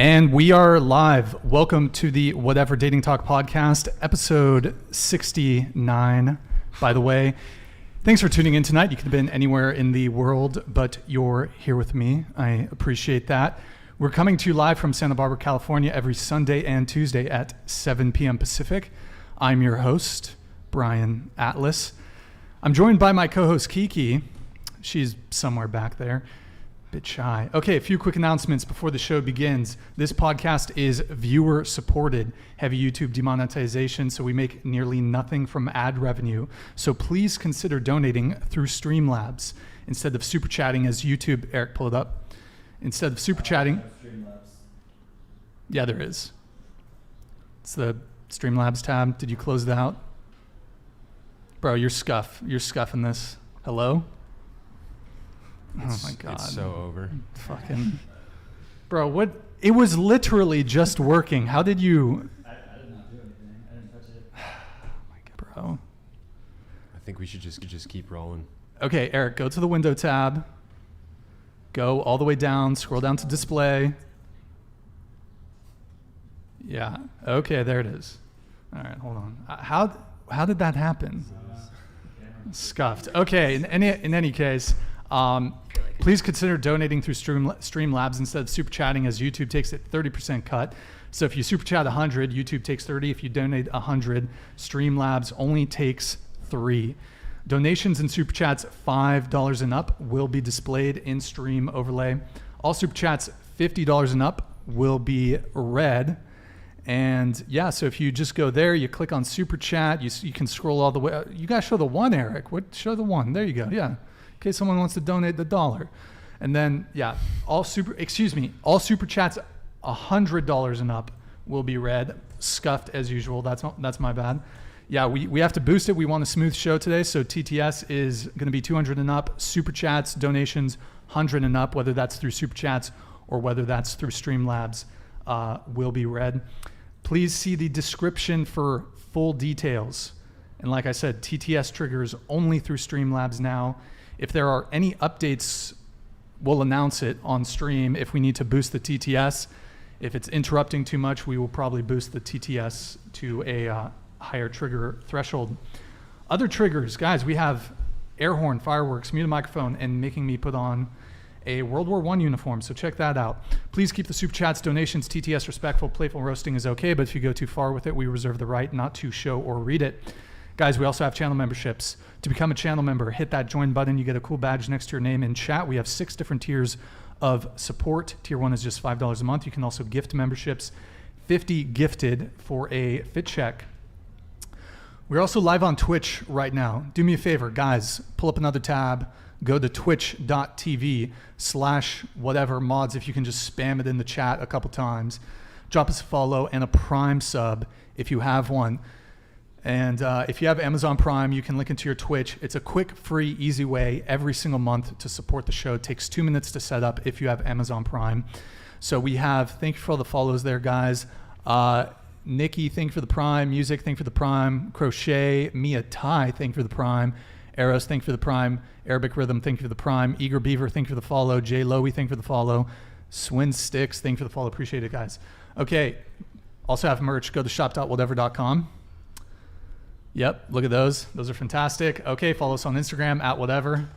And we are live. Welcome to the Whatever Dating Talk podcast, episode 69, by the way. Thanks for tuning in tonight. You could have been anywhere in the world, but you're here with me. I appreciate that. We're coming to you live from Santa Barbara, California, every Sunday and Tuesday at 7 p.m. Pacific. I'm your host, Brian Atlas. I'm joined by my co-host, Keeko. She's somewhere back there. Bit shy. Okay, a few quick announcements before the show begins. This podcast is viewer supported, heavy YouTube demonetization, so we make nearly nothing from ad revenue. So please consider donating through Streamlabs instead of super chatting as YouTube. Eric, pull it up. Instead of super chatting. Yeah, there is. It's the Streamlabs tab. Did you close it out? Bro, you're scuffing this. Hello? Oh my God. It's so over. Fucking. Bro, what? It was literally just working. How did you? I did not do anything. I didn't touch it. Oh my God, bro. I think we should just keep rolling. Okay, Eric, go to the window tab. Go all the way down, scroll down to display. Yeah. Okay, there it is. All right, hold on. How did that happen? Scuffed. Okay, in any case, please consider donating through Streamlabs instead of super chatting, as YouTube takes a 30% cut. So if you super chat 100, YouTube takes 30. If you donate 100, Streamlabs only takes 3. Donations and super chats $5 and up will be displayed in stream overlay. All super chats $50 and up will be read. And yeah, so if you just go there, you click on super chat, you can scroll all the way. You guys show the one, Eric. Show the one. There you go. Yeah. In case someone wants to donate the $1. And then, yeah, all super chats $100 and up will be read. Scuffed as usual. That's my bad. Yeah, we have to boost it. We want a smooth show today. So TTS is going to be 200 and up. Super chats, donations, 100 and up, whether that's through super chats or whether that's through Streamlabs, will be read. Please see the description for full details. And like I said, TTS triggers only through Streamlabs now. If there are any updates, we'll announce it on stream if we need to boost the TTS. If it's interrupting too much, we will probably boost the TTS to a higher trigger threshold. Other triggers, guys, we have air horn, fireworks, mute a microphone, and making me put on a World War I uniform, so check that out. Please keep the super chats, donations, TTS respectful. Playful roasting is okay, but if you go too far with it, we reserve the right not to show or read it. Guys, we also have channel memberships. To become a channel member, hit that join button. You get a cool badge next to your name in chat. We have 6 different tiers of support. Tier 1 is just $5 a month. You can also gift memberships. 50 gifted for a fit check. We're also live on Twitch right now. Do me a favor, guys, pull up another tab. Go to twitch.tv/whatever mods. If you can just spam it in the chat a couple times. Drop us a follow and a Prime sub if you have one. And if you have Amazon Prime, you can link into your Twitch. It's a quick, free, easy way every single month to support the show. It takes 2 minutes to set up if you have Amazon Prime. So we have, thank you for all the follows there, guys. Nikki, thank you for the Prime. Music, thank you for the Prime. Crochet, Mia Tai, thank you for the Prime. Eros, thank you for the Prime. Arabic Rhythm, thank you for the Prime. Eager Beaver, thank you for the follow. Jay Lowy, thank you for the follow. Swin Sticks, thank you for the follow. Appreciate it, guys. Okay, also have merch. Go to shop.whatever.com. Yep, look at those. Those are fantastic. Okay, follow us on Instagram @whatever.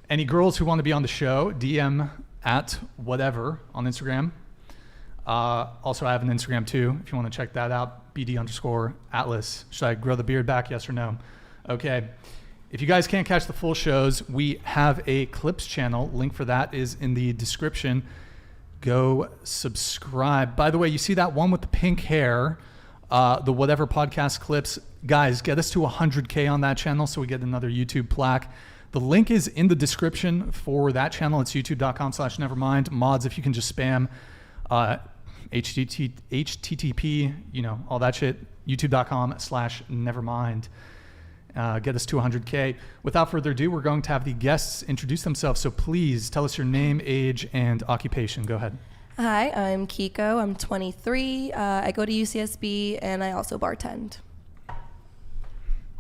Any girls who want to be on the show, DM @whatever on Instagram. Also, I have an Instagram too, if you want to check that out. BD_Atlas. Should I grow the beard back? Yes or no? Okay. If you guys can't catch the full shows, we have a clips channel. Link for that is in the description. Go subscribe. By the way, you see that one with the pink hair, the Whatever podcast clips. Guys, get us to 100K on that channel so we get another YouTube plaque. The link is in the description for that channel. It's youtube.com/nevermind. Mods, if you can just spam HTTP, all that shit, youtube.com/nevermind. Get us to 100K. Without further ado, we're going to have the guests introduce themselves. So please tell us your name, age, and occupation. Go ahead. Hi, I'm Keeko. I'm 23. I go to UCSB, and I also bartend.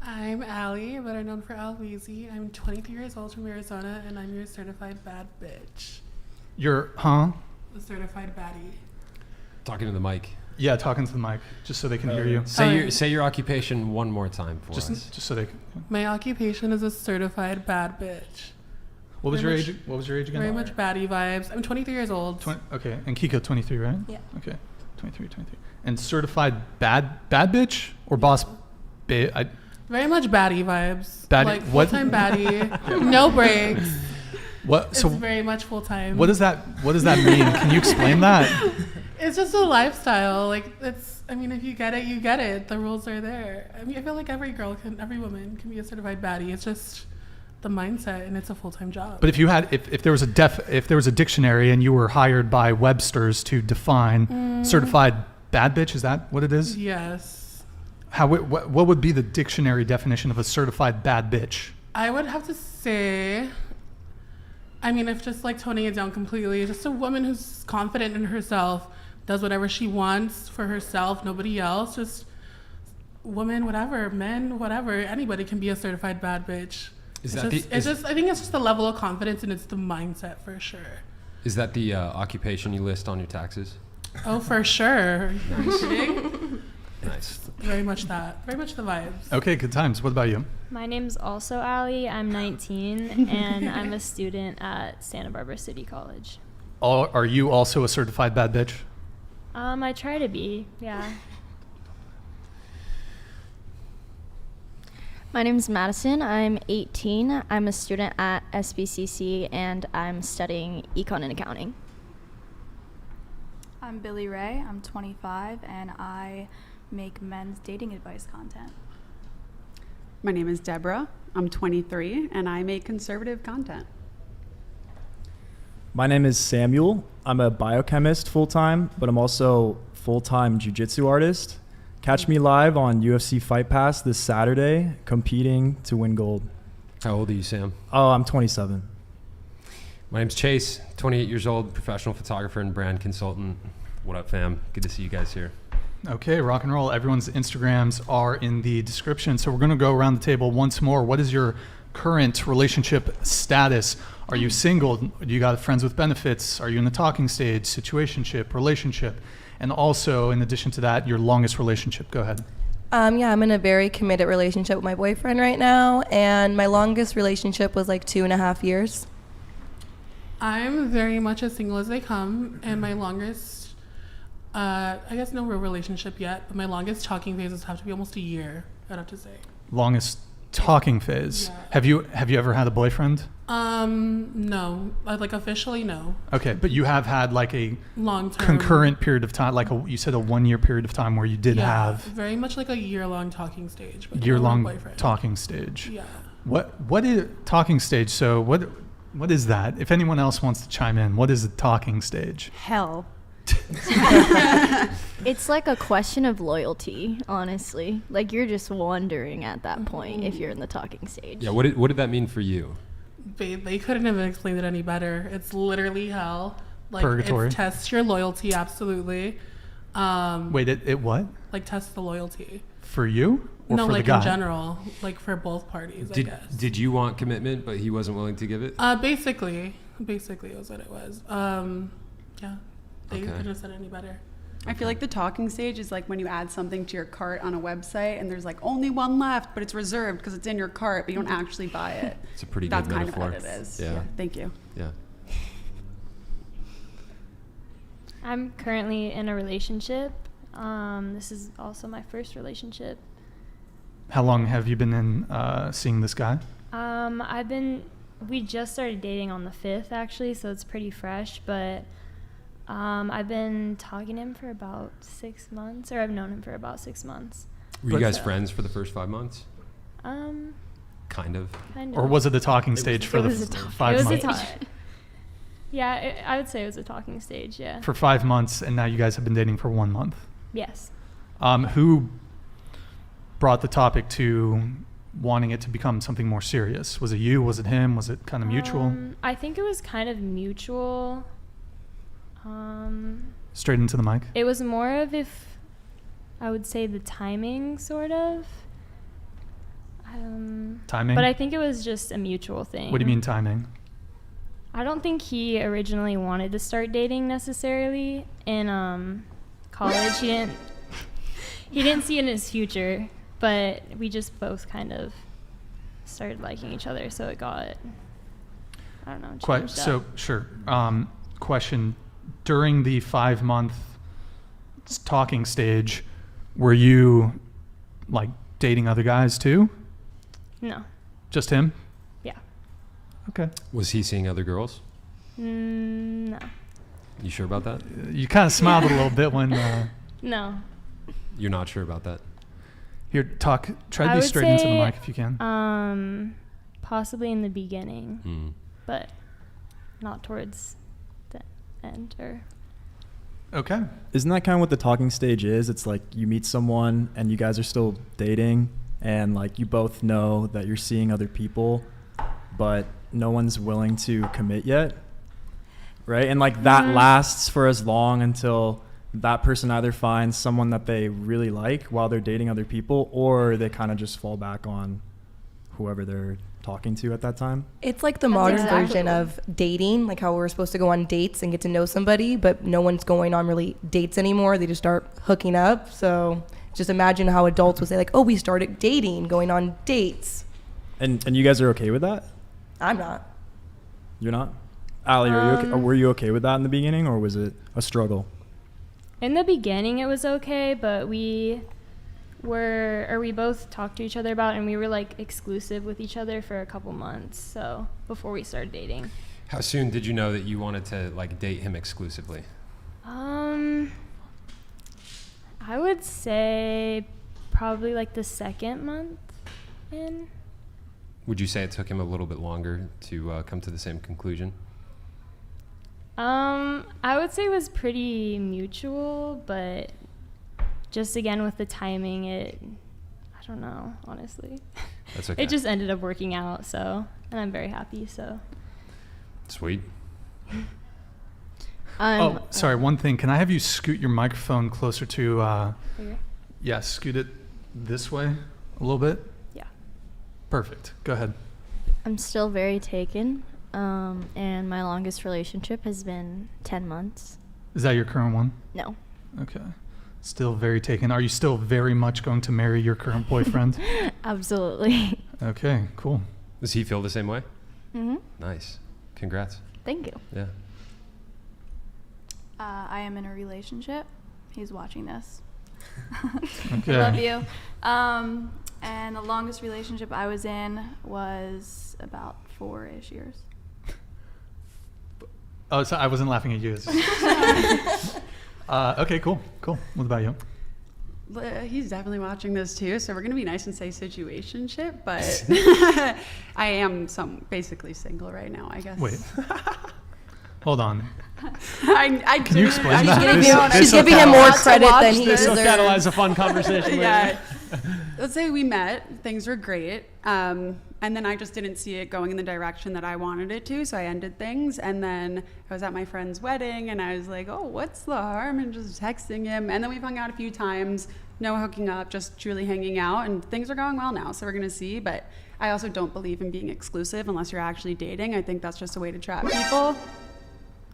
I'm Allie, better known for Alweezy. I'm 23 years old from Arizona, and I'm your certified bad bitch. You're, huh? a certified baddie. Talking to the mic. Yeah, talking to the mic, just so they can hear you. Say your occupation one more time for us. Just so they can. My occupation is a certified bad bitch. What was Very your much- age? What was your age again? Very much baddie vibes. I'm 23 years old. Okay, and Keeko 23, right? Yeah. Okay, 23. And certified bad bitch or boss? Very much baddie vibes. Baddie- Like what- full-time baddie. No breaks. What? It's So very much full-time. what does that mean? Can you explain that? It's just a lifestyle. Like I mean, if you get it, you get it. The rules are there. I mean, I feel like every woman can be a certified baddie. It's just the mindset, and it's a full-time job. But if you had, if there was a dictionary and you were hired by Webster's to define certified bad bitch, is that what it is? Yes. What would be the dictionary definition of a certified bad bitch? I would have to say, I mean, if just like toning it down completely, just a woman who's confident in herself, does whatever she wants for herself, nobody else, just women, whatever, men, whatever, anybody can be a certified bad bitch. I think it's just the level of confidence, and it's the mindset for sure. Is that the occupation you list on your taxes? Oh, for sure. Nice. Very much that. Very much the vibes. Okay, good times. What about you? My name's also Allie. I'm 19, and I'm a student at Santa Barbara City College. Are you also a certified bad bitch? I try to be, yeah. My name is Madison. I'm 18. I'm a student at SBCC, and I'm studying econ and accounting. I'm Billy Ray. I'm 25, and I make men's dating advice content. My name is Deborah. I'm 23, and I make conservative content. My name is Samuel. I'm a biochemist full-time, but I'm also full-time jiu-jitsu artist. Catch me live on UFC Fight Pass this Saturday, competing to win gold. How old are you, Sam? Oh, I'm 27. My name's Chase, 28 years old, professional photographer and brand consultant. What up, fam? Good to see you guys here. Okay, rock and roll. Everyone's Instagrams are in the description. So we're going to go around the table once more. What is your current relationship status? Are you single? Do you got friends with benefits? Are you in the talking stage, situationship, relationship? And also, in addition to that, your longest relationship. Go ahead. Yeah, I'm in a very committed relationship with my boyfriend right now, and my longest relationship was like 2.5 years. I'm very much as single as they come, and my longest, I guess no real relationship yet, but my longest talking phases have to be almost a year, I'd have to say. Longest talking phase. Yeah. Have you ever had a boyfriend? No. Like officially, no. Okay, but you have had like a Long-term. concurrent period of time, like you said, a 1 year period of time where you did have very much like a year-long talking stage. But year-long no boyfriend. talking stage. Yeah. What is talking stage? So what is that? If anyone else wants to chime in, what is a talking stage? Hell. It's like a question of loyalty, honestly. Like, you're just wondering at that point if you're in the talking stage. Yeah, what did that mean for you? They couldn't have explained it any better. It's literally hell. Like, Purgatory. It tests your loyalty, absolutely. Wait, it what? Like, tests the loyalty. For you or No, for like the guy? in general, like for both parties, I guess. Did you want commitment, but he wasn't willing to give it? Basically was what it was. Yeah, they Okay. couldn't have said it any better. I feel like the talking stage is like when you add something to your cart on a website and there's like only one left, but it's reserved because it's in your cart, but you don't actually buy it. It's a pretty That's good kind metaphor. of what it is. Yeah. Thank you. Yeah. I'm currently in a relationship. This is also my first relationship. How long have you been in seeing this guy? We just started dating on the 5th, actually, so it's pretty fresh, but I've been talking to him for about 6 months, or I've known him for about 6 months. Were you guys friends for the first 5 months? Kind of. Or was it the talking stage for the 5 months? Yeah, I would say it was a talking stage, yeah. For 5 months, and now you guys have been dating for 1 month. Yes. Who brought the topic to wanting it to become something more serious? Was it you? Was it him? Was it kind of mutual? I think it was kind of mutual. Straight into the mic. It was more of, if I would say, the timing, sort of. Timing? But I think it was just a mutual thing. What do you mean timing? I don't think he originally wanted to start dating necessarily. In college, he didn't see it in his future, but we just both kind of started liking each other, so it got, I don't know, changed up. Sure. Question: during the 5-month talking stage, were you like dating other guys too? No. Just him? Yeah. Okay. Was he seeing other girls? No. You sure about that? You kind of smiled a little bit when. No. You're not sure about that? Here, try to be straight into the mic if you can. Possibly in the beginning, but not towards the end or. Okay. Isn't that kind of what the talking stage is? It's like you meet someone and you guys are still dating, and like you both know that you're seeing other people, but no one's willing to commit yet, right? And like that lasts for as long until that person either finds someone that they really like while they're dating other people, or they kind of just fall back on whoever they're talking to at that time. It's like the modern version of dating, like how we're supposed to go on dates and get to know somebody, but no one's going on really dates anymore. They just start hooking up. So just imagine how adults would say like, oh, we started dating, going on dates. And you guys are okay with that? I'm not. You're not? Allie, are you okay? Or were you okay with that in the beginning, or was it a struggle? In the beginning, it was okay, but we both talked to each other about it, and we were like exclusive with each other for a couple months. So before we started dating. How soon did you know that you wanted to like date him exclusively? I would say probably like the 2nd month in. Would you say it took him a little bit longer to come to the same conclusion? I would say it was pretty mutual, but just again with the timing, I don't know, honestly. That's okay. It just ended up working out, so, and I'm very happy, so. Sweet. Sorry, one thing. Can I have you scoot your microphone closer to, scoot it this way a little bit? Yeah. Perfect. Go ahead. I'm still very taken, and my longest relationship has been 10 months. Is that your current one? No. Okay. Still very taken. Are you still very much going to marry your current boyfriend? Absolutely. Okay, cool. Does he feel the same way? Mm-hmm. Nice. Congrats. Thank you. Yeah. I am in a relationship. He's watching this. Okay. I love you. And the longest relationship I was in was about 4-ish years. Oh, so I wasn't laughing at you. Okay, cool. What about you? He's definitely watching this too, so we're gonna be nice and say situationship, but I am basically single right now, I guess. Wait. Hold on. Can you explain that? She's giving him more credit than he This will deserves. catalyze a fun conversation. Yeah. Let's say we met, things were great, and then I just didn't see it going in the direction that I wanted it to, so I ended things, and then I was at my friend's wedding, and I was like, oh, what's the harm in just texting him? And then we've hung out a few times, no hooking up, just truly hanging out, and things are going well now, so we're gonna see, but I also don't believe in being exclusive unless you're actually dating. I think that's just a way to trap people.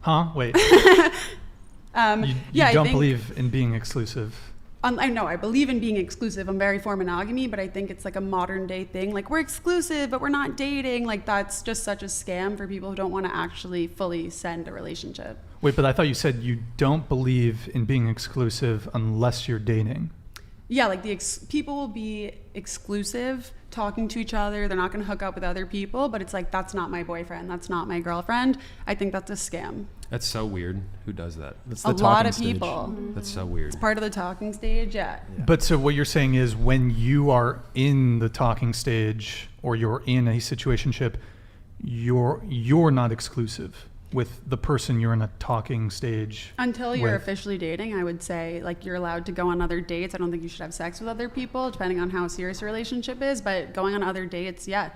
Huh? Wait. You don't believe in being exclusive? I know, I believe in being exclusive. I'm very for monogamy, but I think it's like a modern day thing. Like, we're exclusive, but we're not dating. Like, that's just such a scam for people who don't want to actually fully send a relationship. Wait, but I thought you said you don't believe in being exclusive unless you're dating. Yeah, like people will be exclusive, talking to each other. They're not going to hook up with other people, but it's like, that's not my boyfriend. That's not my girlfriend. I think that's a scam. That's so weird. Who does that? That's the A lot of talking stage. people. That's so weird. It's part of the talking stage, yeah. But so what you're saying is when you are in the talking stage or you're in a situationship, you're not exclusive with the person you're in a talking stage Until you're with. officially dating, I would say, like, you're allowed to go on other dates. I don't think you should have sex with other people, depending on how serious a relationship is. But going on other dates, yeah,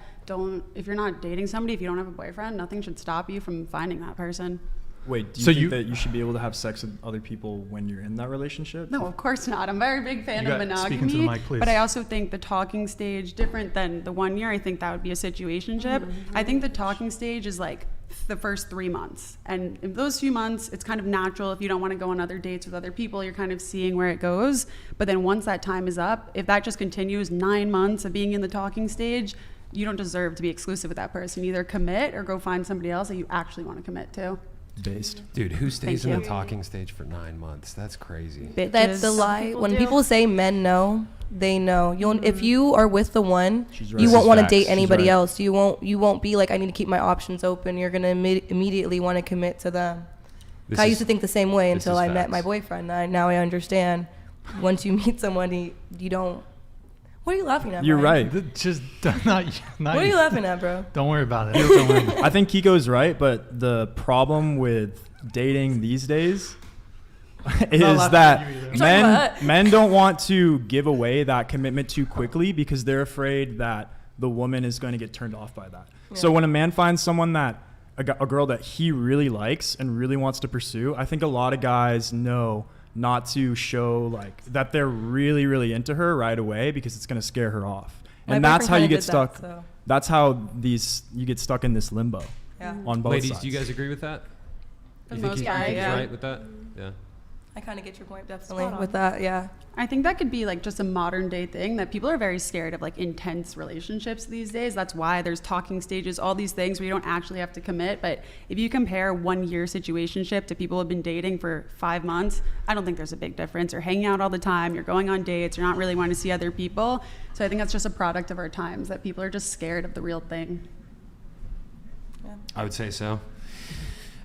if you're not dating somebody, if you don't have a boyfriend, nothing should stop you from finding that person. Wait, do you think that you should be able to have sex with other people when you're in that relationship? No, of course not. I'm a very big fan You of got- speak monogamy, into the mic, please. but I also think the talking stage, different than the 1 year, I think that would be a situationship. I think the talking stage is like the first 3 months. And in those few months, it's kind of natural. If you don't want to go on other dates with other people, you're kind of seeing where it goes. But then once that time is up, if that just continues 9 months of being in the talking stage, you don't deserve to be exclusive with that person. Either commit or go find somebody else that you actually want to commit to. Based. Dude, who stays in Thank the you. talking stage for 9 months? That's crazy. That's the lie. People When do. people say men know, they know. If you are with the one, She's right. you This won't is want to facts. date She's anybody right. else. You won't be like, I need to keep my options open. You're gonna immediately want to commit to them. This I is- used to think the same way this until is I met facts. my boyfriend. Now I understand. Once you meet somebody, you don't. What are you laughing at? You're Ryan? right. Just not. What are you laughing at, bro? Don't worry about it. Don't worry. I think Keiko's right, but the problem with dating these days is laughing that at you either. Talking about- men don't want to give away that commitment too quickly because they're afraid that the woman is going to get turned off by that. So when a man finds someone that a girl that he really likes and really wants to pursue, I think a lot of guys know not to show like that they're really, really into her right away because it's going to scare her off. My And that's how boyfriend you kinda get did that, stuck. so, That's how you get stuck in this limbo yeah. on both Ladies, sides. do you guys agree with that? For You the think most part, he's yeah. right with that? Yeah. I kind of get your point definitely Spot on. with that. Yeah. I think that could be like just a modern day thing that people are very scared of, like intense relationships these days. That's why there's talking stages, all these things where you don't actually have to commit. But if you compare 1 year situationship to people who have been dating for 5 months, I don't think there's a big difference. You're hanging out all the time, you're going on dates, you're not really wanting to see other people. So I think that's just a product of our times, that people are just scared of the real thing. I would say so.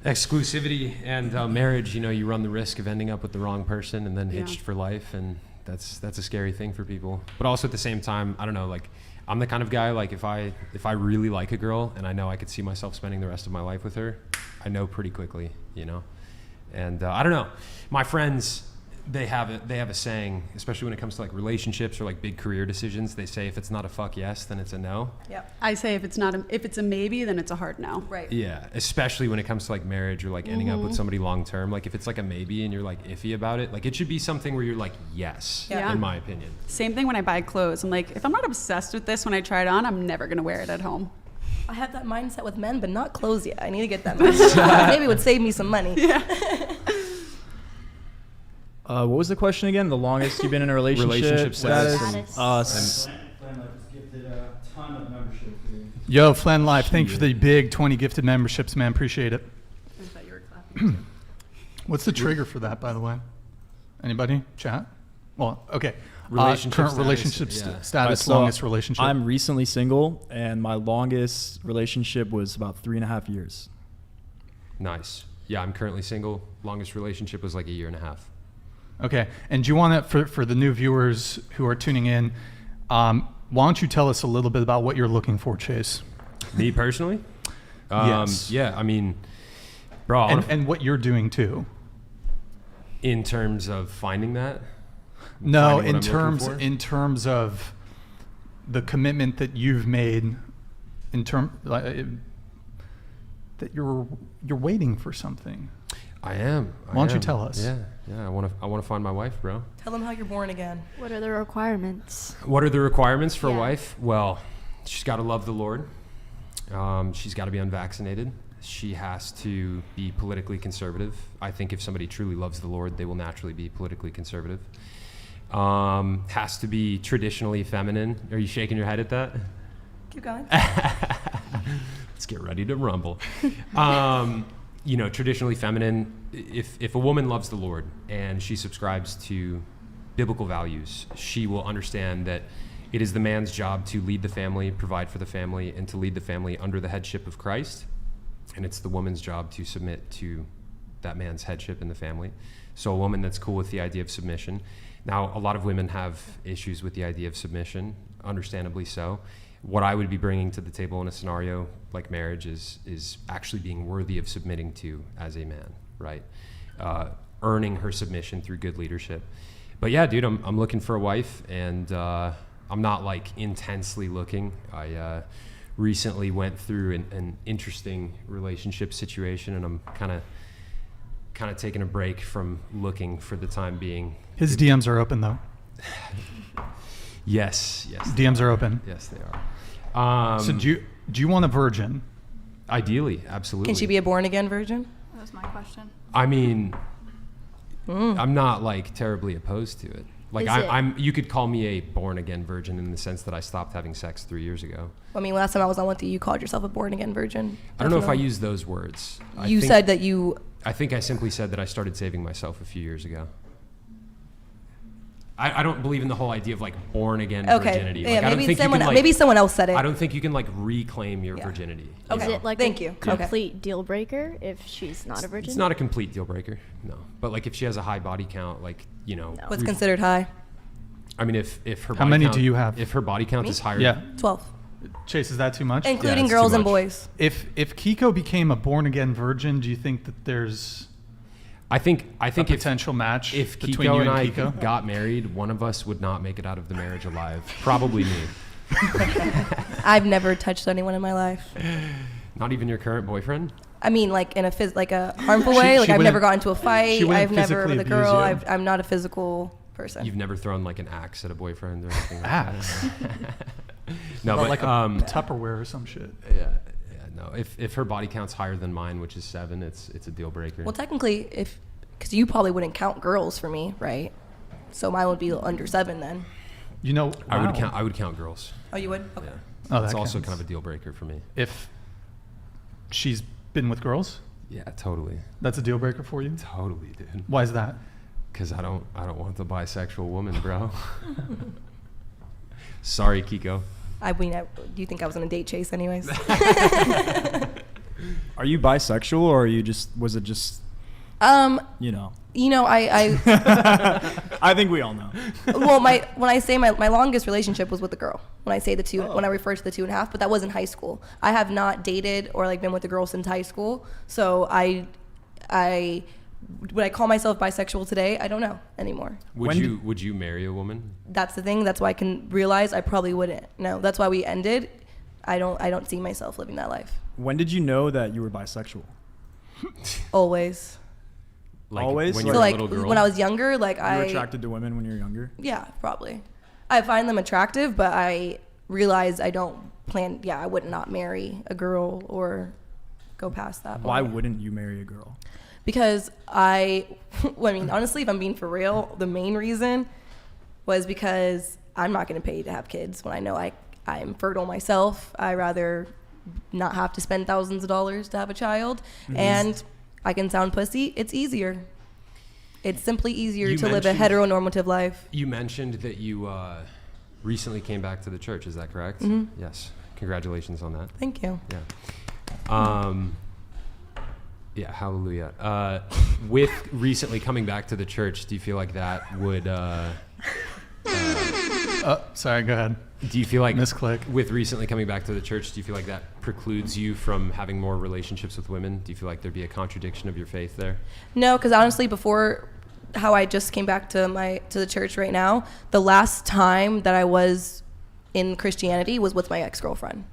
Exclusivity and marriage, you run the risk of ending up with the wrong person and then Yeah. hitched for life, and that's a scary thing for people. But also at the same time, I don't know, like I'm the kind of guy, like if I really like a girl and I know I could see myself spending the rest of my life with her, I know pretty quickly, And I don't know, my friends, they have a saying, especially when it comes to like relationships or like big career decisions. They say if it's not a fuck yes, then it's a no. Yeah. I say if it's a maybe, then it's a hard no. Right. Yeah, especially when it comes to like marriage or like ending up with somebody long term. Like if it's like a maybe and you're like iffy about it, like it should be something where you're like yes, Yeah. in my opinion. Same thing when I buy clothes. I'm like, if I'm not obsessed with this when I try it on, I'm never going to wear it at home. I have that mindset with men, but not clothes yet. I need to get that mindset. Maybe it would save me some money. Yeah. What was the question again? The longest you've been in a relationship? Relationship status. Status. Yo, Flan Life, thank you for the big 20 gifted memberships, man. Appreciate it. I thought you were clapping. What's the trigger for that, by the way? Anybody? Chat? Well, okay. Relationship current status, relationship yeah. status, So longest relationship. I'm recently single, and my longest relationship was about 3.5 years. Nice. Yeah, I'm currently single. Longest relationship was like 1.5 years. Okay, and do you want to, for the new viewers who are tuning in, why don't you tell us a little bit about what you're looking for, Chase? Me personally? Yes. Yeah, I mean, bro, I wanna And what you're doing too. in terms of finding that? No, Finding what I'm looking for? in terms of the commitment that you've made, that you're waiting for something. I am. Why don't you tell us? Yeah. I want to find my wife, bro. Tell them how you're born again. What are the requirements? What are the requirements for a Yeah. wife? Well, she's got to love the Lord. She's got to be unvaccinated. She has to be politically conservative. I think if somebody truly loves the Lord, they will naturally be politically conservative. Has to be traditionally feminine. Are you shaking your head at that? Keep going. Let's get ready to rumble. Traditionally feminine. If a woman loves the Lord and she subscribes to biblical values, she will understand that it is the man's job to lead the family, provide for the family, and to lead the family under the headship of Christ. And it's the woman's job to submit to that man's headship in the family. So a woman that's cool with the idea of submission. Now, a lot of women have issues with the idea of submission, understandably so. What I would be bringing to the table in a scenario like marriage is actually being worthy of submitting to as a man, right? Earning her submission through good leadership. But yeah, dude, I'm looking for a wife, and I'm not like intensely looking. I recently went through an interesting relationship situation, and I'm kind of taking a break from looking for the time being. His DMs are open though. Yes. DMs are open. Yes, they are. So do you want a virgin? Ideally, absolutely. Can she be a born again virgin? That was my question. I mean, I'm not like terribly opposed to it. Like I'm you could call me a born again virgin in the sense that I stopped having sex 3 years ago. I mean, last time I was on with you, you called yourself a born again virgin. I don't know if I used those words. You said that you... I think I simply said that I started saving myself a few years ago. I don't believe in the whole idea of like born again virginity. Yeah, like, maybe someone else said it. I don't think you can like reclaim your virginity. Is it like Thank a you. complete deal breaker if she's not a virgin? It's not a complete deal breaker, no. But like if she has a high body count, like, What's considered high? I mean, if her How body many count, do you have? If her body count is higher, 12. Chase, is that too much? Including it's girls too and much. boys. If Keeko became a born again virgin, do you think that there's I think a potential match if between Keeko you and and I Keeko? got married, one of us would not make it out of the marriage alive. Probably me. I've never touched anyone in my life. Not even your current boyfriend? I mean, like in a harmful way. Like I've never gotten into a fight. I've never with a girl. I'm not a physical person. You've never thrown like an axe at a boyfriend or anything like Axe? that? No, but like a Tupperware or some shit. Yeah, no. If her body count's higher than mine, which is 7, it's a deal breaker. Well, technically, because you probably wouldn't count girls for me, right? So mine would be under 7 then. I would count girls. Oh, you would? Okay. Yeah. Oh, That's that also counts. kind of a deal breaker for me. If she's been with girls, Yeah, totally. that's a deal breaker for you? Totally, dude. Why is that? Because I don't want the bisexual woman, bro. Sorry, Keeko. I mean, do you think I was on a date chase anyways? Are you bisexual, or are you was it just, I I think we all know. well, when I say my longest relationship was with a girl. When I say when I refer to the 2.5, but that was in high school. I have not dated or like been with a girl since high school. So would I call myself bisexual today? I don't know anymore. Would you marry a woman? That's the thing. That's why I can realize I probably wouldn't. No, that's why we ended. I don't see myself living that life. When did you know that you were bisexual? Always. Like Always? when So, you were like a little girl? when I was younger, like You were attracted to women when you were younger? Yeah, probably. I find them attractive, but I realize I don't plan. Yeah, I would not marry a girl or go past that. Why point. wouldn't you marry a girl? Because honestly, if I'm being for real, the main reason was because I'm not going to pay to have kids when I know I'm fertile myself. I rather not have to spend thousands of dollars to have a child. Mm-hmm. And I can sound pussy. It's easier. It's simply easier to live a heteronormative life. You mentioned that you recently came back to the church. Is that correct? Mm-hmm. Yes. Congratulations on that. Thank you. Yeah. Yeah, hallelujah. With recently coming back to the church, do you feel like that would... sorry, go ahead. Do you feel like... Misclick. With recently coming back to the church, do you feel like that precludes you from having more relationships with women? Do you feel like there'd be a contradiction of your faith there? No, because honestly, before how I just came back to the church right now, the last time that I was in Christianity was with my ex-girlfriend.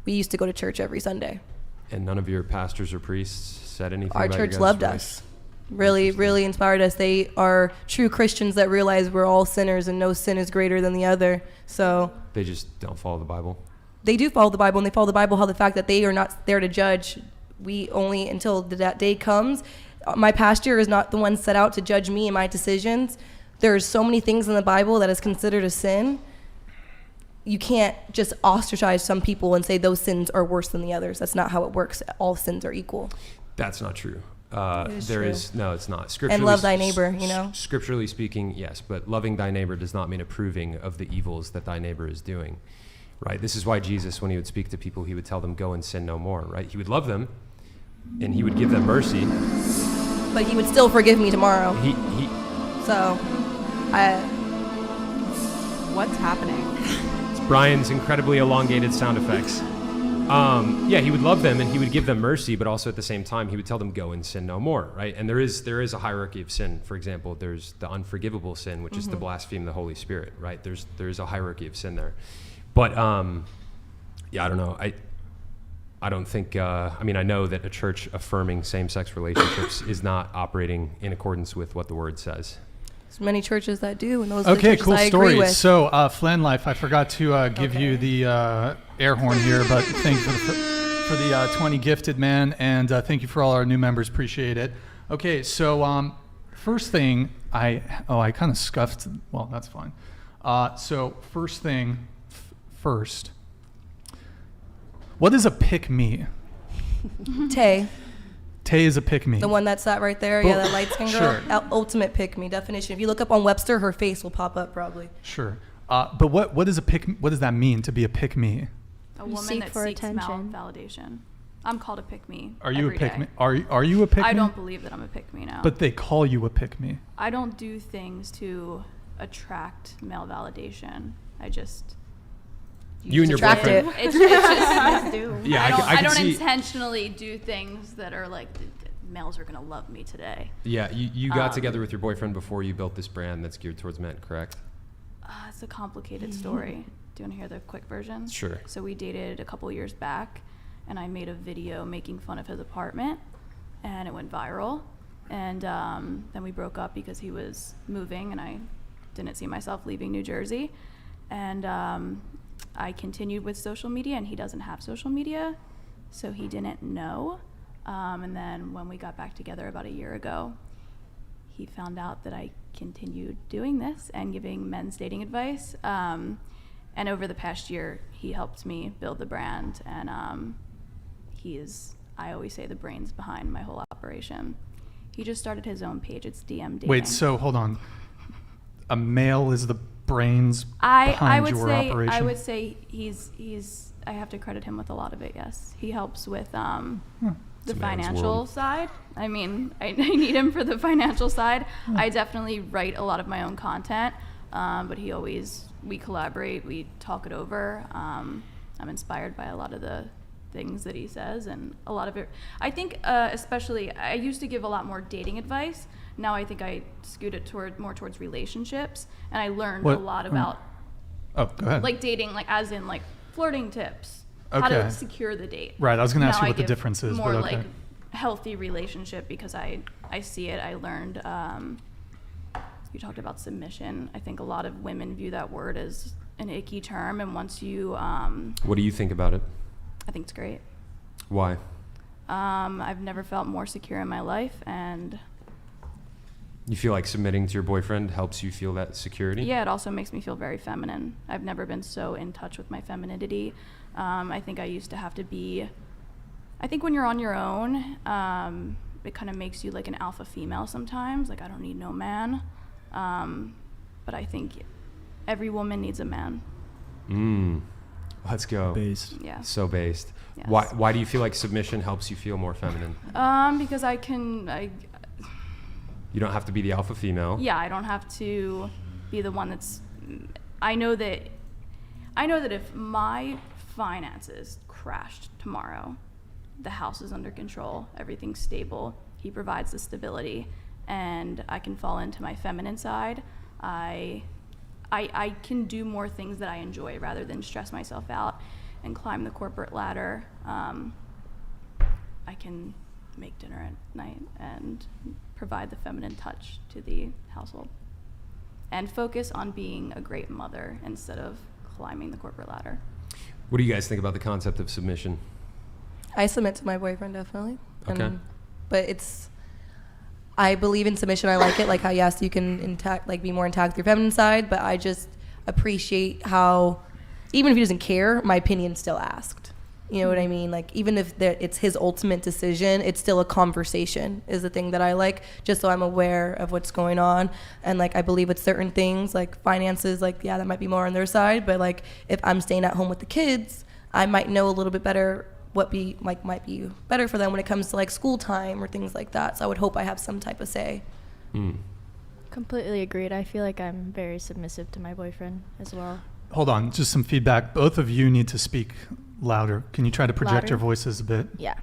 We used to go to church every Sunday. And none of your pastors or priests said anything Our about church you guys' loved relationship? us. Really, really inspired us. They are true Christians that realize we're all sinners and no sin is greater than the other. So They just don't follow the Bible? they do follow the Bible, and they follow the Bible how the fact that they are not there to judge. We only, until that day comes, my pastor is not the one set out to judge me and my decisions. There's so many things in the Bible that is considered a sin. You can't just ostracize some people and say those sins are worse than the others. That's not how it works. All sins are equal. That's not true. It is true. No, it's not. And love thy neighbor, you know? Scripturally speaking, yes, but loving thy neighbor does not mean approving of the evils that thy neighbor is doing, right? This is why Jesus, when he would speak to people, he would tell them, go and sin no more, right? He would love them, and he would give them mercy. But he would still forgive me tomorrow. What's happening? It's Brian's incredibly elongated sound effects. Yeah, he would love them and he would give them mercy, but also at the same time, he would tell them, go and sin no more, right? And there is a hierarchy of sin. For example, there's the unforgivable sin, which is to blaspheme the Holy Spirit, right? There's a hierarchy of sin there. But, yeah, I don't know. I don't think, I mean, I know that a church affirming same-sex relationships is not operating in accordance with what the word says. There's many churches that do, and those are the Okay, churches cool I agree story. with. So, Flan Life, I forgot to give you the air horn here, but thank you for the 20 gifted, man, and thank you for all our new members. Appreciate it. Okay, so first thing, I kind of scuffed. Well, that's fine. So first thing first. What is a pick-me? Tay. Tay is a pick-me. The one that sat right there, Well, yeah, that light skin girl. sure. Ultimate pick-me definition. If you look up on Webster, her face will pop up probably. Sure. But what is a pick? What does that mean to be a pick-me? A You woman seek that for seeks attention. validation. I'm called a pick-me. Are you every a pick-me? day. Are you a pick-me? I don't believe that I'm a pick-me now. But they call you a pick-me. I don't do things to attract male validation. I just You and your Attract boyfriend. it. it's just Yeah, I can don't see. intentionally do things that are like males are gonna love me today. Yeah, you got together with your boyfriend before you built this brand that's geared towards men, correct? It's a complicated story. Do you want to hear the quick version? Sure. So we dated a couple years back, and I made a video making fun of his apartment, and it went viral. And then we broke up because he was moving, and I didn't see myself leaving New Jersey. And I continued with social media, and he doesn't have social media, so he didn't know. And then when we got back together about a year ago, he found out that I continued doing this and giving men's dating advice. And over the past year, he helped me build the brand, and he is, I always say, the brains behind my whole operation. He just started his own page. It's DM Dating. Wait, so hold on. A male is the brains I behind would your say operation? I would say he's I have to credit him with a lot of it. Yes, he helps with the a man's financial world. side. I mean, I need him for the financial side. I definitely write a lot of my own content, but we collaborate, we talk it over. I'm inspired by a lot of the things that he says, and a lot of it. I think, especially, I used to give a lot more dating advice. Now I think I scooted more towards relationships, and I learned What- a lot about Oh, go ahead. like dating, like as in like flirting tips, how Okay. to secure the date. Right, I was gonna ask Now you what the give difference is, More but okay. like healthy relationship, because I see it. I learned. You talked about submission. I think a lot of women view that word as an icky term, and once you, What do you think about it? I think it's great. Why? I've never felt more secure in my life, and You feel like submitting to your boyfriend helps you feel that security? yeah, it also makes me feel very feminine. I've never been so in touch with my femininity. I think I used to have to be, I think when you're on your own, it kind of makes you like an alpha female sometimes. Like, I don't need no man. But I think every woman needs a man. Let's go. Based. Yeah. So based. Yes. Why do you feel like submission helps you feel more feminine? Because You don't have to be the alpha female. yeah, I don't have to be the one that's, I know that if my finances crashed tomorrow, the house is under control, everything's stable, he provides the stability, and I can fall into my feminine side. I can do more things that I enjoy rather than stress myself out and climb the corporate ladder. I can make dinner at night and provide the feminine touch to the household and focus on being a great mother instead of climbing the corporate ladder. What do you guys think about the concept of submission? I submit to my boyfriend, definitely. Okay. But I believe in submission. I like it. Like how, yes, you can be more intact with your feminine side, but I just appreciate how, even if he doesn't care, my opinion's still asked. You know what I mean? Like, even if it's his ultimate decision, it's still a conversation is the thing that I like, just so I'm aware of what's going on. And like, I believe with certain things, like finances, like, yeah, that might be more on their side. But like, if I'm staying at home with the kids, I might know a little bit better what might be better for them when it comes to like school time or things like that. So I would hope I have some type of say. Completely agreed. I feel like I'm very submissive to my boyfriend as well. Hold on, just some feedback. Both of you need to speak louder. Can you try to project Louder? your voices a bit? Yeah.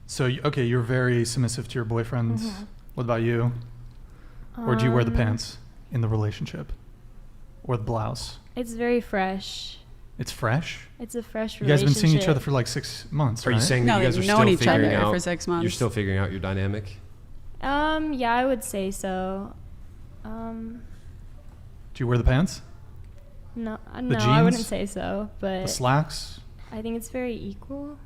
So, okay, you're very submissive to your boyfriend. Mhm. What about you? Or do you wear the Um, pants in the relationship? Or the blouse? It's very fresh. It's fresh? It's a fresh You guys relationship. have been seeing each other for like 6 months, Are right? you saying that No, you guys are they've still known each figuring other out for 6 months. You're still figuring out your dynamic? Yeah, I would say so. Do you wear the pants? No, The no, I wouldn't jeans? say so, but The slacks? I think it's very equal.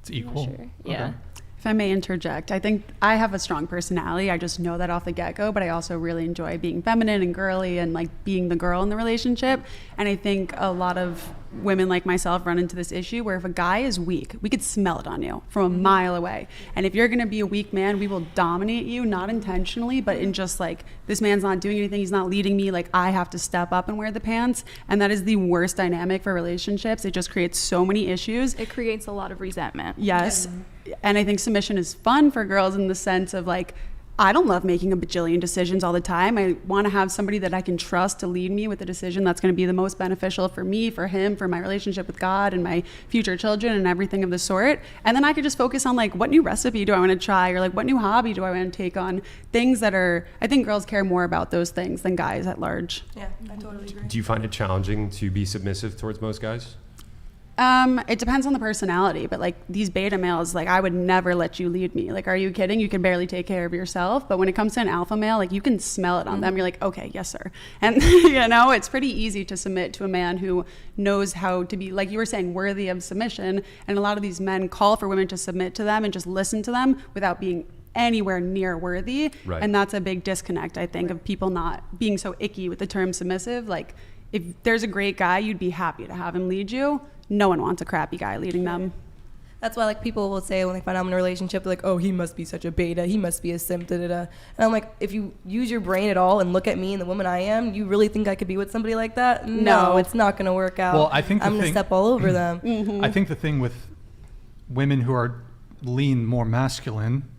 It's I'm not equal. sure. Yeah. Okay. If I may interject, I think I have a strong personality. I just know that off the get-go, but I also really enjoy being feminine and girly and like being the girl in the relationship. And I think a lot of women like myself run into this issue where if a guy is weak, we could smell it on you from a mile away. And if you're going to be a weak man, we will dominate you, not intentionally, but in just like, this man's not doing anything, he's not leading me, like I have to step up and wear the pants. And that is the worst dynamic for relationships. It just creates so many issues. It creates a lot of resentment. Yes. And I think submission is fun for girls in the sense of like, I don't love making a bajillion decisions all the time. I want to have somebody that I can trust to lead me with a decision that's going to be the most beneficial for me, for him, for my relationship with God and my future children and everything of the sort. And then I could just focus on like, what new recipe do I want to try? Or like, what new hobby do I want to take on? Things that are, I think girls care more about those things than guys at large. Yeah, I totally agree. Do you find it challenging to be submissive towards most guys? It depends on the personality, but like these beta males, like I would never let you lead me. Like, are you kidding? You can barely take care of yourself. But when it comes to an alpha male, like you can smell it on them. You're like, okay, yes, sir. And you know, it's pretty easy to submit to a man who knows how to be, like you were saying, worthy of submission. And a lot of these men call for women to submit to them and just listen to them without being anywhere near worthy. Right. And that's a big disconnect, I think, of people not being so icky with the term submissive. Like if there's a great guy, you'd be happy to have him lead you. No one wants a crappy guy leading them. That's why like people will say when they find out I'm in a relationship, they're like, oh, he must be such a beta, he must be a simp, da da da. And I'm like, if you use your brain at all and look at me and the woman I am, you really think I could be with somebody like that? No, it's not going to work out. Well, I think I'm going to step all over them. I think the thing with women who are lean more masculine,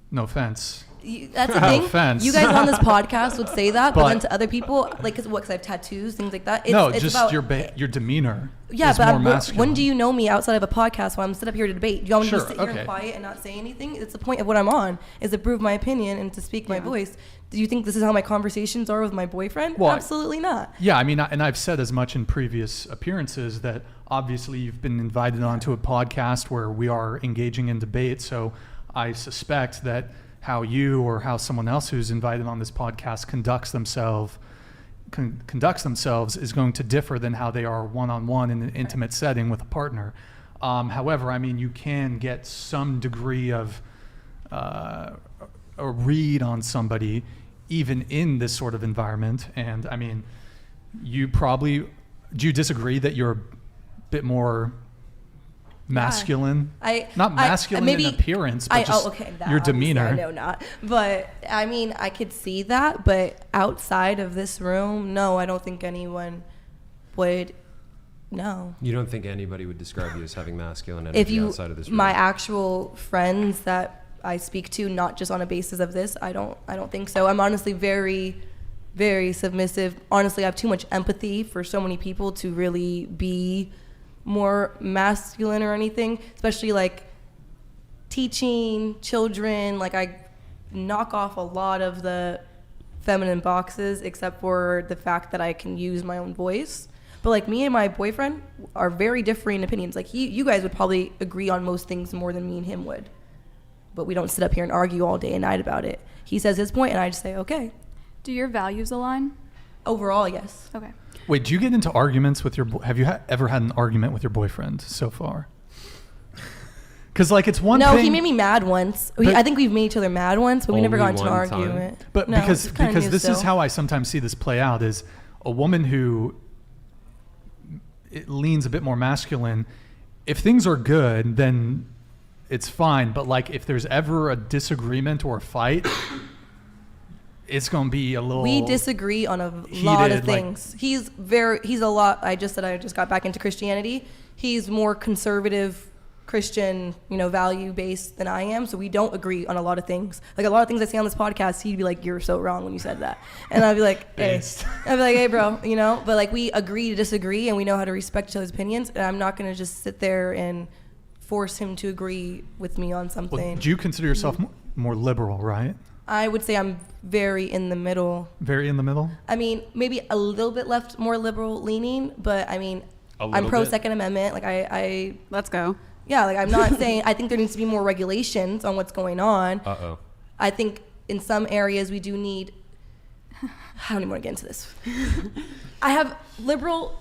no offense. That's the No thing. offense. You guys on this podcast would say that, but then But- to other people, like, because I have tattoos, things like that. No, it's just about, your demeanor yeah, is but more when masculine. do you know me outside of a podcast when I'm sit up here to debate? Do you want me Sure, to sit here okay. and quiet and not say anything? It's the point of what I'm on, is to prove my opinion and to speak my voice. Do you think this is how my conversations are with my boyfriend? Well, Absolutely not. Yeah, I mean, and I've said as much in previous appearances that obviously you've been invited onto a podcast where we are engaging in debate. So I suspect that how you or how someone else who's invited on this podcast conducts themselves is going to differ than how they are one-on-one in an intimate setting with a partner. However, I mean, you can get some degree of a read on somebody even in this sort of environment. And I mean, do you disagree that you're a bit more masculine? Not masculine maybe, in appearance, but just your demeanor. I know not. But I mean, I could see that, but outside of this room, no, I don't think anyone would. No. You don't think anybody would describe you as having masculine energy outside of this room? My actual friends that I speak to, not just on a basis of this, I don't think so. I'm honestly very, very submissive. Honestly, I have too much empathy for so many people to really be more masculine or anything, especially like teaching children. Like I knock off a lot of the feminine boxes except for the fact that I can use my own voice. But like me and my boyfriend are very differing opinions. Like you guys would probably agree on most things more than me and him would, but we don't sit up here and argue all day and night about it. He says his point and I just say okay. Do your values align? Overall, yes. Okay. Wait, do you get into arguments with your have you ever had an argument with your boyfriend so far? Because like it's one thing. No, he made me mad once. I think we've made each other mad once, but we never got Only into an one time. argument. But No, because it's kinda new this is still. how I sometimes see this play out is a woman who it leans a bit more masculine. If things are good, then it's fine. But like if there's ever a disagreement or a fight, it's gonna be a little. We disagree on a lot of heated, like- things. He's a lot. I just got back into Christianity. He's more conservative Christian, value based than I am. So we don't agree on a lot of things. Like a lot of things I say on this podcast, he'd be like, "You're so wrong when you said that," and I'd be like, "Hey," "Hey, bro," But like we agree to disagree, and we know how to respect each other's opinions. And I'm not gonna just sit there and force him to agree with me on something. Well, do you consider yourself more liberal, right? I would say I'm very in the middle. Very in the middle? I mean, maybe a little bit left, more liberal leaning, but I mean, I'm pro Second Amendment. Like I Let's go. Yeah, like I'm not saying, I think there needs to be more regulations on what's going on. Uh-oh. I think in some areas we do need, I don't even want to get into this. I have liberal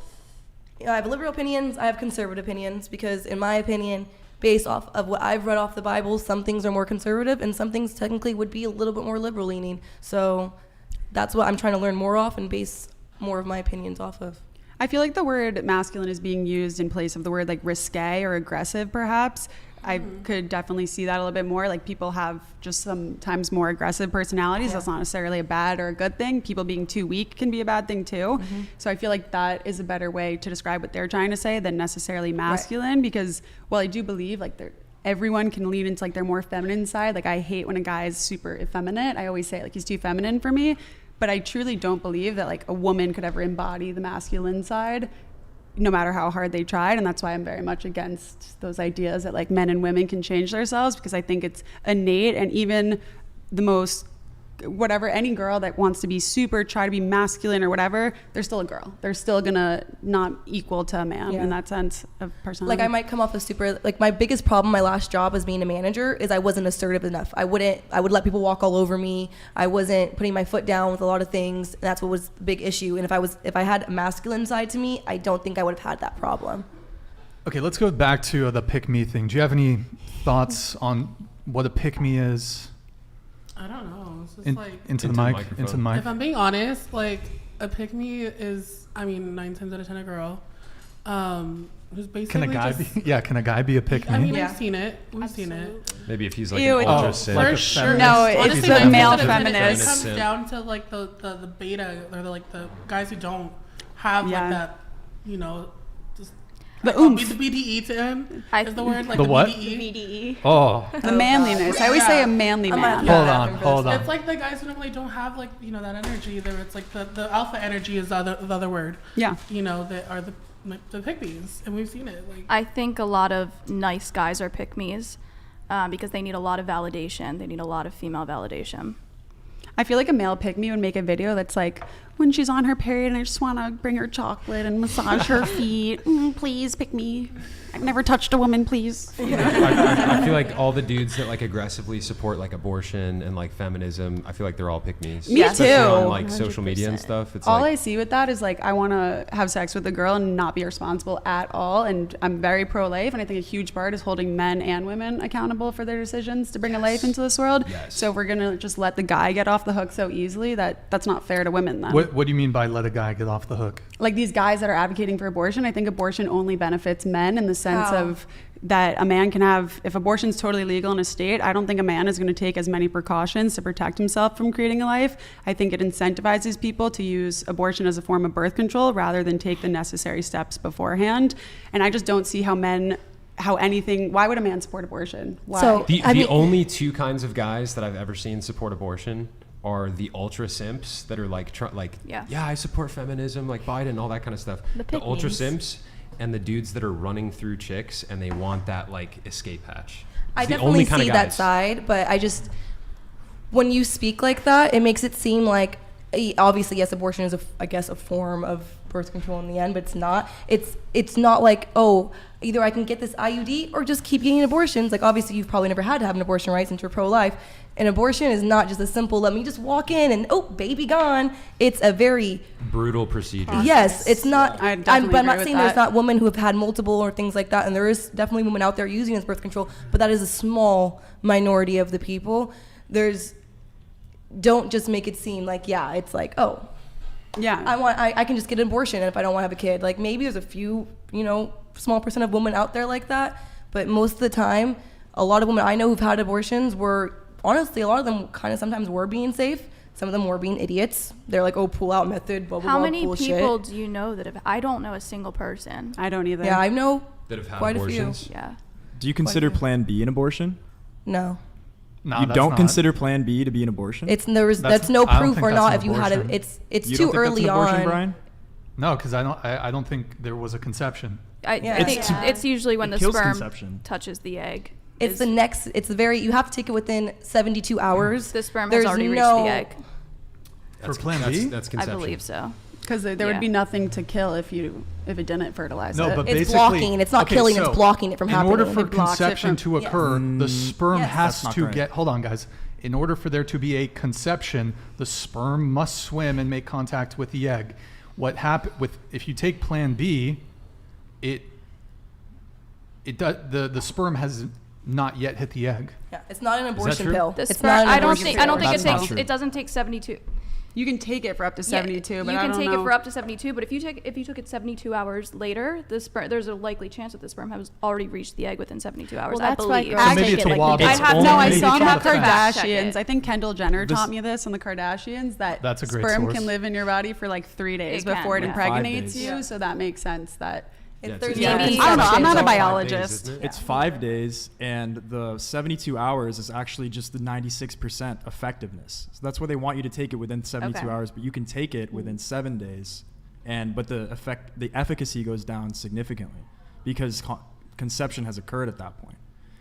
opinions, I have conservative opinions, because in my opinion, based off of what I've read off the Bible, some things are more conservative and some things technically would be a little bit more liberal leaning. So that's what I'm trying to learn more off and base more of my opinions off of. I feel like the word masculine is being used in place of the word like risque or aggressive, perhaps. I could definitely see that a little bit more. Like people have just sometimes more aggressive personalities. Yeah. That's not necessarily a bad or a good thing. People being too weak can be a bad thing too. So I feel like that is a better way to describe what they're trying to say than necessarily masculine, because while I do believe like everyone can lean into like their more feminine side. Like I hate when a guy is super effeminate. I always say like he's too feminine for me, but I truly don't believe that like a woman could ever embody the masculine side, no matter how hard they tried. And that's why I'm very much against those ideas that like men and women can change themselves, because I think it's innate. And even the most whatever, any girl that wants to be try to be masculine or whatever, they're still a girl. They're still gonna not equal to a man in that sense of personality. Like I might come off as super, like my biggest problem my last job as being a manager is I wasn't assertive enough. I would let people walk all over me. I wasn't putting my foot down with a lot of things. And that's what was the big issue. And if I had a masculine side to me, I don't think I would have had that problem. Okay, let's go back to the pick-me thing. Do you have any thoughts on what a pick-me is? I don't know. It's just like into the mic. If I'm being honest, like a pick-me is, I mean, 9 times out of 10 a girl. Who's basically can a guy be a pick-me? I mean, I've seen it. We've seen it. Maybe if he's like an ultra simp. For sure. No, it's the male feminist. It comes down to like the beta, or the guys who don't have like that, you know, just the oomph. The BDE to him is the word. Like the what? BDE. Oh. The manliness. I always say a manly man. Hold on. It's like the guys who normally don't have like, you know, that energy. It's like the alpha energy is the other word. Yeah. You know, that are the pick-me's, and we've seen it. Like I think a lot of nice guys are pick-me's because they need a lot of validation. They need a lot of female validation. I feel like a male pick-me would make a video that's like, when she's on her period and I just want to bring her chocolate and massage her feet. Please pick me. I've never touched a woman, please. I feel like all the dudes that like aggressively support like abortion and like feminism, I feel like they're all pick-me's. Me Especially too. on like social media and stuff. It's all like, I see with that is like, I want to have sex with a girl and not be responsible at all. And I'm very pro-life, and I think a huge part is holding men and women accountable for their decisions to bring a life into this world. So if we're going to just let the guy get off the hook so easily, that's not fair to women then. What do you mean by let a guy get off the hook? Like these guys that are advocating for abortion, I think abortion only benefits men in the sense of that a man can have, if abortion's totally legal in a state, I don't think a man is going to take as many precautions to protect himself from creating a life. I think it incentivizes people to use abortion as a form of birth control rather than take the necessary steps beforehand. And I just don't see why would a man support abortion? Why? So, the only two kinds of guys that I've ever seen support abortion are the ultra simps that are like, I support feminism, like Biden, all that kind of stuff. The ultra simps and the dudes that are running through chicks and they want that like escape hatch. I definitely see that side, but when you speak like that, it makes it seem like, obviously, yes, abortion is a form of birth control in the end, but it's not. It's not like, oh, either I can get this IUD or just keep getting abortions. Like obviously you've probably never had to have an abortion, right, since you're pro-life. An abortion is not just a simple, let me just walk in and, oh, baby gone. It's a very brutal procedure. Yes, it's not. but I'm not saying there's not women who have had multiple or things like that, and there is definitely women out there using it as birth control, but that is a small minority of the people. Don't just make it seem like, it's like, oh, yeah, I can just get an abortion if I don't want to have a kid. Like maybe there's a few, small percent of women out there like that, but most of the time, a lot of women I know who've had abortions were, honestly, a lot of them kind of sometimes were being safe. Some of them were being idiots. They're like, oh, pull out method, blah, blah, blah, How many bullshit. people do you know that have, I don't know a single person. I don't either. Yeah, I know that have had quite abortions. a few. Yeah. Do you consider Plan B an abortion? No. No, you don't consider Plan B to be an abortion? That's no proof or not if you had it. It's you too don't think early that's an abortion, on. Brian? No, because I don't think there was a conception. I think it's usually when the sperm touches the egg. You have to take it within 72 hours. The sperm has already reached the egg. For Plan B? That's conception. I believe so. Because there would be nothing to kill if it didn't fertilize it. No, but it's blocking. It's not killing. It's blocking it from happening. In order for conception to occur, the sperm has to get. Hold on, guys. In order for there to be a conception, the sperm must swim and make contact with the egg. What happen if you take Plan B, the sperm has not yet hit the egg. Yeah, it's not an abortion true? pill. The It's sperm, not an I don't abortion think pill. I don't think That's it not takes true. it doesn't take 72. You can take it for up to 72, Yeah, but you I can don't take know. it for up to 72. But if you took it 72 hours later, there's a likely chance that the sperm has already reached the egg within 72 hours. Well, I that's why believe. girls So maybe take it's it a like wild- we It's do. I have only no. I maybe saw on the fact check Kardashians. it. I think Kendall Jenner Mm-hmm. taught me this on the Kardashians that That's a great sperm source. can live in your body for like 3 days It can, before it yeah. 5 impregnates days. you. Yeah. So that makes sense that. It's Yeah, 30 Yeah. seconds. I don't know, I'm not a It's 5 days, biologist. isn't it? It's 5 days, and the 72 hours is actually just the 96% effectiveness. So that's why they want you to take it within 72 Okay. hours, but you can take it within 7 days, but the efficacy goes down significantly because conception has occurred at that point.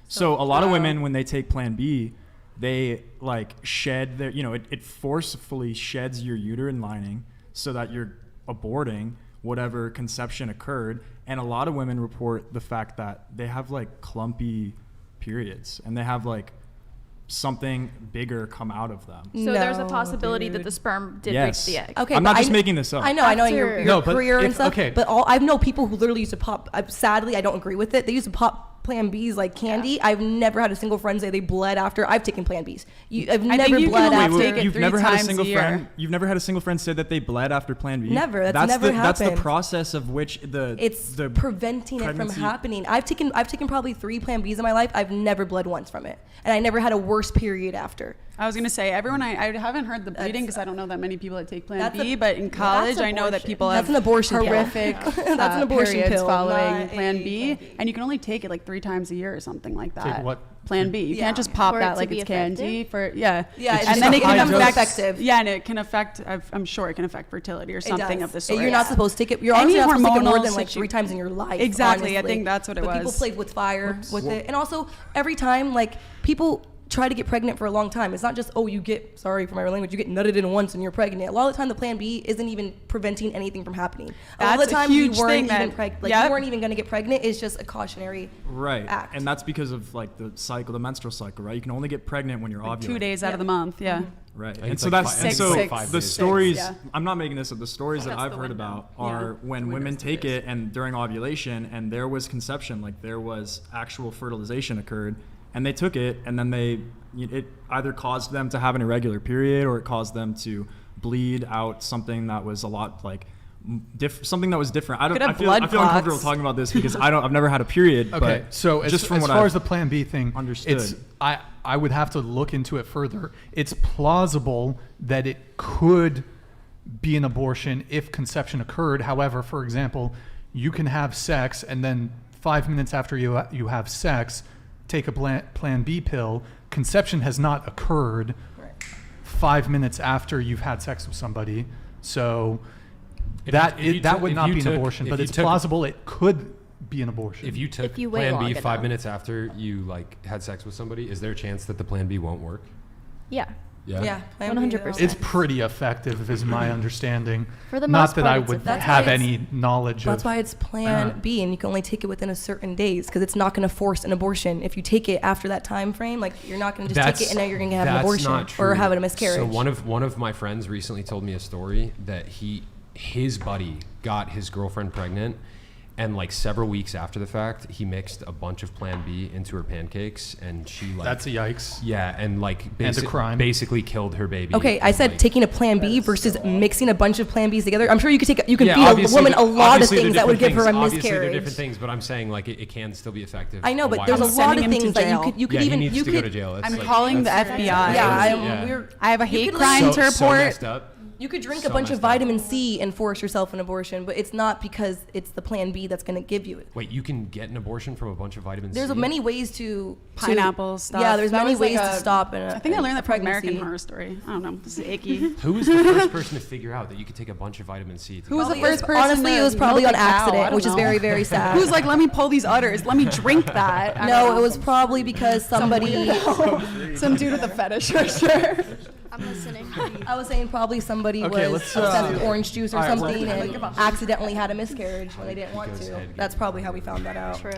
So a lot of women, when they take Plan B, they like shed their, it forcefully sheds your uterine lining so that you're aborting whatever conception occurred. And a lot of women report the fact that they have like clumpy periods and they have like something bigger come out of them. So there's a No, possibility that dude. the sperm did Yes. reach the egg. Okay, I'm but not just kn- making this up. I know your After- No, but career and if- stuff. okay. But I know people who literally used to pop. Sadly, I don't agree with it. They used to pop Plan Bs like candy. Yeah. I've never had a single friend say they bled after. I've taken Plan Bs. I've I never think you can bled only after. take it You've 3 never had a times single a year. friend. You've never had a single friend say that they bled after Plan B. Never. That's That's never That's the happened. process of which It's the preventing it from pregnancy- happening. I've taken probably 3 Plan Bs in my life. I've never bled once from it, and I never had a worse period after. I was gonna say everyone. I haven't heard the bleeding because I don't know that many people that take Plan B. But in college, I know that people That's have an abortion pill. horrific That's an abortion periods pill, following not Plan a B, Plan B. and you can only take it like 3 times a year or something like that. Take what? Plan B. You Yeah. can't just pop For it that to like be it's candy. For yeah, Yeah, it's and just then a it can high dose. affect. Effective. Yeah, and it can affect. I'm sure it can affect fertility or It something does. of the sort. You're not supposed to take it. You're Any honestly not supposed to take it more hormonal than like situ- 3 times in your life. Exactly, I honestly. think that's what it But people was. play with fire with it, and also every time like people try to get pregnant for a long time. It's not just you get, sorry for my language, you get nutted in once and you're pregnant. A lot of the time the Plan B isn't even preventing anything from happening. A lot of That's the a time you huge weren't thing even that- you Yep. weren't even going to get pregnant. It's just a cautionary right, act. and that's because of like the cycle, the menstrual cycle, right? You can only get pregnant when you're Like ovulating. 2 days out Yeah. of the month. Yeah. Right, think and it's so like that's fi- and so six, the six, stories. yeah. I'm not making this up. The stories that That's I've the heard window. about Yeah. are when The women window's take 3 it and during ovulation, and there was conception, like there was actual fertilization occurred, and they took it, and then it either caused them to have an irregular period or it caused them to bleed out something that was a lot like something that was different. Could I have feel blood uncomfortable clots. talking about this because I've never had a period. Okay, but so just from as what far I've as the Plan B thing, understood. it's I would have to look into it further. It's plausible that it could be an abortion if conception occurred. However, for example, you can have sex and then 5 minutes after you have sex, take a Plan B pill. Conception has not occurred 5 minutes after you've had sex with somebody, so that would not be an abortion. But it's plausible it could be an abortion. If you took If you wait Plan B long 5 enough. minutes after you like had sex with somebody, is there a chance that the Plan B won't work? Yeah. Yeah, Plan B, 100%. It's pretty effective, is my understanding. For the Not most that part, I it's would effective. have That's why any knowledge That's of. why it's Plan B, and you can only take it within a certain days because it's not going to force an abortion. If you take it after that time frame, like you're not going to just take it and now you're going to have an That's abortion not or true. have a miscarriage. So one of my friends recently told me a story that his buddy got his girlfriend pregnant, and like several weeks after the fact, he mixed a bunch of Plan B into her pancakes, and she like That's a yikes. yeah, and like And a crime. basically killed her baby. Okay, I And, said like, taking a Plan B versus mixing a bunch of Plan Bs together. I'm sure you could feed a obviously woman a lot of obviously they're things that would give different her a things. Obviously they're miscarriage. different things, but I'm saying like it can still be effective. I know, a but while there's a ago. lot of Sending him to things that jail. you could Yeah, even he needs you to could go to jail. That's I'm like- calling the that's- FBI. Yeah, I have a hate could crime to so report. messed up. you could drink So a bunch of messed up. vitamin C and force yourself an abortion, but it's not because it's the Plan B that's going to give you it. Wait, you can get an abortion from a bunch of vitamin There's C? many ways to Pineapple stuff. Yeah, there's That many was like ways to a- stop. I think I learned that from American pregnancy. Horror Story. I don't know. This is icky. Who was the first person to figure out that you could take a bunch of vitamin C? Who was the Probably first it was- person Honestly, to it was probably milk on a cow? I accident, don't which is know. very, very sad. Who's like, let me pull these udders. Let me drink that. I don't No, know. it was probably because somebody. Some dude with a fetish for sure. I'm listening. I was saying probably somebody Okay, was let's, obsessed with orange juice or all right, we're something gonna- and accidentally had a miscarriage when they didn't want Keiko's to. head That's probably how we found that out. True.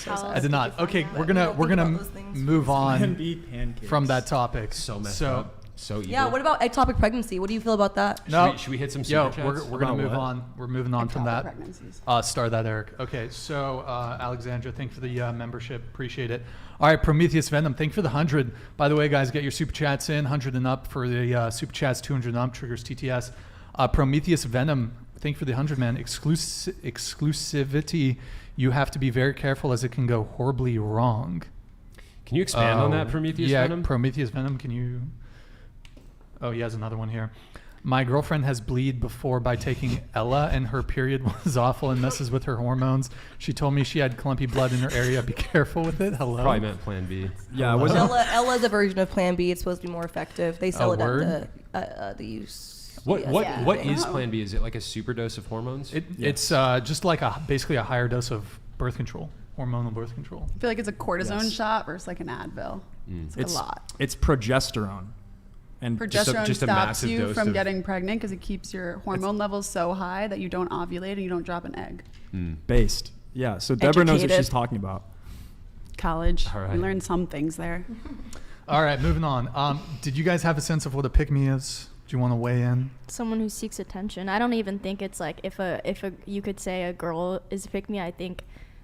I did not. Okay, we're You gonna don't we're think gonna about those things. move Plan on B pancakes. from that topic. So messed up. so evil. Yeah, what about ectopic pregnancy? What do you feel about that? No. Should we hit some super chats? We're going to About move what? on. We're moving on from Ectopic that. pregnancies. Start that, Eric. Okay, so Alexandra, thank you for the membership. Appreciate it. All right, Prometheus Venom, thank you for the 100. By the way, guys, get your super chats in. 100 and up for the super chats, 200 and up, triggers TTS. Prometheus Venom, thank you for the 100, man. Exclusivity, you have to be very careful as it can go horribly wrong. Can you expand on that, Prometheus Venom? Yeah, Prometheus Venom, can you... Oh, he has another one here. My girlfriend has bleed before by taking Ella, and her period was awful and messes with her hormones. She told me she had clumpy blood in her area. Be careful with it. Hello. Probably meant Plan B. Yeah, was Ella's a version of Plan B. It's supposed to be more effective. They sell it word? at the use. What Yeah. is Plan B? Is it like a super dose of hormones? It's just like basically a higher dose of birth control, hormonal birth control. I feel like it's a cortisone Yes. shot versus like an Advil. It's like a lot. It's progesterone. And Progesterone just a stops massive you dose from of- getting pregnant because it keeps your hormone levels so high that you don't ovulate and you don't drop an egg. based. Yeah, so Deborah knows what Educated. she's talking about. College, All right. you learn some things there. All right, moving on. Did you guys have a sense of what a pick-me is? Do you want to weigh in? Someone who seeks attention. I don't even think it's like if you could say a girl is a pick-me, I think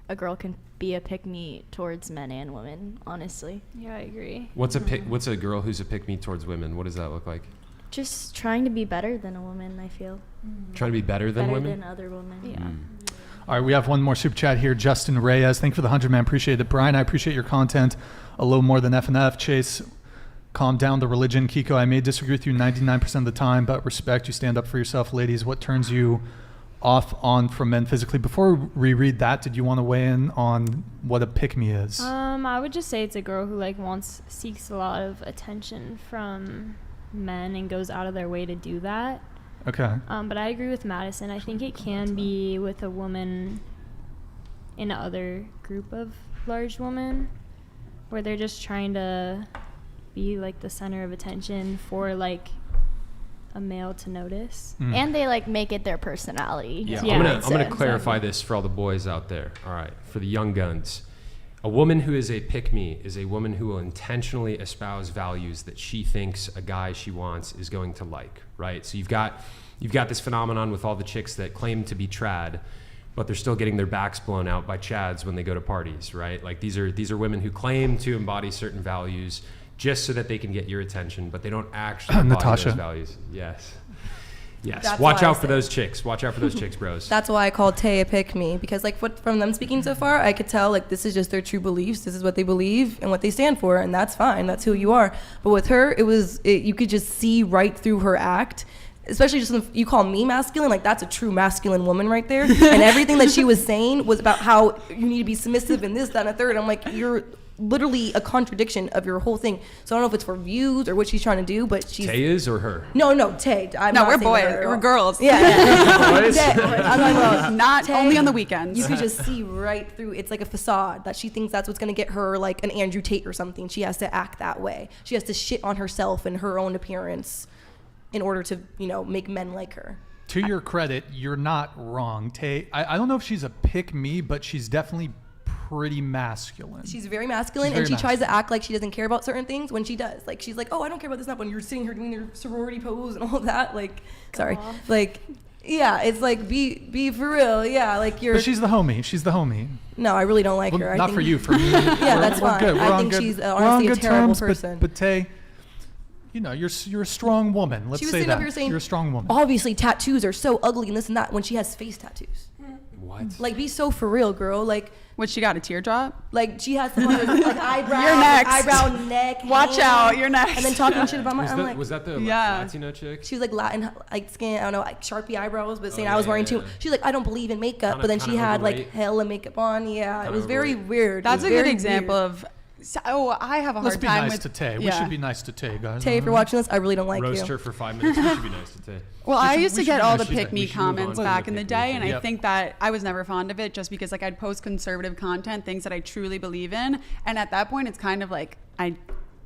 a girl can be a pick-me towards men and women, honestly. Yeah, I agree. What's a girl who's a pick me towards women? What does that look like? Just trying to be better than a woman, I feel. Trying to be better than Better women? than other women. Yeah. All right, we have one more super chat here. Justin Reyes, thank you for the 100, man. Appreciate it. Brian, I appreciate your content a little more than F&F. Chase, calm down the religion. Keeko, I may disagree with you 99% of the time, but respect, you stand up for yourself. Ladies, what turns you off on from men physically? Before we read that, did you want to weigh in on what a pick-me is? I would just say it's a girl who seeks a lot of attention from men and goes out of their way to do that. Okay. But I agree with Madison. I think it can be with a woman in other group of large women where they're just trying to be like the center of attention for like a male to notice. And they like make it their personality. Yeah, Yeah, I'm gonna exactly. clarify this for all the boys out there. All right, for the young guns, a woman who is a pick-me is a woman who will intentionally espouse values that she thinks a guy she wants is going to like. Right. So you've got this phenomenon with all the chicks that claim to be trad, but they're still getting their backs blown out by chads when they go to parties. Right. Like these are women who claim to embody certain values just so that they can get your attention, but they don't actually embody Natasha. those values. Yes. That's Watch why I out for said- those chicks. Watch out for those chicks, bros. That's why I called Tay a pick-me, because like from them speaking so far, I could tell like this is just their true beliefs. This is what they believe and what they stand for, and that's fine. That's who you are. But with her, you could just see right through her act. Especially just when you call me masculine, like that's a true masculine woman right there. And everything that she was saying was about how you need to be submissive and this, that, and a third. I'm like, you're literally a contradiction of your whole thing. So I don't know if it's for views or what she's trying to do, but she's... Tay is or her? No, Tay. I'm No, not we're saying boys. her at all. We're girls. Yeah. Boys? Tay, I'm talking about Not Tay, only on the weekends. You could just see right through. It's like a facade that she thinks that's what's going to get her like an Andrew Tate or something. She has to act that way. She has to shit on herself and her own appearance in order to, make men like her. To your credit, you're not wrong. Tay, I don't know if she's a pick-me, but she's definitely pretty masculine. She's very masculine, She's very and she tries to masculine. act like she doesn't care about certain things when she does. Like, she's like, oh, I don't care about this stuff when you're sitting here doing your sorority pose and all that. Like, sorry. Like, yeah, it's like, be for real. Yeah, like you're... But she's the homie. She's the homie. No, I really don't like Well, her. not for you, for me. Yeah, that's we're fine. Good. We're I on think good, she's we're on honestly a good terrible terms, person. But Tay, you're a strong woman. Let's She was say sitting that. up here saying, You're a strong woman. obviously tattoos are so ugly and this and that when she has face tattoos. What? Like, be so for real, girl. Like, What, she got a teardrop? like she has some like eyebrow, You're next. eyebrow, neck. Watch hand, out, you're next. And then talking shit about my. I'm like, Was that the Yeah. Latino chick? she was like Latin, like skin. I don't know, like Sharpie eyebrows, but saying yeah, I was wearing yeah, too. yeah. She's like, I don't believe in makeup, Kinda- but then she kinda had like overweight. hella makeup on. Yeah, it Kinda was very overweight. weird. That's It a was good very example weird. of... I have a hard Let's be time nice with... to Tay. We yeah. should be nice to Tay, guys. Tay, if you're watching this, I really don't like Roast you. her for 5 minutes. We should be nice to Tay. Well, I should- used we to should get be all nice the to pick me we should move on comments to the back in the pick me day, thing. and I Yep. think that I was never fond of it just because like I'd post conservative content, things that I truly believe in, and at that point it's kind of like I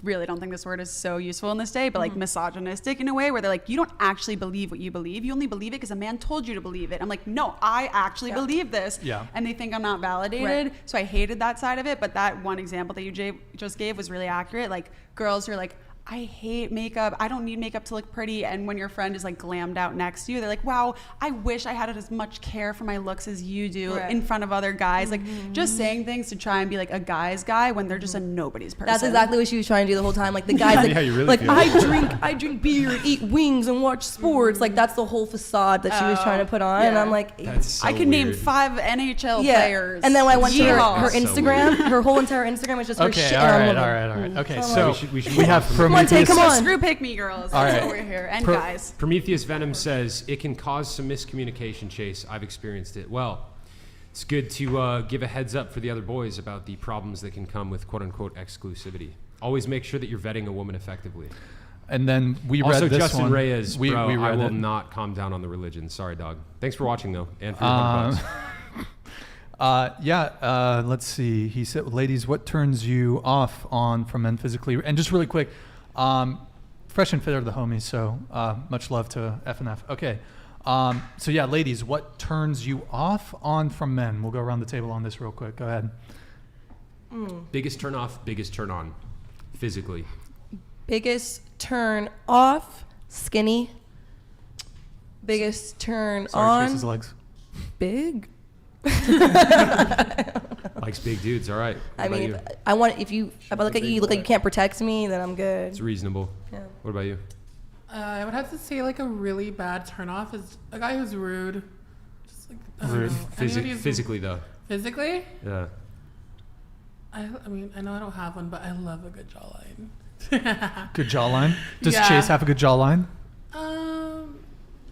really don't think this word is so useful in this day, but like misogynistic in a way where they're like, you don't actually believe what you believe. You only believe it because a man told you to believe it. I'm like, no, I actually believe this. Yeah. And they think I'm not validated. Right. So I hated that side of it. But that one example that you just gave was really accurate. Like girls who are like, I hate makeup. I don't need makeup to look pretty. And when your friend is like glammed out next to you, they're like, wow, I wish I had as much care for my looks as you do in front of other guys. Like just saying things to try and be like a guy's guy when they're just a nobody's person. That's exactly what she was trying to do the whole time. Like the guys like, you really like feel I drink beer, eat wings, and watch sports. Like that's the whole facade that she was trying to put on. And I'm like, That's so I could name weird. 5 NHL players. And then when I went to her Yeehaw. So Instagram, her whole entire Instagram was just her Okay, shit all on right, women. all right, all right. Okay, So so we should we have Come on, Tay, Prometheus. come on. Screw pick me girls. All That's right. what we're here. And guys. Prometheus Venom says it can cause some miscommunication, Chase. I've experienced it. Well, it's good to give a heads up for the other boys about the problems that can come with quote unquote exclusivity. Always make sure that you're vetting a woman effectively. And then we Also, read this Justin one. Reyes, we bro, I read will it. not calm down on the religion. Sorry, dog. Thanks for watching, though, and for your $100. Let's see. He said, ladies, what turns you off on from men physically? And just really quick, Fresh and Fit are the homies, so much love to F&F. Okay. So yeah, ladies, what turns you off on from men? We'll go around the table on this real quick. Go ahead. Biggest turn off, biggest turn on, physically. Biggest turn off, skinny. Biggest turn Sorry, on, Chase's legs. big. Likes big dudes. All right. What I about mean, you? if I look at you, you look like you can't protect me, then I'm good. It's reasonable. Yeah. What about you? I would have to say like a really bad turnoff is a guy who's rude. Just like I don't Rude. know. Anybody who's- Physically, though. Physically? Yeah. I mean, I know I don't have one, but I love a good jawline. Good jawline. Does Yeah. Chase have a good jawline? I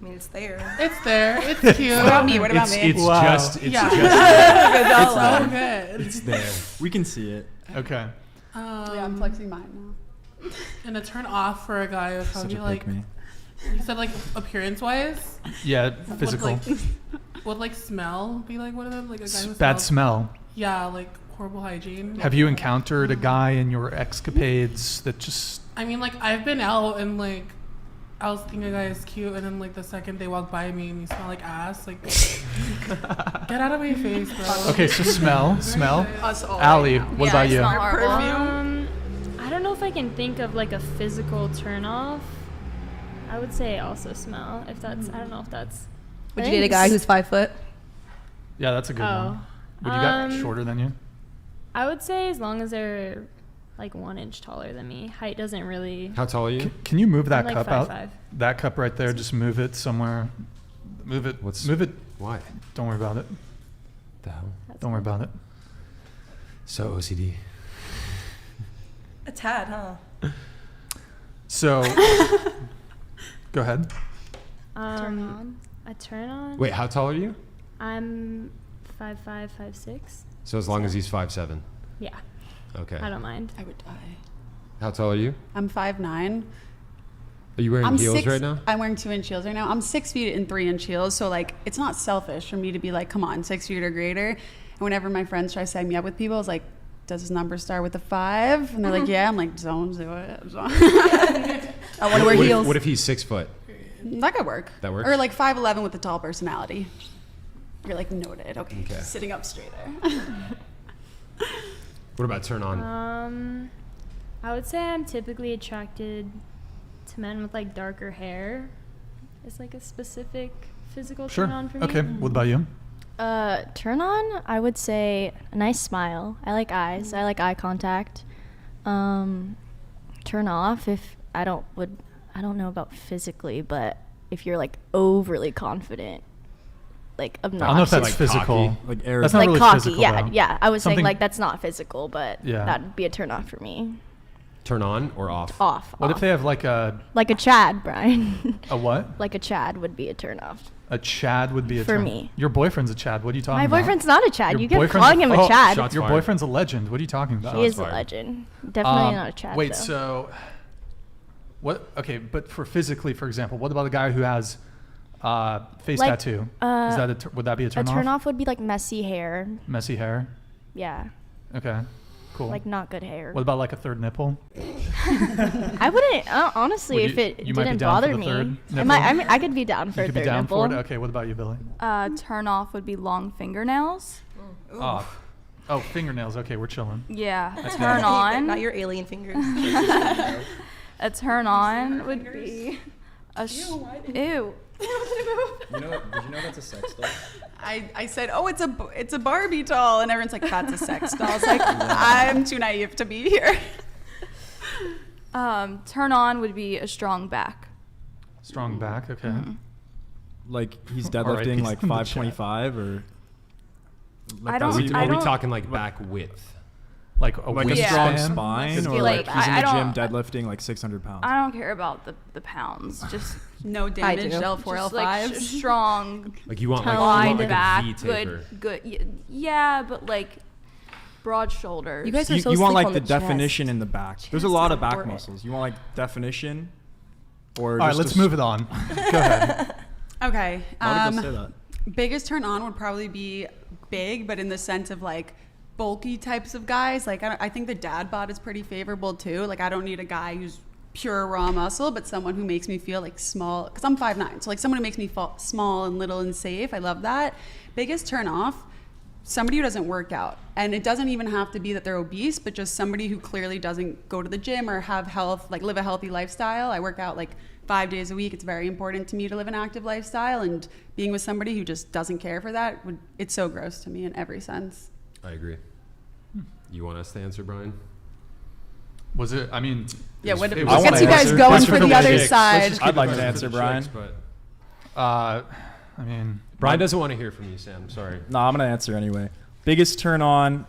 mean, it's there. It's there. It's cute. What about me? What about It's, me? it's Wow. just, it's Yeah. just, So good. it's there. We can see it. Okay. Yeah, I'm flexing mine now. And a turn off for a guy would Such probably a like pick me. you said like appearance wise. Yeah, physical. Would like smell be like one of them? Like a guy who Bad smells- smell. Yeah, like horrible hygiene. Have you encountered a guy in your escapades that just... I mean, like I've been out and like I was thinking a guy is cute, and then like the second they walk by me and you smell like ass, like get out of my face, bro. Okay, so smell. Us all. Allie, right now. what about you? I don't know if I can think of like a physical turn off. I would say also smell. If that's, I don't know if that's. Would I you date a think guy s- who's 5 foot? Yeah, that's a good Oh. one. Would you got shorter than you? I would say as long as they're like 1 inch taller than me. Height doesn't really. How tall are you? Can you move that I'm like cup 5'5". out? That cup right there, just move it somewhere. Move it. Move it. Why? Don't worry about it. The hell? Don't worry about it. So OCD. A tad, huh? So, go ahead. Turn on. A turn on. Wait, how tall are you? I'm 5'5", 5'6". So as long as he's 5'7". Yeah. Okay. I don't mind. I would die. How tall are you? I'm 5'9". Are you wearing I'm heels 6 right now? I'm wearing 2-inch heels right now. I'm 6 feet in 3-inch heels, so like it's not selfish for me to be like, come on, 6 feet or greater. And whenever my friends try to set me up with people, I was like, does his number start with a 5? And they're like, yeah. I'm like, don't do it. I want to wear heels. What if he's 6 foot? That could work. That works? Or like 5'11" with a tall personality. You're like, noted. Okay. Okay. Sitting up straighter. What about turn on? I would say I'm typically attracted to men with like darker hair. It's like a specific physical Sure. turn on for me. Okay. What about you? Turn on, I would say a nice smile. I like eyes. I like eye contact. Turn off if I don't know about physically, but if you're like overly confident, like obnoxious. I don't know if that's Like physical. cocky. Like arrogant. That's not like really cocky, physical, yeah, though. yeah. I was saying Something- like that's not physical, but Yeah. that'd be a turn off for me. Turn on or off? Off. What if off. they have like a like a Chad, Brian? a what? Like a Chad would be a turn off. A Chad would be a For turn. me. Your boyfriend's a Chad. What are you talking My about? boyfriend's not a Chad. Your You keep boyfriend's calling him a Chad. shots Your fired. boyfriend's a legend. What are you talking about? He is a fired. legend. Definitely not a Chad. Wait, though. so what? Okay, but for physically, for example, what about a guy who has face Like, tattoo? Is that would that be a a turn, turn off would be like messy hair. Messy hair. Yeah, Okay, cool. like not good hair. What about like a third nipple? I wouldn't Would honestly if you- it you might be didn't down for bother the me. third I might, nipple? I mean, I could be down for You a could be third down nipple. for it. Okay, what about you, Billy? Turn off would be long fingernails. Off. Oh, fingernails. Okay, we're chilling. Yeah. That's Turn good. on. Not your alien fingers. A turn on would be a ew. You know, did you know that's a sex doll? I said, oh, it's a Barbie doll, and everyone's like, that's a sex doll. It's like, I'm too naive to be here. Turn on would be a strong back. Strong back, okay. Like he's All right, deadlifting peace like in the chat. 525 or like I don't- that's- I Are we don't- talking like back width? Like a like a wingspan? strong spine, Just or be like like, he's in I the gym don't- deadlifting like 600 pounds. I don't care about the pounds. Just No damage, do. L4, just like L5s. strong, Like you want wide like back, a V taper. good. Yeah, but like broad shoulders. You guys are You, so you want sleep like on the chest. definition in the back. There's a Chest lot is of back important. muscles. You want like definition, or All right, just let's a move it on. Go ahead. Okay. A lot of girls say that. Biggest turn on would probably be big, but in the sense of like bulky types of guys. Like I think the dad bod is pretty favorable too. Like I don't need a guy who's pure raw muscle, but someone who makes me feel like small, because I'm 5'9", so like someone who makes me feel small and little and safe. I love that. Biggest turn off, somebody who doesn't work out. And it doesn't even have to be that they're obese, but just somebody who clearly doesn't go to the gym or have health, like live a healthy lifestyle. I work out like 5 days a week. It's very important to me to live an active lifestyle, and being with somebody who just doesn't care for that, it's so gross to me in every sense. I agree. You want us to answer, Brian? Was it? I mean, Yeah, what it I was- wanna gets you guys answer. going Let's for just the other chicks. side. I'd like to answer, Brian. But I mean, Brian doesn't want to hear from you, Sam. Sorry. No, I'm gonna answer anyway. Biggest turn on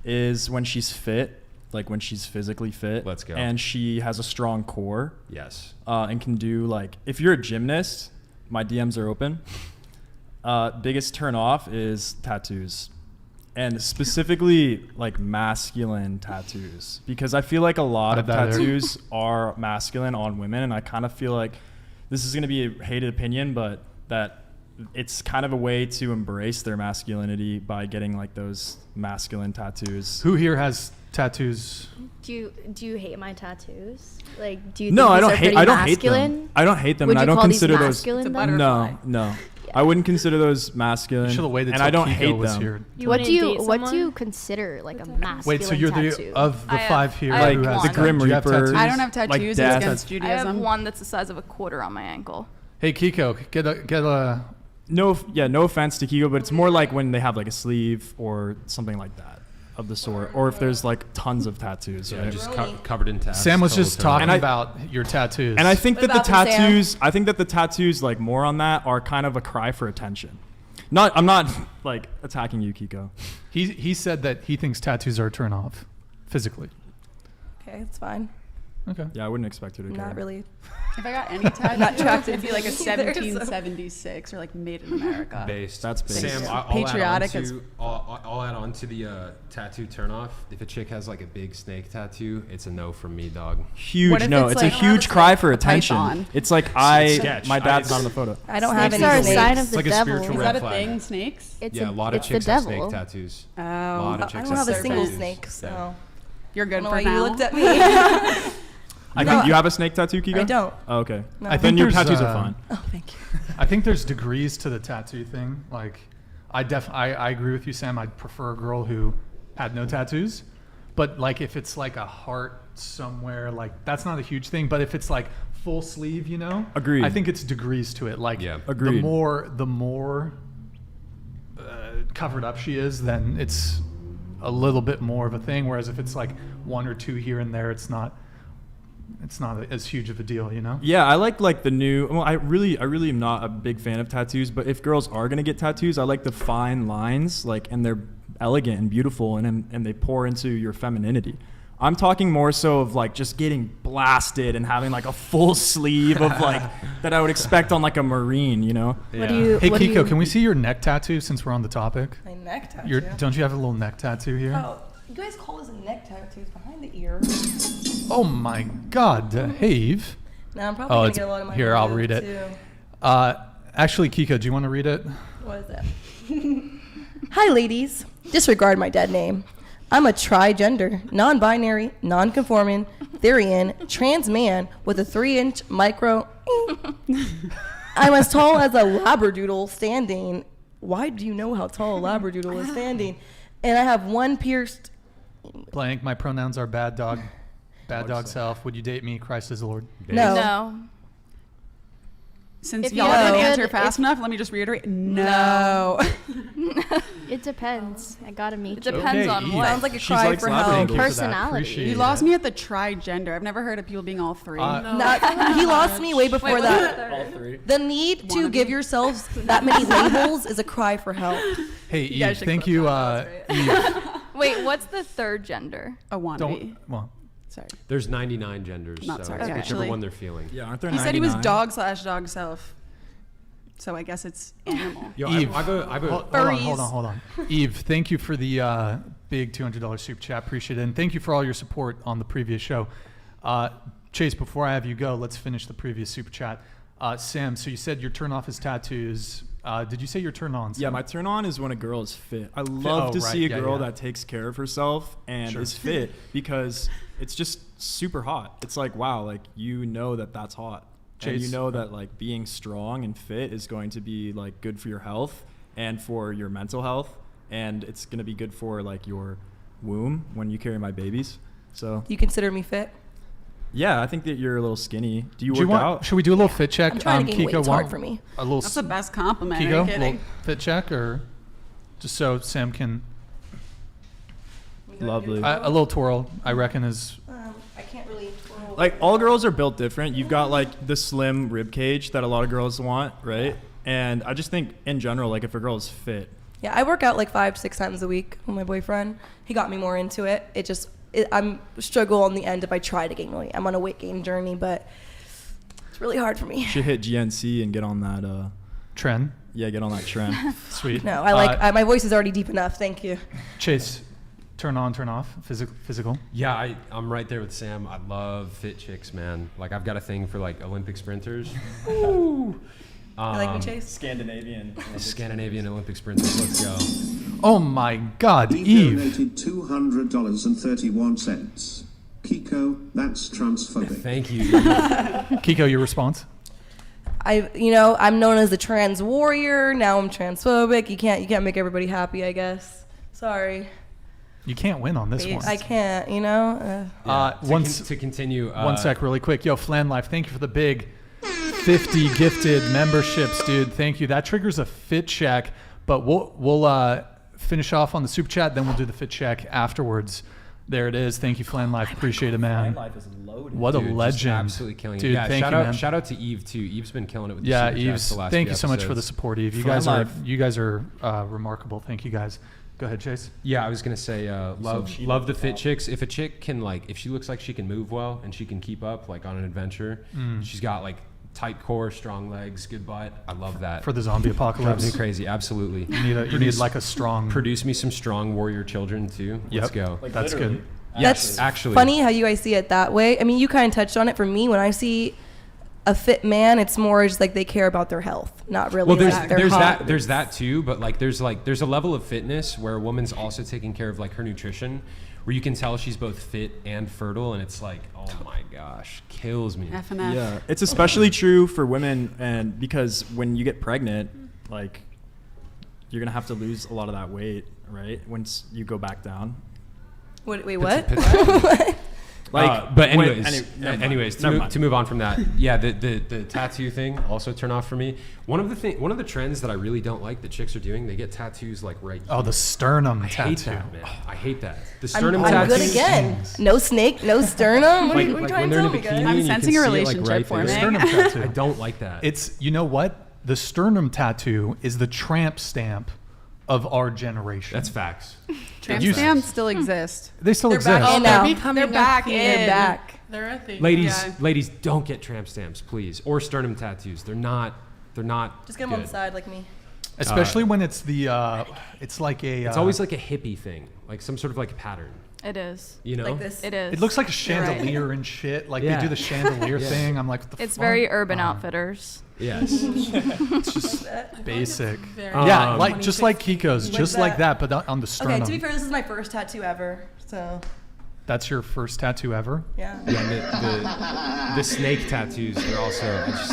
is when she's fit, like when she's physically fit. Let's go. And she has a strong core, Yes. and can do like, if you're a gymnast, my DMs are open. Biggest turn off is tattoos, and specifically like masculine tattoos, because I feel like a lot of How did that tattoos are masculine on women, and I kind of feel like this is going to be a hated opinion, but that it's kind of a way to embrace their masculinity by getting like those masculine tattoos. who here has tattoos? Do you hate my tattoos? Like, do you No, think I these don't are hate. pretty I don't hate masculine? them. I don't hate them, Would and I you don't call these consider those. masculine, It's a though? butterfly. No. I wouldn't consider those masculine. You should have waited and till I don't Keeko hate was them. here. You What wouldn't do you date what do someone? you consider like a masculine Wait, so you're tattoo? the of the I have- five here I have who has one. The Grim do you have Reaper. tattoos? I don't have tattoos. Like It's dad against I have Judaism. one that's the size of a quarter on my ankle. Hey Keeko, get a. No offense to Keeko, but it's more like when they have like a sleeve or something like that of the sort, or if there's like tons of tattoos. Yeah, Right? just covered in tats. Sam was total just turn talking on. And I- about your tattoos. And I think What that the about them, Sam? tattoos, I think that the tattoos, like more on that, are kind of a cry for attention. I'm not like attacking you, Keeko. he said that he thinks tattoos are a turn off, physically. Okay, it's fine. Okay. Yeah, I wouldn't expect you to care. Not really. If I got any tattoo, Not attracted it'd be like a either, so- 1776 or like made in America. Based. That's based. Sam, Yeah. I'll Patriotic add as- on to, I'll add on to the tattoo turnoff. If a chick has like a big snake tattoo, it's a no from me, dog. Huge What if no. it's It's like- a huge cry for a attention. python? It's like sketch. my dad's I- not on the photo. I don't have Snakes any are a snakes. sign of It's the like a devil. spiritual Is red that a flag. thing? Snakes? It's Yeah, a lot of it's chicks the have devil. snake tattoos. Oh, A lot of I chicks don't have a single tattoos. snake, so you're I good don't know for why now. you looked at me. I No, think you have a snake tattoo, Keeko? I don't. Oh, okay. No. I Then think your there's, tattoos are fine. Oh, thank you. I think there's degrees to the tattoo thing. Like, I agree with you, Sam. I'd prefer a girl who had no tattoos. But like, if it's like a heart somewhere, like that's not a huge thing. But if it's like full sleeve, you know, Agreed. I think it's degrees to it. Like, Yeah. Agreed. the more covered up she is, then it's a little bit more of a thing. Whereas if it's like one or two here and there, it's not as huge of a deal, you know. Yeah, I like the new. Well, I really am not a big fan of tattoos. But if girls are gonna get tattoos, I like the fine lines, like, and they're elegant and beautiful, and they pour into your femininity. I'm talking more so of like just getting blasted and having like a full sleeve of like that I would expect on like a Marine, you know. What do you? Hey what do Keeko, you, can we see your neck tattoo since we're on the topic? My neck tattoo. Don't you have a little neck tattoo here? Oh, you guys call this a neck tattoo? It's behind the ear. Oh my God, Dave. Now I'm probably gonna it's get a lot of my here. I'll removed, read it. too. Actually, Keeko, do you want to read it? What is that? Hi, ladies. Disregard my dead name. I'm a tri-gender, non-binary, non-conforming, Therian, trans man with a 3-inch micro. I'm as tall as a labradoodle standing. Why do you know how tall a labradoodle is standing? And I have one pierced. Blank. My pronouns are bad dog. Bad dog self. Would you date me? Christ is the Lord. No. No. Since If y'all you didn't could- answer fast enough, let me just reiterate. No. It depends. I gotta meet It you. depends on Eve. what. Sounds like a She's cry like for slapping help. you for that. Personality. Appreciate You it. lost me at the tri-gender. I've never heard of people being all three. He lost me way before Wait, that. All three. The need to give yourselves that many labels is a cry for help. Hey, guys Eve, should thank clip you. that. Eve, Wait, what's the third gender? A wannabe. don't. Well, Sorry. There's 99 genders, Not so sorry, it's whichever actually. one they're feeling. Yeah, aren't there He 99? said he was dog/dog self. So I guess it's animal. Yo, Eve. I go. hold on. Eve, thank you for the big $200 super chat. Appreciate it. And thank you for all your support on the previous show. Chase, before I have you go, let's finish the previous super chat. Sam, so you said your turn off is tattoos. Did you say your turn on? Sam? Yeah, my turn on is when a girl is fit. I love to right. see a Yeah, girl yeah. that takes care of herself and Sure. is fit because it's just super hot. It's like, wow, like you know that's hot. And you Chase. know that like being strong and fit is going to be like good for your health and for your mental health, and it's going to be good for like your womb when you carry my babies. So, You consider me fit? yeah, I think that you're a little skinny. Do you Do you work want? out? Should we do a little fit check? I'm trying to gain weight. Keeko, It's hard for me. A little. That's the best compliment. Are Keeko, you a kidding? little fit check, or just so Sam can. Lovely. A little twirl, I reckon, is. I can't really. Like all girls are built different. You've got like the slim rib cage that a lot of girls want, right? And I just think in general, like if a girl is fit, Yeah, I work out like 5-6 times a week with my boyfriend. He got me more into it. I'm struggle on the end if I try to gain weight. I'm on a weight gain journey, but it's really hard for me. you should hit GNC and get on that. Trend. Get on that trend. Sweet. No, my voice is already deep enough. Thank you. Chase, turn on, turn off. Physical. Yeah, I'm right there with Sam. I love fit chicks, man. Like I've got a thing for like Olympic sprinters. Woo! You like me, Chase? Scandinavian. Scandinavian Olympic sprinters. Let's go. Oh my God, He Eve. donated $200.31. Keeko, that's transphobic. Thank you. Keeko, your response? I'm known as the trans warrior. Now I'm transphobic. You can't make everybody happy, I guess. Sorry. You can't win on this one. I can't, To continue. One sec, really quick. Yo, Flan Life, thank you for the big 50 gifted memberships, dude. Thank you. That triggers a fit check, but we'll finish off on the super chat, then we'll do the fit check afterwards. There it is. Thank you, Flan Life. Appreciate it, man. Life is loaded. What a Dude, just legend. absolutely killing Dude, it. Yeah, thank shout you, out, man. Shout out to Eve too. Eve's been killing it with the Yeah, super chats Eve's. the last Thank few you so much for the episodes. support, Eve. You Flan guys are Life. remarkable. Thank you, guys. Go ahead, Chase. Yeah, I was gonna say love cheap love at the the fit top. chicks. If a chick can if she looks like she can move well and she can keep up like on an adventure, she's got like tight core, strong legs, good butt. I love that. For the zombie Drives apocalypse. me crazy. Absolutely. You need like a strong. Produce me some strong warrior children too. Let's Yep. go. Like, That's literally. good. That's actually. funny how you guys see it that way. I mean, you kind of touched on it. For me, when I see a fit man, it's more just like they care about their health, not really. Well, like their hot. there's that too, but there's a level of fitness where a woman's also taking care of like her nutrition, where you can tell she's both fit and fertile, and it's like, oh my gosh, kills me. F and F. Yeah, it's especially true for women, and because when you get pregnant, like you're gonna have to lose a lot of that weight, right? Once you go back down. Wait, what? Like, but wait, anyways, never mind. to move on from that, yeah, the tattoo thing also turn off for me. One of the trends that I really don't like that chicks are doing, they get tattoos like right. Oh, the sternum I tattoo. hate that, man. I hate that. The sternum I'm tattoo. good again. No snake, no sternum. What are you Like trying when to they're tell in a me, guys? bikini, I'm and you sensing can a see it, relationship right forming. The there. sternum tattoo. I don't like that. It's, you know what? The sternum tattoo is the tramp stamp of our generation. That's facts. Tramp You- stamps still exist. They still They're exist. back in They're now. becoming They're a back thing. in. They're back. They're a thing. Ladies, don't get tramp stamps, please, or sternum tattoos. They're not. Just get them on the good. side like me. Especially when it's the, it's like a. It's always like a hippie thing, like some sort of like pattern. It is. You know, Like this. It is. It looks like a You're right. chandelier and shit. Like Yeah. they do the chandelier Yeah. thing. I'm like, what the It's fuck? very Urban Outfitters. Yes. It's just basic. Very Yeah, Um, like just like Keiko's, Like just like that. that, but on the sternum. Okay, to be fair, this is my first tattoo ever. So, That's your first tattoo ever? yeah. Yeah, the snake tattoos. They're also.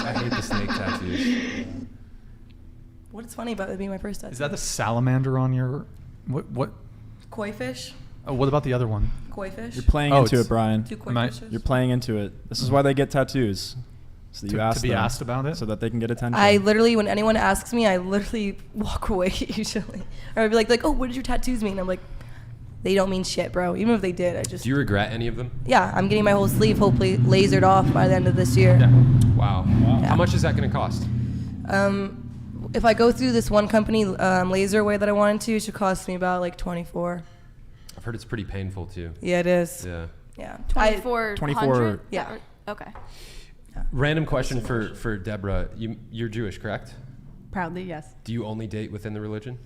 I hate the snake tattoos. What's funny about it being my first tattoo? Is that the salamander on your what? Koi fish? What about the other one? Koi fish. You're playing Oh, into it's- it, Brian. 2 koi Am I- fishes. You're playing into it. This is why they get tattoos. So that you ask To be them, asked about it? so that they can get attention. I literally, when anyone asks me, I literally walk away usually. Or I'd be like, oh, what did your tattoos mean? I'm like, they don't mean shit, bro. Even if they did, I just. Do you regret any of them? Yeah, I'm getting my whole sleeve hopefully lasered off by the end of this year. Wow. Yeah. How much is that going to cost? If I go through this one company laser way that I wanted to, it should cost me about like 24. I've heard it's pretty painful too. Yeah, it is. Yeah. Yeah. 2400? Yeah. Okay. Random question for Deborah. You're Jewish, correct? Proudly, yes. Do you only date within the religion?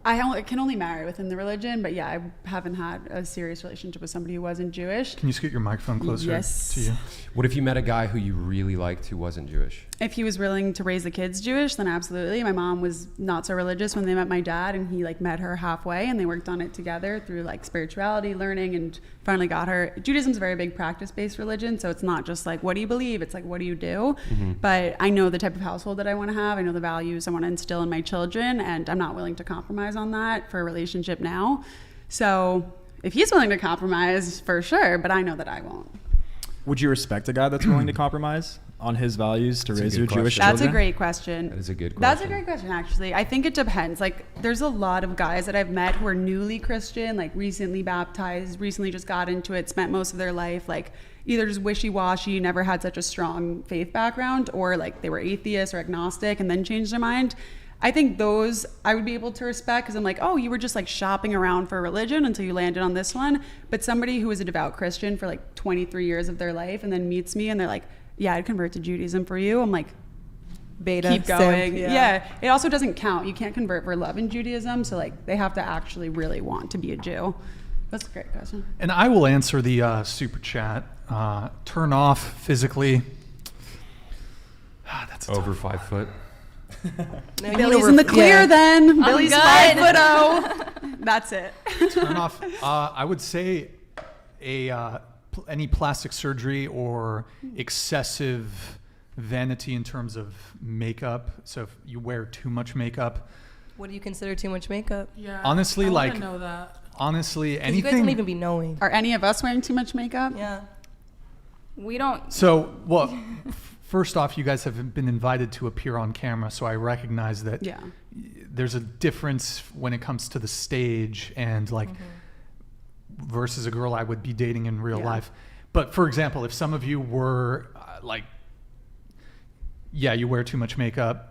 I can only marry within the religion, but yeah, I haven't had a serious relationship with somebody who wasn't Jewish. Can you scoot your microphone closer Yes. to you? What if you met a guy who you really liked who wasn't Jewish? If he was willing to raise the kids Jewish, then absolutely. My mom was not so religious when they met my dad, and he like met her halfway, and they worked on it together through like spirituality, learning, and finally got her. Judaism's a very big practice-based religion, so it's not just like what do you believe, it's like what do you do. But I know the type of household that I want to have. I know the values I want to instill in my children, and I'm not willing to compromise on that for a relationship now. So if he's willing to compromise, for sure, but I know that I won't. Would you respect a guy that's willing to compromise on his values to That's a raise good your Jewish question. That's a children? great question. That is a good That's a question. great question, actually. I think it depends. Like, there's a lot of guys that I've met who are newly Christian, like recently baptized, recently just got into it, spent most of their life, like, either just wishy-washy, never had such a strong faith background, or like they were atheist or agnostic and then changed their mind. I think those I would be able to respect because I'm like, oh, you were just like shopping around for a religion until you landed on this one. But somebody who was a devout Christian for like 23 years of their life and then meets me and they're like, yeah, I'd convert to Judaism for you. I'm like, Beta. keep going. simp, Yeah. It also doesn't count. You can't convert for love in Judaism. So like they have to actually really want to be a Jew. That's a great question. And I will answer the super chat. Turn off physically. That's a Over tough one. 5 foot. No, Billy's in the clear then. Billy's good. 5'0". That's it. Turn off. I would say any plastic surgery or excessive vanity in terms of makeup. So if you wear too much makeup. What do you consider too much makeup? Yeah. Honestly, I like- wanna know that. Honestly, 'Cause you guys anything. don't even be knowing. Are any of us wearing too much makeup? Yeah. We don't. So, well, first off, you guys have been invited to appear on camera, so I recognize that Yeah. there's a difference when it comes to the stage and like versus a girl I would be dating in real Yeah. life. But for example, if some of you were you wear too much makeup.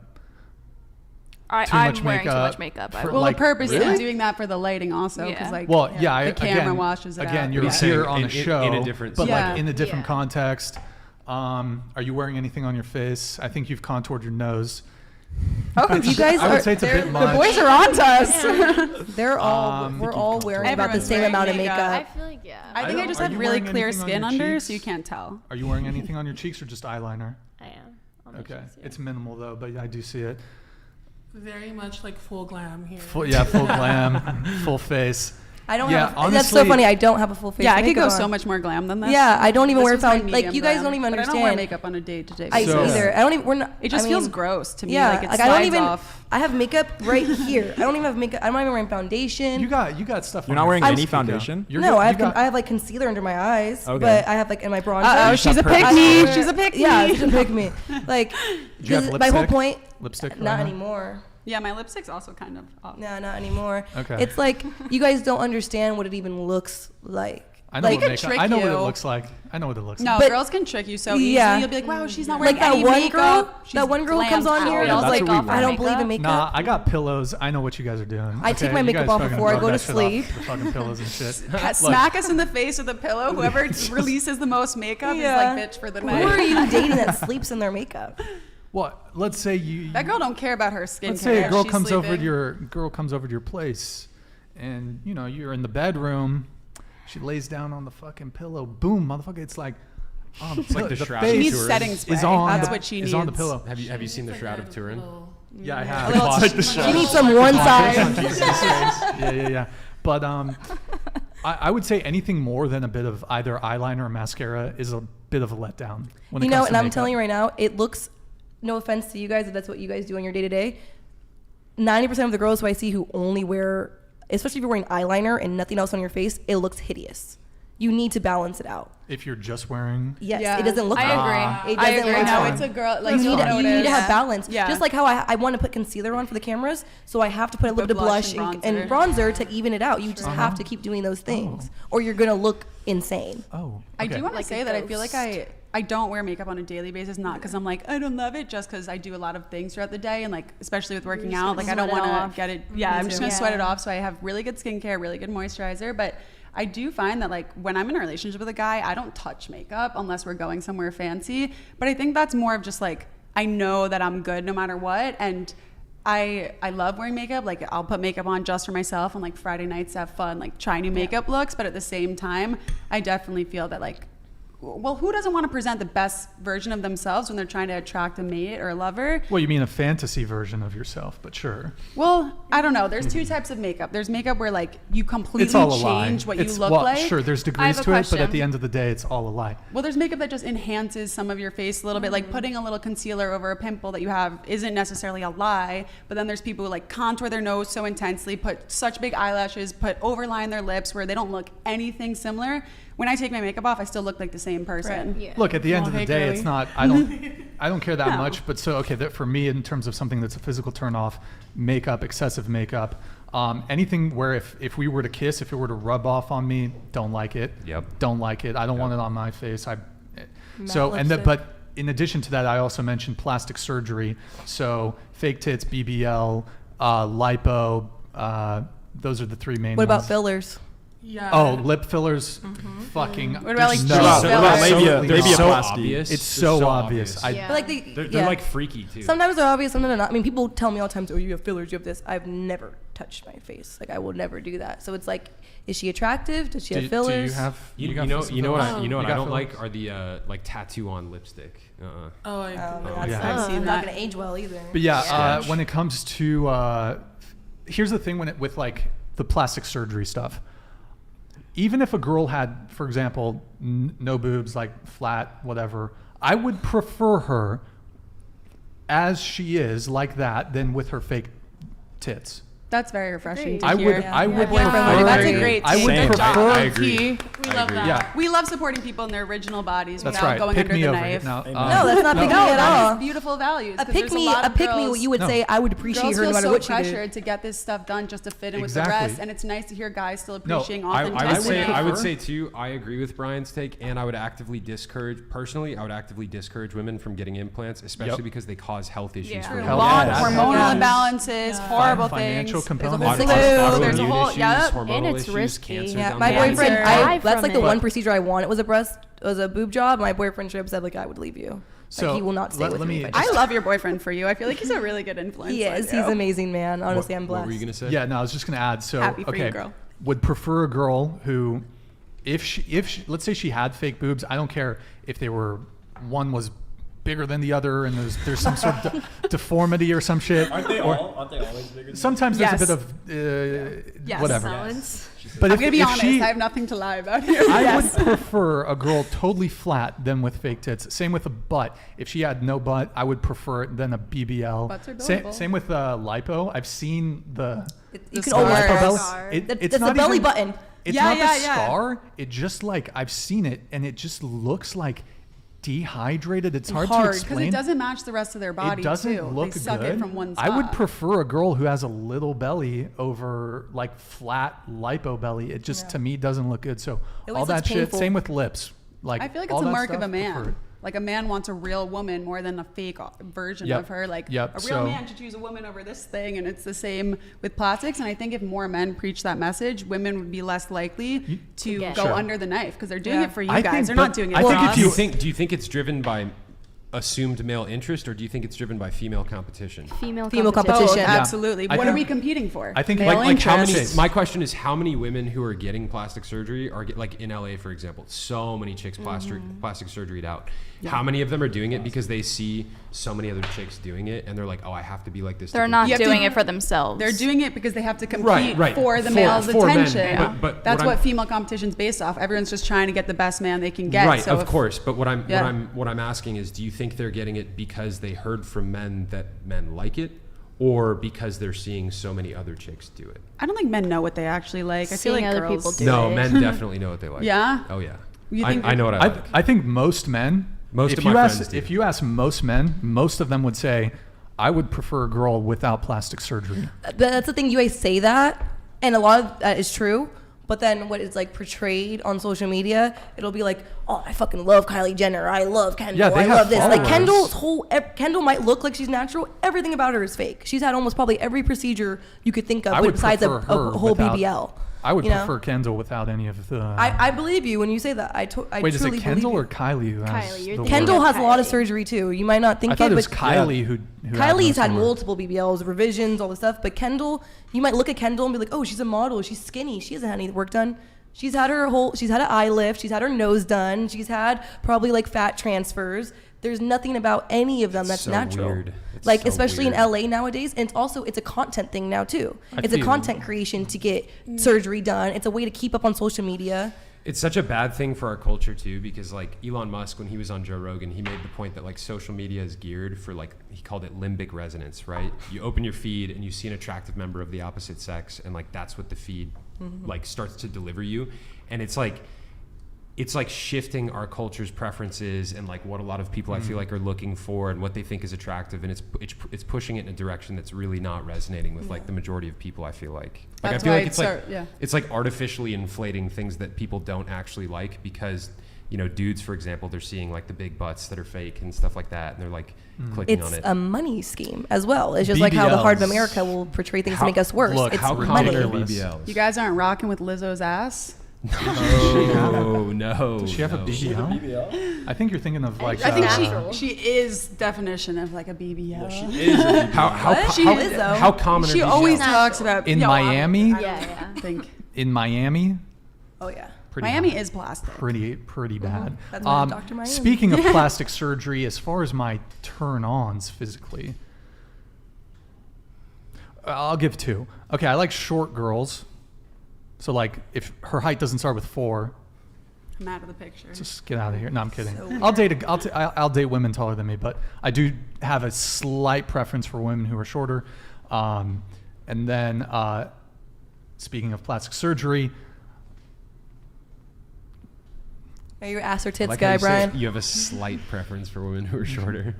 I'm wearing too much makeup. for, Well, like, the purpose really? is doing that for the lighting also. Yeah. Because like, Well, yeah, the camera again, washes it again, out. you're You're saying here on in- a show, in a different but Yeah. like in a different Yeah. context. Are you wearing anything on your face? I think you've contoured your nose. Oh, You guys I would are- say it's a bit the much. boys are on to us. They're all we're all wearing about the Everyone's same wearing amount of makeup. I makeup. feel like, yeah. I think I just Are have you really wearing clear anything on skin your under, cheeks? so you can't tell. Are you wearing anything on your cheeks or just eyeliner? I am. On my Okay, cheeks, yeah. it's minimal though, but I do see it. Very much like full glam here. Full glam, full face. I don't Yeah, have. That's so honestly- funny. I don't have a full face. Yeah, I could makeup go so on. much more glam than this. Yeah, I don't even This wear was my like medium you guys glam, don't even but understand. I don't wear makeup on a day-to-day I basis. So- either. I don't even. We're not. It just I feels mean, gross to me. Yeah, Like it I slides don't even. off. I have makeup right here. I don't even have makeup. I'm not even wearing foundation. You got stuff. You're on not your wearing face, any Keeko. foundation? You're No, good- I have you got- I have like concealer under my eyes, Okay. but I have like in my bronzer. Uh-oh, she's a pick I me. wear- She's a pick me. Yeah, she's a pick me. Like, Do you have 'cause my whole lipstick? point. Lipstick right Not now? anymore. Yeah, my lipstick's also kind of off. No, not anymore. Okay. It's like you guys don't understand what it even looks like. I know like, what makeup. trick I know what it you. looks like. I know what it looks No, like. But- girls can trick you so easily. Yeah. You'll be like, wow, she's not wearing Like that any one makeup. girl. She's That one girl who comes glammed on here out. and I was that's like, what we I want. don't believe in makeup. Nah, I got pillows. I know what you guys are doing. I take okay? my You makeup guys off fucking before I rub go to that shit off, sleep. the fucking pillows and shit. Look, smack us in the face with a pillow. Whoever releases the most makeup Yeah. is like bitch for the Who night. are you dating that sleeps in their makeup? What? Let's say you. That girl don't care about her skincare. Let's say a girl She's comes over sleeping. to your place, and you're in the bedroom. She lays down on the fucking pillow. Boom, motherfucker! It's like, It's like the Shroud face of She needs Turin. setting spray. is on. That's the, what she is needs. on the pillow. Have you seen the Shroud of Turin? Yeah, I A have. little but- She needs some one side. Yeah. But I would say anything more than a bit of either eyeliner or mascara is a bit of a letdown. When it You know, comes and to I'm makeup. telling you right now, it looks. No offense to you guys, if that's what you guys do on your day to day. 90% of the girls who I see who only wear especially if you're wearing eyeliner and nothing else on your face, it looks hideous. You need to balance it out. If you're just wearing, Yes, Yeah. it doesn't look I right. agree. It doesn't look No, right. it's a girl. Like You need to Yeah. have balance. Yeah. Just like how I want to put concealer on for the cameras, so I have to put a little bit of blush and bronzer to even it out. You just have to keep doing those things, or you're gonna look insane. oh, I do okay. want to Like say a that I feel like ghost. I don't wear makeup on a daily basis, not because I'm like, I don't love it, just because I do a lot of things throughout the day, and like, especially with working just out, gonna like I don't sweat it want off. to get it. Yeah, Me I'm just too. gonna sweat it Yeah. off. So I have really good skincare, really good moisturizer, but I do find that like when I'm in a relationship with a guy, I don't touch makeup unless we're going somewhere fancy. But I think that's more of just like, I know that I'm good no matter what, and I love wearing makeup. Like I'll put makeup on just for myself on like Friday nights to have fun, like try new makeup looks. But at the same time, I definitely feel that like, well, who doesn't want to present the best version of themselves when they're trying to attract a mate or a lover? Well, you mean a fantasy version of yourself, but sure. Well, I don't know. There's two types of makeup. There's makeup where like you completely It's all a lie. change what It's, you look well, like. Sure, there's I degrees have to a it, but at question. the end of the day, it's all a lie. Well, there's makeup that just enhances some of your face a little bit, like putting a little concealer over a pimple that you have isn't necessarily a lie. But then there's people who like contour their nose so intensely, put such big eyelashes, put overline their lips where they don't look anything similar. When I take my makeup off, I still look like the same person. Yeah. Look, at the end Well, of the hey, day, girly. it's not. I don't care that much. But so okay, that for me, in terms of something that's a physical turnoff, makeup, excessive makeup, anything where if we were to kiss, if it were to rub off on me, don't like it. Yep. Don't like it. I don't want it on my face. So lipstick. but in addition to that, I also mentioned plastic surgery. So fake tits, BBL, lipo. Those are the three main What ones. about fillers? Yeah. Oh, lip fillers, fucking. What about, like, there's cheek no- fillers? What about labia? They're Labia so plasty. obvious. It's They're so obvious. Yeah. But like They're like freaky too. Sometimes they're obvious, sometimes they're not. I mean, people tell me all the time, "Oh, you have fillers, you have this." I've never touched my face. Like I will never do that. So it's like, is she attractive? Does she have do fillers? you have? You got know some you know what fillers? I You got don't fillers? like are the like tattoo on lipstick. Oh, I That's yeah. I've seen not that. gonna age well either. But yeah, Sketch. when it comes to, here's the thing with like the plastic surgery stuff. Even if a girl had, for example, no boobs, like flat, whatever, I would prefer her as she is, like that, than with her fake tits. That's very refreshing to I hear. would, I would Yeah. prefer. That's a great I take. would Same. prefer. I agree. We love agree. that. Yeah. We love supporting people in their original bodies That's without right. going Pick under me the over knife. it. Now, Amen. No, that's not No, pick me at that all. is beautiful values. A 'cause there's pick me, lot a of pick me. girls- You would No. say I would appreciate Girls her no feel matter so what she pressured did. to get this stuff done just to fit in with Exactly. the rest, and it's nice to hear guys still No, appreciating I would authenticity. say I would prefer- say too. I agree with Brian's take, and I would actively discourage. Personally, I would actively discourage women from getting implants, especially Yep. because they cause health issues. Yeah. for True. women. Long Yeah. hormonal Yeah. imbalances, horrible Financial things. component. There's a Auto- whole auto- slew. There's a autoimmune whole issues, yeah. hormonal And it's issues, risky. cancer Yeah, down my the line. boyfriend. Cancer. I, Die that's from like the it. one procedure I wanted was a boob job. My boyfriend straight up said like I would leave you. So Like he will not stay let with me. me if I I just- love your boyfriend for you. I feel like he's a really good influence. He on is. you. He's an amazing man. Honestly, I'm blessed. What were you gonna say? Yeah, no, I was just gonna add. So Happy for you, okay, girl. would prefer a girl who, if she, let's say she had fake boobs, I don't care if they were, one was bigger than the other, and there's some sort of deformity or some shit. Aren't they or, always bigger than Sometimes there's Yes. a bit of Yes. whatever. Balance. But I'm gonna be honest. she, I have nothing to lie about here. I Yes. would prefer a girl totally flat than with fake tits. Same with a butt. If she had no butt, I would prefer it than a BBL. Butts are Same, adorable. same with lipo. I've seen the You can scar. almost lipo belly. Scar. It's That's the not belly even- button. It's Yeah, not yeah, the yeah. scar. It just like I've seen it, and it just looks like dehydrated. It's hard to Hard because explain. it doesn't match the rest of their body It doesn't too. look they suck good. it from one spot. I would prefer a girl who has a little belly over like flat lipo belly. It just to me doesn't look good. So It all always that looks shit. painful. Same with lips. Like I feel like all it's a that mark of stuff, a man. prefer. Like a man wants a real woman more than a fake version Yep. of her. Like Yep. a real So- man should choose a woman over this thing, and it's the same with plastics. And I think if more men preach that message, women would be less likely to get go Sure. under the knife because they're doing Yeah. it for you I guys. think- They're but not doing it I for think if us. Do you think it's driven by assumed male interest, or do you think it's driven by female competition? Female Female competition. Both, competition. absolutely. I What are think- we competing for? I think Male like how many? interest. My question is, how many women who are getting plastic surgery are like in LA, for example? So many chicks plastic surgeryed out. How many of them are doing it because they see so many other chicks doing it, and they're like, "Oh, I have to be like this." to They're compete." not You have to- doing it for themselves. They're doing it because they have to compete right. for the For- male's for men. attention. But That's what what I'm- female competition's based off. Everyone's just trying to get the best man they can get. Right, so of if- course. But what Yeah. I'm asking is, do you think they're getting it because they heard from men that men like it, or because they're seeing so many other chicks do it. I don't think men know what they actually like. I feel Seeing like other girls people do No, it. men definitely know what they like. Yeah? Oh yeah. You think I know what I like. I think most men, Most if of you my ask, friends do. if you ask most men, most of them would say, I would prefer a girl without plastic surgery. That's the thing. You guys say that, and a lot of that is true. But then what is like portrayed on social media, it'll be like, oh, I fucking love Kylie Jenner. I love Kendall. Yeah, they I have love this. Like followers. Kendall might look like she's natural. Everything about her is fake. She's had almost probably every procedure you could think of, I would besides a prefer her whole without- BBL. I would you know? prefer Kendall without any of the... I believe you when you say that. I Wait, is truly it Kendall believe or Kylie who has Kylie, you're the thinking Kendall worst? has a lot of Kylie. surgery too. You might not think I thought it was but Kylie who Kylie's had most multiple BBLs, revisions, all this stuff. But Kendall, you might look at Kendall and be like, oh, she's a model. She's skinny. She hasn't had any work done. She's had she's had an eye lift. She's had her nose done. She's had probably like fat transfers. There's nothing about any of them that's so natural. weird. It's Like, so especially weird. in LA nowadays. And it's a content thing now too. I It's a feel- content creation to get surgery done. It's a way to keep up on social media. It's such a bad thing for our culture too, because like Elon Musk, when he was on Joe Rogan, he made the point that like social media is geared for like, he called it limbic resonance, right? You open your feed and you see an attractive member of the opposite sex, and like that's what the feed like starts to deliver you. And it's like shifting our culture's preferences and like what a lot of people I feel like are looking for and what they think is attractive, and it's pushing it in a direction that's really not resonating with like the majority of people. I feel like That's I feel why like it's it's like artificially inflating things that people don't actually like, because you know, dudes, for example, they're seeing like the big butts that are fake and stuff like that, and they're like clicking on It's it. a money scheme as well. It's just like how the heart of BBLs. America will portray things to make us worse. Look, It's How money. common are ridiculous. BBLs? You guys aren't rocking with Lizzo's ass? No, no. Does she have a no. BBL? I think you're thinking of like... I think Natural. she is definition of like a BBL. She is, though. How common are She BBLs? always talks about In Miami? Yeah. I think In Miami? Oh yeah. Pretty Miami bad. is plastic. Pretty bad. That's why I'm Dr. Miami. Speaking of plastic surgery, as far as my turn-ons physically, I'll give two. Okay, I like short girls. So like, if her height doesn't start with 4, I'm out of the picture. just get out of here. No, I'm kidding. So I'll date women taller than me, but I do have a slight preference for women who are shorter. And then, speaking of plastic surgery, Are you an ass or tits Like how guy, you say Brian? you have a slight preference for women who are shorter.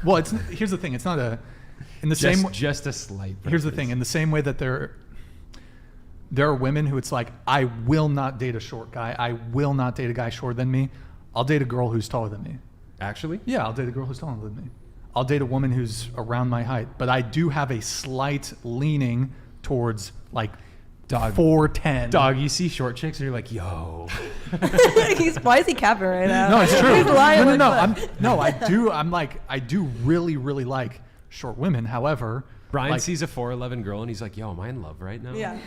well, here's the thing. It's not in the same way. Just a slight preference. Here's the thing. In the same way that there are women who it's like, I will not date a short guy. I will not date a guy shorter than me. I'll date a girl who's taller than me. Actually? Yeah, I'll date a girl who's taller than me. I'll date a woman who's around my height. But I do have a slight leaning towards like 4'10". Dog, you see short chicks and you're like, yo. Why is he capping right now? No, it's true. He's lying No, like that. I do really, really like short women. However, Brian like, sees a 4'11" girl and he's like, yo, am I in love right now? Yeah.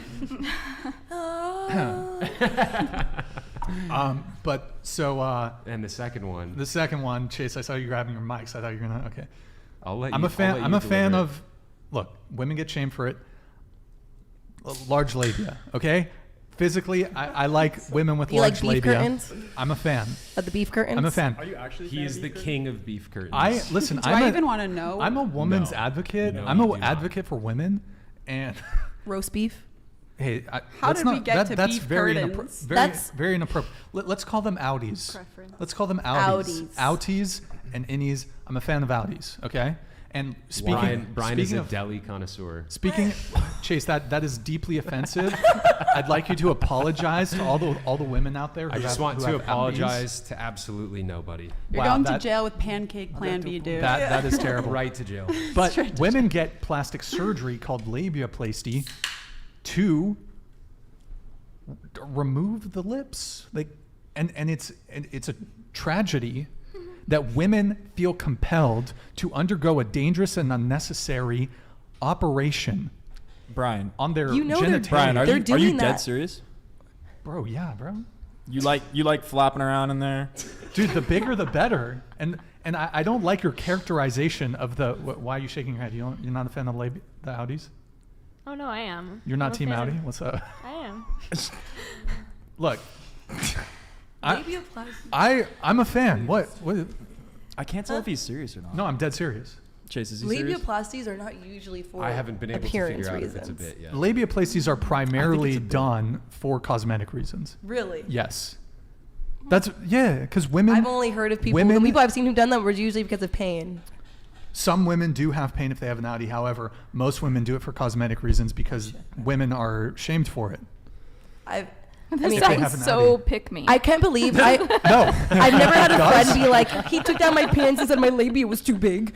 but so And the second one, the second one, Chase, I saw you grabbing your mic, so I thought you were gonna. Okay, I'll let I'm you. a fan. I'll let I'm you a fan deliver it. of. Look, women get shamed for it. Large labia. Okay, physically, I like women with You like large beef labia. curtains? I'm a fan. Of the beef curtains? I'm a fan. Are you actually? He is the king of beef curtains. Listen. Do I even want to know? I'm a woman's No. advocate. No, I'm you an do not. advocate for women, and Roast beef? hey, How that's did not, we get that, to that's beef very curtains? very inappropriate. Let's call them Audis. Preference. Let's call them Audis. Audis. Outies and innies. I'm a fan of Audis. Okay. And speaking Brian is a of deli connoisseur. speaking, Chase, that is deeply offensive. I'd like you to apologize to all the women out there. I just who want have to Audis. apologize to absolutely nobody. You're Wow, going to that- jail with pancake plan B, dude. That is terrible. Right to jail. But women get plastic surgery called labiaplasty to remove the lips. And it's a tragedy that women feel compelled to undergo a dangerous and unnecessary operation Brian. on their You know they're- genitalia. Brian, are They're you doing dead that. serious? Bro, yeah, bro. You like flopping around in there? Dude, the bigger the better. And I don't like your characterization of the. Why are you shaking your head? You're not a fan of the Audis? Oh no, I am. You're not I'm a Team fan Audi? of- What's up? I am. Look, Labiaplasty. I'm a fan. What? I can't tell if he's serious or not. No, I'm dead serious. Chase, is he serious? Labiaplasties are not usually for I haven't been able to appearance figure out reasons. if it's a bit yet. Labiaplasties are primarily it's a bit. done for cosmetic reasons. Really? Yes. Because women. I've only heard of people. women- The people I've seen who've done them were usually because of pain. Some women do have pain if they have an outie. However, most women do it for cosmetic reasons because women are shamed for it. This if they have sounds an so outie. pick me. I can't believe No. I've never had a friend be like, he took down my pants and said my labia was too big.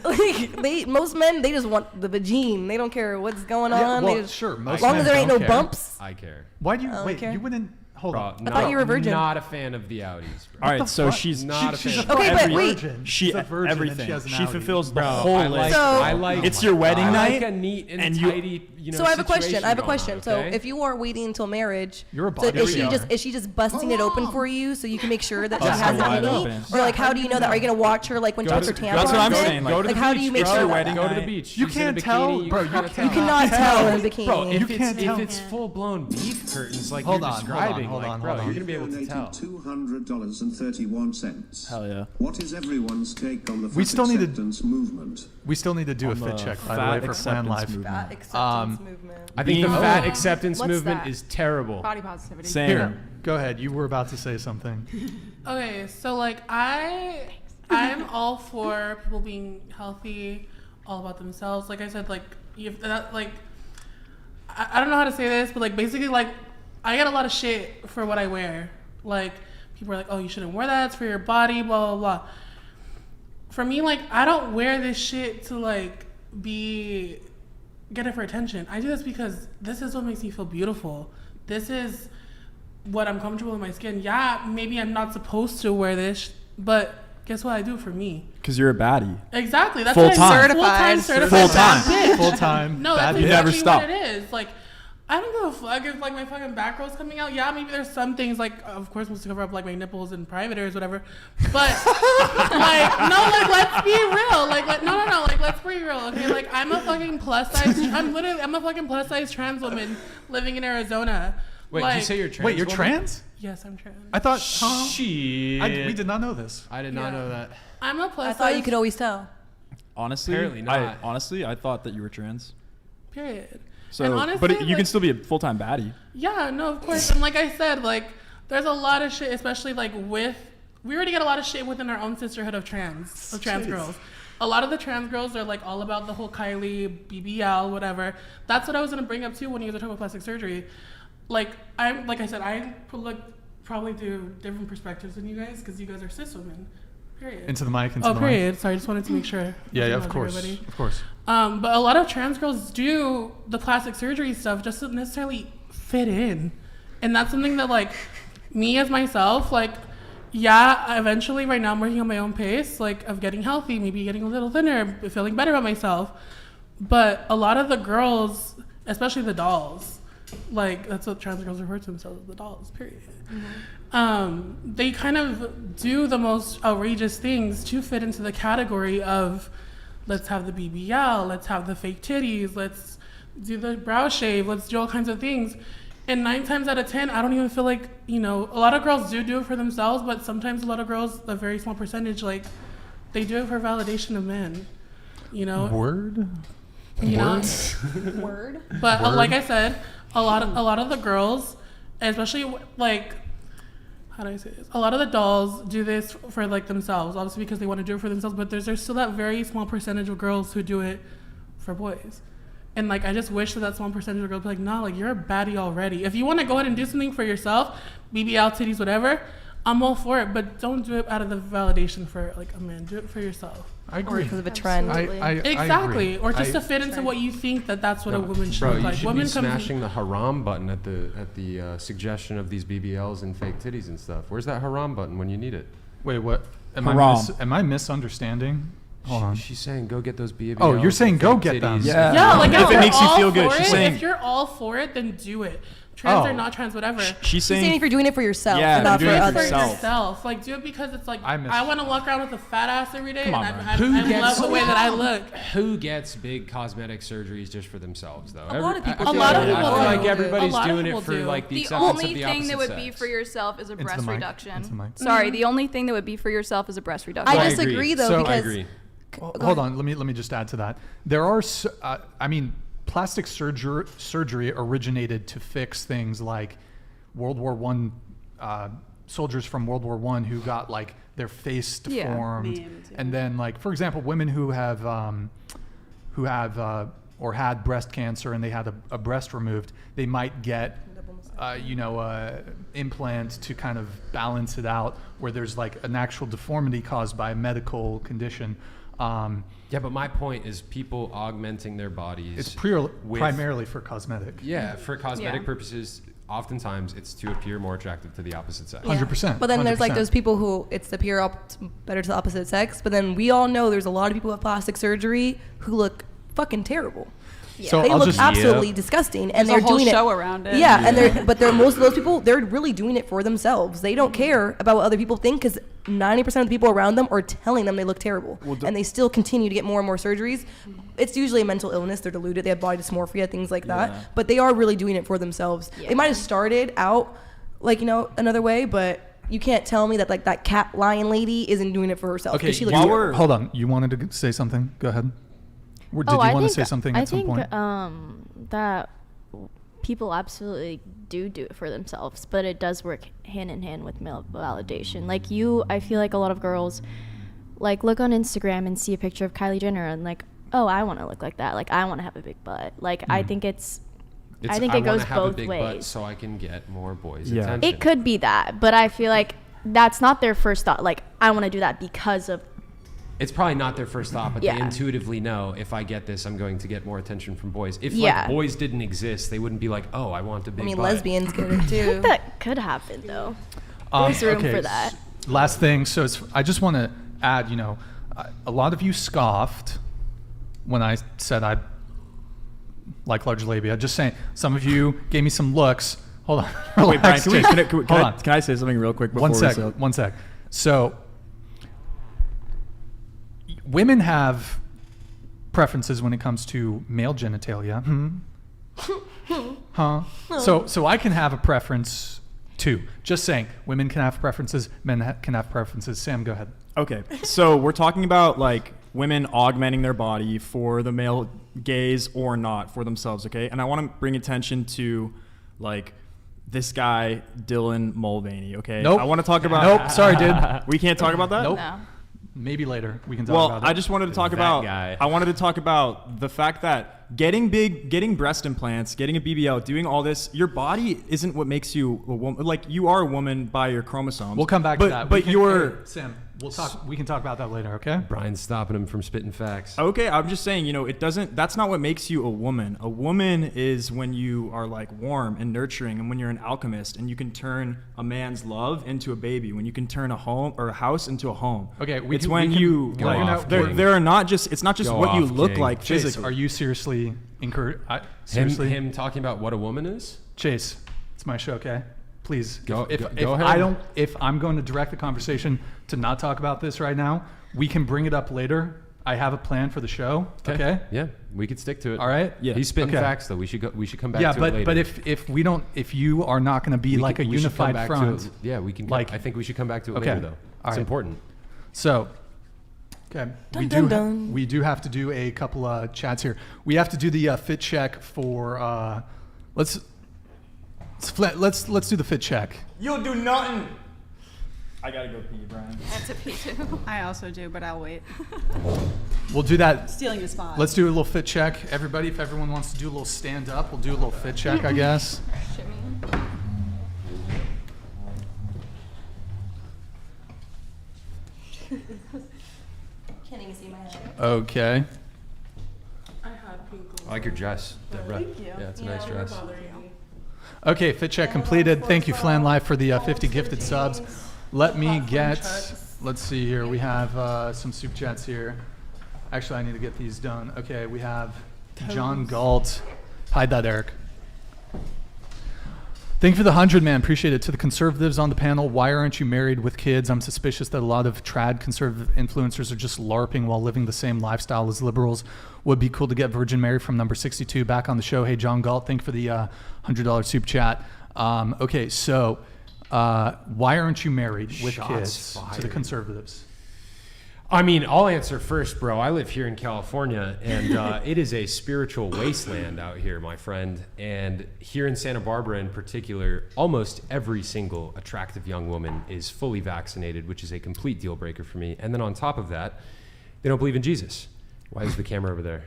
Like most men, they just want the vagine. They don't care what's going on. well, They just, sure. Most as long men as there ain't no don't care. bumps. I care. Why do you don't wait? care. You wouldn't hold Bro, on. I thought you were a virgin. Not a fan of the outies, bro. All right, so she's Not a she's fan. a Okay, but wait. virgin. she She's a virgin and everything. She, has an She outie. fulfills the Bro, whole I list. like, So- I like. It's your wedding I night, like a neat and, and you- tidy. So I have a question. I have a situation question. going So on, okay? if you are waiting until marriage, You're a so body is she just busting it open for you so you can make sure that she Busting has it wide any? open. Or like how do you know that? Are you gonna watch her like when she Go puts her to- tampons that's what I'm in? saying, like, go to Like the how beach, do you make bro. sure Your that? wedding Go to the night. beach. You She's in a can't bikini, tell, bro. You cannot can't You cannot tell in a bikini. Bro, If You can't tell. it's full blown beef curtains like Hold you're on, hold on, describing, hold like, on, bro, hold on. you're gonna be able to Donated tell. $200.31. Hell yeah. What is everyone's take on the We fat still need to- acceptance movement? We still need to do a On fit the check, by the fat way, for Plan acceptance Life. movement. That acceptance movement. I think the Being- fat acceptance What's movement that? is terrible. Body positivity. Same. Here, go ahead. You were about to say something. Okay, so like I'm all for people being healthy, all about themselves. Like I said, like if that like I don't know how to say this, but like basically like I get a lot of shit for what I wear. Like people are like, oh, you shouldn't wear that. It's for your body, blah blah blah. For me, like I don't wear this shit to like get it for attention. I do this because this is what makes me feel beautiful. This is what I'm comfortable with my skin. Yeah, maybe I'm not supposed to wear this, but guess what? I do it for me. Because you're a baddie. Exactly. That's Full what time. Full-time certified Full time. bad bitch. Full time. No, bad that's bitch. You never exactly stop. what it is. Like, I don't give a fuck if like my fucking back roll's coming out. Yeah, maybe there's some things like, of course, I'm supposed to cover up like my nipples in private areas, whatever. But like, no, like let's be real. Like no, like let's be real. Okay, like I'm a fucking plus size. I'm a fucking plus size trans woman living in Arizona. Wait, like, did you say you're trans? Wait, you're woman? trans? Yes, I'm trans. I thought. Shit. We did not know this. I did not Yeah. know that. I'm a plus I size. thought you could always tell. Honestly, Apparently not. I thought that you were trans. Period. So, And honestly, but you can like- still be a full-time baddie. Yeah, no, of course. And like I said, like there's a lot of shit, especially like we already get a lot of shit within our own sisterhood of trans girls. A lot of the trans girls are like all about the whole Kylie, BBL, whatever. That's what I was gonna bring up too when you guys were talking about plastic surgery. Like I said, I probably do different perspectives than you guys because you guys are cis women. Period. Into the mic. Into Oh, the period. Sorry, I just wanted to make sure. Yeah, Everybody. of course. Of course. But a lot of trans girls do the plastic surgery stuff just to necessarily fit in. And that's something that like me as myself, like, yeah, eventually right now I'm working on my own pace, like of getting healthy, maybe getting a little thinner, feeling better about myself. But a lot of the girls, especially the dolls, like that's what trans girls refer to themselves as, the dolls, period. They kind of do the most outrageous things to fit into the category of let's have the BBL, let's have the fake titties, let's do the brow shave, let's do all kinds of things. And 9 times out of 10, I don't even feel like, a lot of girls do it for themselves, but sometimes a lot of girls, a very small percentage, like they do it for validation of men, Word. Word. But Word. like I said, a lot of the girls, especially like, how do I say this? A lot of the dolls do this for like themselves, obviously because they want to do it for themselves. But there's still that very small percentage of girls who do it for boys. And like, I just wish that small percentage of girls be like, nah, like you're a baddie already. If you want to go ahead and do something for yourself, BBL, titties, whatever, I'm all for it. But don't do it out of the validation for like a man. Do it for yourself. I Or agree. because of a trend. Exactly. Or just I- to fit into what you think that's what a woman should Bro, look you like. should Women be come smashing the haram button at the suggestion of these BBLs and fake titties and stuff. Where's that haram button when you need it? Wait, what? Haram. Am I misunderstanding? Hold on. She's saying go get those BBLs. Oh, you're saying and go fake get them. titties. Yeah. Yeah, like If if it you're makes you all feel good, for she's it, saying- if you're all for it, then do it. Trans Oh. or not trans, whatever. She's She's saying saying if you're doing it for yourself, Yeah, and not you're for doing it Do for it others. for yourself. yourself. Like do it because it's like I I want to walk around with a fat ass every day, Come on, and man. I love the way that I look. Who gets big cosmetic surgeries just for themselves, though? A lot of people A lot of I people feel do. like everybody's A lot of doing it people for do. like the The acceptance only of the thing that opposite would be sex. for yourself is a breast the mic. reduction. Into the mic. Sorry, the only thing that would be for yourself is a breast reduction. I I disagree agree. though So- I because agree. Hold on, let me just add to that. There are, plastic surgery originated to fix things like World War I, soldiers from World War I who got like their face deformed, and then like, for example, women who have or had breast cancer and they had a breast removed, they might get implant to kind of balance it out, where there's like an actual deformity caused by a medical condition. But my point is people augmenting their bodies. It's primarily for cosmetic. Yeah, for cosmetic purposes. Oftentimes, it's to appear more attractive to the opposite sex. 100%. But then 100%. there's like those people who it's the pure better to the opposite sex. But then we all know there's a lot of people with plastic surgery who look fucking terrible. Yeah. So They I'll look just absolutely disgusting, and There's they're a whole doing show it. around it. Yeah, and but most of those people, they're really doing it for themselves. They don't care about what other people think, because 90% of the people around them are telling them they look terrible, and they still continue to get more and more surgeries. It's usually a mental illness. They're deluded. They have body dysmorphia, things like that. But they are really doing it for themselves. Yeah. They might have started out like another way, but you can't tell me that like that cat lion lady isn't doing it for herself. Okay, 'cause she looks while terrible. hold on. You wanted to say something? Go ahead. Or did you want to say something at some point? That people absolutely do it for themselves, but it does work hand in hand with male validation. Like I feel like a lot of girls like look on Instagram and see a picture of Kylie Jenner and like, oh, I want to look like that. Like I want to have a big butt. Like I think I think it goes both ways. Butt so I can get more boys' attention. It could be that, but I feel like that's not their first thought. Like I want to do that because of. It's probably not their first thought, but they intuitively know, if I get this, I'm going to get more attention from boys. If like boys didn't exist, they wouldn't be like, oh, I want a big butt. Lesbians get it too. That could happen though. There's room for that. Last thing. So I just want to add, a lot of you scoffed when I said I like large labia. Just saying, some of you gave me some looks. Hold on. Wait, Brian, Hold on. can I say something real quick before One sec. So women have preferences when it comes to male genitalia. So I can have a preference too. Just saying, women can have preferences, men can have preferences. Sam, go ahead. Okay, so we're talking about like women augmenting their body for the male gaze or not for themselves, okay? And I want to bring attention to like this guy, Dylan Mulvaney, okay? Nope. I want to talk about... Nope, sorry, dude. We can't talk about that? Nope. No. Maybe later we can talk about it. I just wanted to talk about... I wanted to talk about the fact that getting breast implants, getting a BBL, doing all this, your body isn't what makes you a woman. Like, you are a woman by your chromosomes. We'll come back to that. But you're... Sam, we can talk about that later, okay? Brian's stopping him from spitting facts. Okay, I'm just saying, it doesn't... That's not what makes you a woman. A woman is when you are, like, warm and nurturing, and when you're an alchemist, and you can turn a man's love into a baby, when you can turn a home or a house into a home. Okay, it's when you... Go like, off, there are not just... It's not just Go what you off, look King. like Chase, physically. are you seriously seriously? Him talking about what a woman is? Chase, it's my show, okay? Please, Go if ahead. if I'm going to direct the conversation to not talk about this right now, we can bring it up later. I have a plan for the show. Okay. Yeah, we could stick to it. All right. Yeah. He's spitting Okay. facts though. We should come back to it later. Yeah, but if you are not going to be like a We should come unified back to front, it. Yeah, we can. Like- I think we should come back to it Okay. later though. All It's right. important. so. Okay, we do have to do a couple of chats here. We have to do the fit check for. Let's do the fit check. You'll do nothing. I gotta go pee, Brian. That's a pee too. I also do, but I'll wait. We'll do that. Stealing your spot. Let's do a little fit check. Everybody, if everyone wants to do a little stand up, we'll do a little fit check, I guess. Can't even see my head. Okay. I had pink. I like your dress, Deborah. Thank you. Yeah, it's a nice dress. Okay, fit check completed. Thank you, Flan Life, for the 50 gifted subs. Let me get, let's see here. We have some soup chats here. Actually, I need to get these done. Okay, we have John Galt. Hide that, Eric. Thank you for the 100, man. Appreciate it. To the conservatives on the panel, why aren't you married with kids? I'm suspicious that a lot of trad conservative influencers are just LARPing while living the same lifestyle as liberals. Would be cool to get Virgin Mary from number 62 back on the show. Hey, John Galt, thank you for the $100 soup chat. Okay, so why aren't you married with Shots kids? fired. To the conservatives. I mean, I'll answer first, bro. I live here in California, and it is a spiritual wasteland out here, my friend. And here in Santa Barbara in particular, almost every single attractive young woman is fully vaccinated, which is a complete deal breaker for me. And then on top of that, they don't believe in Jesus. Why is the camera over there?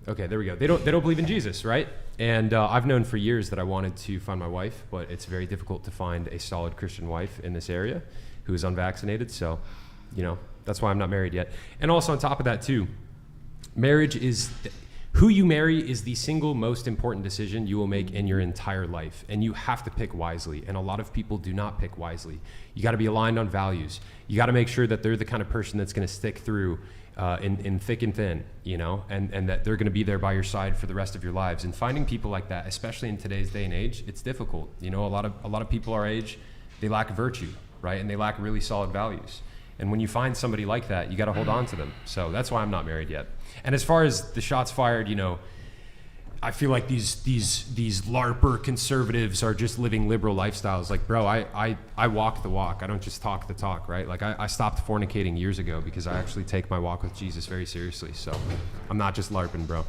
Okay, there we go. They don't believe in Jesus, right? And I've known for years that I wanted to find my wife, but it's very difficult to find a solid Christian wife in this area who is unvaccinated. So, you know, that's why I'm not married yet. And also on top of that too, marriage is, who you marry is the single most important decision you will make in your entire life. And you have to pick wisely. And a lot of people do not pick wisely. You got to be aligned on values. You got to make sure that they're the kind of person that's going to stick through in thick and thin, you know, and that they're going to be there by your side for the rest of your lives. And finding people like that, especially in today's day and age, it's difficult. You know, a lot of people our age, they lack virtue, right? And they lack really solid values. And when you find somebody like that, you got to hold on to them. So that's why I'm not married yet. And as far as the shots fired, you know, I feel like these LARPer conservatives are just living liberal lifestyles. Like, bro, I walk the walk. I don't just talk the talk, right? Like, I stopped fornicating years ago because I actually take my walk with Jesus very seriously. So I'm not just LARPing, bro.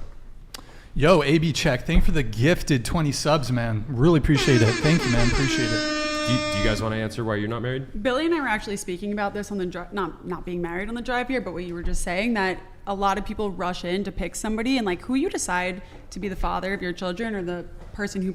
Yo, AB Check, thank you for the gifted 20 subs, man. Really appreciate it. Thank you, man. Appreciate it. Do you guys want to answer why you're not married? Billy and I were actually speaking about this on the drive, not being married on the drive here, but what you were just saying, that a lot of people rush in to pick somebody, and like who you decide to be the father of your children or the person who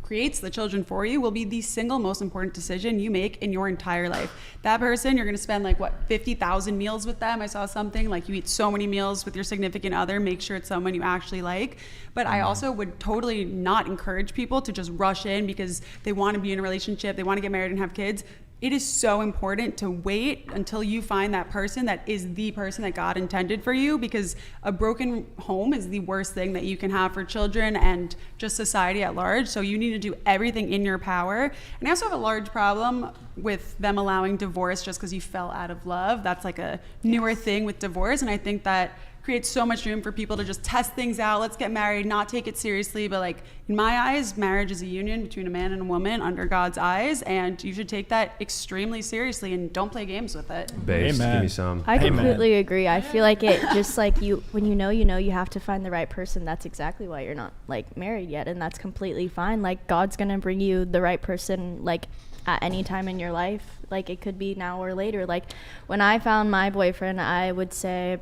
creates the children for you will be the single most important decision you make in your entire life. That person, you're going to spend like what, 50,000 meals with them. I saw something like you eat so many meals with your significant other. Make sure it's someone you actually like. But I also would totally not encourage people to just rush in because they want to be in a relationship, they want to get married and have kids. It is so important to wait until you find that person that is the person that God intended for you, because a broken home is the worst thing that you can have for children and just society at large. So you need to do everything in your power. And I also have a large problem with them allowing divorce just because you fell out of love. That's like a newer thing with divorce. And I think that creates so much room for people to just test things out. Let's get married, not take it seriously. But like in my eyes, marriage is a union between a man and a woman under God's eyes, and you should take that extremely seriously and don't play games with it. Babes, give me some. I completely agree. I feel like it just like when you have to find the right person. That's exactly why you're not like married yet, and that's completely fine. Like God's gonna bring you the right person like at any time in your life. Like it could be now or later. Like when I found my boyfriend, I would say,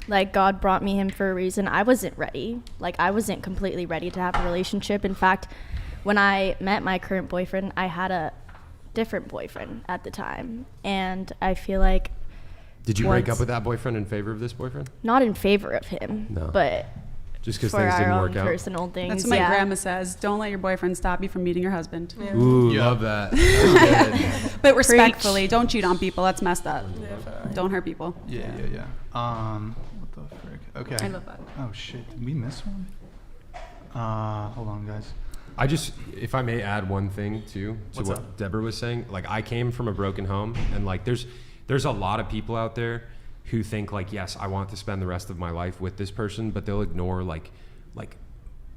like, God brought me him for a reason. I wasn't ready. Like, I wasn't completely ready to have a relationship. In fact, when I met my current boyfriend, I had a different boyfriend at the time. And I feel like... Did you break up with that boyfriend in favor of this boyfriend? Not in favor of him, no. But just because things didn't work out. Personal things. That's what my grandma says. Don't let your boyfriend stop you from meeting your husband. Yeah. Ooh, love that. But respectfully, don't cheat on people. That's messed up. Yeah. Don't hurt people. Yeah. What the frick? Okay. I love that. Oh shit, did we miss one? Hold on, guys. If I may add one thing too to what Deborah was saying, like I came from a broken home, and like there's a lot of people out there who think like, yes, I want to spend the rest of my life with this person, but they'll ignore like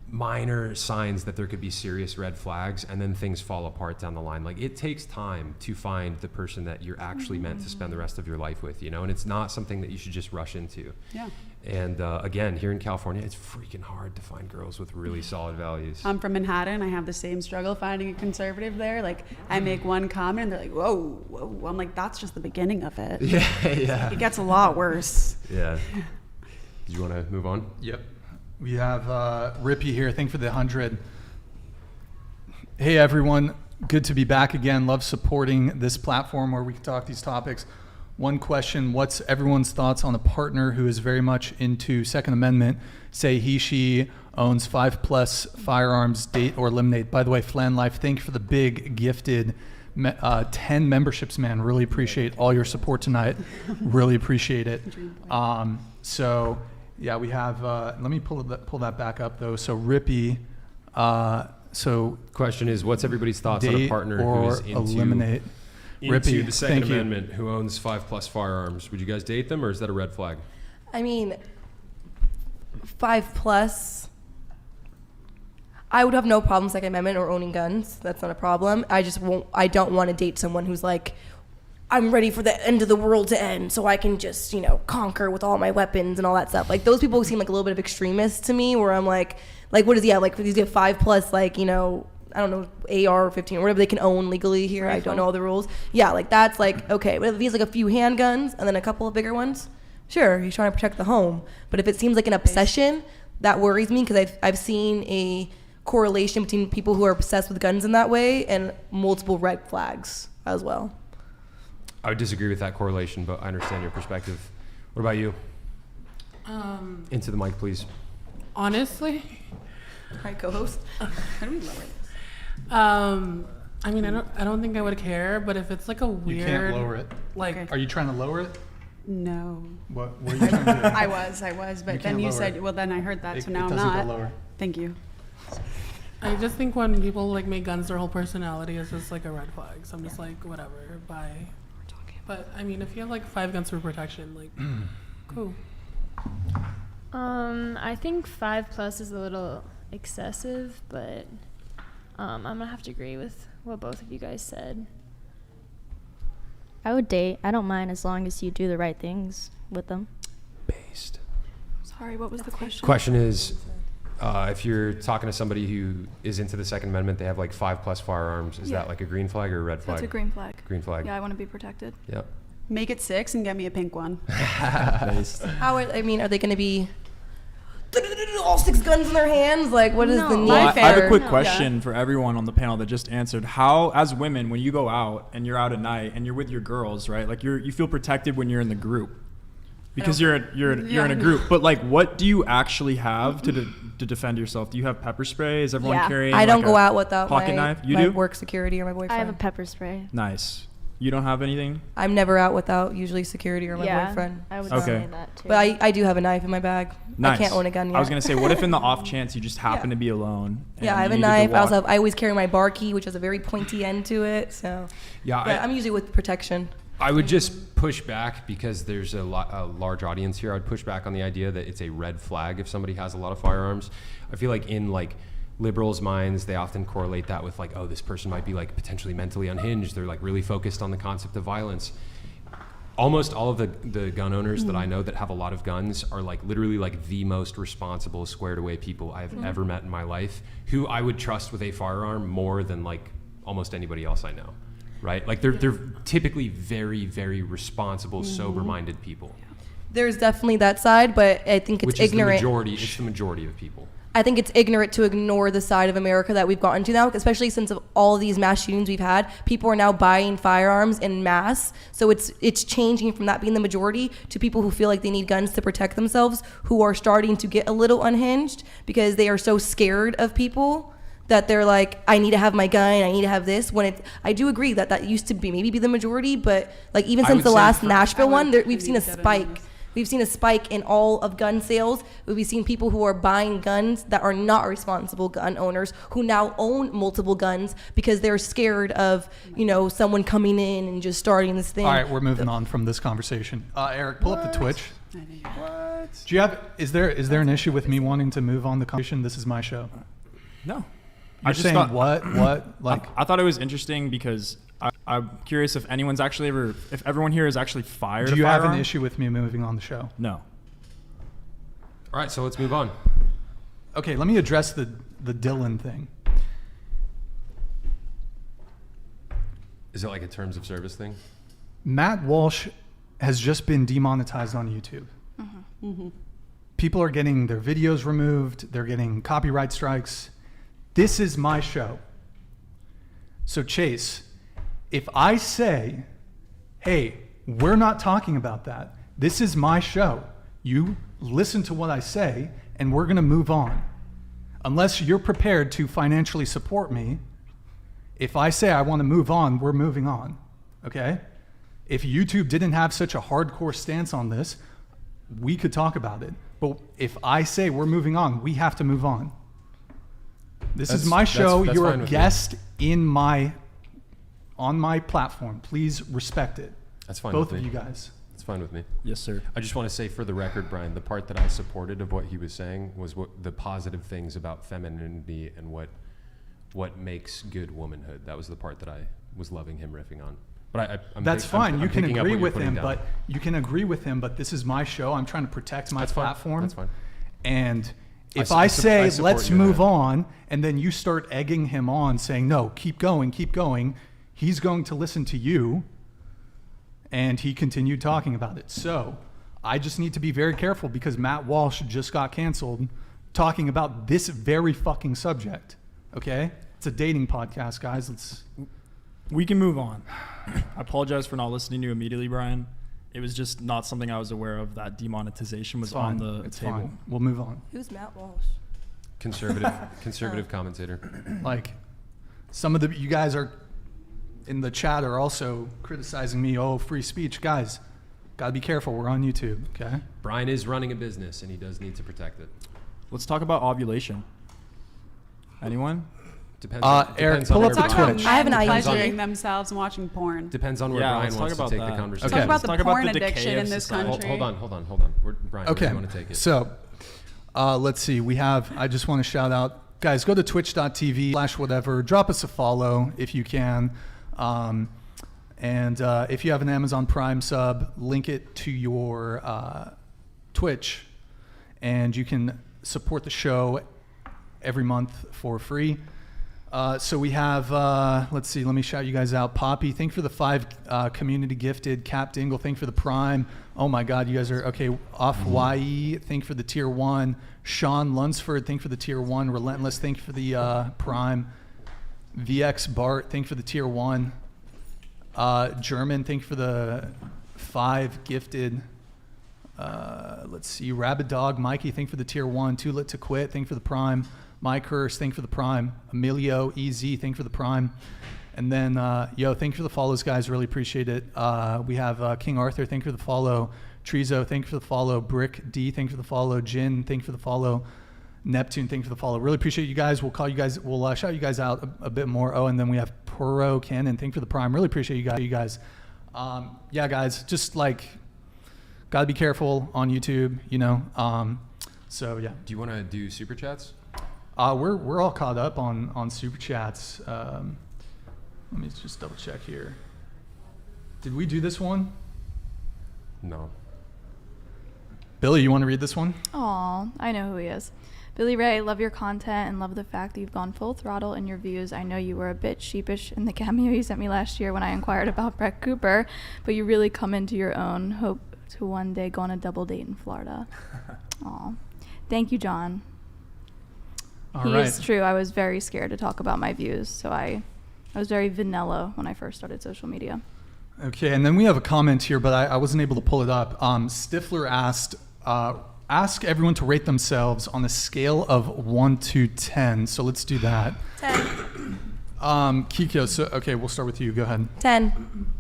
minor signs that there could be serious red flags, and then things fall apart down the line. Like it takes time to find the person that you're actually meant to spend the rest of your life with, you know, and it's not something that you should just rush into. Yeah. And again, here in California, it's freaking hard to find girls with really solid values. I'm from Manhattan. I have the same struggle finding a conservative there. Like I make one comment and they're like, whoa. I'm like, that's just the beginning of it. Yeah. It gets a lot worse. Yeah. Do you want to move on? Yep. We have Rippy here. Thank you for the 100. Hey, everyone. Good to be back again. Love supporting this platform where we can talk these topics. One question, what's everyone's thoughts on a partner who is very much into Second Amendment, say she owns 5+ firearms, date or eliminate? By the way, Flan Life, thank you for the big gifted 10 memberships, man. Really appreciate all your support tonight. Really appreciate it. So... yeah, we have, let me pull that back up though. So Rippy, so question is, what's everybody's thoughts on a partner who is eliminate? into Rippy, the Second Amendment, who owns 5+ firearms? Would you guys date them, or is that a red flag? I mean, 5+, I would have no problem Second Amendment or owning guns. That's not a problem. I don't want to date someone who's like I'm ready for the end of the world to end so I can just, conquer with all my weapons and all that stuff. Like, those people seem like a little bit of extremists to me, where I'm like, what does he have? Like, does he have 5+, I don't know, AR-15 or whatever they can own legally here. I don't know all the rules. Yeah, like, that's like, okay. But if he has like a few handguns and then a couple of bigger ones, sure, he's trying to protect the home. But if it seems like an obsession, that worries me, because I've seen a correlation between people who are obsessed with guns in that way and multiple red flags as well. I would disagree with that correlation, but I understand your perspective. What about you? Into the mic, please. Honestly, Hi, co-host. How do we lower this? I mean, I don't think I would care, but if it's like a weird, You can't lower it. like, Okay. Are you trying to lower it? No. What are you trying to do? I was, but You then can't you lower said, it. well, then I heard that, so It now I'm doesn't not. go lower. Thank you. I just think when people like make guns their whole personality, it's just like a red flag. So I'm just like, whatever, bye. But I mean, if you have like 5 guns for protection, like, cool. I think 5+ is a little excessive, but I'm gonna have to agree with what both of you guys said. I would date. I don't mind as long as you do the right things with them. Based. Sorry, what was the question? Question is, if you're talking to somebody who is into the Second Amendment, they have like 5+ firearms. Is Yeah. that like a green flag or a red flag? That's a green flag. Green flag. Yeah, I want to be protected. Yep. Make it 6 and get me a pink one. Based. How are they going to be all 6 guns in their hands? Like, what is the No. need? Well, I have a quick No. question for everyone on the panel that just answered. How, as women, when you go out and you're out at night and you're with your girls, right? Like, you feel protected when you're in the group because you're in a group. But like, what do you actually have to defend yourself? Do you have pepper spray? Is everyone Yeah. carrying? I don't like go a out without pocket my, knife. You my do? work security or my boyfriend. I have a pepper spray. Nice. You don't have anything? I'm never out without usually security or my boyfriend. I would Okay. say that too. But I do have a knife in my bag. Nice. I can't own a gun yet. I was gonna say, what if in the off chance you just happen to be alone? Yeah, and I have a you needed to knife. I also walk- have, I always carry my bar key, which has a very pointy end to it. So Yeah, yeah, I'm usually with protection. I would just push back because there's a large audience here. I'd push back on the idea that it's a red flag if somebody has a lot of firearms. I feel like in like liberals' minds, they often correlate that with like, oh, this person might be like potentially mentally unhinged. They're like really focused on the concept of violence. Almost all of the gun owners that I know that have a lot of guns are like literally like the most responsible, squared away people I've ever met in my life, who I would trust with a firearm more than like almost anybody else I know. Right? Like they're typically very, very responsible, sober-minded people. There's definitely that side, but I think it's Which ignorant. is the majority. It's the majority of people. I think it's ignorant to ignore the side of America that we've gotten to now, especially since of all these mass shootings we've had. People are now buying firearms in mass, so it's changing from that being the majority to people who feel like they need guns to protect themselves, who are starting to get a little unhinged because they are so scared of people that they're like, I need to have my gun, I need to have this. When I do agree that used to be maybe the majority, but like even I since would the say last for- Nashville one, would we've seen a agree with spike. Devin. We've seen a spike in all of gun sales. We've seen people who are buying guns that are not responsible gun owners who now own multiple guns because they're scared of, someone coming in and just starting this thing. All right, we're moving on from this conversation. Eric, pull up the Twitch. Do you have? Is there an issue with me wanting to move on the conversation? This is my show. No. You're just saying thought- what? Like, I thought it was interesting because I'm curious if anyone's actually if everyone here has actually fired do a you have firearm? an issue with me moving on the show? No. All right, so let's move on. Okay, let me address the Dylan thing. Is it like a terms of service thing? Matt Walsh has just been demonetized on YouTube. People are getting their videos removed. They're getting copyright strikes. This is my show. So Chase, if I say, hey, we're not talking about that. This is my show. You listen to what I say, and we're going to move on. Unless you're prepared to financially support me, if I say I want to move on, we're moving on. Okay? If YouTube didn't have such a hardcore stance on this, we could talk about it. But if I say we're moving on, we have to move on. This is my show. That's You're fine a with guest on my platform. Please respect it. That's fine Both with of me. you guys. It's fine with me. Yes, sir. I just want to say for the record, Brian, the part that I supported of what he was saying was what the positive things about femininity and what makes good womanhood. That was the part that I was loving him riffing on. But That's fine. You can picking up agree what you're with putting him, down. but you can agree with him. But this is my show. I'm trying to protect my That's fine. platform. That's fine. And if I I support say you let's in move that. on, and then you start egging him on, saying no, keep going, he's going to listen to you. And he continued talking about it. So I just need to be very careful because Matt Walsh just got canceled talking about this very fucking subject. Okay? It's a dating podcast, guys. We can move on. I apologize for not listening to you immediately, Brian. It was just not something I was aware of. That demonetization was on the It's table. fine. We'll move on. Who's Matt Walsh? Conservative commentator. Like, some of you guys are in the chat are also criticizing me. Oh, free speech, guys. Gotta be careful. We're on YouTube. Okay. Brian is running a business, and he does need to protect it. Let's talk about ovulation. Anyone? Depends. Eric, pull up the Talk about Twitch. men I have an idea. pleasuring themselves and watching porn. Depends on where Yeah, Brian let's talk wants to about take that. the conversation. Okay. Talk about the Let's talk about porn the decay addiction of in this society. country. Hold on. Brian, where do Okay. you want to take it? So, let's see. I just want to shout out, guys, go to twitch.tv/whatever. Drop us a follow if you can. And if you have an Amazon Prime sub, link it to your Twitch, and you can support the show every month for free. So we have, let's see, let me shout you guys out. Poppy, thank you for the 5 community gifted. Cap Dingle, thank you for the Prime. Oh my God, you guys are, okay. Off-YE, thank you for the tier 1. Sean Lunsford, thank you for the tier 1. Relentless, thank you for the Prime. VX Bart, thank you for the tier 1. German, thank you for the 5 gifted. Let's see, Rabid Dog, Mikey, thank you for the tier 1. Too Lit to Quit, thank you for the Prime. My Curse, thank you for the Prime. Emilio, EZ, thank you for the Prime. And then, thank you for the follows, guys. Really appreciate it. We have King Arthur, thank you for the follow. Trezo, thank you for the follow. Brick D, thank you for the follow. Jin, thank you for the follow. Neptune, thank you for the follow. Really appreciate you guys. We'll call you guys. We'll shout you guys out a bit more. Oh, and then we have Puro Cannon. Thank you for the Prime. Really appreciate you guys. Guys, just like gotta be careful on YouTube. So yeah. Do you want to do super chats? We're all caught up on super chats. Let me just double check here. Did we do this one? No. Billy, you want to read this one? Aw, I know who he is. Billy Ray, love your content and love the fact that you've gone full throttle in your views. I know you were a bit sheepish in the cameo you sent me last year when I inquired about Brett Cooper, but you really come into your own. Hope to one day go on a double date in Florida. Aw. Thank you, John. All He right. is true. I was very scared to talk about my views, so I was very vanilla when I first started social media. Okay, and then we have a comment here, but I wasn't able to pull it up. Stifler asked, ask everyone to rate themselves on a scale of 1 to 10. So let's do that. 10. Keeko, so okay, we'll start with you. Go ahead. 10.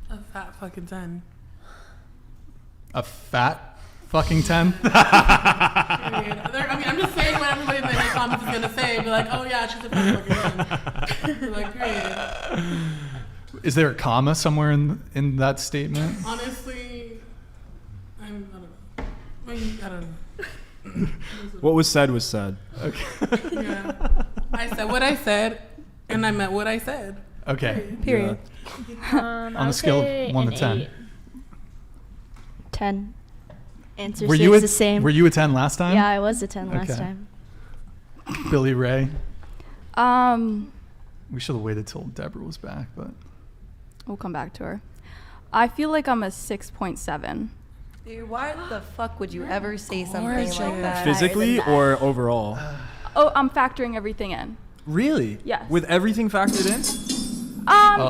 A fat fucking 10. A fat fucking 10? I'm just saying what everybody in the comments is going to say. Be like, oh yeah, she's a fat fucking 10. Be like, period. Is there a comma somewhere in that statement? Honestly, I don't know. I don't know. What was said was said. Okay. Yeah. I said what I said, and I meant what I said. Okay. Period. On a scale of 1 to 10. 10. Answer Were stays you the same. Were you a 10 last time? Yeah, I was a 10 last Okay. time. Billy Ray. We We should have waited till Deborah was back, but We'll come back to her. I feel like I'm a 6.7. Dude, why the fuck would you ever say something like Gorgeous. that? Physically or overall? Oh, I'm factoring everything in. Really? Yes. With everything factored in?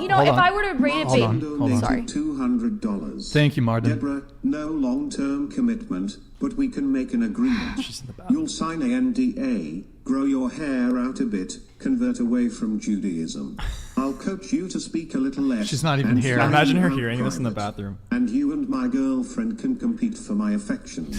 You know, hold if on. I were to rate it Hold based, on. Hold on. sorry. $200. thank you, Martin. Deborah, no long-term commitment, but we can make an agreement. She's in the bathroom. You'll sign a NDA, grow your hair out a bit, convert away from Judaism. I'll coach you to speak a little less. She's not even and here. fly Imagine her out hearing this in the private. bathroom. And you and my girlfriend can compete for my affections.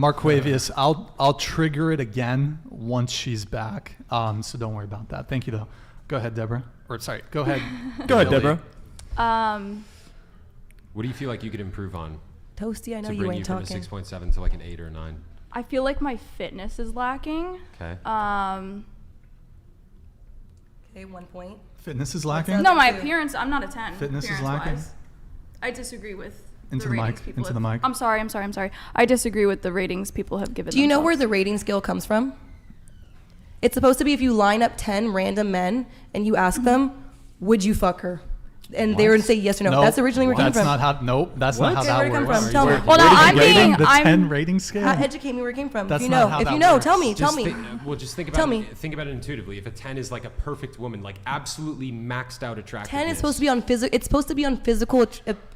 Marquavius, I'll trigger it again once she's back. So don't worry about that. Thank you, though. Go ahead, Deborah. Or sorry, go ahead. Go ahead, Billy. Deborah. What do you feel like you could improve on Toasty, I know to you bring ain't you from talking. a 6.7 to like an 8 or 9? I feel like my fitness is lacking. Okay. Okay, 1 point. Fitness is lacking? No, my appearance, I'm not a 10. Fitness is lacking? appearance-wise. I disagree with Into the the ratings mic, people into the have- mic. I'm sorry. I disagree with the ratings people have given Do you know where themselves. the rating scale comes from? It's supposed to be if you line up 10 random men and you ask them, would you fuck her? And they were going to say yes or no. Nope. That's originally where it came That's from. not how. Nope. That's not how Okay, that where'd it come works. from? Tell me. Well, no, I'm Rating being, the I'm 10 rating scale. Educate me where it came from. That's if you not know, how if that you know, works. tell me. Just think about Tell me. Think about it intuitively. If a 10 is like a perfect woman, like absolutely maxed out attractiveness. 10 is supposed to be on physical. It's supposed to be on physical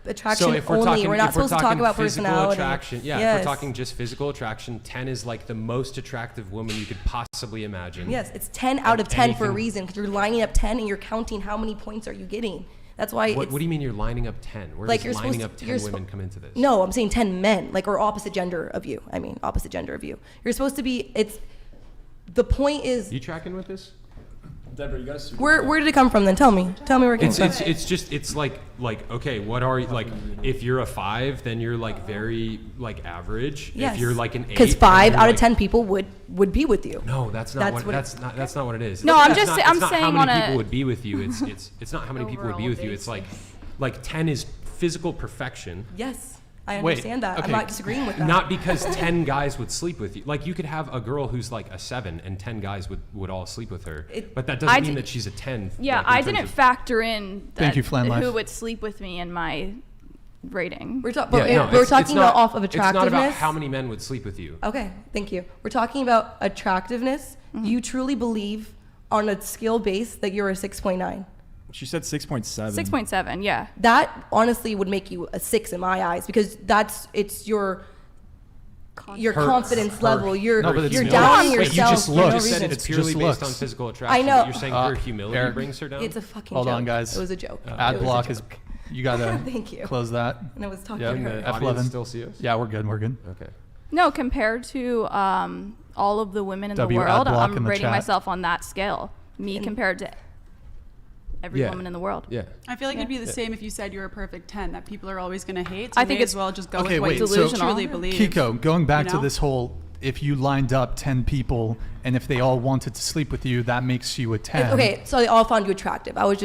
attraction So if we're only. talking, We're not if we're supposed to talk talking about physical personality. attraction, yeah. Yes. If we're talking just physical attraction, 10 is like the most attractive woman you could possibly imagine. Yes, it's 10 out of 10 for a anything- reason because you're lining up 10 and you're counting how many points are you getting. That's why. What it's, do you mean you're lining up 10? Where Like does you're lining supposed up to- 10 you're women spo- come into this? No, I'm saying 10 men, like, or opposite gender of you. I mean, opposite gender of you. You're supposed to be. It's the point is. You tracking with this? Deborah, you guys. Where did it come from then? Tell me where it came from. It's like okay, what are you like? If you're a 5, then you're like very like average. Yes. If you're like an 8, because then 5 you're out of like- 10 people would be with you. No, that's not what it- that's not what it is. No, I'm It's just not- sa- it's I'm not saying how many on a- people would be with you. It's not how many people would be Overall with you. It's like 10 is physical perfection. Yes, I Wait, understand that. okay. I'm not disagreeing with that. Not because 10 guys would sleep with you. Like you could have a girl who's like a 7 and 10 guys would all sleep with her. It- But that I doesn't mean did- that she's a 10. Yeah, like, in I terms didn't of- factor in Thank you, Flan Life. who would sleep with me in my rating. we're, talk- Yeah, but no, we're it's talking not- about off of It's attractiveness. not about how many men would sleep with you. Okay, thank you. We're talking about attractiveness. Mm-hmm. You truly believe on a skill base that you're a 6.9. She said 6.7. 6.7, yeah. That honestly would make you a 6 in my eyes because it's your Her- confidence her- level. You're No, but it's you're not. doubting Wait, you yourself. just for looked. no You said reason. it's It purely just based looks. on physical attraction. know. But you're saying her humility Eric, brings her down? It's a fucking Hold joke. on, guys. It was a joke. Ad It was a block is. joke. You gotta Thank you. close that. And I was talking Yeah, to Can her. the F11. audience still see us? Yeah, we're good. Okay. No, compared to all of the women in the W ad world, block in I'm the rating chat. myself on that scale. Me And- compared to every Yeah. woman in the world. Yeah. I feel like it'd be the Yeah. same if you said you're a perfect 10, that people are always going to hate. So I you think may it's- as well just go Okay, with what wait, you so- Delusional. truly believe. Keeko, going back You to know? this whole, if you lined up 10 people and if they all wanted to sleep with you, that makes you a 10. Okay, so they all found you attractive. I was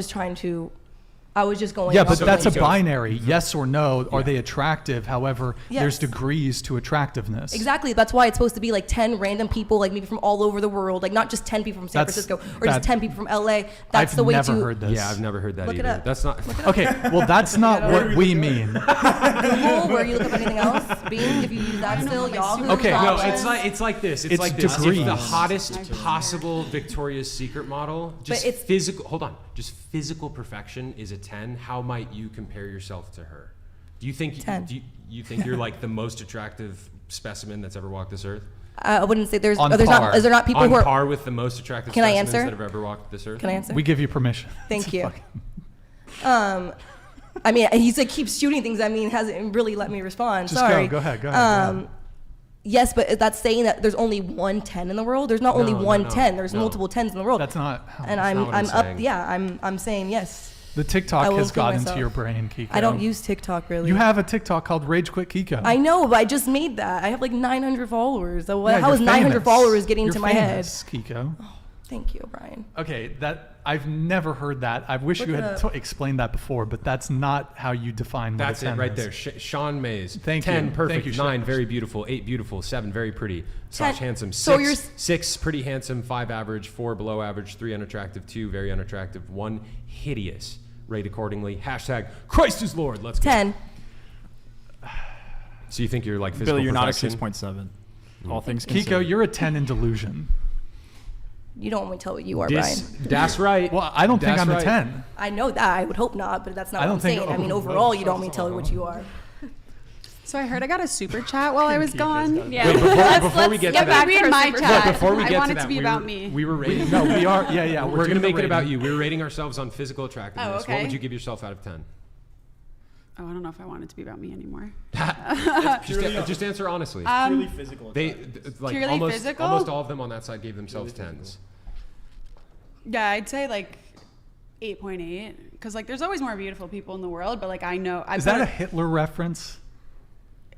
just going. Yeah, off but of that's a what you- binary, yes or no. Are they attractive? However, there's Yes. degrees to attractiveness. Exactly. That's why it's supposed to be like 10 random people, like maybe from all over the world, like not just 10 people from San That's- Francisco or just that- 10 people from LA. That's I've the way never to heard this. Yeah, I've never heard that Look it either. up. That's not. Okay, well, that's not what we mean. Google where you look up anything else. Bing, if you use that still, Yahoo. Okay, No, Scotland. it's like this. It's It's like this. If degrees. the hottest possible Victoria's Secret model, just it's- physical. Hold on, just physical perfection is a 10. How might you compare yourself to her? Do you think 10. do you think you're like the most attractive specimen that's ever walked this earth? I wouldn't say there's. On There's par. not. Is there not people On who are? par with the most attractive Can I specimens answer? that have ever walked this earth? Can I answer? We give you permission. Thank you. I mean, he's like keeps shooting things at me and hasn't really let me respond. Just Sorry. go ahead. Go ahead. Yes, but that's saying that there's only one 10 in the world. There's not only No, no, one no, 10. There's no. multiple 10s in the world. That's not how And not I'm what I'm up. saying. Yeah, I'm saying yes. the I TikTok will has include got into myself. your brain, Keeko. I don't use TikTok really. You have a TikTok called RAGEQUIT Keeko. I know, but I just made that. I have like 900 followers. So Yeah, how you're is 900 famous. followers getting You're to my head? famous, Keeko. Thank you, Brian. Okay, that I've never heard that. I wish Look you it had up. explained that before, but that's not how you define what That's a 10 it right is. there. Sean Mays. Thank 10, you. perfect. Thank you, 9, Sean. very beautiful. 8, beautiful. 7, very pretty. Slash 10. handsome. 6, So you're 6, pretty handsome. 5, average. 4, below average. 3, unattractive. 2, very unattractive. 1, hideous. Rate accordingly. Hashtag Christ is Lord. Let's go. 10. So you think you're like physical Billy, you're not a perfection? 6.7. All things Keeko, considered. you're a 10 in delusion. You don't want me to tell what you are, Brian. That's right. Well, I don't think That's I'm a right. 10. I know that. I would hope not, but that's not I what don't I'm think- saying. I mean, oh, overall, you don't want me to tell you what you are. So I heard I got a super chat while I was gone. Yeah. Wait, before we let's get get to back that. to Read her my super chat. But before we I get want to it that, to be we about were, me. we were rating. No, we are. Yeah. We're going to make it about you. We were rating ourselves on physical attractiveness. Oh, okay. What would you give yourself out of 10? Oh, I don't know if I want it to be about me anymore. Just answer honestly. Purely physical. Like Purely almost, physical? almost all of them on that side gave themselves 10s. Yeah, I'd say like 8.8. Because like there's always more beautiful people in the world, but like I know. Is that a Hitler reference?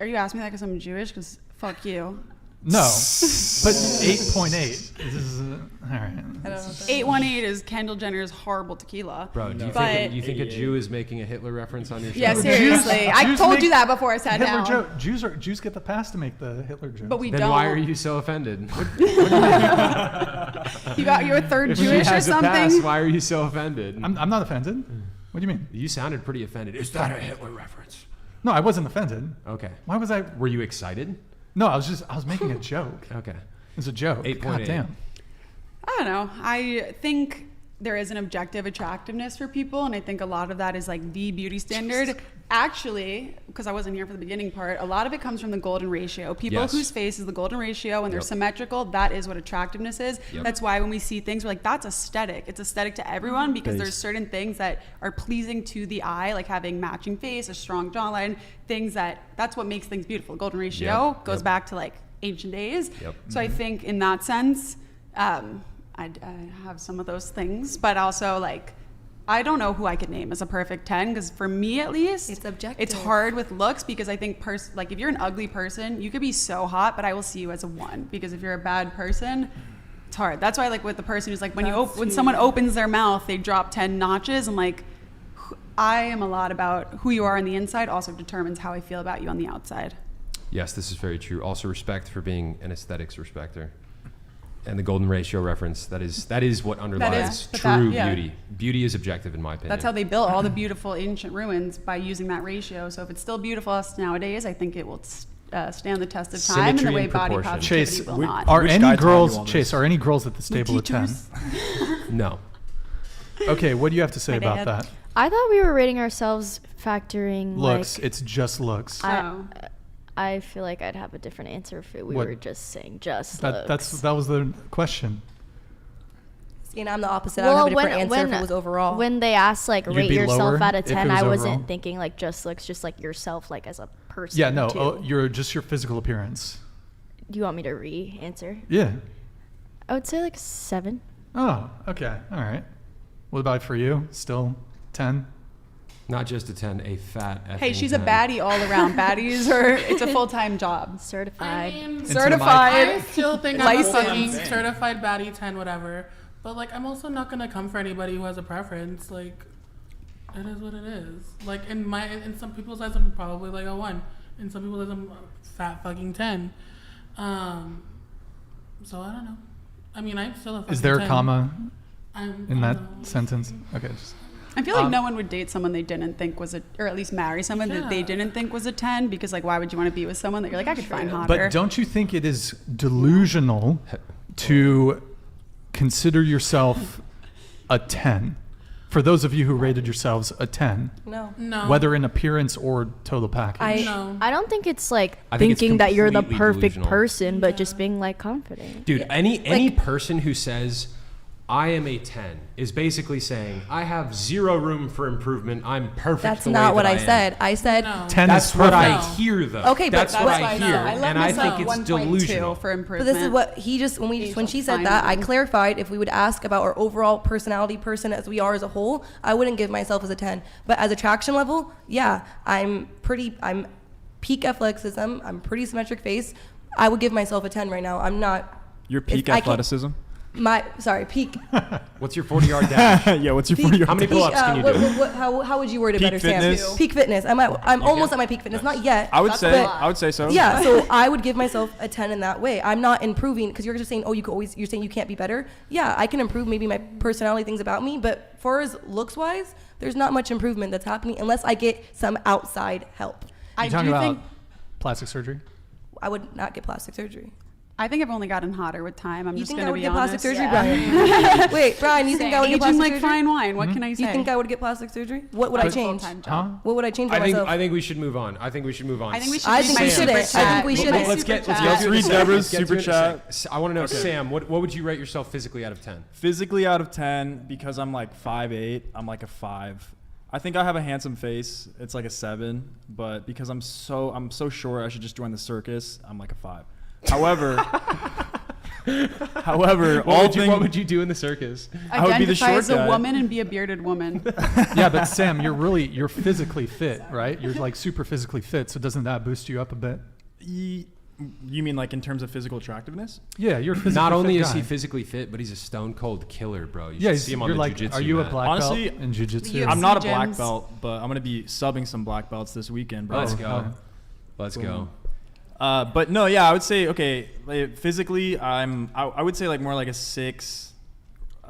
Are you asking me that because I'm Jewish? Because fuck you. No, but 8.8. This is all right. I don't know. 818 is Kendall Jenner's horrible tequila. Bro, do But- you think a Jew is making a Hitler reference on your show? Yeah, seriously. I Jews told make you that before I sat Hitler down. joke. Jews get the pass to make the Hitler joke. But we Then don't. why are you so offended? You got your third If she Jewish or has a pass, something? why are you so offended? I'm not offended. What do you mean? You sounded pretty offended. Is that a Hitler reference? No, I wasn't offended. Okay. Why was I? Were you excited? No, I was making a joke. Okay. It's a joke. 8.8. God damn. I don't know. I think there is an objective attractiveness for people, and I think a lot of that is like the beauty standard. Actually, because I wasn't here for the beginning part, a lot of it comes from the golden ratio. People Yes. whose face is the golden ratio and they're Yep. symmetrical, that is what attractiveness is. Yep. That's why when we see things, we're like, that's aesthetic. It's aesthetic to everyone because Base. there's certain things that are pleasing to the eye, like having matching face, a strong jawline, things that's what makes things beautiful. Golden ratio Yep. goes Yep. back to like ancient days. Yep. So I think in that sense, I have some of those things, but also like, I don't know who I could name as a perfect 10 because for me at least, It's objective. It's hard with looks because I think like if you're an ugly person, you could be so hot, but I will see you as a 1 because if you're a bad person, it's hard. That's why like with the person who's like when someone opens their mouth, they drop 10 notches, and like I am a lot about who you are on the inside also determines how I feel about you on the outside. Yes, this is very true. Also, respect for being an aesthetics respecter. And the golden ratio reference, that is what underlies but true yeah. beauty. Beauty is objective in my opinion. That's how they built all the beautiful ancient ruins, by using that ratio. So if it's still beautiful us nowadays, I think it will stand the test of time, and the Symmetry way and body proportion. positivity Chase, will not. are Which any guy taught you all girls? this? Chase, are any girls at this table a 10? No. Okay, what do you have to say My about dad. that? I thought we were rating ourselves factoring Looks. like. It's just looks. I feel like I'd have a different answer if we What? were just saying just That looks. was the question. See, and I'm the opposite. I would have a different answer if it was overall. When they asked like You'd rate be yourself lower out of if it 10, was I wasn't overall? thinking like just looks, just like yourself, like as a person. Yeah, no, too. your physical appearance. Do you want me to re-answer? Yeah. I would say like 7. Oh, okay, all right. What about for you? Still 10? Not just a 10, a fat Hey, effing she's a 10. baddie all around. Baddies it's a full-time job. Certified. I mean, Certified. I still think I'm a fucking Licensed. certified baddie 10, whatever. But like, I'm also not gonna come for anybody who has a preference. Like, it is what it is. Like in some people's eyes, I'm probably like a 1. In some people's eyes, I'm a fat fucking 10. So I don't know. I mean, I'm still a fucking Is there a 10. comma I'm, in I that don't know. sentence? Okay. Just, I feel like no one would date someone they didn't think was or at least marry someone that they Yeah. didn't think was a 10, because like why would you want to be with someone that you're like, I could find hotter? but don't you think it is delusional to consider yourself a 10? For those of you who rated yourselves a 10, No. No. whether in appearance or total package. No. I don't think it's like I think it's thinking that you're the completely perfect delusional. person, but just being like confident. Dude, any person who says I am a 10 is basically saying I have zero room for improvement. I'm perfect. That's the not way what that I am. said. I said No. 10 That's is what perfect. I hear, though. Okay, but that's what that's I why hear, I left and I myself think it's 1.2 delusional. for improvement. But this is what he just when she said that, I clarified if we would ask about our overall personality person as we are as a whole, I wouldn't give myself as a 10. But as attraction level, yeah, I'm peak athleticism, I'm pretty symmetric face. I would give myself a 10 right now. I'm not Your peak I can't- athleticism? peak. What's your 40-yard dash? Yeah, what's your 40 How many pull-ups can you do? How would you word it Peak better, fitness? Sam? Peak fitness. I'm almost at my peak fitness. Not yet. I would but- say so. Yeah, so I would give myself a 10 in that way. I'm not improving because you're just saying, oh, you're saying you can't be better. Yeah, I can improve maybe my personality, things about me, but far as looks wise, there's not much improvement that's happening unless I get some outside help. You talking about plastic surgery? I would not get plastic surgery. I think I've only gotten hotter with time. I'm You just think going I to would be get honest. plastic surgery, Brian? Wait, Brian, you think I would get Aging plastic like surgery? fine wine. What can I say? You think I would get plastic surgery? What would I change? Full-time Huh? job. What would I change for myself? I think we should move on. I think we should move on. I think we should. I read think my we super shouldn't. I chat. think we shouldn't. Let's get Let's to read it. Deborah's Let's get to super it in a chat. sec. I want to know, Sam, what would you rate yourself physically out of 10? Physically out of 10, because I'm like 5'8", I'm like a 5. I think I have a handsome face. It's like a 7, but because I'm so sure I should just join the circus, I'm like a 5. However, What would you do in the circus? I would be the Identify short as a guy. woman and be a bearded woman. Yeah, but Sam, you're physically fit, right? You're like super physically fit, so doesn't that boost you up a bit? You mean like in terms of physical attractiveness? Yeah, you're a physically Not only fit is guy. he physically fit, but he's a stone cold killer, bro. You Yeah, should see him on you're the like, jiu-jitsu are you mat. a black Honestly, belt in jiu-jitsu? UFC I'm not a black gyms. belt, but I'm gonna be subbing some black belts this weekend, bro. Let's Oh, go. okay. Let's go. But no, yeah, I would say okay. Like, physically, I would say like more like a 6.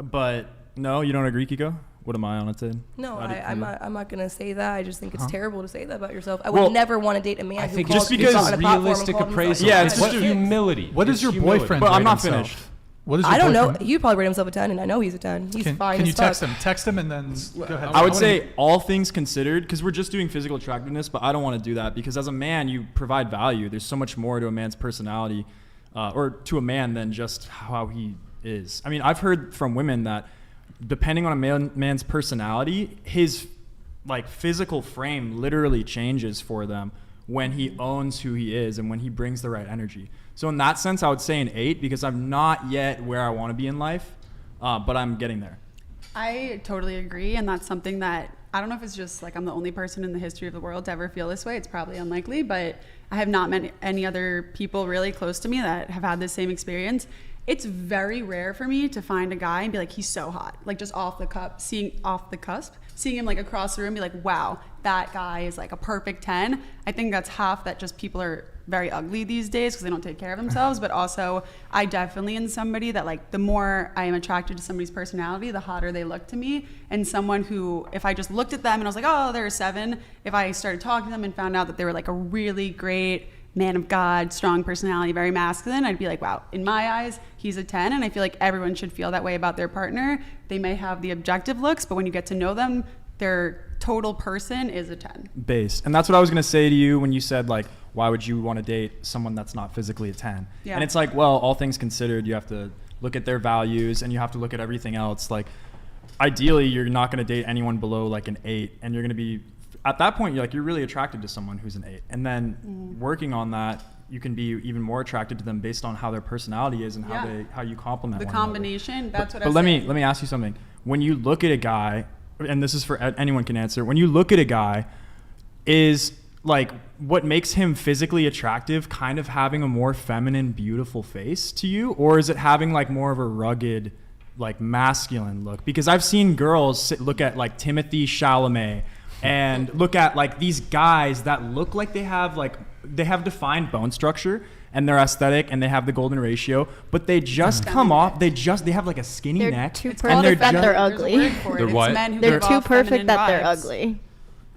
But no, you don't agree, Keeko? What am I on a 10? No, How do you I'm feel? not gonna say that. I just think it's Huh? terrible to say that about yourself. I Well, would never want to date a man I who think calls just it's because- on a platform and realistic called himself appraisal. Yeah, a it's It's just- humility. What does It's your humility. boyfriend But I'm rate not himself? finished. What is your I don't know. boyfriend- You'd probably rate himself a 10, and I know he's a 10. He's fine. Can you as fuck. text him? Text him and then go ahead. I would wanna- say all things considered, because we're just doing physical attractiveness, but I don't want to do that because as a man, you provide value. There's so much more to a man's personality, or to a man than just how he is. I mean, I've heard from women that depending on a man's personality, his like physical frame literally changes for them when he owns who he is and when he brings the right energy. So in that sense, I would say an 8 because I'm not yet where I want to be in life, but I'm getting there. I totally agree, and that's something that I don't know if it's just like I'm the only person in the history of the world to ever feel this way. It's probably unlikely, but I have not met any other people really close to me that have had the same experience. It's very rare for me to find a guy and be like, he's so hot, like just off the cusp, seeing him like across the room, be like, wow, that guy is like a perfect 10. I think that's half that just people are very ugly these days because they don't take care of themselves, but also I definitely in somebody that like the more I am attracted to somebody's personality, the hotter they look to me. And someone who, if I just looked at them and I was like, oh, they're a 7, if I started talking to them and found out that they were like a really great man of God, strong personality, very masculine, I'd be like, wow, in my eyes, he's a 10. And I feel like everyone should feel that way about their partner. They may have the objective looks, but when you get to know them, their total person is a 10. Base. And that's what I was going to say to you when you said, like, why would you want to date someone that's not physically a 10? Yeah. And it's like, well, all things considered, you have to look at their values and you have to look at everything else. Like, ideally, you're not going to date anyone below like an 8. And you're going to be, at that point, you're really attracted to someone who's an 8. And then working on that, you can be even more attracted to them based on how their personality is and how you complement The one another. combination, that's what I But was let saying. me ask you something. When you look at a guy, and this is for anyone can answer, when you look at a guy, is like what makes him physically attractive kind of having a more feminine, beautiful face to you? Or is it having like more of a rugged, like masculine look? Because I've seen girls look at like Timothée Chalamet and look at like these guys that look like they have defined bone structure and they're aesthetic and they have the golden ratio, but they just come off, they have like a skinny They're neck. too and perfect that they're There's a ugly. word for it. They're It's what? men who They're give too off perfect feminine that they're vibes. ugly.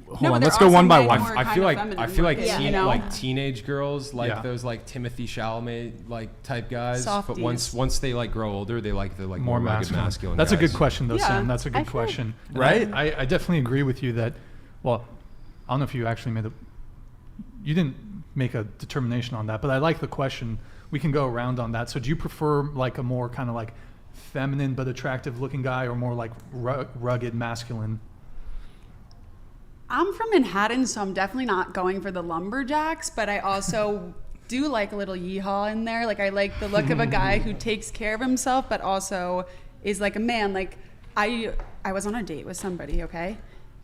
Hold No, on, but let's there go are one some by men one. who are I kind feel of like feminine teen, looking, like teenage girls like Yeah. those like Timothée Chalamet like type guys. But Softies. once they like grow older, they like the like More rugged masculine. That's a guys. good question, though, Yeah. Sam. That's a I good feel- question. And Right? I definitely agree with you that, well, I don't know if you actually you didn't make a determination on that, but I like the question. We can go around on that. So do you prefer like a more kind of like feminine but attractive looking guy or more like rugged masculine? I'm from Manhattan, so I'm definitely not going for the lumberjacks, but I also do like a little yeehaw in there. Like I like the look of a guy who takes care of himself, but also is like a man. Like I was on a date with somebody, okay?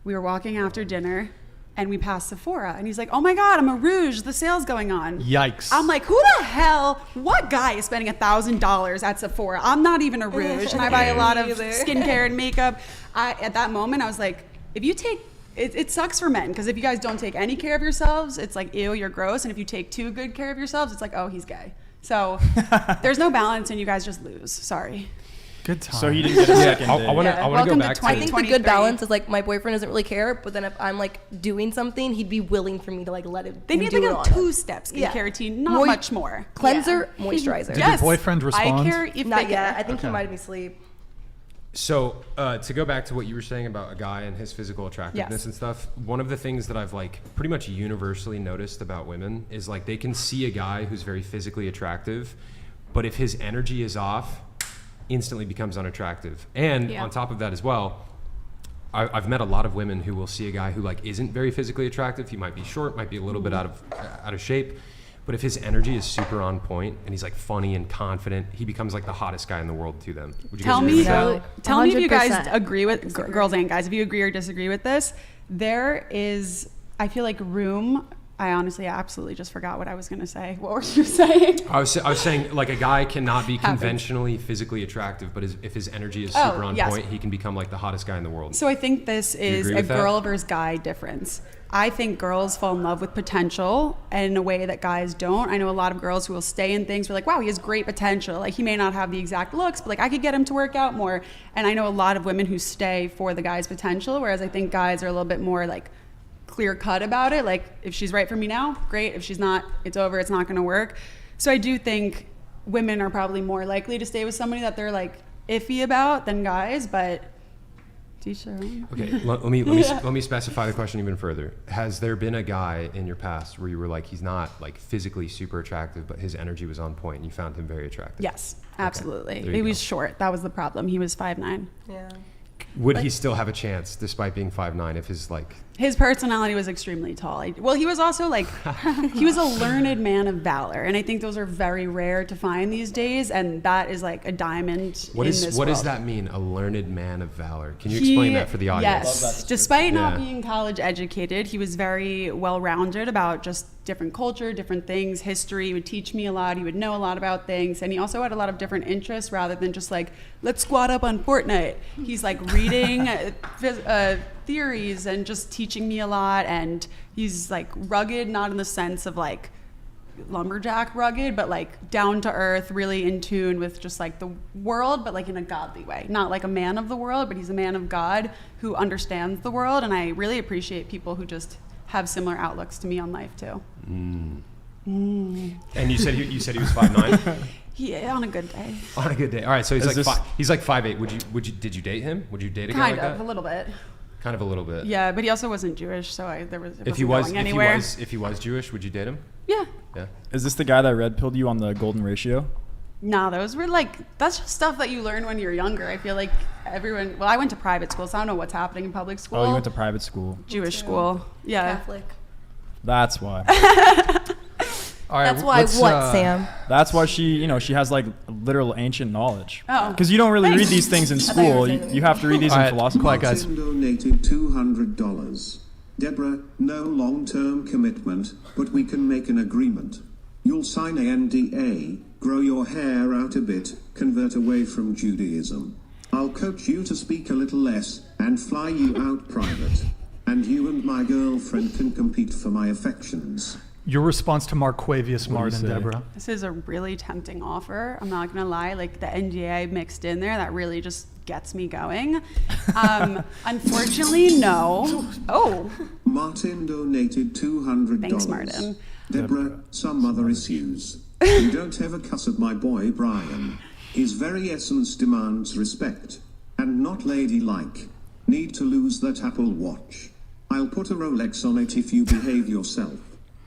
We were walking after dinner and we passed Sephora and he's like, oh my God, I'm a Rouge, the sale's going on. Yikes. I'm like, who the hell, what guy is spending $1,000 at Sephora? I'm not even a Rouge and I buy a lot of skincare and makeup. At that moment, I was like, if you take, it sucks for men because if you guys don't take any care of yourselves, it's like, ew, you're gross. And if you take too good care of yourselves, it's like, oh, he's gay. So there's no balance and you guys just lose. Sorry. Good time. So he didn't get a second I date. want to Yeah. go Welcome to back to. I think the 23. good balance is like my boyfriend doesn't really care, but then if I'm like doing something, he'd be willing for me to like let it. They need do like it a on 2-step skincare Yeah. routine, not much more. Cleanser, Yeah. moisturizer. Did your boyfriend respond? I care if Not they yet. care. I think he Okay. might be asleep. So to go back to what you were saying about a guy and his physical attractiveness Yes. and stuff, one of the things that I've like pretty much universally noticed about women is like they can see a guy who's very physically attractive, but if his energy is off, instantly becomes unattractive. And Yeah. on top of that as well, I've met a lot of women who will see a guy who like isn't very physically attractive. He might be short, might be a little bit out of shape, but if his energy is super on point and he's like funny and confident, he becomes like the hottest guy in the world to them. Would you Tell guys agree me, with that? So- tell me if you guys 100%. agree with girls and guys. If you agree or disagree with this, there is, I feel like, room I honestly absolutely just forgot what I was going to say. What were you saying? I was saying, like, a guy cannot be Happens. conventionally physically attractive, but if his energy is Oh, super on yes. point, he can become like the hottest guy in the world. So I think this is agree a with that? girl versus guy difference. I think girls fall in love with potential in a way that guys don't. I know a lot of girls who will stay in things where like, wow, he has great potential. Like, he may not have the exact looks, but like, I could get him to work out more. And I know a lot of women who stay for the guy's potential, whereas I think guys are a little bit more like clear cut about it. Like, if she's right for me now, great. If she's not, it's over. It's not going to work. So I do think women are probably more likely to stay with somebody that they're like iffy about than guys, but Okay, let me specify the question even further. Has there been a guy in your past where you were like, he's not like physically super attractive, but his energy was on point and you found him very attractive? Yes, absolutely. There you He go. was short. That was the problem. He was 5'9". Yeah. Would he still have a chance despite being 5'9" if his like... His personality was extremely tall. Well, he was also like, he was a learned man of valor. And I think those are very rare to find these days. And that is like a diamond in this What does world. that mean, a learned man of valor? Can you explain that for the audience? Yes. Despite not Yeah. being college educated, he was very well-rounded about just different culture, different things, history. He would teach me a lot. He would know a lot about things. And he also had a lot of different interests rather than just like, let's squat up on Fortnite. He's like reading theories and just teaching me a lot. And he's like rugged, not in the sense of like lumberjack rugged, but like down to earth, really in tune with just like the world, but like in a godly way. Not like a man of the world, but he's a man of God who understands the world. And I really appreciate people who just have similar outlooks to me on life too. And you said he was 5'9"? Yeah, on a good day. On a good day. All right, so he's Is like this- he's like 5'8". Did you date him? Would you date a guy Kind like of, that? a little bit. Kind of a little bit. Yeah, but he also wasn't Jewish, so it If he wasn't going anywhere. if he was Jewish, would you date him? Yeah. Yeah. Is this the guy that red pilled you on the golden ratio? No, those were like, that's just stuff that you learn when you're younger. I feel like everyone, well, I went to private school, so I don't know what's happening in public school. Oh, you went to private school. Jewish school. Yeah. Catholic. That's why. All right, That's why let's, what, Sam? That's why she has like literal ancient knowledge. Oh. Because you don't really Thanks. read these things in I thought you were school. saying You have to read these All in right, philosophy. quiet, guys. Martin donated $200. Deborah, no long-term commitment, but we can make an agreement. You'll sign a NDA, grow your hair out a bit, convert away from Judaism. I'll coach you to speak a little less, and fly you out private. And you and my girlfriend can compete for my affections. Your response to Marquavius What do you Martin, say? Deborah. This is a really tempting offer. I'm not going to lie. Like the NDA mixed in there, that really just gets me going. Unfortunately, no. Oh, Martin donated $200. Thanks, Martin. Deborah, some other issues. You don't ever cuss at my boy Brian. His very essence demands respect. And not ladylike. Need to lose that Apple Watch. I'll put a Rolex on it if you behave yourself.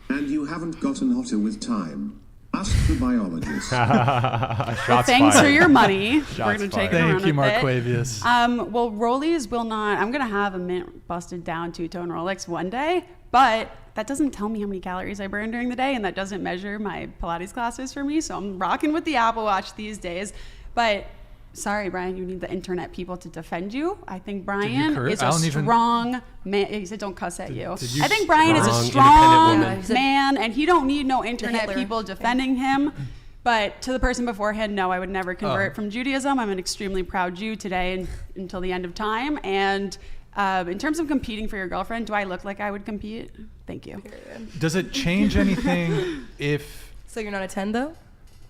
And you haven't gotten hotter with time. Ask the biologist. Shots thanks fired. for your money. We're Shots going to take fired. it Thank you, with it. Marquavius. Well, Rollies will not. I'm going to have a mint busted down two-tone Rolex one day, but that doesn't tell me how many calories I burn during the day, and that doesn't measure my Pilates classes for me. So I'm rocking with the Apple Watch these days. But sorry, Brian, you need the internet people to defend you. I think Brian curse? is I a don't even- strong man. He said, "Don't cuss at you." did you I think Brian is a Strong, strong independent woman. man, and he don't need no internet Hitler. people defending him. But to the person beforehand, no, I would never convert from Judaism. I'm an extremely proud Jew today and until the end of time. And in terms of competing for your girlfriend, do I look like I would compete? Thank you. Does it change anything if? So you're not a 10 though?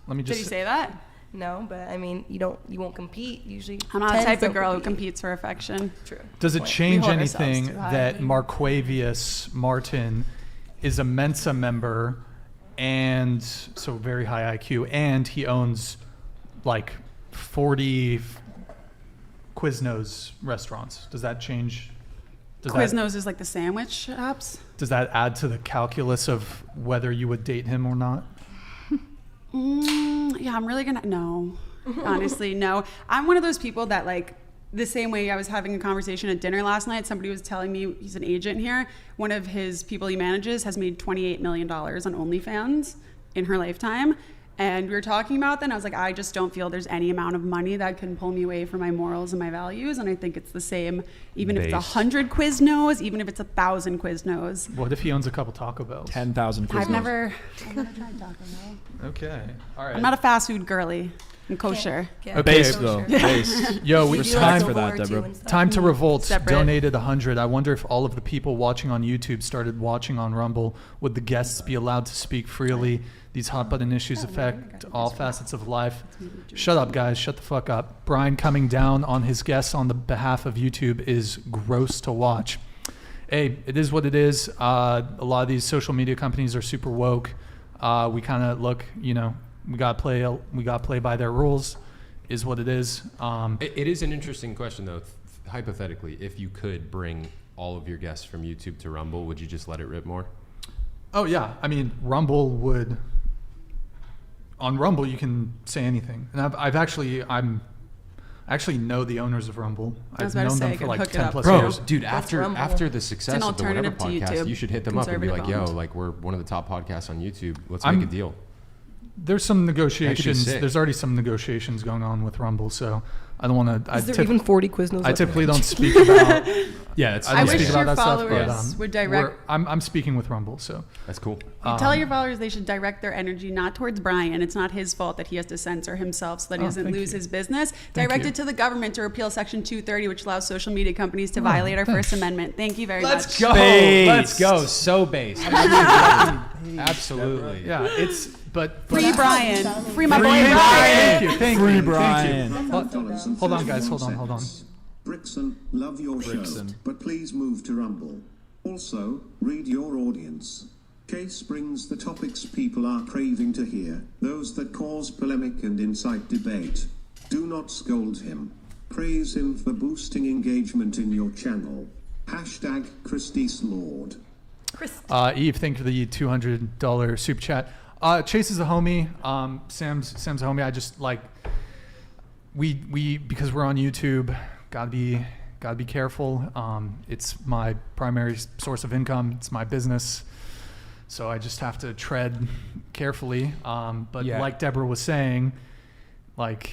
Let me Did just you say that? No, but I mean, you won't compete usually. I'm not the 10s type of don't girl who compete. competes for affection. True. Does it Point. change hold ourselves anything too high. that Marquavius Martin is a Mensa member and so very high IQ, and he owns like 40 Quiznos restaurants? Does that change? Quiznos is like the sandwich shops. Does that add to the calculus of whether you would date him or not? Yeah, I'm really gonna no. Honestly, no. I'm one of those people that like the same way I was having a conversation at dinner last night. Somebody was telling me he's an agent here. One of his people he manages has made $28 million on OnlyFans in her lifetime. And we were talking about that, and I was like, I just don't feel there's any amount of money that can pull me away from my morals and my values. And I think it's the same, even if it's 100 Quiznos, even if it's 1,000 Quiznos. What if he owns a couple Taco Bells? 10,000 Quiznos. I've never tried Taco Bell. Okay. All right. I'm not a fast food girly. I'm kosher. Okay. Base though. Base. Yo, we Respect for that, Deborah. Time to Revolt Separate. donated 100. I wonder if all of the people watching on YouTube started watching on Rumble. Would the guests be allowed to speak freely? These hot button issues affect all facets of life. Shut up, guys. Shut the fuck up. Brian coming down on his guests on the behalf of YouTube is gross to watch. Hey, it is what it is. A lot of these social media companies are super woke. We kind of look, you know, we got to play by their rules, is what it is. It is an interesting question, though. Hypothetically, if you could bring all of your guests from YouTube to Rumble, would you just let it rip more? Oh, yeah. I mean, Rumble would... On Rumble, you can say anything. And I actually know the owners of Rumble. I've known them for like 10 plus years. Dude, after the success of the Whatever alternative to podcast, YouTube, you should hit them up and be like, yo, conservative-owned. like we're one of the top podcasts on YouTube. Let's make a deal. There's some That negotiations. could be sick. There's already some negotiations going on with Rumble, so I don't want to. Is there even 40 Quiznos? I typically don't speak about. Yeah, it's, I I don't wish speak about your that stuff, but followers would direct. I'm speaking with Rumble, so that's cool. You tell your followers they should direct their energy not towards Brian. It's not his fault that he has to censor himself so that he doesn't thank lose you. his business. Thank Direct you. it to the government to repeal Section 230, which allows social media companies to violate our thanks. First Amendment. Thank you very much. Let's go. Based. Let's go. So based. Absolutely. yeah, it's but Free Brian. Free my boy Thank Brian. you, thank Free you, Brian. thank you. Hold on, guys. Hold on. Brixton, love your show, Brixton. but please move to Rumble. Also, read your audience. Case brings the topics people are craving to hear, those that cause polemic and incite debate. Do not scold him. Praise him for boosting engagement in your channel. Hashtag Christie's Lord. Eve, thank you for the $200 super chat. Chase is a homie. Sam's a homie. I just like we because we're on YouTube, gotta be careful. It's my primary source of income. It's my business, so I just have to tread carefully. But Yeah. like Deborah was saying, like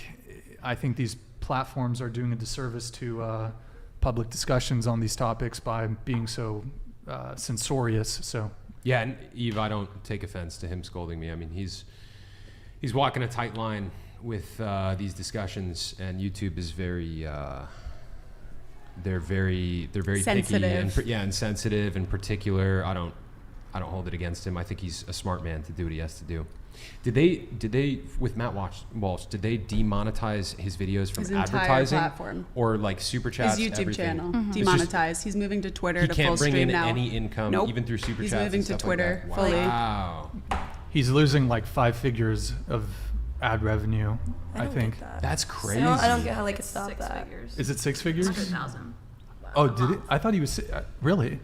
I think these platforms are doing a disservice to public discussions on these topics by being so censorious. So Yeah, and Eve, I don't take offense to him scolding me. I mean, he's walking a tight line with these discussions, and YouTube is very they're very Sensitive. picky and sensitive and particular. I don't hold it against him. I think he's a smart man to do what he has to do. Did they with Matt Walsh? Did they demonetize his videos from His entire advertising platform. or like super chats? His YouTube everything? channel It's just- demonetized. He's moving to Twitter He to can't full bring stream in now. any income, Nope. even through super He's chats. moving and to stuff Twitter like that. fully. Wow, he's losing like 5 figures of ad revenue. I think. that's crazy. I don't get how they could stop that. Is it 6 figures? 100,000. Oh, did it? I thought he was really.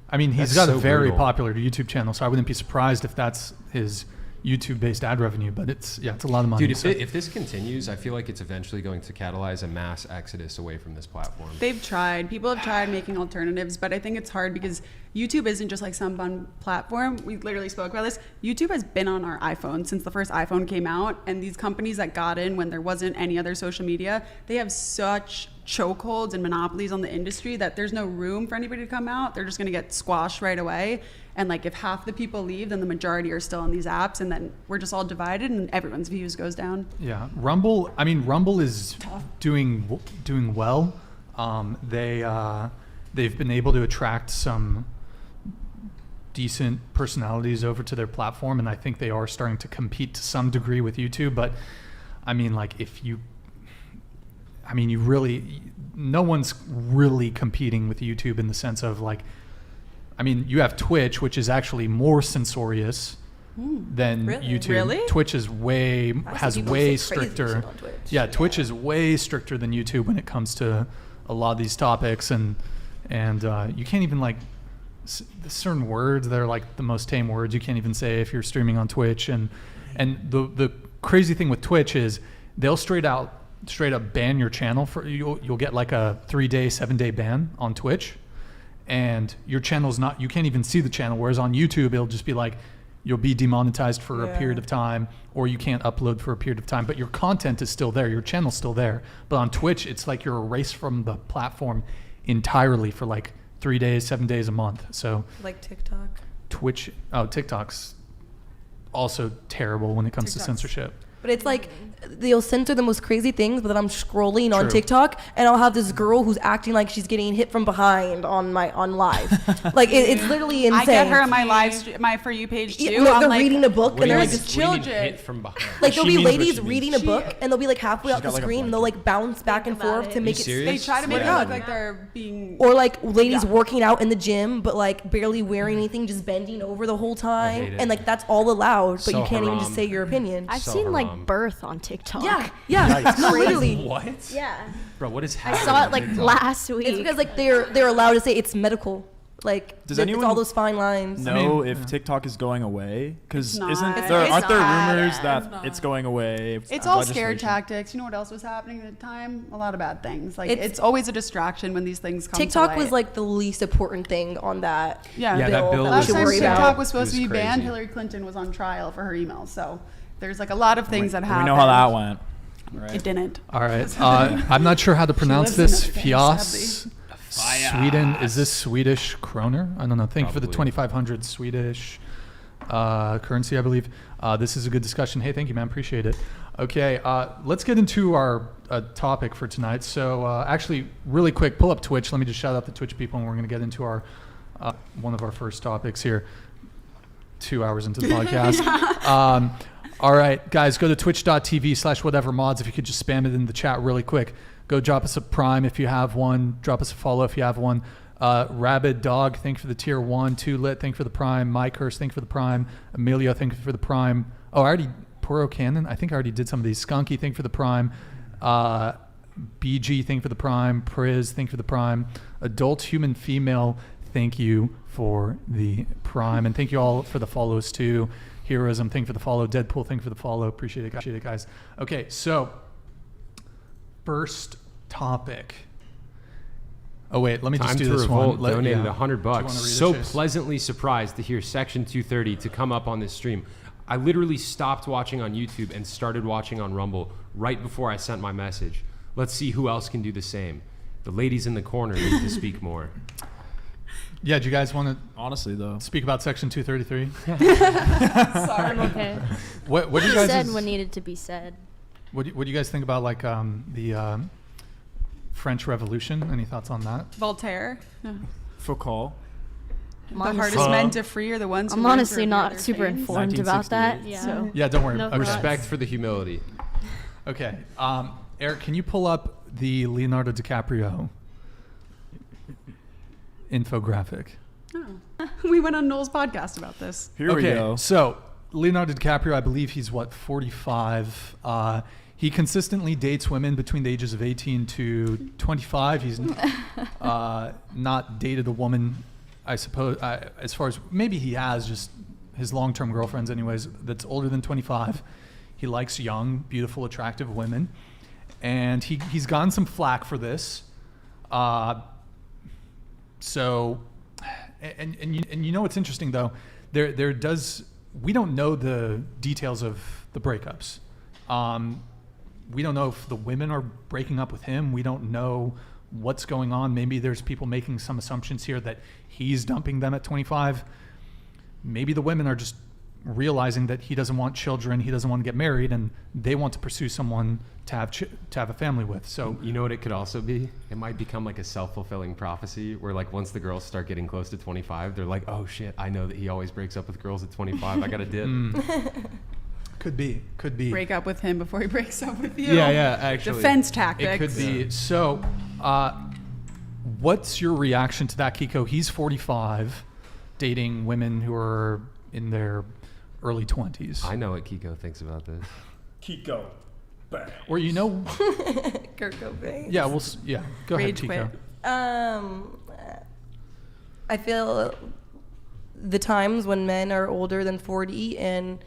I mean, he's That's got so a very brutal. popular YouTube channel, so I wouldn't be surprised if that's his YouTube-based ad revenue. But it's a lot of money. Dude, so- if this continues, I feel like it's eventually going to catalyze a mass exodus away from this platform. They've tried. People have tried making alternatives, but I think it's hard because YouTube isn't just like some fun platform. We literally spoke about this. YouTube has been on our iPhone since the first iPhone came out, and these companies that got in when there wasn't any other social media, they have such chokeholds and monopolies on the industry that there's no room for anybody to come out. They're just going to get squashed right away. And like if half the people leave, then the majority are still on these apps, and then we're just all divided, and everyone's views goes down. Yeah, Rumble. I mean, Rumble is doing well. They've been able to attract some decent personalities over to their platform, and I think they are starting to compete to some degree with YouTube. But I mean, like no one's really competing with YouTube in the sense of like, I mean, you have Twitch, which is actually more censorious than Really? YouTube. Really? Twitch is has people way say crazy stricter. shit on Twitch. Yeah, Twitch is way stricter than YouTube when it comes to a lot of these topics, and you can't even like certain words that are like the most tame words you can't even say if you're streaming on Twitch, and the crazy thing with Twitch is they'll straight up ban your channel for you'll get like a 3-day 7-day ban on Twitch, and your channel's not, you can't even see the channel, whereas on YouTube it'll just be like you'll be demonetized for a Yeah. period of time, or you can't upload for a period of time, but your content is still there, your channel's still there. But on Twitch, it's like you're erased from the platform entirely for like 3 days, 7 days, a month. So Like TikTok. TikTok's also terrible when it comes to TikTok's- censorship. But it's like they'll censor the most crazy things, but then I'm scrolling on True. TikTok and I'll have this girl who's acting like she's getting hit from behind on live. Like it's literally insane. I get her on my my For You page too. Yeah, I'm they're like, reading a book What and do they're you like mean- just what do you mean children. hit from behind? like there'll She be means what ladies she reading means. a book and they'll be like halfway She's up got the like a screen and they'll like bounce back and about forth it. to make You it serious? They try to make Yeah. it look like they're being. or like ladies Yeah. working out in the gym but like barely wearing anything, just bending over the whole time, hate it. and like that's all allowed, but So you can't even just haram. say your opinion. I've So seen like haram. birth on TikTok. Yeah, no, literally. What? Yeah. Bro, what is I happening? saw it on like TikTok? last week. It's because like they're allowed to say it's medical. Like Does it's anyone all those fine lines. know mean, if TikTok is going away? Because It's not. isn't It's there not. aren't there It's rumors not. that It's not. it's going away? It's all legislation? scare tactics. You know what else was happening at the time? A lot of bad things. Like It's- it's always a distraction when these things come. TikTok to was light. like the least important thing on that. Yeah, Yeah, that bill that we Last should time worry TikTok about. was supposed to It be was banned, crazy. Hillary Clinton was on trial for her emails. So there's like a lot of things that We happened. know how that went. Right. It didn't. All right. I'm not sure how to pronounce lives in this. Notre Dame, Fias, Sweden. Is this Swedish kroner? I don't know. Thank you for the Probably. 2,500 Swedish currency, I believe. This is a good discussion. Hey, thank you, man. Appreciate it. Okay, let's get into our topic for tonight. So actually, really quick, pull up Twitch. Let me just shout out the Twitch people, and we're going to get into our one of our first topics here. 2 hours into the podcast. All right, guys, go to twitch.tv/whatevermods. If you could just spam it in the chat really quick. Go drop us a prime if you have one. Drop us a follow if you have one. Rabid Dog, thank you for the tier 1. 2 Lit, thank you for the prime. Mike Hurst, thank you for the prime. Emilio, thank you for the prime. Oh, Poro Cannon, I think I already did some of these. Skunky, thank you for the prime. BG, thank you for the prime. Priz, thank you for the prime. Adult Human Female, thank you for the prime. And thank you all for the follows too. Heroism, thank you for the follow. Deadpool, thank you for the follow. Appreciate it, guys. Okay, so first topic. Oh wait, let me just Time do to this Revolt one. donated yeah. $100. Do you wanna read it, So Chase? pleasantly surprised to hear Section 230 to come up on this stream. I literally stopped watching on YouTube and started watching on Rumble right before I sent my message. Let's see who else can do the same. The ladies in the corner need to speak more. Yeah, do you guys want to Honestly, though, speak about Section 233? I'm okay. What do you He guys said what needed to be said. what do you guys think about like the French Revolution? Any thoughts on that? Voltaire. Foucault. The honestly- hardest men to free are the ones who I'm learn to honestly revere not their super fames. informed about that. 1968. Yeah. So Yeah, don't worry. No Okay. thoughts. Respect for the humility. Okay. Eric, can you pull up the Leonardo DiCaprio infographic? Oh. We went on Noel's podcast about this. Here we go. So Leonardo DiCaprio, I believe he's 45. He consistently dates women between the ages of 18 to 25. He's not dated a woman, I suppose, as far as maybe he has, just his long-term girlfriends anyways, that's older than 25. He likes young, beautiful, attractive women. And he's gotten some flack for this. So, and you know what's interesting though, we don't know the details of the breakups. We don't know if the women are breaking up with him. We don't know what's going on. Maybe there's people making some assumptions here that he's dumping them at 25. Maybe the women are just realizing that he doesn't want children, he doesn't want to get married, and they want to pursue someone to have a family with. So You know what it could also be? It might become like a self-fulfilling prophecy where like once the girls start getting close to 25, they're like, oh shit, I know that he always breaks up with girls at 25. I got to dip. could be. Break up with him before he breaks up with you. Yeah, actually. Defense tactics. It could be. So, what's your reaction to that, Keeko? He's 45, dating women who are in their early 20s. I know what Keeko thinks about this. Keeko. Bang. Or you know, Kurt Cobain. yeah, go ahead, Rage Keeko. quit. I feel the times when men are older than 40 and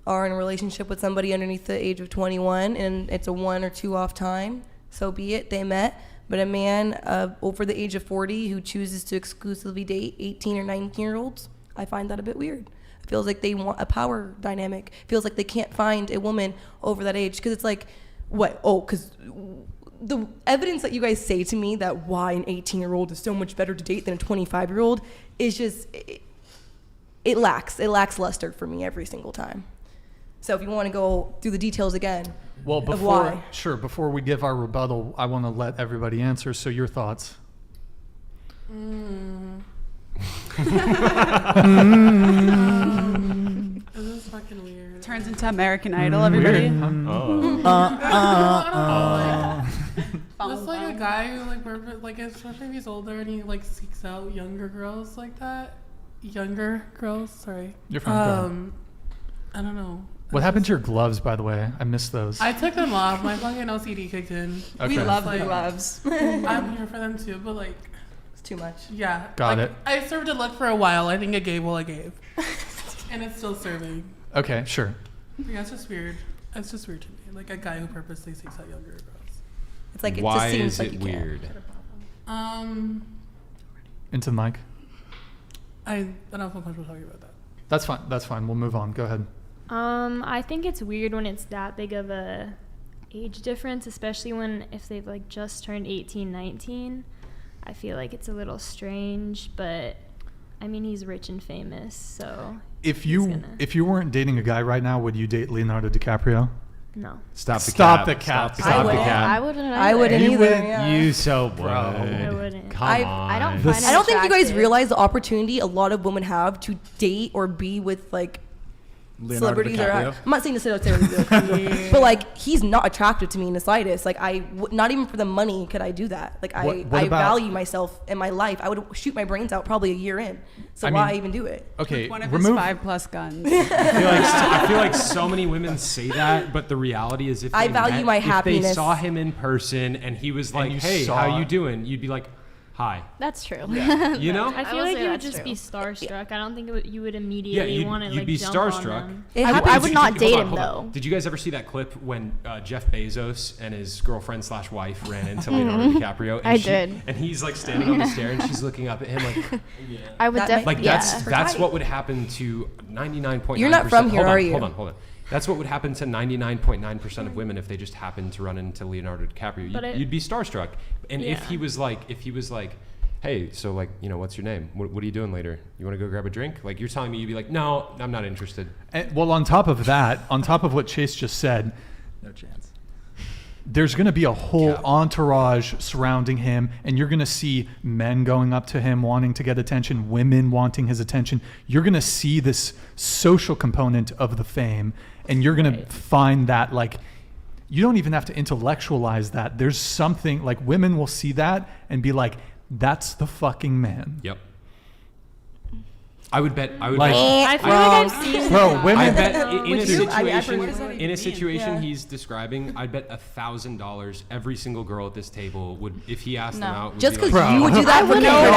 are in a relationship with somebody underneath the age of 21 and it's a 1 or 2 off time, so be it, they met. But a man over the age of 40 who chooses to exclusively date 18 or 19-year-olds, I find that a bit weird. feels like they want a power dynamic, feels like they can't find a woman over that age. Because it's like, what? Oh, because the evidence that you guys say to me that why an 18-year-old is so much better to date than a 25-year-old is just, it lacks luster for me every single time. So if you want to go through the details again, Well, of why. before we give our rebuttal, I want to let everybody answer. So your thoughts? This is fucking weird. Turns into American Idol, everybody. Just like a guy who like especially if he's older and he like seeks out younger girls like that. Younger girls, sorry. You're fine. I don't know. What happened to your gloves, by the way? I missed those. I took them off. My fucking OCD kicked in. Okay. We love Like, the gloves. I'm here for them too, but like, it's too much. yeah. Got like, it. I served a look for a while. I think it gave what I gave. And it's still serving. Okay, sure. Yeah, it's just weird. It's just weird to me. Like a guy who purposely seeks out younger girls. It's like, it Why just seems is like it you can't. weird? Into the mic. I don't feel comfortable talking about that. That's fine. That's fine. We'll move on. Go ahead. I think it's weird when it's that big of a age difference, especially if they've like just turned 18, 19. I feel like it's a little strange, but I mean, he's rich and famous, so If you weren't dating a guy right now, would you date Leonardo DiCaprio? no. Stop the cap. I wouldn't You either. wouldn't. Yeah. You so bro. I wouldn't. Come I on. don't find I don't think you guys attractive. realize the opportunity a lot of women have to date or be with like Leonardo celebrities. DiCaprio. I'm not saying to stereotype, but like he's not attractive to me in the slightest. Like not even for the money could I do that. Like What I about- value myself and my life. I would shoot my brains out probably a year in. So I why mean- even do it? Okay, One of remove. his 5+ guns. I feel like so many women say that, but the reality is if I they value met- my if they happiness. saw him in person and he was like, you "Hey, saw- how you doing?" You'd be like, "Hi." That's true. You know? I feel will like say you would that's just true. be starstruck. I don't think you would immediately you'd- want to you'd like be jump on starstruck. them. I would not date him Hold on. though. Did you guys ever see that clip when Jeff Bezos and his girlfriend/wife ran into Leonardo DiCaprio? And I did. And he's like standing on the stair and she's looking up at him like, I would That definitely. like Yeah. that's what would happen to 99.9%. You're not from here, are you? Hold on. That's what would happen to 99.9% of women if they just happened to run into Leonardo DiCaprio. But You'd be starstruck. And if Yeah. he was like, hey, so like, you know, what's your name? What are you doing later? You want to go grab a drink? Like you're telling me, you'd be like, no, I'm not interested. And, well, on top of that, on top of what Chase just said, No chance. there's going to be a whole entourage surrounding him, and you're going to see men going up to him wanting to get attention, women wanting his attention. You're going to see this social component of the fame, and you're going to find that like you don't even have to intellectualize that. There's something like women will see that and be like, that's the fucking man. Yep. I would bet. Like- I feel like I've seen. Bro, I women. bet in Would a you? I mean, I situation, personally- in a situation Yeah. he's describing, I'd bet $1,000 every single girl at this table would, if he asked them No. out, would Just be because like, you would do that for Kim wouldn't.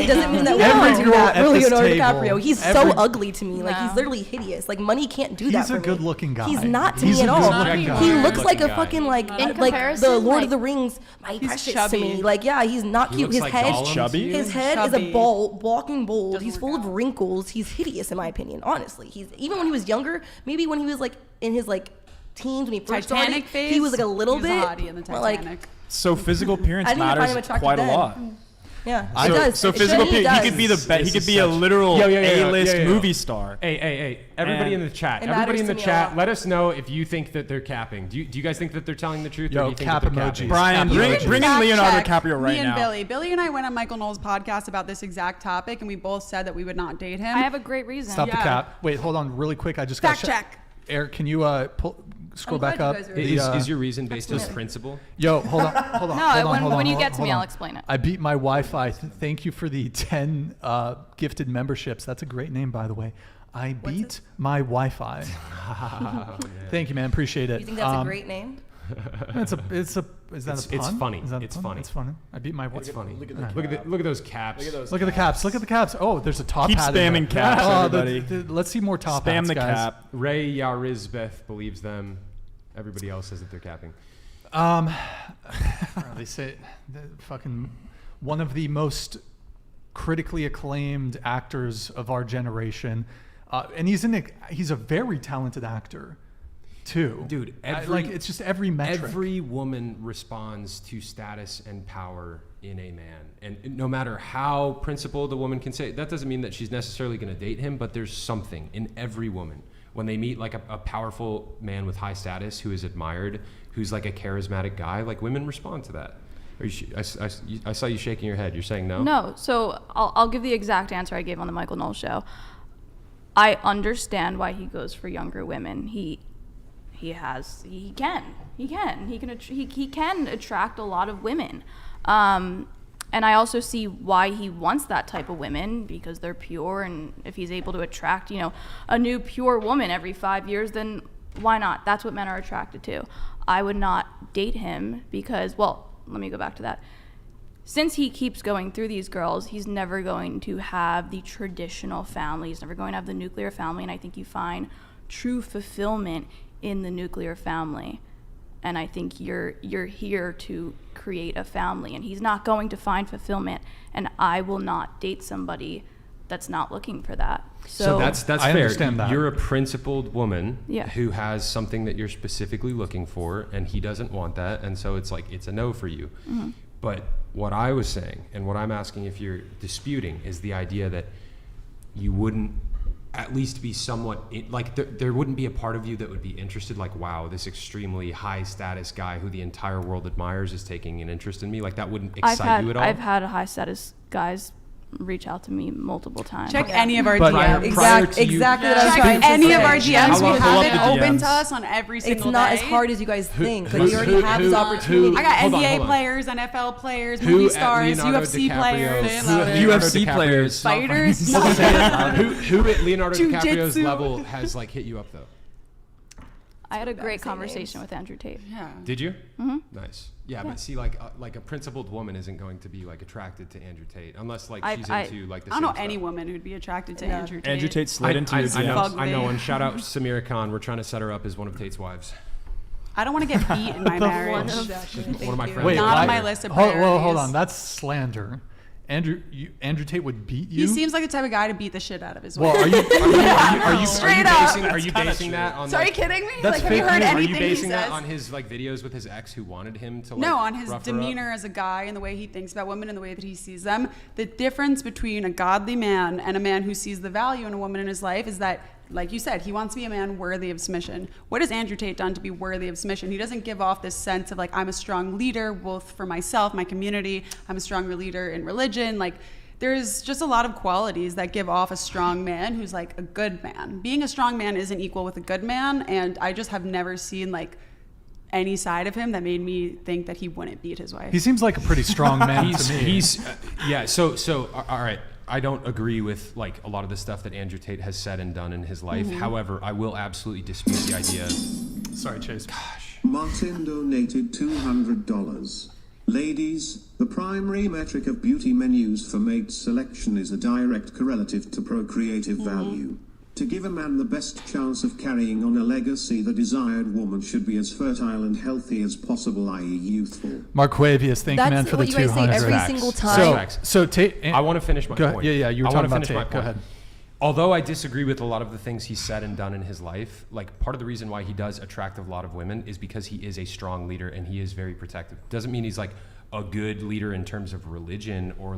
Kardashian doesn't mean that we Every would do girl that at for this Leonardo table, DiCaprio. He's every- so ugly to me. Like he's No. literally hideous. Like money can't do that He's for a me. good-looking guy. He's not to He's me a at all. good-looking guy. He Good looks like a guy. fucking like In the comparison, Lord like- of the Rings. My He's precious to chubby. me. Like yeah, he's not He cute. looks His like head, Gollum Chubby? to you? his head is Chubby. a walking bold. Doesn't He's work full out. of wrinkles. He's hideous in my opinion. Honestly, he's even when he was younger. Maybe when he was like in his like teens when he first Titanic started, phase. he was like a little He was bit. a hottie in the but, like, Titanic. So physical appearance I didn't even find him matters attractive quite a then. lot. yeah, I- it So- does. So It physical really appearance, he does. could be the This he could is be a such- literal Yo, yo, yo, yo, A-list yo, yo. movie star. Hey, everybody And in the chat. It Everybody matters in the to me a chat, lot. let us know if you think that they're capping. Do you guys think that they're telling the truth? Yo, or do you think cap that they're emojis. capping? Brian, Cap bring emojis. in Fact Leonardo check. DiCaprio right Me and now. Billy. Billy and I went on Michael Knowles' podcast about this exact topic, and we both said that we would not date him. I have a great reason. Stop the Yeah. cap. Wait, hold on, really quick. I just Fact got check. Eric, can you scroll glad back you up? guys are- Is your reason based on Absolutely. principle? Yo, hold on. No, hold when on, you get to hold me, on. I'll explain it. I beat my Wi-Fi. Thank you for the 10 gifted memberships. That's a great name, by the way. I beat my Wi-Fi. Thank you, man. Appreciate it. You think that's a great name? Is that It's- a it's pun? funny. Is that a It's pun? funny. It's funny. I beat my It's Wi-Fi. funny. Look at Look at those caps. Look at the caps. Look at the caps. Oh, there's a top Keep hat. in spamming there. caps, Oh, everybody. let's see more top Spam hats, the guys. cap. Ray Yarizbeth believes them. Everybody else says that they're capping. They say fucking one of the most critically acclaimed actors of our generation. And he's a very talented actor, too. Dude, it's just every metric. Every woman responds to status and power in a man. And no matter how principled a woman can say, that doesn't mean that she's necessarily going to date him, but there's something in every woman. When they meet like a powerful man with high status who is admired, who's like a charismatic guy, like women respond to that. I saw you shaking your head. You're saying no? No. So I'll give the exact answer I gave on the Michael Knowles show. I understand why he goes for younger women. He can attract a lot of women. And I also see why he wants that type of women, because they're pure, and if he's able to attract, a new pure woman every 5 years, then why not? That's what men are attracted to. I would not date him because, well, let me go back to that. Since he keeps going through these girls, he's never going to have the traditional family. He's never going to have the nuclear family, and I think you find true fulfillment in the nuclear family. And I think you're here to create a family, and he's not going to find fulfillment, and I will not date somebody that's not looking for that. So that's I fair. understand that. You're a principled woman Yeah. who has something that you're specifically looking for, and he doesn't want that, and so it's a no for you. Mm-hmm. But what I was saying, and what I'm asking if you're disputing, is the idea that you wouldn't at least be somewhat, there wouldn't be a part of you that would be interested, like, wow, this extremely high status guy who the entire world admires is taking an interest in me. Like, that wouldn't excite you at all? I've had high status guys reach out to me multiple times. Check any of our But DMs. Exactly what I was trying Check to any say. of our DMs. We Pull have up it the open DMs. to us on every single It's not day. as hard as you guys think. who- Like, we already who- have who- this opportunity. I got Hold on, NBA hold on. players, NFL players, Who movie at stars, Leonardo UFC DiCaprio- players, UFC players. fighters. Who at Leonardo DiCaprio's Jujitsu. level has hit you up though? I had a Bad great to say conversation names. with Andrew Tate. Yeah. Did you? Mm-hmm. Nice. Yeah, but see, like a principled woman isn't going to be attracted to Andrew Tate unless she's into the I same don't know stuff. any woman who'd be attracted to No. Andrew Tate. Andrew Tate slid into your I know, DMs. I know. And shout out Samira Khan. We're trying to set her up as one of Tate's wives. I don't want to get beat in my marriage. Exactly. One of my Thank friends. Wait, Not on why- my list of hold priorities. on. That's slander. Andrew Tate would beat you? He seems like the type of guy to beat the shit out of his Well, wife. Straight up. Are you basing that on? Are you kidding me? That's Have you fake heard news. Are anything you basing he that says? on his videos with his ex who wanted him to? No, on his rough her up? demeanor as a guy and the way he thinks about women and the way that he sees them. The difference between a godly man and a man who sees the value in a woman in his life is that, like you said, he wants to be a man worthy of submission. What has Andrew Tate done to be worthy of submission? He doesn't give off this sense of I'm a strong leader, both for myself, my community. I'm a strong leader in religion. There's just a lot of qualities that give off a strong man who's a good man. Being a strong man isn't equal with a good man, and I just have never seen any side of him that made me think that he wouldn't beat his wife. He seems like a pretty strong man to me. So all right. I don't agree with a lot of the stuff that Andrew Tate has said and done in his life. Mm-hmm. However, I will absolutely dispute the idea. Sorry, Chase. Martin donated $200. Ladies, the primary metric of beauty menus for mate selection is a direct correlative to procreative value. To give a man the best chance of carrying on a legacy, the desired woman should be as fertile and healthy as possible, i.e. youthful. Marquavius, thank you, man, That's for the what you guys say 200. every Facts. single So- time. Facts. So Tate, I want to finish my go point. ahead. Yeah, you were I talking wanna about finish my Tate. Go point. ahead. Although I disagree with a lot of the things he's said and done in his life, part of the reason why he does attract a lot of women is because he is a strong leader and he is very protective. Doesn't mean he's a good leader in terms of religion or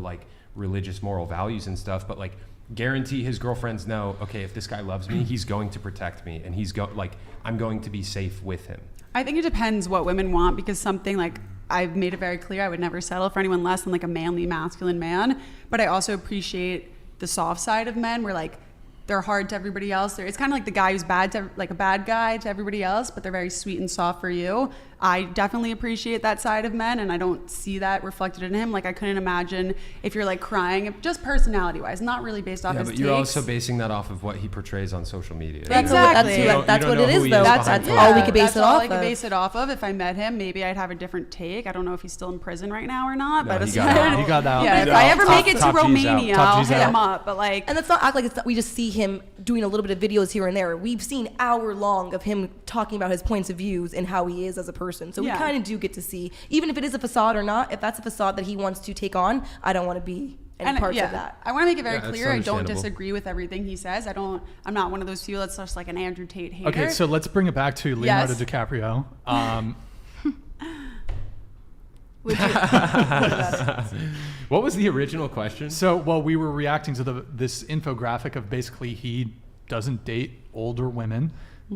religious moral values and stuff, but guarantee his girlfriends know, okay, if this guy loves me, he's going to protect me, and I'm going to be safe with him. I think it depends what women want, because something I've made it very clear I would never settle for anyone less than a manly, masculine man. But I also appreciate the soft side of men where they're hard to everybody else. It's kind of the guy who's bad to a bad guy to everybody else, but they're very sweet and soft for you. I definitely appreciate that side of men, and I don't see that reflected in him. I couldn't imagine if you're crying, just personality wise, not really based off his But takes. you're also basing that off of what he portrays on social media. That's Exactly. that's You what don't it know is, who he though. is That's behind all we closed could base That's it all off I could of. base it off of. If I met him, maybe I'd have a different take. I don't know if he's still in prison right now or not. No, but he got out. He got out. Yeah, He's if I out. ever make it to Top G's out. Romania, Top I'll G's hit out. him up. But And let's not act like we just see him doing a little bit of videos here and there. We've seen hour-long of him talking about his points of views and how he is as a person. So we Yeah. kind of do get to see, even if it is a facade or not, if that's a facade that he wants to take on, I don't want to be any parts of that. I want to make it very Yeah, clear. I that's don't understandable. disagree with everything he says. I'm not one of those people that's just like an Andrew Tate hater. Okay, so let's bring it back to Leonardo DiCaprio. What was the original question? So, well, we were reacting to this infographic of basically he doesn't date older women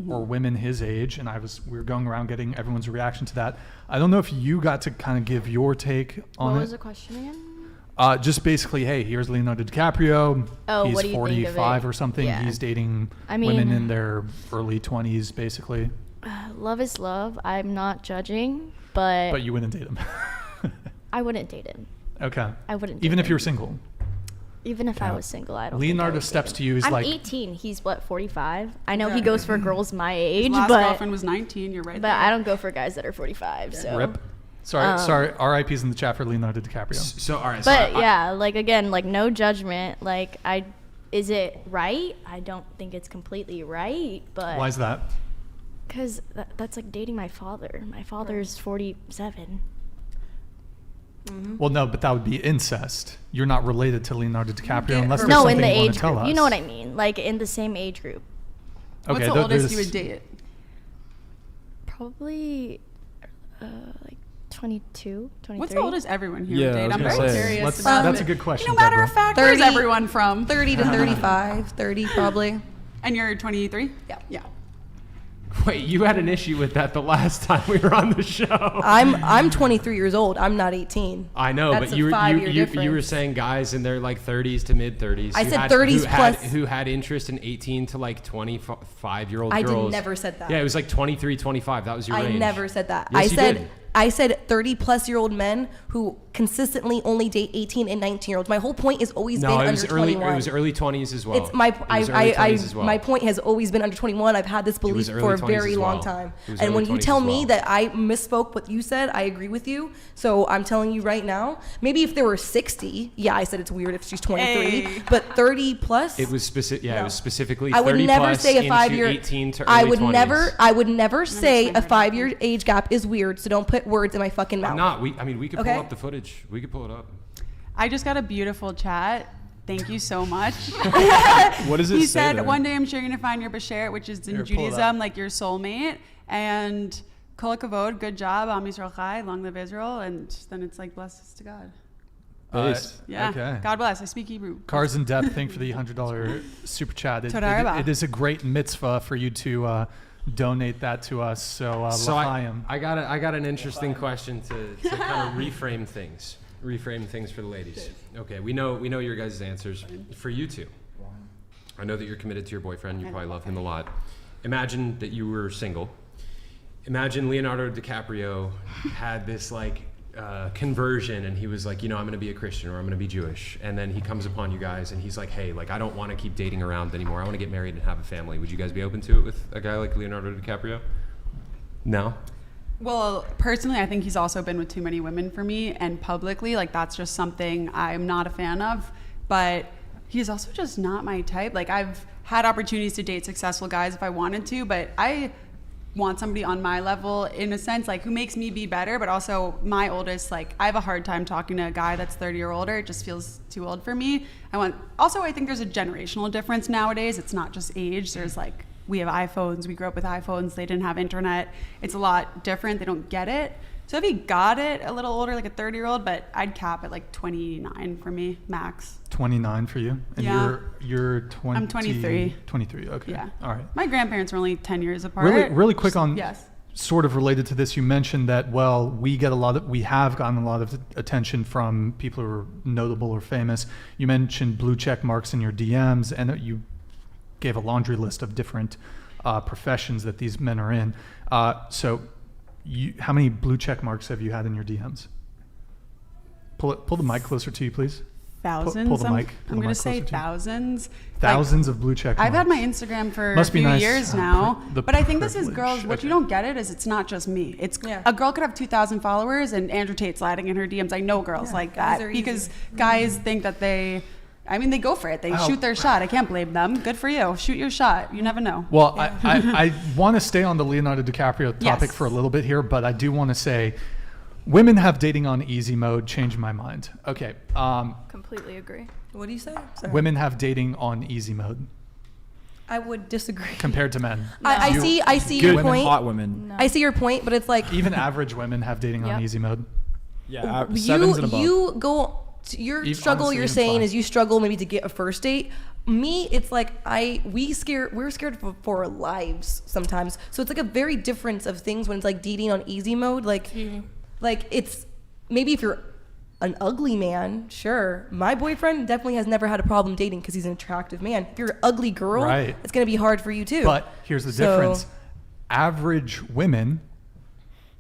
or women his age, and we were going around getting everyone's reaction to that. I don't know if you got to kind of give your take on What it. was the question again? Just basically, hey, here's Leonardo DiCaprio. Oh, He's what do you think of 45 it? or something. Yeah. He's dating I mean- women in their early 20s, basically. Love is love. I'm not judging, but But you wouldn't date him. I wouldn't date him. Okay. I wouldn't Even date if you were him. single. Even if I Yeah. was single, I don't. Leonardo think I would steps date to him. you, he's I'm like- 18. He's what, 45? I know Yeah. he goes for girls my age, His last but girlfriend was 19. You're right. but there. I don't go for guys that are 45. So. Rip. Sorry. RIP's in the chat for Leonardo DiCaprio. So, all right. But so yeah, like again, like no judgment. Like is it right? I don't think it's completely right, but Why is that? because that's like dating my father. My father's 47. Well, no, but that would be incest. You're not related to Leonardo DiCaprio Yeah, unless there's No, something in the you want age to tell group. us. You know what I mean? Like in the same age group. What's Okay, the oldest there's- you would date? Probably like 22, 23. What's the oldest everyone here Yeah, would I date? was I'm gonna very say, curious Let's- about that's it. a good question, No matter Deborah. of fact, where's 30 everyone from? 30 to 35, 30 probably. And you're 23? Yeah. Yeah. wait, you had an issue with that the last time we were on the show. I'm 23 years old. I'm not 18. I know, That's but a you were 5-year you were difference. saying guys in their like 30s to mid 30s. I said 30s plus- who had interest in 18 to like 25-year-old I girls. never said that. Yeah, it was like 23, 25. That was your I range. never said that. Yes, you did. I said 30-plus-year-old men who consistently only date 18 and 19-year-olds. My whole point has always No, been it was under early. 21. It was early 20s as well. It's my It was early 20s as well. my point has always been under 21. I've had this belief was early for a 20s very as long well. time. It was And when early you 20s tell as me well. that I misspoke what you said, I agree with you. So I'm telling you right now, maybe if there were 60, yeah, I said it's weird if she's 23, Hey. but 30 plus. It was specific. Yeah, No. it was specifically I would 30 never plus say a into 5-year. 18 to early I would 20s. never say a 5-year age gap is weird. So don't put words in my fucking mouth. I'm not. We could Okay. pull up the footage. We could pull it up. I just got a beautiful chat. Thank you so much. What does it He say said, there? one day I'm sure you're going to find your Bashert, which is in Here, pull it up. Judaism, like your soulmate. And Kol HaKavod, good job, Am Yisrael Chai, long live Israel. And then it's like, blessings to God. Based. Yeah. Okay. God bless. I speak Hebrew. Cars in Depth, thank you for the $100 super chat. Toda rabba. It is a great mitzvah for you to donate that to us. So, So l'chaim. I got an interesting question to kind of reframe things. Reframe things for the ladies. Okay, we know your guys' answers. For you two, I know that you're committed to your boyfriend. You probably love him a lot. Imagine that you were single. Imagine Leonardo DiCaprio had this like conversion, and he was like, I'm going to be a Christian or I'm going to be Jewish. And then he comes upon you guys, and he's like, hey, like I don't want to keep dating around anymore. I want to get married and have a family. Would you guys be open to it with a guy like Leonardo DiCaprio? No. Well, personally, I think he's also been with too many women for me, and publicly, like that's just something I'm not a fan of. But he's also just not my type. Like I've had opportunities to date successful guys if I wanted to, but I want somebody on my level in a sense, like who makes me be better, but also my oldest. Like I have a hard time talking to a guy that's 30 or older. It just feels too old for me. I think there's a generational difference nowadays. It's not just age. There's like, we have iPhones. We grew up with iPhones. They didn't have internet. It's a lot different. They don't get it. So if he got it a little older, like a 30-year-old, but I'd cap at like 29 for me, max. 29 for you? And Yeah. you're 20. I'm 23. 23, okay. Yeah. All right. My grandparents were only 10 years apart. Really quick on Yes. sort of related to this, you mentioned that, well, we have gotten a lot of attention from people who are notable or famous. You mentioned blue check marks in your DMs, and you gave a laundry list of different professions that these men are in. So how many blue check marks have you had in your DMs? Pull the mic closer to you, please. Thousands. Pull the mic. I'm going to say thousands. Thousands of blue check marks. I've had my Instagram for Must a be few nice. years now, The but I think this is privilege. girls. What you Okay. don't get it is it's not just me. It's Yeah. a girl could have 2,000 followers and Andrew Tate sliding in her DMs. I know girls like guys that are because easy. guys think that they go for it. They shoot their shot. I can't blame them. Good for you. Shoot your shot. You never know. Well, I want to stay on the Leonardo DiCaprio topic Yes. for a little bit here, but I do want to say Women have dating on easy mode. Changed my mind. Okay. Completely agree. What do you say? Sorry. Women have dating on easy mode I would disagree. compared to men. I see Good your women, point. hot women. No. I see your point, but it's like Even average women have dating on Yep. easy mode. Yeah, sevens and above. you go your Even- struggle honestly, you're even saying five. is you struggle maybe to get a first date. Me, it's like we're scared for our lives sometimes. So it's like a very difference of things when it's like dating on easy mode. Like it's maybe if you're an ugly man, sure. My boyfriend definitely has never had a problem dating because he's an attractive man. If you're an ugly girl, Right. it's gonna be hard for you too. But here's the So- difference. Average women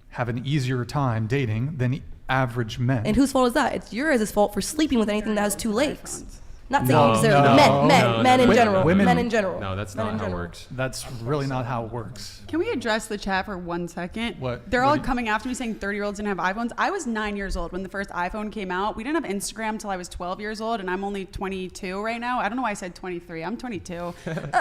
have an easier time dating than average men. And whose fault is that? It's your guys' fault for sleeping with anything that has two legs. Not saying No, necessarily no, men in no. general. Women- Men in general. No, that's Men not in how it general. works. That's really not how it works. Can we address the chat for 1 second? What? They're What all do you- coming after me saying 30-year-olds didn't have iPhones. I was 9 years old when the first iPhone came out. We didn't have Instagram till I was 12 years old, and I'm only 22 right now. I don't know why I said 23. I'm 22.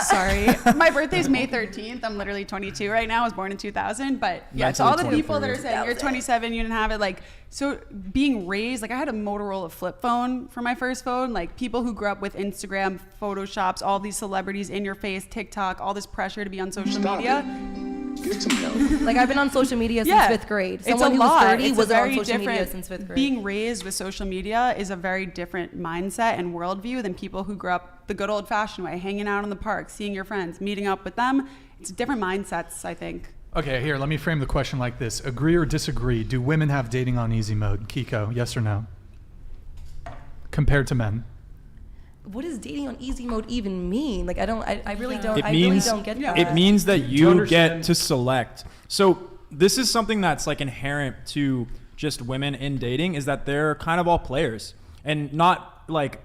Sorry. My birthday's May 13th. I'm literally 22 right now. I was born in 2000. But yeah, to all the people that are saying you're 27, you didn't have it, like, so being raised, like I had a Motorola flip phone for my first phone. Like people who grew up with Instagram, Photoshops, all these celebrities in your face, TikTok, all this pressure to be on social media. Get some help. Like I've been on social media since fifth grade. It's Someone a who lot. was 30 It's a wasn't on very social media different- since fifth grade. Being raised with social media is a very different mindset and worldview than people who grew up the good old fashioned way, hanging out in the park, seeing your friends, meeting up with them. It's different mindsets, I think. Okay, here, let me frame the question like this. Agree or disagree? Do women have dating on easy mode? Keeko, yes or no? Compared to men. What does dating on easy mode even mean? Like I really don't. It I means, really don't get that. It means that you understand? get to select. So this is something that's like inherent to just women in dating, is that they're kind of all players, and not like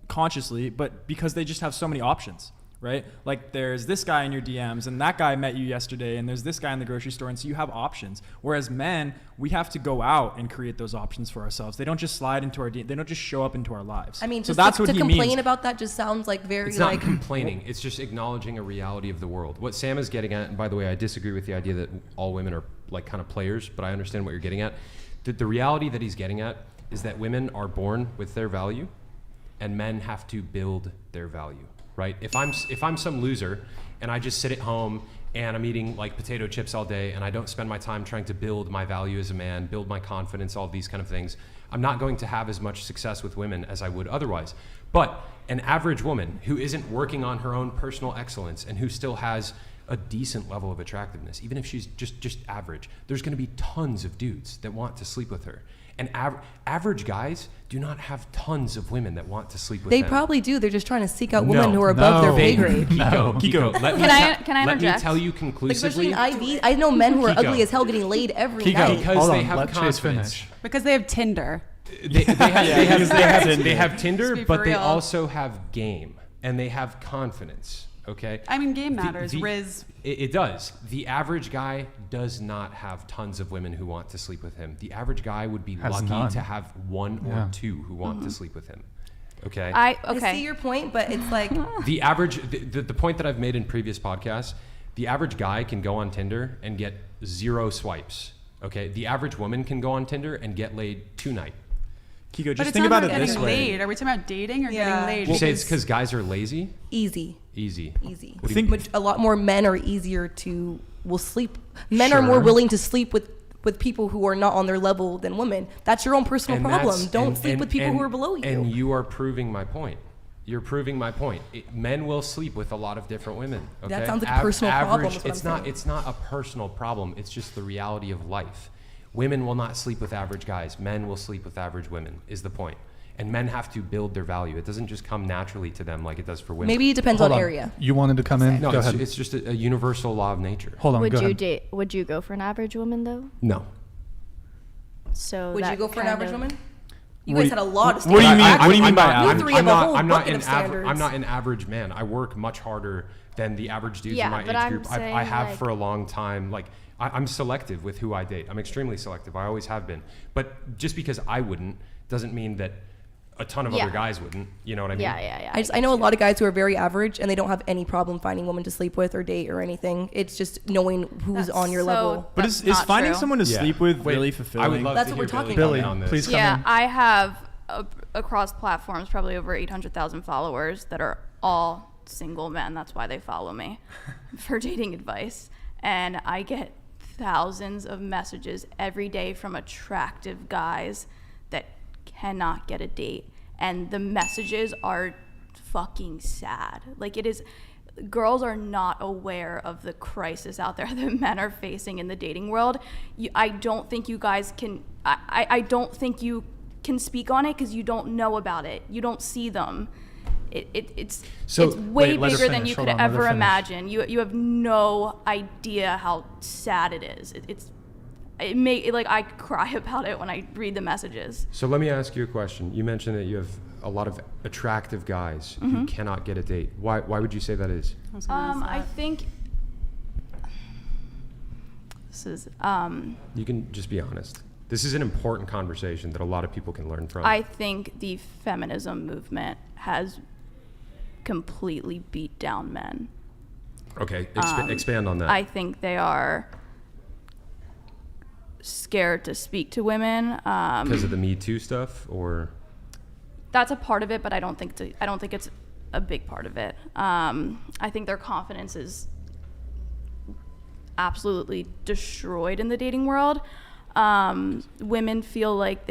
consciously, but because they just have so many options, right? Like there's this guy in your DMs, and that guy met you yesterday, and there's this guy in the grocery store, and so you have options. Whereas men, we have to go out and create those options for ourselves. They don't just slide into our they don't just show up into our lives. I mean, so just that's to what he complain means. about that just sounds like very It's not like complaining. It's just acknowledging a reality of the world. What Sam is getting at, and by the way, I disagree with the idea that all women are like kind of players, but I understand what you're getting at. The reality that he's getting at is that women are born with their value, and men have to build their value, right? If I'm some loser and I just sit at home and I'm eating like potato chips all day and I don't spend my time trying to build my value as a man, build my confidence, all these kind of things, I'm not going to have as much success with women as I would otherwise. But an average woman who isn't working on her own personal excellence and who still has a decent level of attractiveness, even if she's just average, there's going to be tons of dudes that want to sleep with her. And average guys do not have tons of women that want to sleep with they them. probably do. They're just trying to seek out No, women who are above their pay grade. Keeko, let Can I me interject? tell you Like, conclusively. especially in IV, I know men who are Keeko. ugly as hell getting laid every Keeko, night. Because hold they on, have let Chase confidence. finish. Because they have Tinder. They have Tinder, be but for they real. also have game and they have confidence. Okay. I mean, game matters. The- Riz. It does. The average guy does not have tons of women who want to sleep with him. The average guy would be Has lucky none. to have one or Yeah. two who want to sleep with him. Okay. I see your point, but it's like The average, the point that I've made in previous podcasts, the average guy can go on Tinder and get 0 swipes. Okay. The average woman can go on Tinder and get laid 2 nights. Kiko, But just it's think not about it this getting way. laid. Are we talking about dating or Yeah. getting laid? You say it's because guys are lazy? easy. Easy. What do you Think- mean? A lot more men are easier to will sleep. Men are more Sure. willing to sleep with people who are not on their level than women. That's your own personal problem. that's- Don't sleep with people who are below you. And you are proving my point. You're proving my point. Men will sleep with a lot of different women. Okay? That sounds like a personal problem, is what It's I'm not. saying. It's not a personal problem. It's just the reality of life. Women will not sleep with average guys. Men will sleep with average women. Is the point. And men have to build their value. It doesn't just come naturally to them like it does for women. Maybe it depends Hold on on. area. You wanted to come in? No, Go it's, ahead. it's just a universal law of nature. Hold on, Would go you ahead. would you go for an average woman though? No. So Would you that go for an kind average of- woman? You What guys do had a you- lot of what do you standards. mean- what do you mean by You average? three have a whole I'm not bucket an of average. standards. I'm not an average man. I work much harder than the average dudes Yeah, in my but age I'm group. I saying, have like- for a long time. Like I'm selective with who I date. I'm extremely selective. I always have been. But just because I wouldn't doesn't mean that a ton of other guys wouldn't. You know what I mean? Yeah. I know a lot of guys who are very average and they don't have any problem finding women to sleep with or date or anything. It's just knowing who's on your level. But is finding someone to sleep with really fulfilling? I would love That's to what we're hear talking Billy about. on this. Please come Yeah, in. I have across platforms probably over 800,000 followers that are all single men. That's why they follow me for dating advice. And I get thousands of messages every day from attractive guys that cannot get a date. And the messages are fucking sad. Like, it is, girls are not aware of the crisis out there that men are facing in the dating world. I don't think you guys can, I don't think you can speak on it because you don't know about it. You don't see them. It's way let her bigger than finish. you Hold could on, let her ever finish. imagine. You have no idea how sad it is. I cry about it when I read the messages. So let me ask you a question. You mentioned that you have a lot of attractive guys who cannot get a date. Why would you say that is? I think this is You can just be honest. This is an important conversation that a lot of people can learn from. I think the feminism movement has completely beat down men. Okay, expand on that. I think they are scared to speak to women Because of the Me Too stuff, or that's a part of it, but I don't think it's a big part of it. I think their confidence is absolutely destroyed in the dating world. Women feel like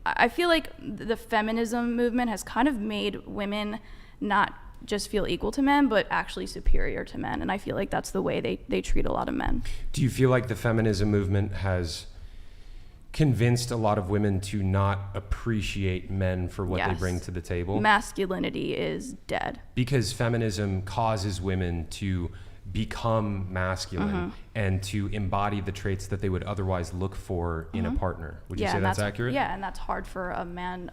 I feel like the feminism movement has kind of made women not just feel equal to men, but actually superior to men. And I feel like that's the way they treat a lot of men. do you feel like the feminism movement has convinced a lot of women to not appreciate men for what they Yes. bring to the table? Masculinity is dead. Because feminism causes women to become masculine and to embody the traits that they would otherwise look for in a partner. Would you say and that's accurate? Yeah, and that's hard for a man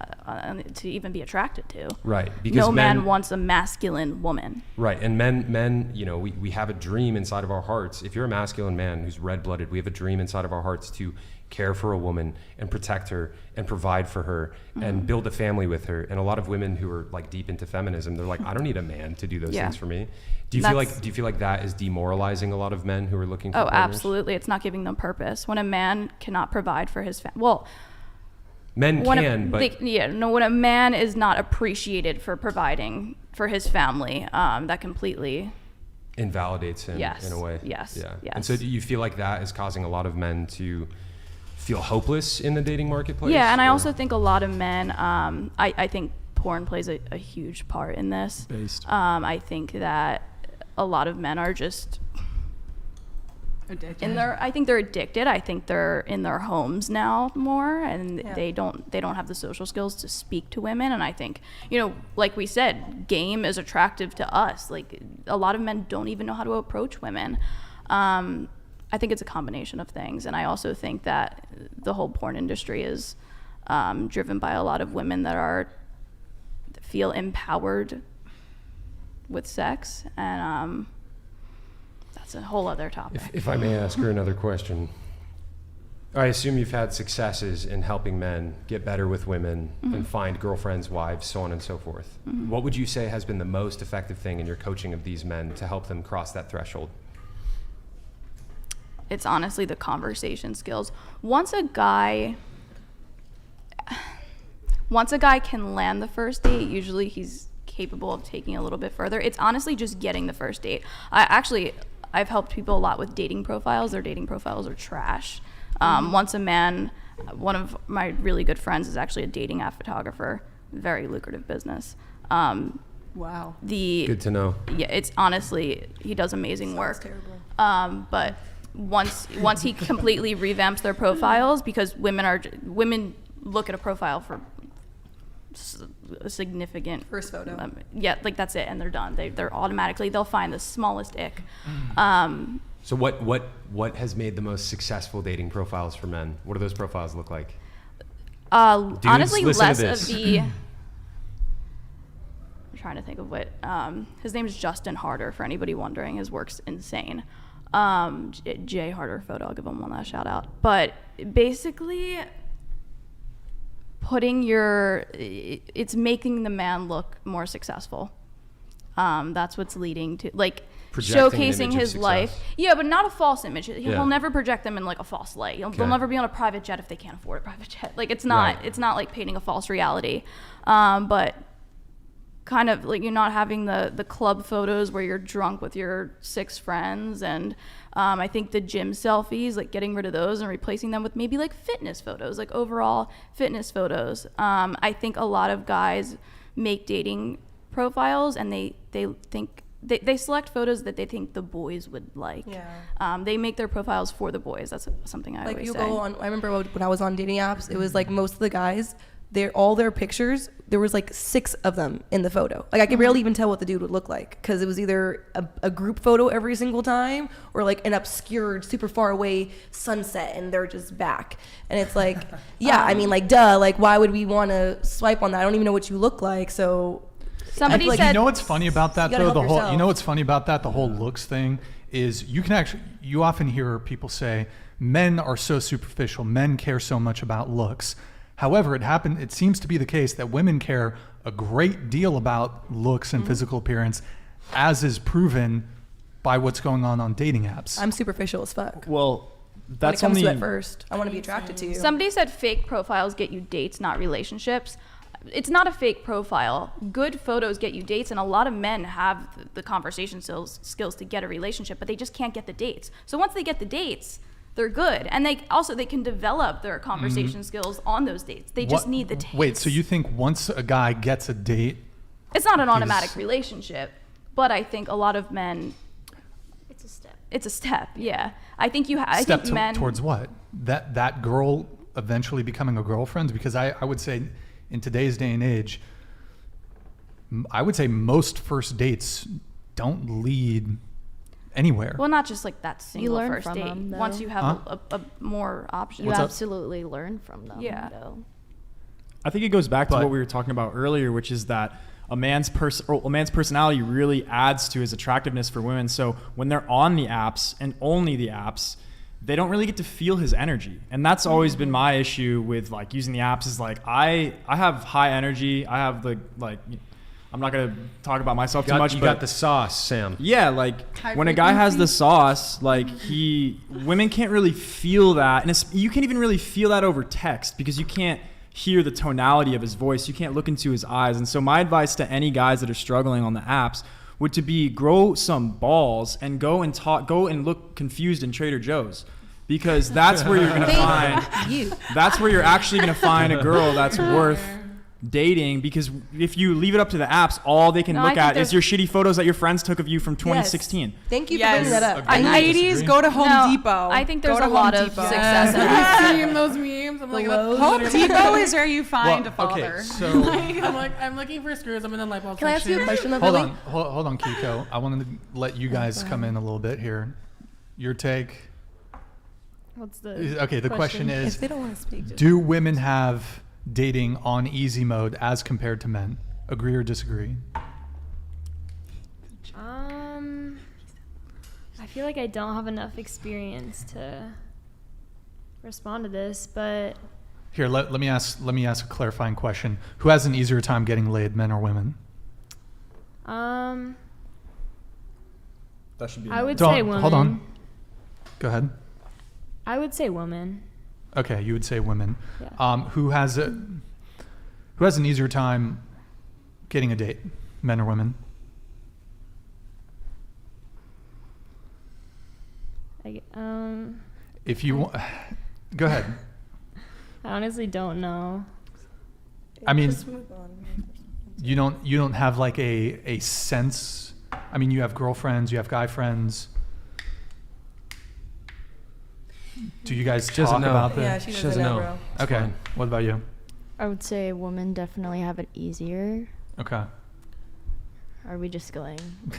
to even be attracted to. Right. Because No man wants a masculine woman. Right. And men, you know, we have a dream inside of our hearts. If you're a masculine man who's red-blooded, we have a dream inside of our hearts to care for a woman and protect her and provide for her and build a family with her. And a lot of women who are like deep into feminism, they're like, I don't need a man to do those things for me. Do you feel like that is demoralizing a lot lot of men who are looking for partners? Absolutely. It's not giving them purpose. When a man cannot provide for his family, well, men can, but when a man is not appreciated for providing for his family, that completely invalidates him in a way. Yes. Yeah. Yes. And so do you feel like that is causing a lot of men to feel hopeless in the dating marketplace? Yeah, and I also think a lot of men, I think porn plays a huge part in this. I think that a lot of men are just addicted. I think they're addicted. I think they're in their homes now more, and they don't have the social skills to speak to women. And I think, like we said, game is attractive to us. Like, a lot of men don't even know how to approach women. I think it's a combination of things, and I also think that the whole porn industry is driven by a lot of women that feel empowered with sex, and that's a whole other topic. If I may ask her another question, I assume you've had successes in helping men get better with women and find girlfriends, wives, so on and so forth. What would you say has been the most effective thing in your coaching of these men to help them cross that threshold? It's honestly the conversation skills. Once a guy can land the first date, usually he's capable of taking a little bit further. It's honestly just getting the first date. I've helped people a lot with dating profiles. Their dating profiles are trash. Once a man, one of my really good friends is actually a dating app photographer, very lucrative business. Wow. Good to know. Yeah, it's honestly, he does amazing work. Terrible. But once he completely revamps their profiles, because women look at a profile for a significant first photo. Like that's it, and they're done. They'll find the smallest ick. So what has made the most successful dating profiles for men? What do those profiles look like? Honestly, listen to less this. of the. I'm trying to think of what. His name is Justin Harder. For anybody wondering, his work's insane. Jay Harder Photo. I'll give him one last shout out. But basically, it's making the man look more successful. That's what's leading to like Projecting an showcasing image of his success. life. Yeah, but not a false image. He'll Yeah. never project them in like a false light. They'll Okay. never be on a private jet if they can't afford a private jet. Like it's not Right. it's not like painting a false reality. But kind of like you're not having the club photos where you're drunk with your 6 friends, and I think the gym selfies, like getting rid of those and replacing them with maybe like fitness photos, like overall fitness photos. I think a lot of guys make dating profiles and they think they select photos that they think the boys would like. Yeah. They make their profiles for the boys. That's something I Like always you say. go on. I remember when I was on dating apps, it was like most of the guys, all their pictures, there was like 6 of them in the photo. Like I could barely even tell what the dude would look like because it was either a group photo every single time or like an obscured, super far away sunset and they're just back. And it's like, yeah, I mean, like, duh, like why would we want to swipe on that? I don't even know what you look like, so. Somebody Like, said, you know what's funny about that You gotta though? help yourself. You know what's funny about that? The whole looks thing is you often hear people say men are so superficial. Men care so much about looks. However, it seems to be the case that women care a great deal about looks and physical appearance, as is proven by what's going on dating apps. I'm superficial as fuck. Well, When it that's comes only to it first, I want to be attracted to you. somebody said fake profiles get you dates, not relationships. It's not a fake profile. Good photos get you dates, and a lot of men have the conversation skills to get a relationship, but they just can't get the dates. So once they get the dates, they're good, and they can develop their conversation skills on those dates. They just need the dates. Wait, so you think once a guy gets a date, It's not an automatic relationship, but I think a lot of men. It's a step. It's a step, yeah. I think I step think men towards what? That girl eventually becoming a girlfriend? Because I would say in today's day and age, I would say most first dates don't lead anywhere. Well, not just like that single learn first from date. them, though. Once you have a more options. You What's up? absolutely learn from them. Yeah. Though. I think it goes back to But- what we were talking about earlier, which is that a man's personality really adds to his attractiveness for women. So when they're on the apps and only the apps, they don't really get to feel his energy. And that's always been my issue with like using the apps is like I have high energy. I have I'm not going to talk about myself too much, You but got the sauce, Sam. yeah, like High when a guy has frequency? the sauce, like women can't really feel that, and you can't even really feel that over text because you can't hear the tonality of his voice. You can't look into his eyes. And so my advice to any guys that are struggling on the apps would to be grow some balls and go and look confused in Trader Joe's, because that's where you're gonna find. That's where you're actually gonna find a girl that's worth dating, because if you leave it up to the apps, all they can No, I look think at is your shitty photos that your friends took of you from 2016. Thank you for Yes. bringing that up. Agree. Ladies, go to Home No, Depot. I think Go there's to a lot Home of Depot. success in I've seen those memes. I'm like, that's Home literally- Depot is where you find a Well, father. okay, so I'm looking for screws. I'm in the light bulb Can I ask you a section. question though, hold Billy? on, hold on, Keeko. I wanted to let you guys come in a little bit here. Your take. What's the Okay, the question is, If they don't want to speak, just do women have dating on easy mode as compared to men? Agree or disagree? I feel like I don't have enough experience to respond to this, but Here, let me ask a clarifying question. Who has an easier time getting laid, men or women? That should be. I would Don't- say women. hold on. Go ahead. I would say women. Okay, you would say women. Yeah. Who has an easier time getting a date, men or women? If you go ahead. I honestly don't know. I mean, just move on. you don't have like a sense. I mean, you have girlfriends, you have guy friends. Do you guys doesn't talk know. about Yeah, that? she She doesn't doesn't know, know. bro. It's Okay. fine. What about you? I would say women definitely have it easier. Okay. Are we just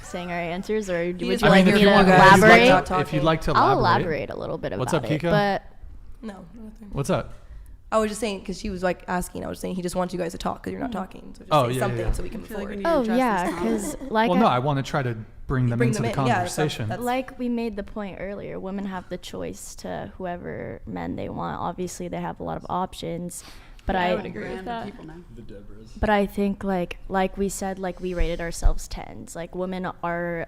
saying our answers, or would You you just like wanna me hear to from you guys. elaborate? Like to If you'd like to I'll elaborate. elaborate a little bit about What's up, it, Keeko? but No, nothing. What's up? I was just saying because she was like asking. I was saying he just wants you guys to talk because you're not talking. So just Oh, say yeah, something yeah. so we can I move feel like we forward. need to oh address yeah, this because topic. like Well, no, I want to try to bring them into the in. Yeah, conversation. that's- like we made the point earlier, women have the choice to whoever men they want. Obviously, they have a lot of options, But I I would agree with that. People now. The I think like we said, like we rated ourselves 10s. Like women are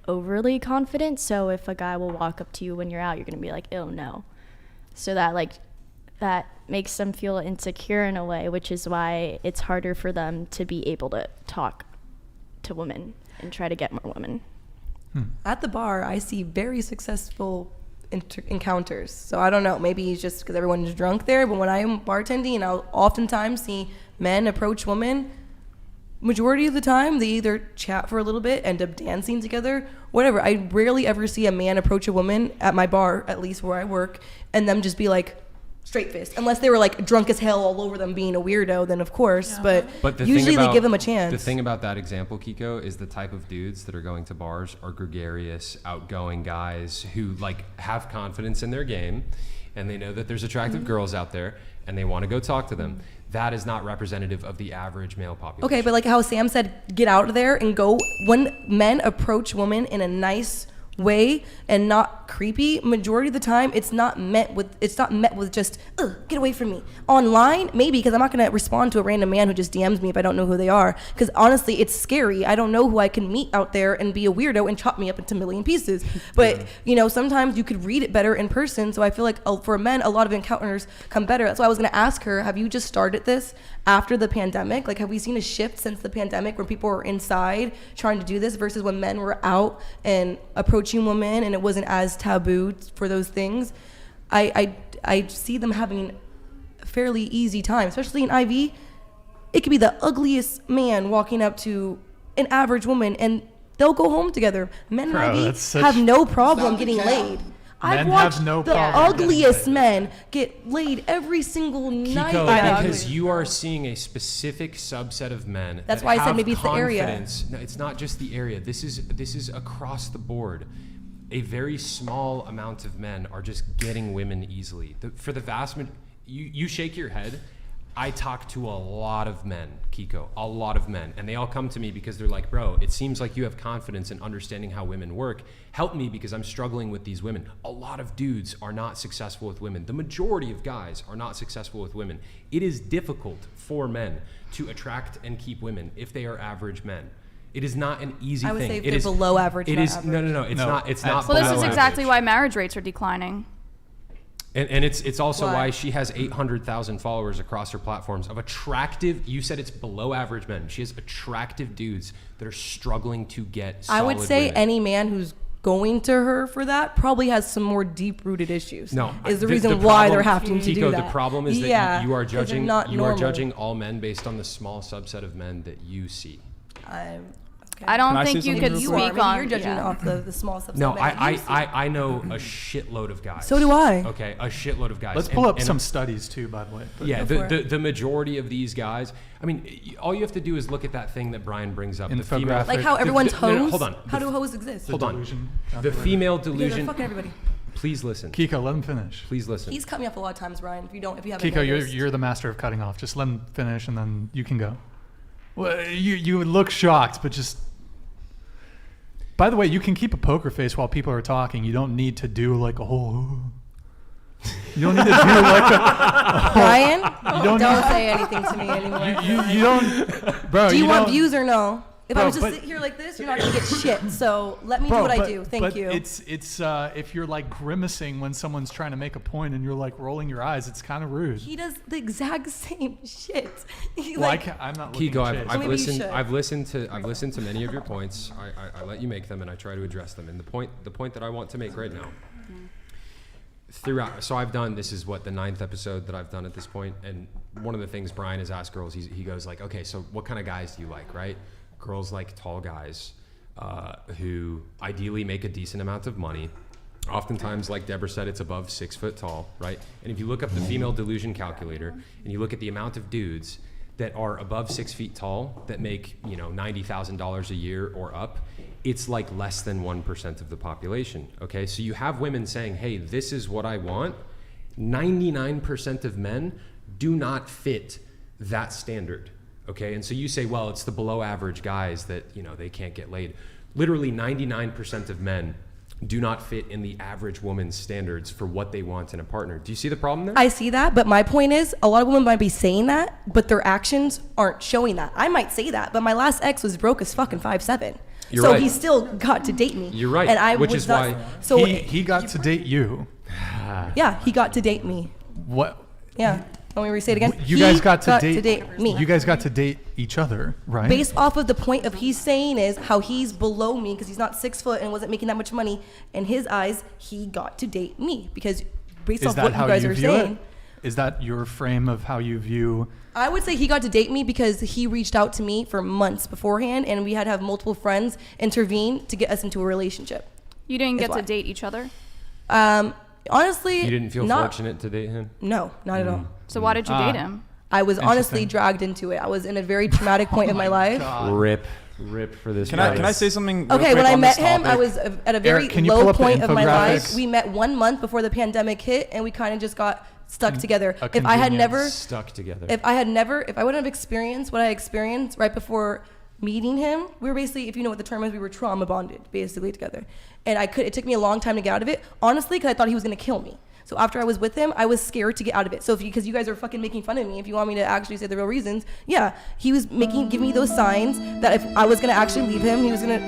overly confident, so if a guy will walk up to you when you're out, you're gonna be like, oh no. So that makes them feel insecure in a way, which is why it's harder for them to be able to talk to women and try to get more women. At the bar, I see very successful encounters. So I don't know, maybe it's just because everyone's drunk there, but when I'm bartending, I'll oftentimes see men approach women. Majority of the time, they either chat for a little bit, end up dancing together, whatever. I rarely ever see a man approach a woman at my bar, at least where I work, and them just be like, straight fist. Unless they were like drunk as hell all over them being a weirdo, then of course. But the usually thing about, they give them a chance. The thing about that example, Keeko, is the type of dudes that are going to bars are gregarious, outgoing guys who like have confidence in their game, and they know that there's attractive girls out there, and they want to go talk to them. That is not representative of the average male population. Okay, but like how Sam said, get out of there and go. When men approach women in a nice way and not creepy, majority of the time it's not met with just get away from me. Online, maybe, because I'm not gonna respond to a random man who just DMs me if I don't know who they are, because honestly it's scary. I don't know who I can meet out there and be a weirdo and chop me up into a million pieces. But sometimes you could read it better in person. So I feel like for men, a lot of encounters come better. That's why I was gonna ask her, have you just started this after the pandemic? Like, have we seen a shift since the pandemic where people were inside trying to do this versus when men were out and approaching women and it wasn't as taboo for those things? I see them having a fairly easy time, especially in IV. It could be the ugliest man walking up to an average woman and they'll go home together. Men in IV have no problem getting laid. I've watched the ugliest men get laid every single night. Keeko, because you are seeing a specific subset of men. That's why I said maybe it's the area. No, it's not just the area. This is across the board. A very small amount of men are just getting women easily. For the vast majority, you shake your head. I talk to a lot of men, Keeko, a lot of men, and they all come to me because they're like, bro, it seems like you have confidence in understanding how women work. Help me because I'm struggling with these women. A lot of dudes are not successful with women. The majority of guys are not successful with women. It is difficult for men to attract and keep women if they are average men. It is not an easy thing. I would say if they're below average. It is no. It's not. It's not. Well, this is exactly average. why marriage rates are declining. And it's also why she has 800,000 followers across her platforms of attractive. You said it's below average men. She has attractive dudes that are struggling to get solid I would say women. any man who's going to her for that probably has some more deep-rooted issues. No, is the reason why they're having to Keeko, do that. the problem is that you are judging. You are normal. judging all men based on the small subset of men that you see. I don't think you could you speak are. on. You're judging off the small subset. No, of men. I know a shitload of guys. So do I. Okay, a shitload of guys. Let's pull up some studies too, by the way. Yeah, the majority of these guys. I mean, all you have to do is look at that thing that Brian brings up. The female, like how everyone's hoes. No, hold on. How do hoes exist? Hold on. The female delusion. They're fucking everybody. Please listen. Keeko, let him finish. Please listen. He's cut me off a lot of times, Brian. If you haven't. Keeko, you're the master of cutting off. Just let him finish, and then you can go. Well, you would look shocked, but just. By the way, you can keep a poker face while people are talking. You don't need to do like a whole. You don't need to do like a. Brian, don't say anything to me anymore. You don't, bro. Do you want views or no? If bro, I was just sit here like this, you're not gonna get shit. So let me do what I do. Thank you. It's if you're like grimacing when someone's trying to make a point and you're like rolling your eyes, it's kind of rude. He does the exact same shit. I'm not looking Keeko, at I've listened to many of your points. I let you make them and I try to address them. And the point that I want to make right now. Throughout, so I've done, this is what, the 9th episode that I've done at this point, and one of the things Brian has asked girls, he goes like, okay, so what kind of guys do you like, right? Girls like tall guys who ideally make a decent amount of money. Oftentimes, like Deborah said, it's above 6 foot tall, right? And if you look up the female delusion calculator and you look at the amount of dudes that are above 6 feet tall that make, $90,000 a year or up, it's like less than 1% of the population, okay? So you have women saying, hey, this is what I want. 99% of men do not fit that standard, okay? And so you say, well, it's the below average guys that, they can't get laid. Literally 99% of men do not fit in the average woman's standards for what they want in a partner. Do you see the problem there? I see that, but my point is, a lot of women might be saying that, but their actions aren't showing that. I might say that, but my last ex was broke as fucking 5'7". You're so right. he still got to date me. You're right, and I which was is not, why so he got to date you. yeah, he got to date me. What? Yeah. Want me to say it again? You He guys got to date me. You guys got to date each other, right? Based off of the point of he's saying is how he's below me because he's not 6 foot and wasn't making that much money. In his eyes, he got to date me because based Is off that what how you guys you are view saying. it? Is that your frame of how you view? I would say he got to date me because he reached out to me for months beforehand, and we had to have multiple friends intervene to get us into a relationship. You didn't That's get to why. date each other? Honestly, You didn't feel not, fortunate to date him? No, not at all. So why did you date him? I was honestly Interesting. dragged into it. I was in a very traumatic point of my life. Rip for this. Can I say something? real Okay, quick when I on met this him, I topic? was at a very Eric, can you pull low up the point of my life. infographics? We met 1 month before the pandemic hit, and we kind of just got stuck together. a If I had convenience. never, Stuck together. if I wouldn't have experienced what I experienced right before meeting him, we were basically, if you know what the term is, we were trauma bonded basically together. And it took me a long time to get out of it, honestly, because I thought he was gonna kill me. So after I was with him, I was scared to get out of it. So because you guys are fucking making fun of me, if you want me to actually say the real reasons, yeah, he was giving me those signs that if I was gonna actually leave him, he was gonna,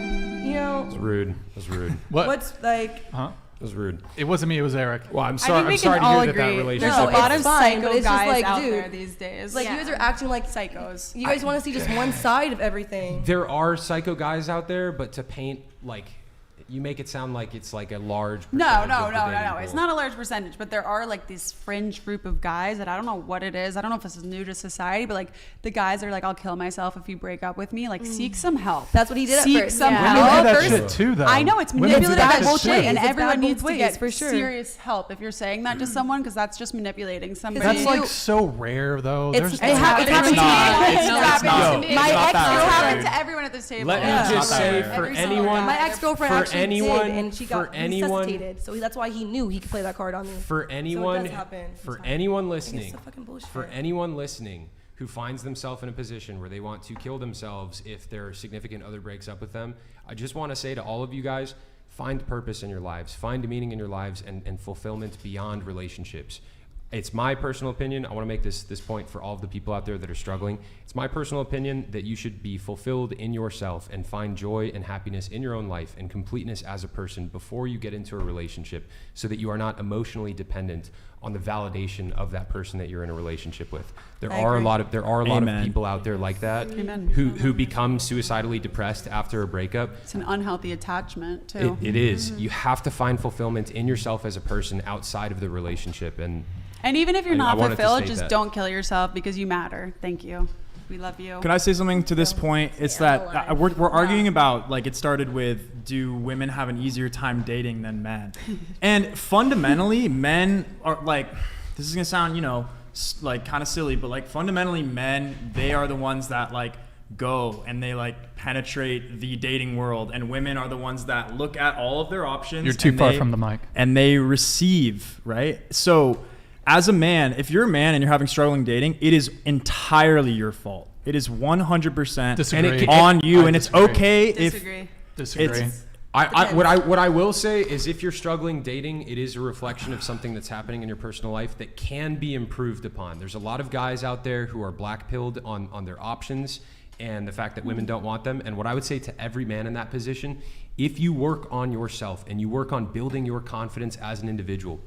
you know, It was rude. It was rude. what's like. Huh? It was rude. It wasn't me. It was Eric. Well, I'm I sorry. think we I'm can sorry to all hear that agree. relationship. There's a lot it's of fine, but psycho it's just guys like, out dude, there these days. Like you guys are acting like psychos. You guys want to see just one side of everything. There are psycho guys out there, but to paint like you make it sound like it's like a large No. percentage of the dating It's pool. not a large percentage, but there are like this fringe group of guys that I don't know what it is. I don't know if this is new to society, but like the guys are like, I'll kill myself if you break up with me. Like, seek some help. That's what he did at Seek first. some Yeah. Women do help. that First- shit too, though. I know it's Women do manipulative that as shit bullshit, too. and It's everyone bad both needs to ways, get for sure. serious help if you're saying that to someone, because that's just manipulating somebody. That's you- like so rare, though. It's- There's it happened to me. It's not. happened to me. My It's not It's that happened rare. to everyone at this table. Let me Yeah. just Not that say rare. for Every single anyone, guy. My ex-girlfriend for actually anyone, did, and she for got anyone, resuscitated. So that's why he knew he could play that card on me. for anyone, happen. for It's fine. anyone I think it's listening, so fucking bullshit. for anyone listening who finds themselves in a position where they want to kill themselves if their significant other breaks up with them, I just want to say to all of you guys, find purpose in your lives, find meaning in your lives, and fulfillment beyond relationships. It's my personal opinion. I want to make this point for all of the people out there that are struggling. It's my personal opinion that you should be fulfilled in yourself and find joy and happiness in your own life and completeness as a person before you get into a relationship, so that you are not emotionally dependent on the validation of that person that you're in a relationship with. There I are agree. a lot of Amen. people out there like that Amen. who become suicidally depressed after a breakup. It's an unhealthy attachment too. It is. You have to find fulfillment in yourself as a person outside of the relationship. And even if you're I not wanted to fulfilled, state just that. don't kill yourself because you matter. Thank you. We love you. Can I say something to this point? It's that we're arguing about, like, it started with, do women have an easier time dating than men? And fundamentally, men are like, this is gonna sound, you know, like kind of silly, but like fundamentally, men, they are the ones that like go and they like penetrate the dating world, and women are the ones that look at all of their options. You're too and far they- from the mic. And they receive, right? So as a man, if you're a man and you're having struggling dating, it is entirely your fault. It is 100% Disagree. on you, I and it's disagree. okay Disagree. Disagree. It's- What I will say is, if you're struggling dating, it is a reflection of something that's happening in your personal life that can be improved upon. There's a lot of guys out there who are black-pilled on their options and the fact that women don't want them. And what I would say to every man in that position, if you work on yourself and you work on building your confidence as an individual,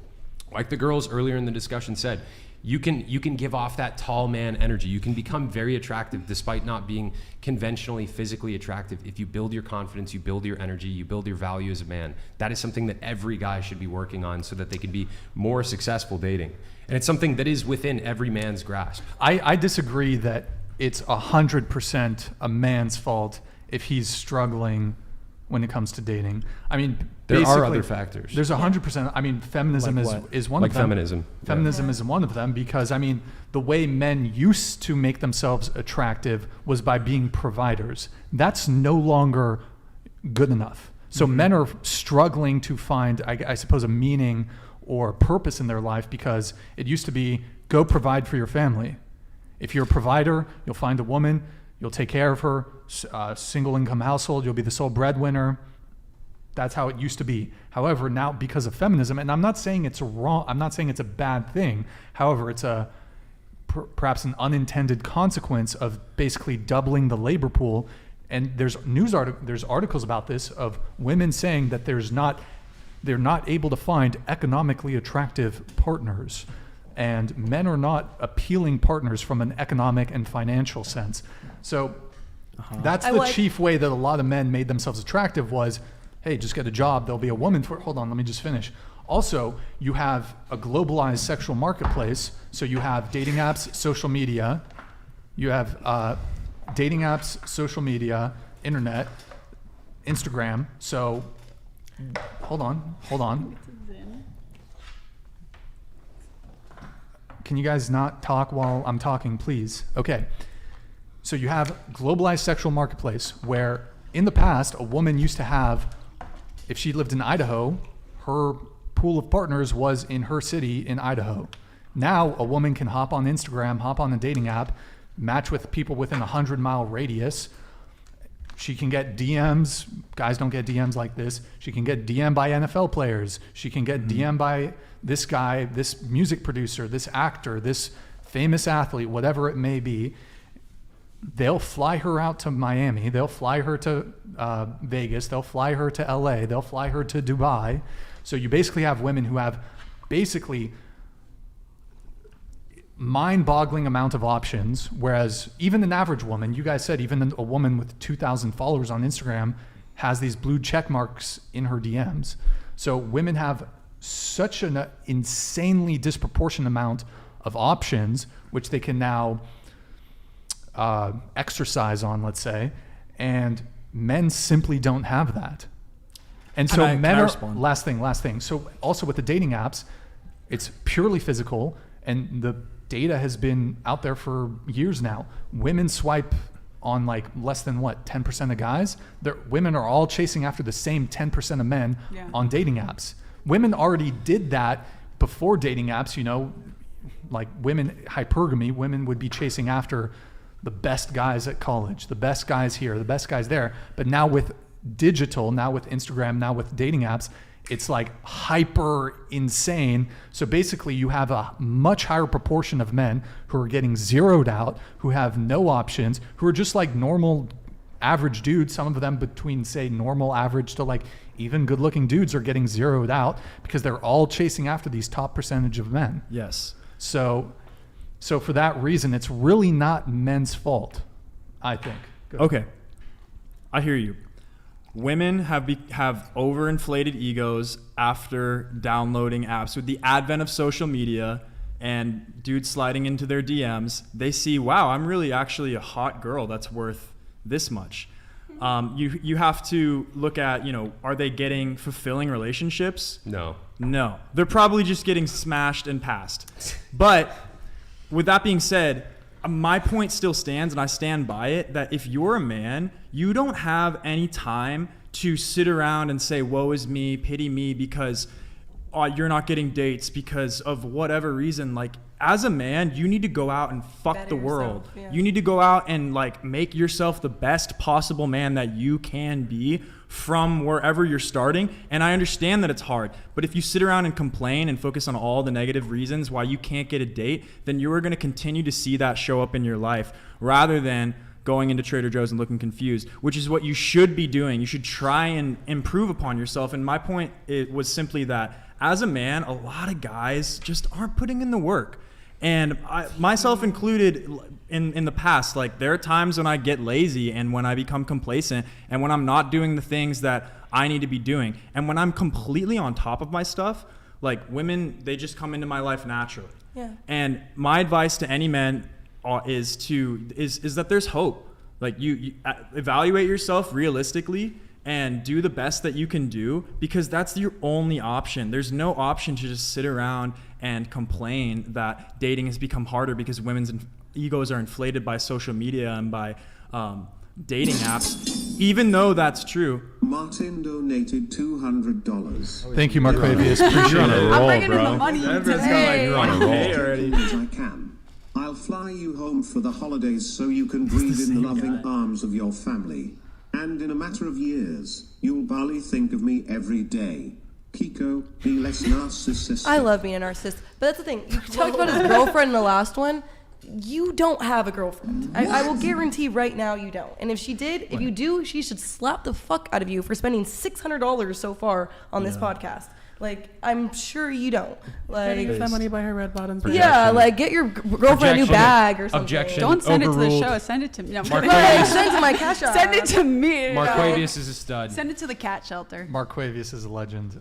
like the girls earlier in the discussion said, you can give off that tall man energy. You can become very attractive despite not being conventionally physically attractive. If you build your confidence, you build your energy, you build your value as a man. That is something that every guy should be working on so that they can be more successful dating. And it's something that is within every man's grasp. I disagree that it's 100% a man's fault if he's struggling when it comes to dating. I mean, There are basically, other factors. There's 100%. I mean, feminism Like is what? is one Like of them. feminism. Feminism is one of them, because I mean, the way men used to make themselves attractive was by being providers. That's no longer good enough. So men are struggling to find, I suppose, a meaning or purpose in their life, because it used to be, go provide for your family. If you're a provider, you'll find a woman, you'll take care of her, single income household, you'll be the sole breadwinner. That's how it used to be. However, now because of feminism, and I'm not saying it's wrong, I'm not saying it's a bad thing. However, it's perhaps an unintended consequence of basically doubling the labor pool. And there's articles about this of women saying that they're not able to find economically attractive partners, and men are not appealing partners from an economic and financial sense. So that's the chief way that a lot of men made themselves attractive was, hey, just get a job, there'll be a woman for it. Hold on, let me just finish. Also, you have a globalized sexual marketplace. So you have dating apps, social media. You have dating apps, social media, internet, Instagram. So hold on. Can you guys not talk while I'm talking, please? Okay. So you have globalized sexual marketplace where in the past, a woman used to have, if she lived in Idaho, her pool of partners was in her city in Idaho. Now a woman can hop on Instagram, hop on a dating app, match with people within a 100-mile radius. She can get DMs. Guys don't get DMs like this. She can get DM by NFL players. She can get DM by this guy, this music producer, this actor, this famous athlete, whatever it may be. They'll fly her out to Miami. They'll fly her to Vegas. They'll fly her to LA. They'll fly her to Dubai. So you basically have women who have basically mind-boggling amount of options, whereas even an average woman, you guys said even a woman with 2,000 followers on Instagram has these blue check marks in her DMs. So women have such an insanely disproportionate amount of options, which they can now exercise on, let's say, and men simply don't have that. And so men are, last thing. So also with the dating apps, it's purely physical, and the data has been out there for years now. Women swipe on like less than 10% of guys. Women are all chasing after the same 10% of men on dating apps. Women already did that before dating apps, you know, like hypergamy, women would be chasing after the best guys at college, the best guys here, the best guys there. But now with digital, now with Instagram, now with dating apps, it's like hyper insane. So basically you have a much higher proportion of men who are getting zeroed out, who have no options, who are just like normal average dudes. Some of them between say normal average to like even good looking dudes are getting zeroed out because they're all chasing after these top percentage of men. Yes. So for that reason, it's really not men's fault, I think. Okay. I hear you. Women have overinflated egos after downloading apps. With the advent of social media and dudes sliding into their DMs, they see, wow, I'm really actually a hot girl that's worth this much. You have to look at, you know, are they getting fulfilling relationships? No. They're probably just getting smashed and passed. But with that being said, my point still stands, and I stand by it, that if you're a man, you don't have any time to sit around and say, woe is me, pity me, because you're not getting dates because of whatever reason. Like, as a man, you need to go out and fuck the world. Yeah. You need to go out and like make yourself the best possible man that you can be from wherever you're starting. And I understand that it's hard, but if you sit around and complain and focus on all the negative reasons why you can't get a date, then you are going to continue to see that show up in your life rather than going into Trader Joe's and looking confused, which is what you should be doing. You should try and improve upon yourself. And my point was simply that as a man, a lot of guys just aren't putting in the work. And myself included in the past, like there are times when I get lazy and when I become complacent and when I'm not doing the things that I need to be doing. And when I'm completely on top of my stuff, like women, they just come into my life naturally. Yeah. And my advice to any men is that there's hope. Like you evaluate yourself realistically and do the best that you can do, because that's your only option. There's no option to just sit around and complain that dating has become harder because women's egos are inflated by social media and by dating apps, even though that's true. Martin donated $200. Thank you, Mark Fabius. Appreciate it. I'm bringing in the money today. You're on a roll already. As I can. I'll fly you home for the holidays so you can breathe in the loving arms of your family. And in a matter of years, you'll barely think of me every day. Keeko, be less narcissistic. I love being a narcissist, but that's the thing. You talked about his girlfriend in the last one. You don't have a girlfriend. I will guarantee right now you don't. And if she did, if you do, she should slap the fuck out of you for spending $600 so far on this podcast. Like, I'm sure you don't. Like, getting some money by her red bottoms. Yeah, like, get your girlfriend a new bag or something. Objection. Don't send Overruled. it to the show. Send it to me. No, Like, send it to my cash app. send it to me. Marquavius is a stud. Send it to the cat shelter. Marquavius is a legend.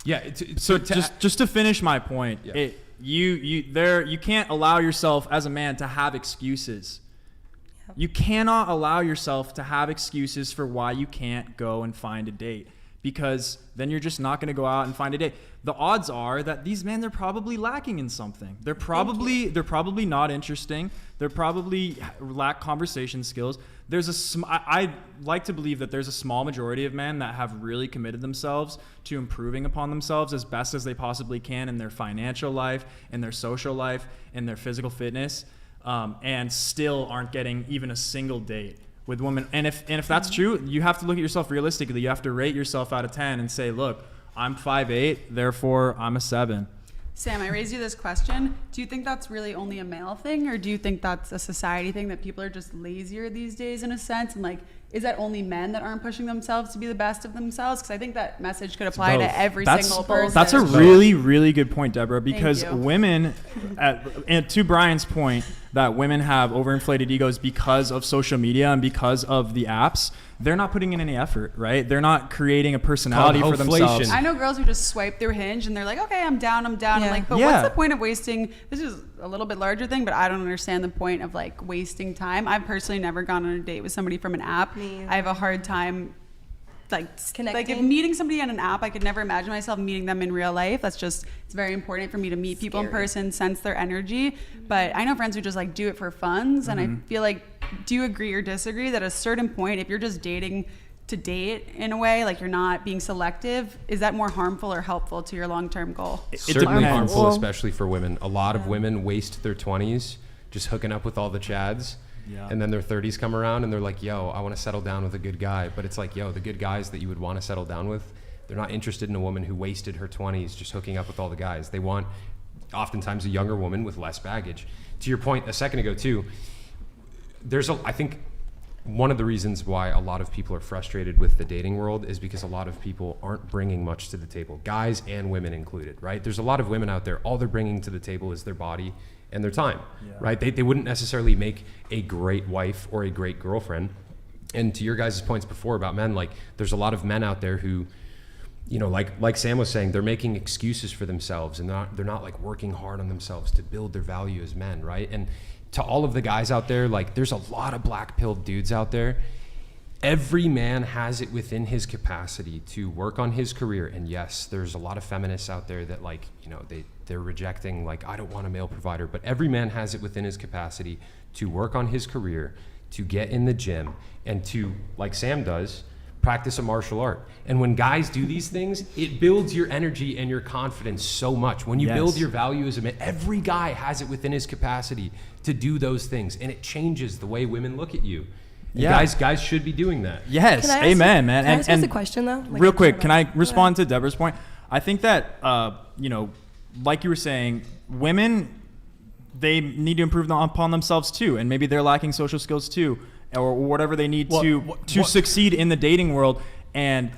Yeah. So just to finish my point, Yeah. you can't allow yourself as a man to have excuses. You cannot allow yourself to have excuses for why you can't go and find a date, because then you're just not going to go out and find a date. The odds are that these men, they're probably lacking in something. They're probably not interesting. They're probably lack conversation skills. I like to believe that there's a small majority of men that have really committed themselves to improving upon themselves as best as they possibly can in their financial life, in their social life, in their physical fitness, and still aren't getting even a single date with women. And if that's true, you have to look at yourself realistically. You have to rate yourself out of 10 and say, look, I'm 5'8", therefore I'm a 7. Sam, I raised you this question. Do you think that's really only a male thing, or do you think that's a society thing, that people are just lazier these days in a sense? And like, is that only men that aren't pushing themselves to be the best of themselves? Because I think that message could apply to every single person. That's a really, really good point, Deborah, because Thank you. women, and to Brian's point, that women have overinflated egos because of social media and because of the apps. They're not putting in any effort, right? They're not creating a personality for themselves. I know girls who just swipe through Hinge and they're like, okay, I'm down. Yeah. I'm like, but what's the point of wasting? This is a little bit larger thing, but I don't understand the point of like wasting time. I've personally never gone on a date with somebody from an app. I have a hard time connecting. Like if meeting somebody on an app, I could never imagine myself meeting them in real life. That's just, it's very important for me to meet people in person, sense their energy. But I know friends who just like do it for funs. And I feel like, do you agree or disagree that at a certain point, if you're just dating to date in a way, like you're not being selective, is that more harmful or helpful to your long-term goal? Certainly harmful, especially for women. A lot of women waste their 20s just hooking up with all the chads. Yeah. And then their 30s come around and they're like, yo, I want to settle down with a good guy. But it's like, yo, the good guys that you would want to settle down with, they're not interested in a woman who wasted her 20s just hooking up with all the guys. They want oftentimes a younger woman with less baggage. To your point a second ago too, I think one of the reasons why a lot of people are frustrated with the dating world is because a lot of people aren't bringing much to the table, guys and women included, right? There's a lot of women out there, all they're bringing to the table is their body and their time, right? They wouldn't necessarily make a great wife or a great girlfriend. And to your guys' points before about men, like there's a lot of men out there who, you know, like Sam was saying, they're making excuses for themselves and they're not like working hard on themselves to build their value as men, right? And to all of the guys out there, like there's a lot of black-pilled dudes out there. Every man has it within his capacity to work on his career. And yes, there's a lot of feminists out there that like, you know, they're rejecting like, I don't want a male provider, but every man has it within his capacity to work on his career, to get in the gym and to, like Sam does, practice a martial art. And when guys do these things, it builds your energy and your confidence so much. When you build your value as a man, every guy has it within his capacity to do those things. And it changes the way women look at you. And guys should be doing that. Yes, amen, man. Can I ask a question though? Like, real quick, can I respond to Deborah's point? I think that, you know, like you were saying, women, they need to improve upon themselves too. And maybe they're lacking social skills too, or whatever they need to succeed in the dating world. And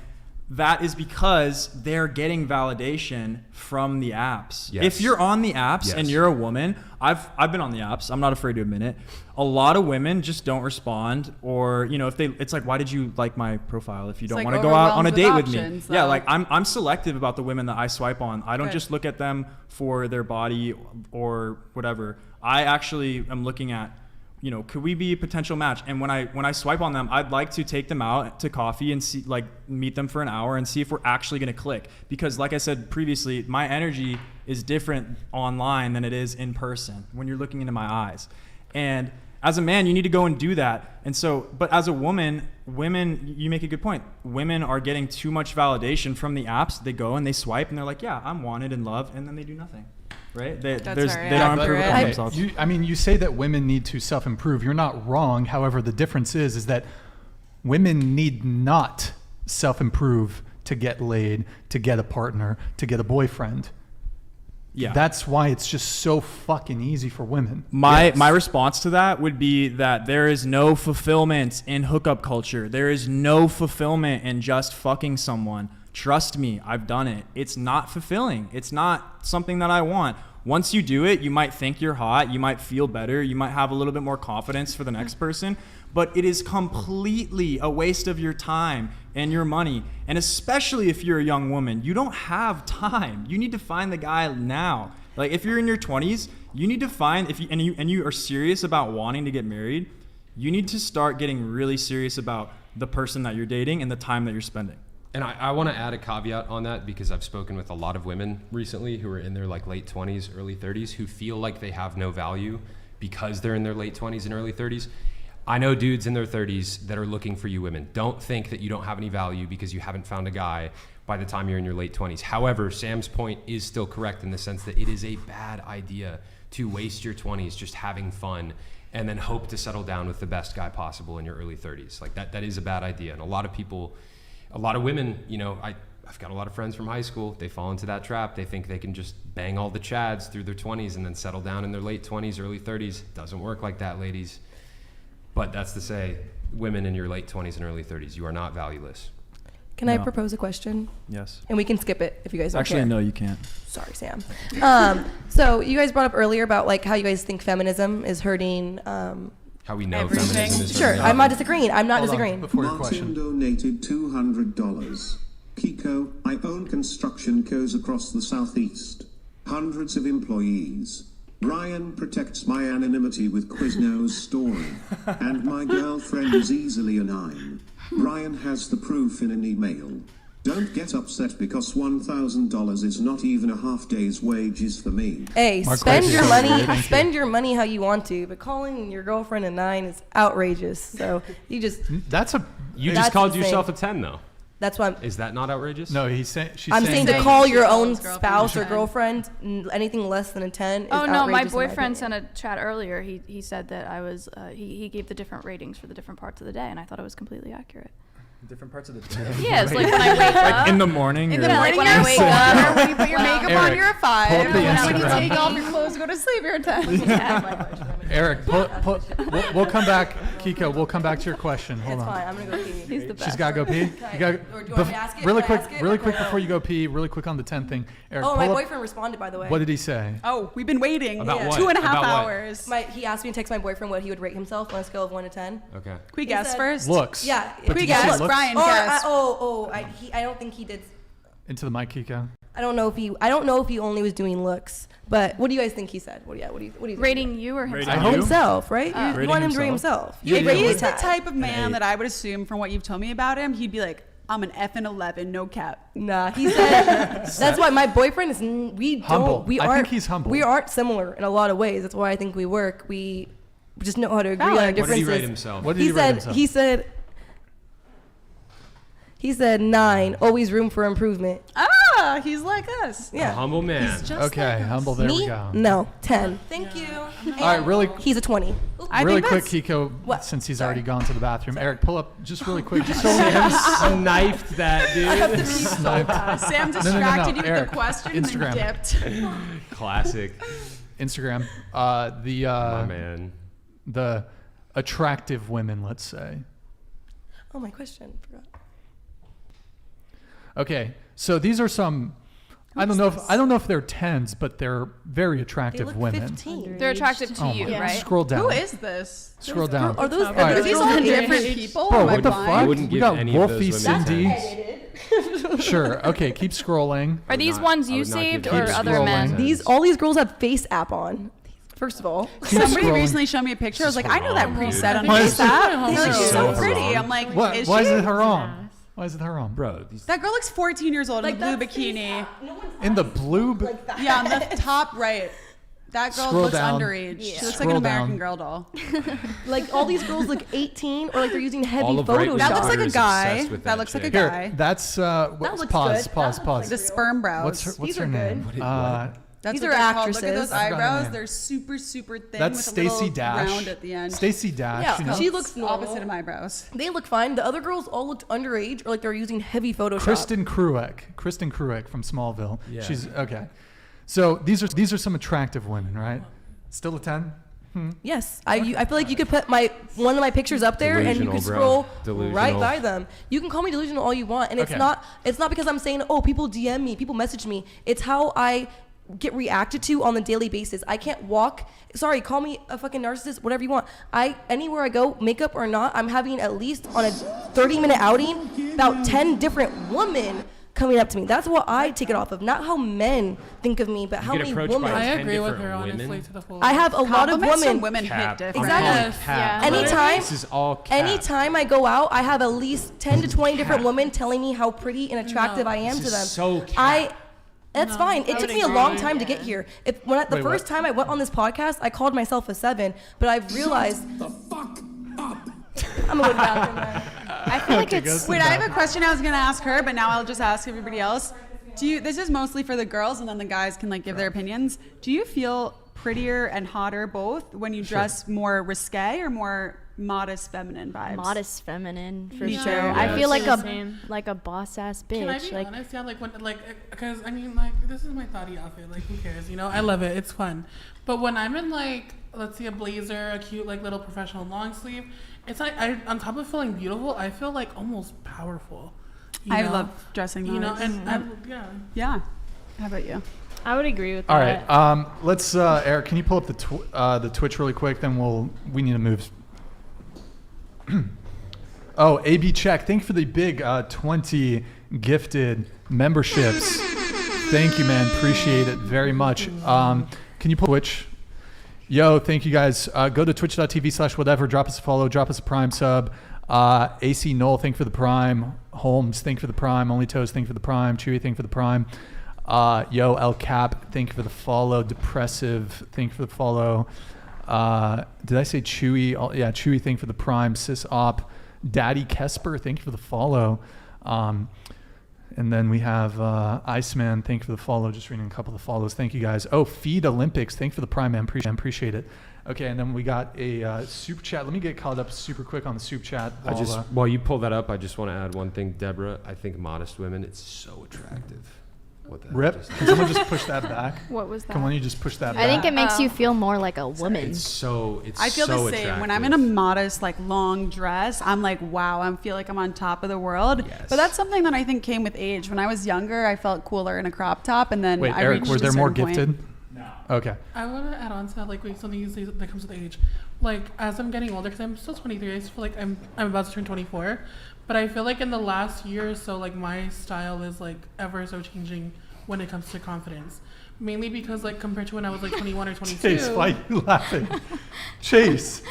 that is because they're getting validation from the apps. Yes. If you're on the apps and you're a woman, I've been on the apps. I'm not afraid to admit it. A lot of women just don't respond, or you know, it's like, why did you like my profile if you don't want to go out on a date with me? Yeah, like I'm selective about the women that I swipe on. I don't just look at them for their body or whatever. I actually am looking at, you know, could we be a potential match? And when I swipe on them, I'd like to take them out to coffee and see, like, meet them for an hour and see if we're actually going to click. Because like I said previously, my energy is different online than it is in person when you're looking into my eyes. And as a man, you need to go and do that. And so, but as a woman, you make a good point. Women are getting too much validation from the apps. They go and they swipe and they're like, yeah, I'm wanted and loved, and then they do nothing. Right? They don't improve upon themselves. You say that women need to self-improve. You're not wrong. However, the difference is that Women need not self-improve to get laid, to get a partner, to get a boyfriend. Yeah. That's why it's just so fucking easy for women. My response to that would be that there is no fulfillment in hookup culture. There is no fulfillment in just fucking someone. Trust me, I've done it. It's not fulfilling. It's not something that I want. Once you do it, you might think you're hot. You might feel better. You might have a little bit more confidence for the next person. But it is completely a waste of your time and your money. And especially if you're a young woman, you don't have time. You need to find the guy now. Like if you're in your 20s, you need to find, if you are serious about wanting to get married, you need to start getting really serious about the person that you're dating and the time that you're spending. And I want to add a caveat on that because I've spoken with a lot of women recently who are in their like late 20s, early 30s who feel like they have no value because they're in their late 20s and early 30s. I know dudes in their 30s that are looking for you women. Don't think that you don't have any value because you haven't found a guy by the time you're in your late 20s. However, Sam's point is still correct in the sense that it is a bad idea to waste your 20s just having fun and then hope to settle down with the best guy possible in your early 30s. Like that is a bad idea. And a lot of women, you know, I've got a lot of friends from high school. They fall into that trap. They think they can just bang all the chads through their 20s and then settle down in their late 20s, early 30s. Doesn't work like that, ladies. But that's to say, women in your late 20s and early 30s, you are not valueless. Can I propose a question? Yes. And we can skip it if you guys don't Actually, care. no, you can't. Sorry, Sam. So you guys brought up earlier about like how you guys think feminism is hurting. How we know Everything. feminism is Sure, hurting I'm not everything. disagreeing. I'm not Hold on, disagreeing. before your Martin question. donated $200. Keeko, I own construction co's across the southeast. Hundreds of employees. Ryan protects my anonymity with Quizno's story. And my girlfriend is easily a 9. Ryan has the proof in an email. Don't get upset because $1,000 is not even a half day's wages for me. Hey, Mark spend Quaid, your thank money. you. Spend your money how you want to, but calling your girlfriend a 9 is outrageous. So you just. You That's just called insane. yourself a 10 though. That's what Is that not outrageous? No, she's I'm saying to saying call you your should call own his girlfriend spouse a or 10. girlfriend anything less than a 10 is Oh no, my outrageous in boyfriend opinion. sent a chat earlier. He said that I was he gave the different ratings for the different parts of the day, and I thought it was completely accurate. Different parts of the day. Yeah, it's like when I wake up. Like in the morning. In you're the like, like morning, when I you're wake a 4. up. When you put your makeup Eric, on, you're a 5. pull up the When you Instagram. take off your clothes, go to sleep, you're a 10. Eric, we'll come back. Kiko, we'll come back to your question. Hold It's on. fine. I'm gonna go pee. He's the best. She's got to go pee. You got Or do you want me to ask it? really Can I quick, ask it? really Or quick no? before you go pee. Really quick on the 10 thing. Eric, Oh, my pull up- boyfriend responded, by the way. What did he say? Oh, we've been waiting About what? 2.5 About what? hours. He asked me to text my boyfriend what he would rate himself on a scale of 1 to 10. Okay. Can we He guess said- first? Looks. Yeah. But Can we did you say guess? looks? Brian, Or, guess. I don't think he did. Into the mic, Kiko. I don't know if he only was doing looks. But what do you guys think he said? What do you think? Rating you or Rating himself? you? Himself, right? You Rating want him to rate himself. himself. If rate him he's the a 10. type of man 8. that I would assume from what you've told me about him, he'd be like, I'm an effing 11, no cap. Nah, he said. That's why my boyfriend is. We Humble. don't. We I aren't. think he's humble. We aren't similar in a lot of ways. That's why I think we work. We just know how to agree on our Valid. What did he differences. rate himself? What did he rate himself? He said 9. Always room for improvement. Ah, he's like us. A Yeah. humble man. He's just Okay, like us. humble. There Me? we go. No, 10. Thank you. All right, really, He's a 20. I really think quick, that's- Kiko. What? Since he's Sorry. already gone to the bathroom, Eric, pull up just really quick, just so we Sniped that dude. Sam no, distracted you with Eric, the question Instagram. and then dipped. Classic. Instagram. My man. The attractive women, let's say. Oh, my question. Forgot. Okay, so these are some. I don't know if they're 10s, but they're very They attractive look women. 15. They're attractive to Oh you, my- right? Scroll down. Who is this? Scroll down. Are those? All right. Are these all different underage? people? Bro, Am I what the blind? fuck? wouldn't We give got any of Wolfie, those women Cindy. Sure. Okay, keep scrolling. Are these not- ones I you would not saved give or these other scrolling. men? All these girls have face app on. First of all, Somebody scrolling. recently showed me a picture. I was like, I know that wrong, preset dude. on Why is face app. it They're like, she's so so pretty. wrong? I'm like, What? is Why she? is it her own? Why is it her own? Bro, That girl looks 14 years old in a blue bikini. In the blue. Yeah, on the top right. That girl Scroll looks down. underage. Yeah. She looks Scroll like an American down. Girl doll. like all these girls look 18 or like they're using heavy All of right Photoshop. That looks like Twitter a is guy. obsessed with That that looks like a chick. guy. Here, that's looks pause, good. pause, That pause. The sperm brows. What's These her are name? good. That's These what are they're called. actresses. Look at those I forgot her eyebrows. name. They're super, super thin That's with a Stacey little Dash. round at the end. Stacey Dash. Yeah, you know? she looks normal. Opposite of my eyebrows. They look fine. The other girls all looked underage or like they're using heavy Photoshop. Kristen Kruick from Smallville. Yeah. She's okay. So these are some attractive women, right? Still a 10? Yes, I feel like you could put one of my pictures up there and you Delusional, could bro. scroll Delusional. right by them. You can call me delusional all you want, and Okay. it's not because I'm saying, oh, people DM me, people message me. It's how I get reacted to on a daily basis. I can't walk. Sorry, call me a fucking narcissist, whatever you want. Anywhere I go, makeup or not, I'm having at least on a 30-minute outing about 10 different women coming up to me. That's what I take it off of, not how men think of me, but how get many approached women. by I 10 agree with different her, women? honestly, to the full. I have a lot of Compliments from women. women Cap. hit I'm different. calling Yes. cap. Yeah. Anytime, This is all cap. anytime I go out, I have at least 10 to 20 different women telling me how pretty and attractive No. I am This to them. is so cap. That's No, fine. I It took would me a long agree. time to get here. The Wait, first what? time I went on this podcast, I called myself a 7, but I've realized The fuck up! I'm a good bathroom man. I feel like Okay, it's go Wait, I have a question I was gonna ask her, but now I'll just ask everybody else. This is mostly for the girls, and then the guys can like give their opinions. Do you feel prettier and hotter both when you dress more risque or more modest feminine vibes? modest feminine for Me sure. too. I Yeah. feel like It's the same. a boss ass Can I bitch. be Like honest? Yeah, like when, because I mean, like, this is my thoughty outfit. Like, who cares? You know, I love it. It's fun. But when I'm in like, let's see, a blazer, a cute like little professional long sleeve, it's like on top of feeling beautiful, I feel like almost powerful. I know? love dressing You know, modest. and yeah. Yeah. How about you? I would agree with All that. right. Let's Eric, can you pull up the Twitch really quick? Then we need to move. Oh, AB Check. Thank you for the big 20 gifted memberships. Thank you, man. Appreciate it very much. Can you pull Twitch? Yo, thank you guys. Go to twitch.tv/whatever. Drop us a follow. Drop us a Prime sub. AC Knoll, thank you for the Prime. Holmes, thank you for the Prime. Only Toes, thank you for the Prime. Chewy, thank you for the Prime. Yo, El Cap, thank you for the follow. Depressive, thank you for the follow. Did I say Chewy? Yeah, Chewy, thank you for the Prime. Sis Op. Daddy Kesper, thank you for the follow. And then we have Iceman, thank you for the follow. Just reading a couple of the follows. Thank you guys. Oh, Feed Olympics, thank you for the Prime, man. Appreciate it. Okay, and then we got a super chat. Let me get caught up super quick on the super chat. While you pull that up, I just want to add one thing, Deborah. I think modest women, it's so attractive. What the hell Rip. just- Can someone just push that back? What was that? Come on, you just push that back. I think it makes you feel more like a woman. It's I feel so the same. attractive. When I'm in a modest, like long dress, I'm like, wow, I feel like I'm on top of the world. Yes. But that's something that I think came with age. When I was younger, I felt cooler in a crop top, and then Wait, I Eric, reached were a there more certain point. gifted? No. Okay. I want to add on to that, like, something you say that comes with age. Like, as I'm getting older, because I'm still 23, I just feel like I'm about to turn 24. But I feel like in the last year or so, like, my style is, like, ever so changing when it comes to confidence. Mainly because, like, compared to when I was, like, 21 or 22. Chase, why are you laughing? Chase,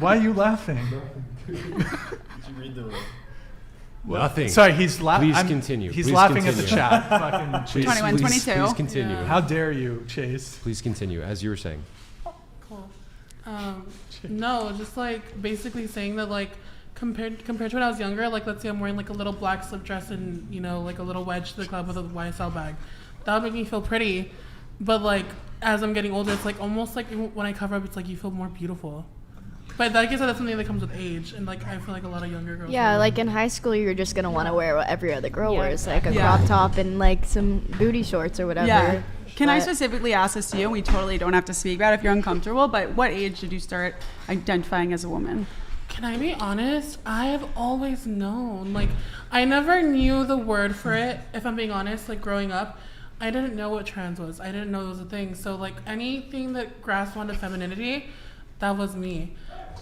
why are you laughing? Did you read the? Nothing. Sorry, he's laughing. Please continue. He's Please laughing at the continue. chat. Fucking Chase. 21, 22. Please continue. Yeah. How dare you, Chase? Please continue, as you were saying. Cool. No, just like basically saying that like compared to when I was younger, like let's say I'm wearing like a little black slip dress and you know like a little wedge to the club with a YSL bag, that would make me feel pretty. But like as I'm getting older, it's like almost like when I cover up, it's like you feel more beautiful. But I guess that's something that comes with age, and like I feel like a lot of younger girls. Yeah, don't. like in high school, you're just gonna want to wear what every other girl Yeah, wears, like a Yeah. crop top and like some booty shorts or whatever. Yeah. Can I But- specifically ask this to you? We totally don't have to speak about it if you're uncomfortable, but what age did you start identifying as a woman? Can I be honest? I've always known. Like, I never knew the word for it, if I'm being honest. Like, growing up, I didn't know what trans was. I didn't know it was a thing. So, like, anything that grasped onto femininity, that was me.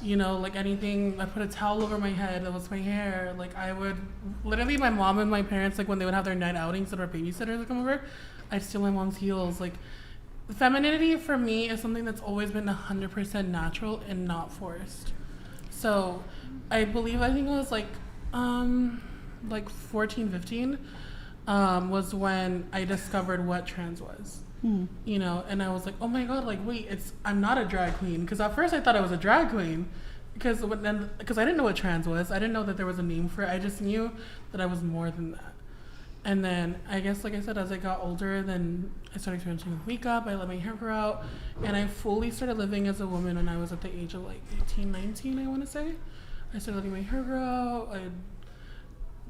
You know, like anything, I put a towel over my head, that was my hair. Like, I would, literally, my mom and my parents, like, when they would have their night outings that our babysitters would come over, I'd steal my mom's heels. Like, femininity for me is something that's always been 100% natural and not forced. So I believe, I think it was like 14, 15 was when I discovered what trans was. You know, and I was like, oh my God, like, wait, I'm not a drag queen. Because at first I thought I was a drag queen because I didn't know what trans was. I didn't know that there was a name for it. I just knew that I was more than that. And then I guess, like I said, as I got older, then I started experimenting with makeup. I let my hair grow out. And I fully started living as a woman when I was at the age of like 18, 19, I want to say. I started letting my hair grow out. I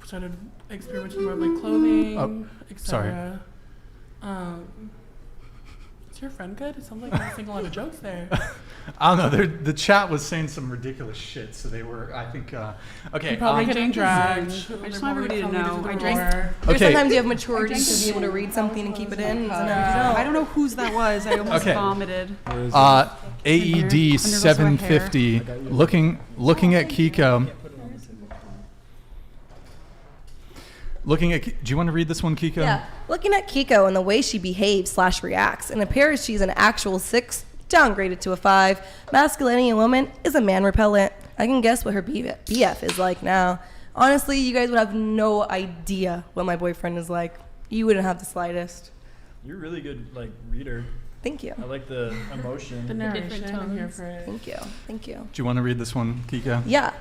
started experimenting more with my clothing, etc. Is your friend good? It sounds like I'm saying a lot of jokes there. I don't know. The chat was saying some ridiculous shit, so they were, I think, okay. You're probably getting dragged. I just want everybody to know. I drank. Okay. Sometimes you have maturity to be able to read something and keep it in. I don't know whose that was. I almost vomited. AED 750. Looking at Keeko. Do you want to read this one, Keeko? Yeah. Looking at Keeko and the way she behaves / reacts, it appears she's an actual 6, downgraded to a 5. Masculinity in a woman is a man repellent. I can guess what her BF is like now. Honestly, you guys would have no idea what my boyfriend is like. You wouldn't have the slightest. You're a really good reader. Thank you. I like the emotion. The narration. I'm here for it. Thank you. Do you want to read this one, Keeko? Yeah.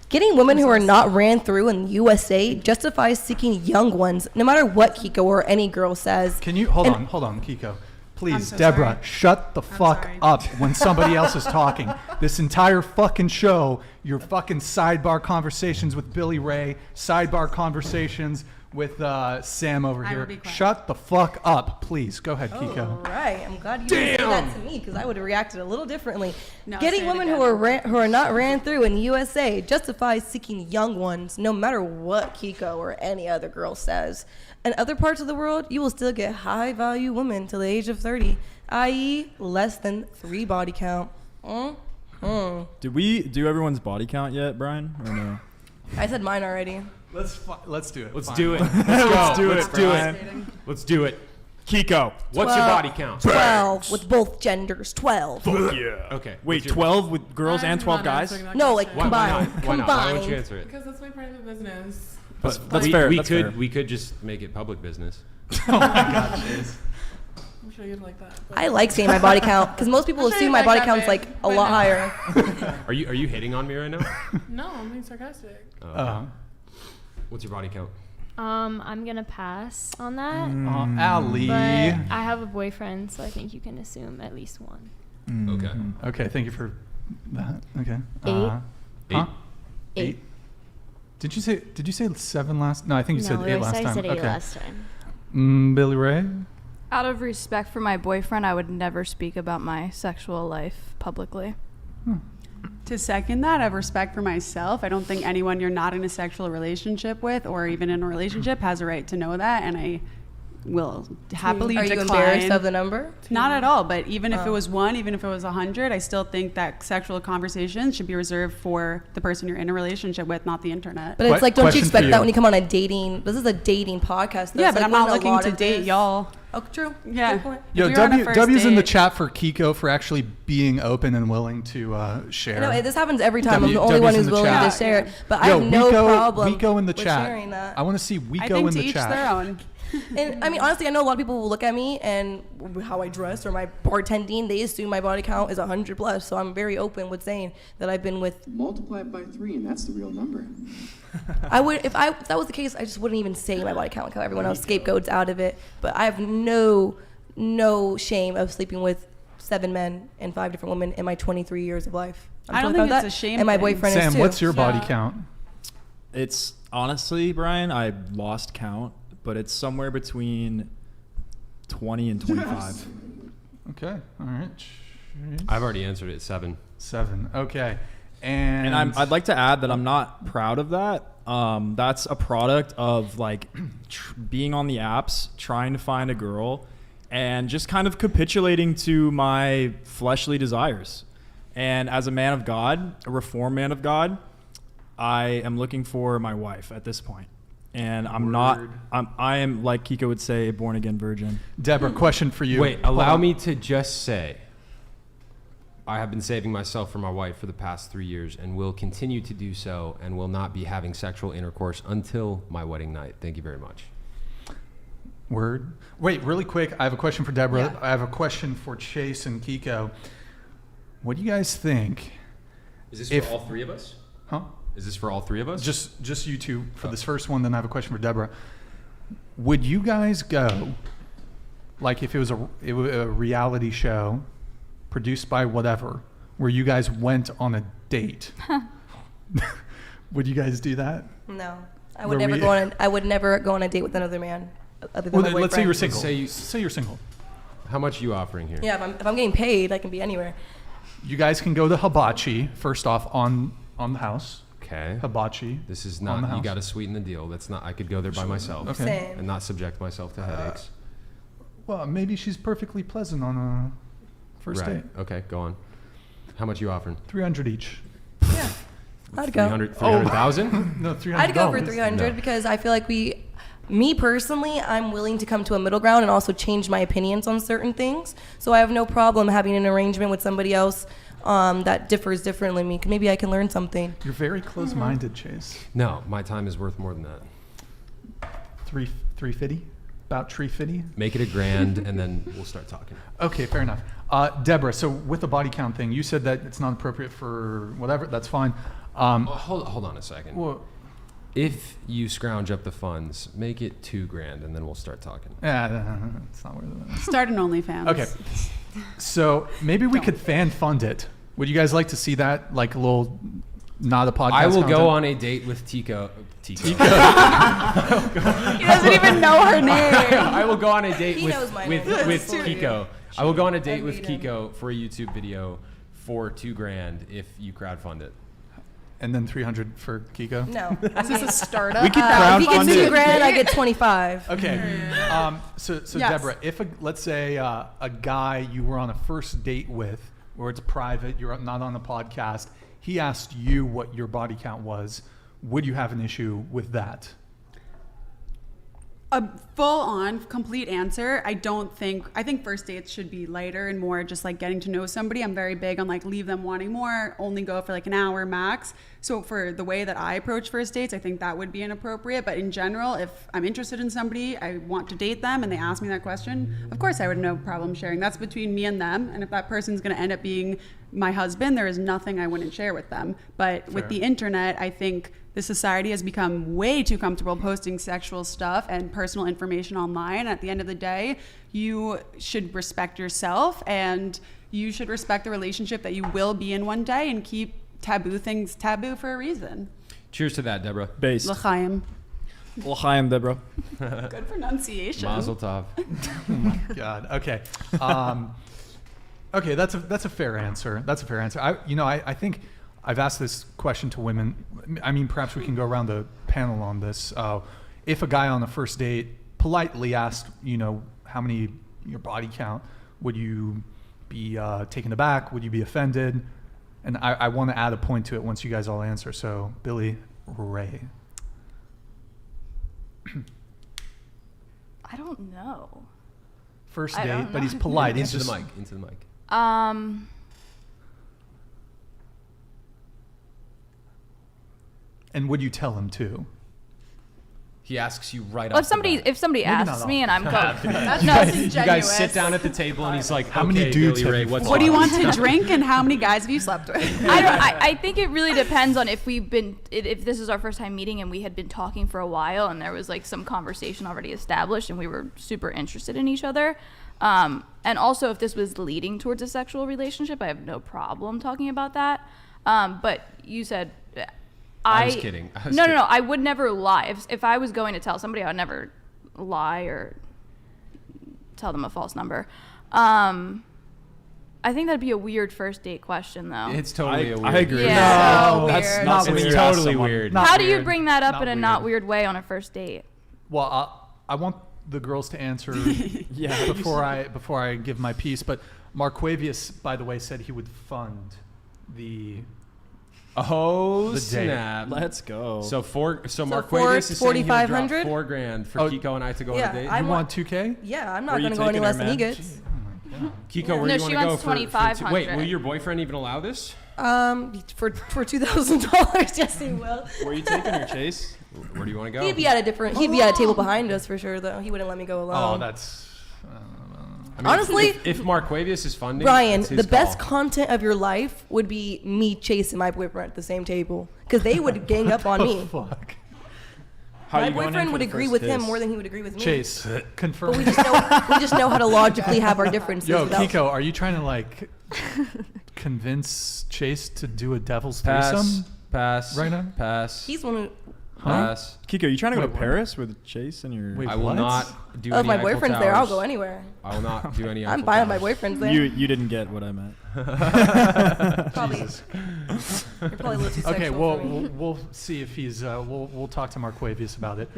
Getting women who are not ran through in the USA justifies seeking young ones, no matter what Keeko or any girl says. Can you hold on, Keeko? Please, Deborah, shut the fuck up when somebody else is talking. This entire fucking show, your fucking sidebar conversations with Billy Ray, sidebar conversations with Sam over here. Shut the fuck up, please. Go ahead, Keeko. All right. I'm glad you didn't say that to me because I would have reacted a little differently. Getting women who are not ran through in the USA justifies seeking young ones, no matter what Keeko or any other girl says. In other parts of the world, you will still get high-value women till the age of 30, i.e. less than 3 body count. Did we do everyone's body count yet, Brian? Or no? I said mine already. Let's do it. Let's Fine. do it. Let's do it. Keeko, what's your body count? 12 with both genders. 12. Fuck yeah. Okay. Wait, 12 with girls and 12 guys? No, like combined. Why not? Why don't you answer it? Because that's my private business. That's fair. We could just make it public business. Oh my God, jeez. I'm sure you'd like that. I like saying my body count because most people assume my body count's like a lot higher. Are you hitting on me right now? No, I'm being sarcastic. What's your body count? I'm gonna pass on that. Allie. But I have a boyfriend, so I think you can assume at least one. Okay. Okay, thank you for that. Okay. 8. Huh? 8. Did you say 7 last? No, I think you said 8 last time. I said 8 okay. last time. Billy Ray. Out of respect for my boyfriend, I would never speak about my sexual life publicly. To second that, I have respect for myself. I don't think anyone you're not in a sexual relationship with or even in a relationship has a right to know that, and I will happily decline. Are you embarrassed of the number? Not at all, but even if it was 1, even if it was 100, I still think that sexual conversations should be reserved for the person you're in a relationship with, not the internet. But it's like, don't you expect that when you come on a dating, this is a dating podcast. Yeah, but I'm not looking to date y'all. Oh, true. Yeah. Yo, W's in the chat for Keeko for actually being open and willing to share. No, this happens every time. I'm the only one who's willing to share it. But I have no problem with sharing that. I want to see Weeko in the chat. I think to each their own. And I mean, honestly, I know a lot of people will look at me and how I dress or my bartending. They assume my body count is 100 plus. So I'm very open with saying that I've been with. Multiply it by 3, and that's the real number. I would, if that was the case, I just wouldn't even say my body count, like how everyone else scapegoats out of it. But I have no shame of sleeping with 7 men and 5 different women in my 23 years of life. I don't think it's a shame. And my boyfriend is too. Sam, what's your body count? It's honestly, Brian, I lost count, but it's somewhere between 20 and 25. Okay, all right. I've already answered it. 7. 7. Okay. And I'd like to add that I'm not proud of that. That's a product of like being on the apps, trying to find a girl, and just kind of capitulating to my fleshly desires. And as a man of God, a reformed man of God, I am looking for my wife at this point. And I am, like Keeko would say, a born again virgin. Deborah, question for you. Wait, allow me to just say, I have been saving myself for my wife for the past 3 years and will continue to do so and will not be having sexual intercourse until my wedding night. Thank you very much. Word. Wait, really quick. I have a question for Deborah. Yeah. I have a question for Chase and Keeko. What do you guys think? Is this for all 3 of us? Huh? Is this for all 3 of us? Just you two for this first one, then I have a question for Deborah. would you guys go, like if it was a reality show produced by whatever, where you guys went on a date? Would you guys do that? No, I would never go on a date with another man other than my boyfriend. Let's say you're single. Say you're single. How much are you offering here? Yeah, if I'm getting paid, I can be anywhere. You guys can go to Hibachi first off on the house. Okay. Hibachi. This is not. You got to sweeten the deal. That's not. I could go there by myself. Okay. Same. And not subject myself to headaches. Well, maybe she's perfectly pleasant on a first date. Okay, go on. How much you offering? $300 each. Yeah, I'd go. 300,000? No, $300. I'd go for 300 because I feel like me personally, I'm willing to come to a middle ground and also change my opinions on certain things. So I have no problem having an arrangement with somebody else that differs differently than me. Maybe I can learn something. You're very close-minded, Chase. No, my time is worth more than that. 350? About 350? Make it $1,000 and then we'll start talking. Okay, fair enough. Deborah, so with the body count thing, you said that it's not appropriate for whatever. That's fine. Hold on a second. Well, if you scrounge up the funds, make it $2,000 and then we'll start talking. Yeah, it's not worth it. Start an OnlyFans. Okay. So maybe we could fan fund it. Would you guys like to see that? Like a little, not a podcast I will content? go on a date with Tico. He doesn't even know her name. I will go on a date He knows my with name. Keeko. I will go on a date with hate him. Keeko for a YouTube video for $2,000 if you crowdfund it. And then 300 for Keeko? No. Is this a startup? We could If he crowdfund gets it. $2,000, I get 25. Okay. So Yes. Deborah, if let's say a guy you were on a first date with, or it's private, you're not on the podcast, he asked you what your body count was, would you have an issue with that? A full-on, complete answer. I think first dates should be lighter and more just like getting to know somebody. I'm very big on like leave them wanting more, only go for like an hour max. So for the way that I approach first dates, I think that would be inappropriate. But in general, if I'm interested in somebody, I want to date them and they ask me that question, of course I would have no problem sharing. That's between me and them. And if that person's going to end up being my husband, there is nothing I wouldn't share with them. But with the internet, I think the society has become way too comfortable posting sexual stuff and personal information online. At the end of the day, you should respect yourself and you should respect the relationship that you will be in one day and keep taboo things taboo for a reason. Cheers to that, Deborah. Based. L'chaim. L'chaim, Deborah. Good pronunciation. Mazel tov. Oh my God. Okay. Okay, that's a fair answer. That's a fair answer. I think I've asked this question to women. I mean, perhaps we can go around the panel on this. If a guy on the first date politely asked, how many your body count, would you be taken aback? Would you be offended? And I want to add a point to it once you guys all answer. So, Billy Ray. I don't know. First I date, don't but know. he's polite. Into the mic. And would you tell him too? He asks you right Well, off the bat. if somebody Maybe asks not me and I'm going, You guys sit down at the table and he's like, How many dudes Billy have Ray, you what's What do you up? want to drink and how many guys have you slept with? I think it really depends on if if this is our first time meeting and we had been talking for a while and there was like some conversation already established and we were super interested in each other. And also if this was leading towards a sexual relationship, I have no problem talking about that. But you said, I was kidding. No, I would never lie. If I was going to tell somebody, I would never lie or tell them a false number. I think that'd be a weird first date question, though. It's totally a weird. I agree. Yeah. No, that's Weird. not It's weird. totally weird. Not How do you weird. bring that up Not in a weird. not weird way on a first date? Well, I want the girls to answer Yeah. before I give my piece. But Marquavius, by the way, said he would fund the Oh, The date. snap. Let's go. So Mark for Quavis is saying he'll drop 4,500? $4,000 for Oh, Keeko and I to go yeah, on a date. I you want- want 2K? Yeah, I'm Where not you going to go any taking less her, than he man? gets. Keeko, No, where do you she want to go wants for wait, 2,500. will your boyfriend even allow this? For $2,000, yes, he will. Where are you taking her, Chase? Where do you want to go? He'd be at a table behind us for sure, though. He wouldn't let me go alone. Oh, that's. I mean, honestly, if Mark Quavius is funding, Brian, it's his the best call. content of your life would be me chasing my boyfriend at the same table because they would gang up on me. Fuck. How My you going in boyfriend for would the agree first with him kiss? more than he would agree with me. Chase, confirm. But we just know how to logically have our differences. Yo, without- Keeko, are you trying to like convince Chase to do a devil's Pass. threesome Pass. right now? Pass. He's one. Pass. Kiko, you trying to go Wait, to what? Paris with Chase and your? Wait, I will what? not do Oh, if any my Eiffel boyfriend's there, I'll Towers. go anywhere. I will not do any I'm Eiffel fine with my Towers. boyfriend's there. You didn't get what I meant. Probably. You're probably a little too Okay, sexual well, for me. we'll see if he's. We'll talk to Marquavius about it.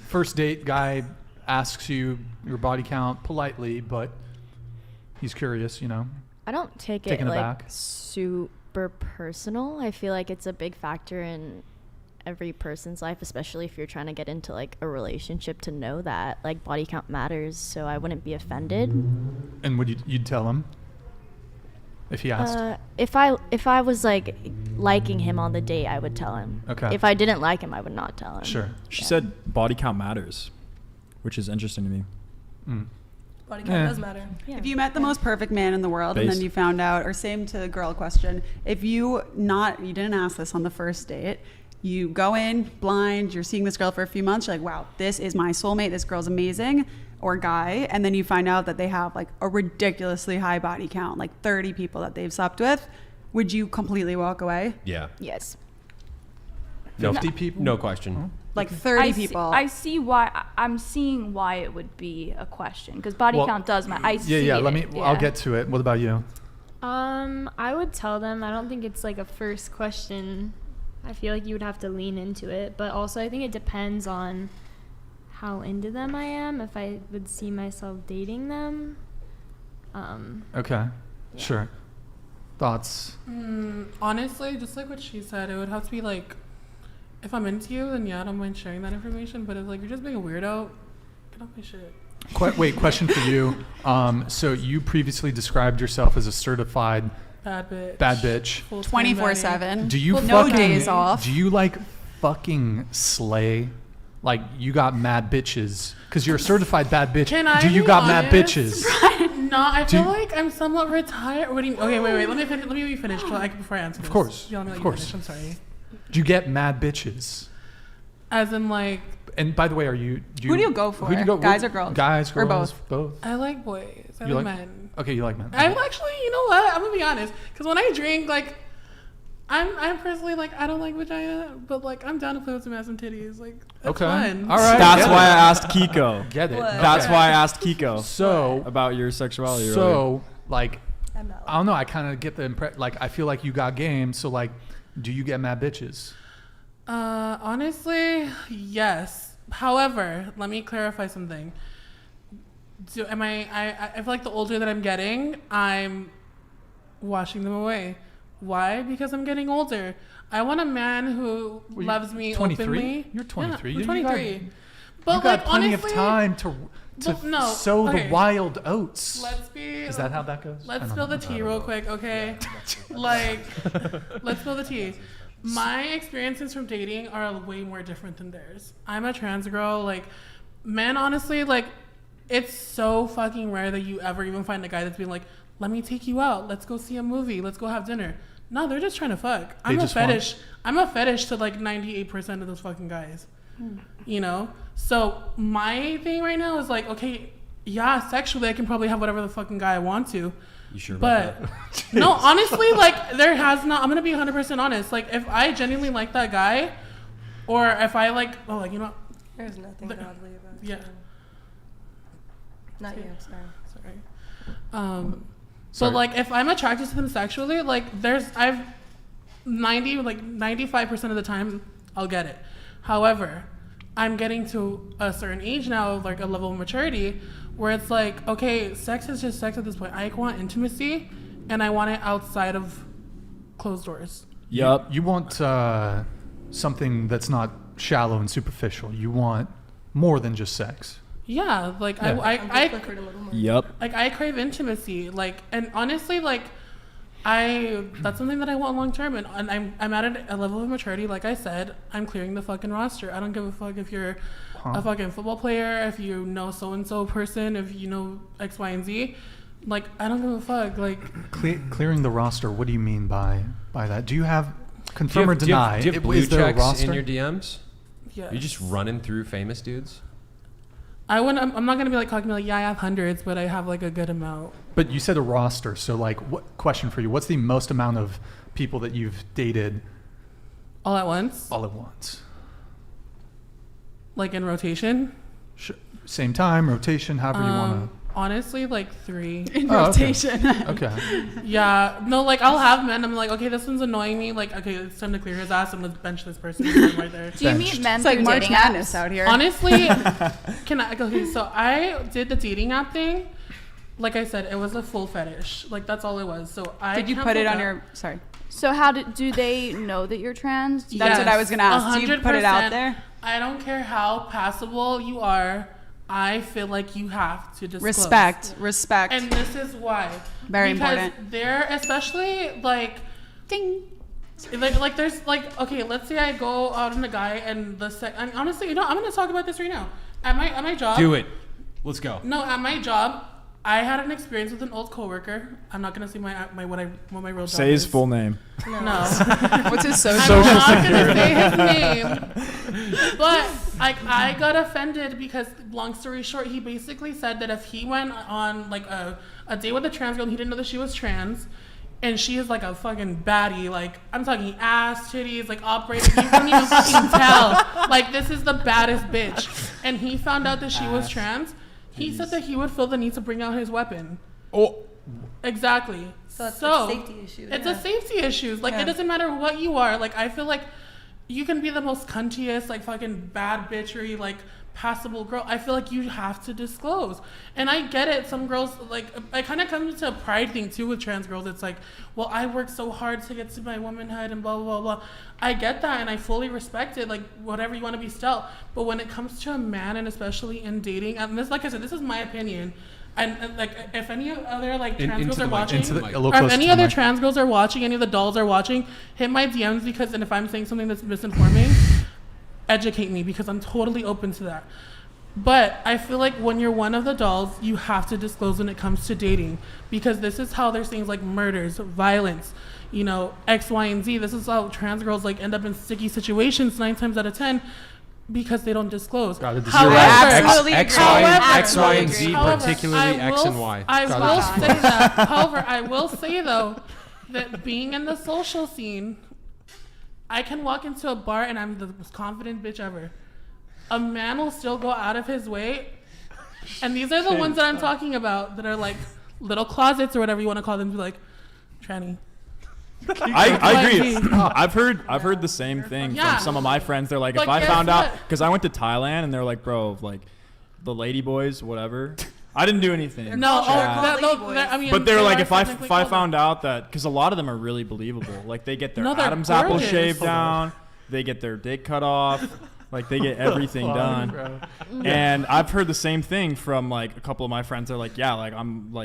First date, guy asks you your body count politely, but he's curious. You know. I don't take it Taken like aback. super personal. I feel like it's a big factor in every person's life, especially if you're trying to get into like a relationship, to know that like body count matters. So I wouldn't be offended. And would you'd tell him if he asked? If I was like liking him on the date, I would tell him. Okay. If I didn't like him, I would not tell him. Sure. She said body count matters, which is interesting to me. Mm. Body count does matter. Yeah. If you met the most perfect man in the world and then you found out, or same to the girl question, if you didn't ask this on the first date, you go in blind, you're seeing this girl for a few months, you're like, wow, this is my soulmate, this girl's amazing, or guy, and then you find out that they have like a ridiculously high body count, like 30 people that they've slept with, would you completely walk away? Yeah. Yes. 50 people? No question. Like 30 I people. I see why. I'm seeing why it would be a question, because body Well, count does matter. I see Yeah. it. Let me. I'll yeah. get to it. What about you? I would tell them. I don't think it's like a first question. I feel like you would have to lean into it, but also I think it depends on how into them I am. If I would see myself dating them. Okay. Sure. Thoughts? Honestly, just like what she said, it would have to be like, if I'm into you, then yeah, I don't mind sharing that information. But if like you're just being a weirdo, get off my shit. Wait, question for you. So you previously described yourself as a certified Bad bitch. bad bitch. Full-time 24/7. Do you No fucking, days off. Do you like fucking slay? Like you got mad bitches because you're a certified bad bitch. Can I do you be got mad honest? bitches? No, I Do feel you- like I'm somewhat retired. What do you mean? Okay, wait. Let me finish before I answer. Of course. You let me let Of you course. finish. I'm sorry. Do you get mad bitches? As in like, And by the way, Who do you go for? Who do you go? Guys or girls? Guys, Or girls, both? both. I like boys. I You like like- men. Okay, you like men. I'm actually, you know what? I'm gonna be honest. Because when I drink, like, I'm personally like, I don't like vagina, but like, I'm down to play with some ass and titties. Like, that's Okay. fun. All right. That's Get why it. I asked Kiko. Get it. What? That's Okay. why I asked Kiko So, about your sexuality. earlier. so like, I'm not. I don't know. I kind of get the impression. Like, I feel like you got game. So, like, do you get mad bitches? Honestly, yes. However, let me clarify something. So I feel like the older that I'm getting, I'm washing them away. Why? Because I'm getting older. I want a man who Well, loves me 23? openly. You're 23. Yeah, You I'm got- 23. But you got like plenty honestly, of time to Well, no, sow okay. the wild oats. Let's be. Is that how that goes? I Let's don't spill know. the tea real quick, okay? Like, let's spill the tea. My experiences from dating are way more different than theirs. I'm a trans girl. Like, men, honestly, like, it's so fucking rare that you ever even find a guy that's being like, let me take you out. Let's go see a movie. Let's go have dinner. No, they're just trying to fuck. I'm a just want- fetish. I'm a fetish to like 98% of those fucking guys. You know? So my thing right now is like, okay, yeah, sexually I can probably have whatever the fucking guy I want to. You sure about But that? no, honestly, like there has not. I'm gonna be 100% honest. Like if I genuinely like that guy, or if I like, oh, like you know, There's nothing godly about it. yeah, Not you. Sorry. sorry. Sorry. But like if I'm attracted to them sexually, like I've 95% of the time I'll get it. However, I'm getting to a certain age now, like a level of maturity, where it's like, okay, sex is just sex at this point. I want intimacy, and I want it outside of closed doors. Yup. You want something that's not shallow and superficial. You want more than just sex. Yeah, like Yeah. I Clifford a little more. Yup. like I crave intimacy, like, and honestly, like that's something that I want long term, and I'm at a level of maturity. Like I said, I'm clearing the fucking roster. I don't give a fuck if you're a fucking football player, if you know so and so person, if you know X, Y, and Z. Like I don't give a fuck. Like Clearing the roster. What do you mean by that? Do you have confirm or do you have- deny? do you have blue Is there a checks roster? in your DMs? Yes. Are you just running through famous dudes? I'm not gonna be like cocky, like, yeah, I have hundreds, but I have like a good amount. But you said a roster, so like, what question for you? What's the most amount of people that you've dated All at once? all at once? Like in rotation? Same time, rotation, however you want to. Honestly, like 3. In rotation. Okay. Yeah. No, like I'll have men. I'm like, okay, this one's annoying me. Like, okay, it's time to clear his ass and let's bench this person right there. Do you meet men It's like through March dating Madness apps? out here. Honestly, okay, so I did the dating app thing. Like I said, it was a full fetish. Like that's all it was. So Did you put it on your? Sorry. So do they know that you're trans? That's what I was gonna ask. Do you put it out 100%. there? I don't care how passable you are. I feel like you have to disclose. Respect. And this is why. Very because important. They're especially like, Ding. like there's like, okay, let's say I go out on a guy and and honestly, I'm gonna talk about this right now. At my job. Do it. Let's go. No, at my job, I had an experience with an old coworker. I'm not gonna say what my real job Say his is. full name. No. What's his social? I'm not gonna say his name. But I got offended because, long story short, he basically said that if he went on like a date with a trans girl and he didn't know that she was trans, and she is like a fucking baddie, like I'm talking ass, titties, like operating, you couldn't even fucking tell. Like this is the baddest bitch. And he found out that she was trans. He said that he would feel the need to bring out his weapon. Oh. Exactly. So it's a safety issue. It's a safety issue. Like it doesn't matter what you are. Like I feel like you can be the most cuntiest, like fucking bad bitchery, like passable girl. I feel like you have to disclose. And I get it. Some girls, like, it kind of comes to a pride thing too with trans girls. It's like, well, I worked so hard to get to my womanhood and blah, blah, blah, blah. I get that and I fully respect it. Like, whatever you want to be stealth. But when it comes to a man, and especially in dating, and this, like I said, this is my opinion. And like, if any other like trans girls are watching, or if any other trans girls are watching, any of the dolls are watching, hit my DMs because, and if I'm saying something that's misinforming, educate me because I'm totally open to that. But I feel like when you're one of the dolls, you have to disclose when it comes to dating, because this is how there's things like murders, violence, you know, X, Y, and Z. This is how trans girls like end up in sticky situations 9 times out of 10. Because they don't disclose. X, Y, and Z, particularly X and Y. I will say that. However, I will say though that being in the social scene, I can walk into a bar and I'm the most confident bitch ever. A man will still go out of his way, and these are the ones that I'm talking about that are like little closets or whatever you want to call them. Be like, tranny. I agree. I've heard the same thing from some of my friends. They're like, if I found out, because I went to Thailand and they're like, bro, like the lady boys, whatever. I didn't do anything. I mean, but they're like, if I found out that, because a lot of them are really believable. Like they get their Adam's apple shaved down, they get their dick cut off. Like they get everything done. And I've heard the same thing from like a couple of my friends. They're like, yeah, like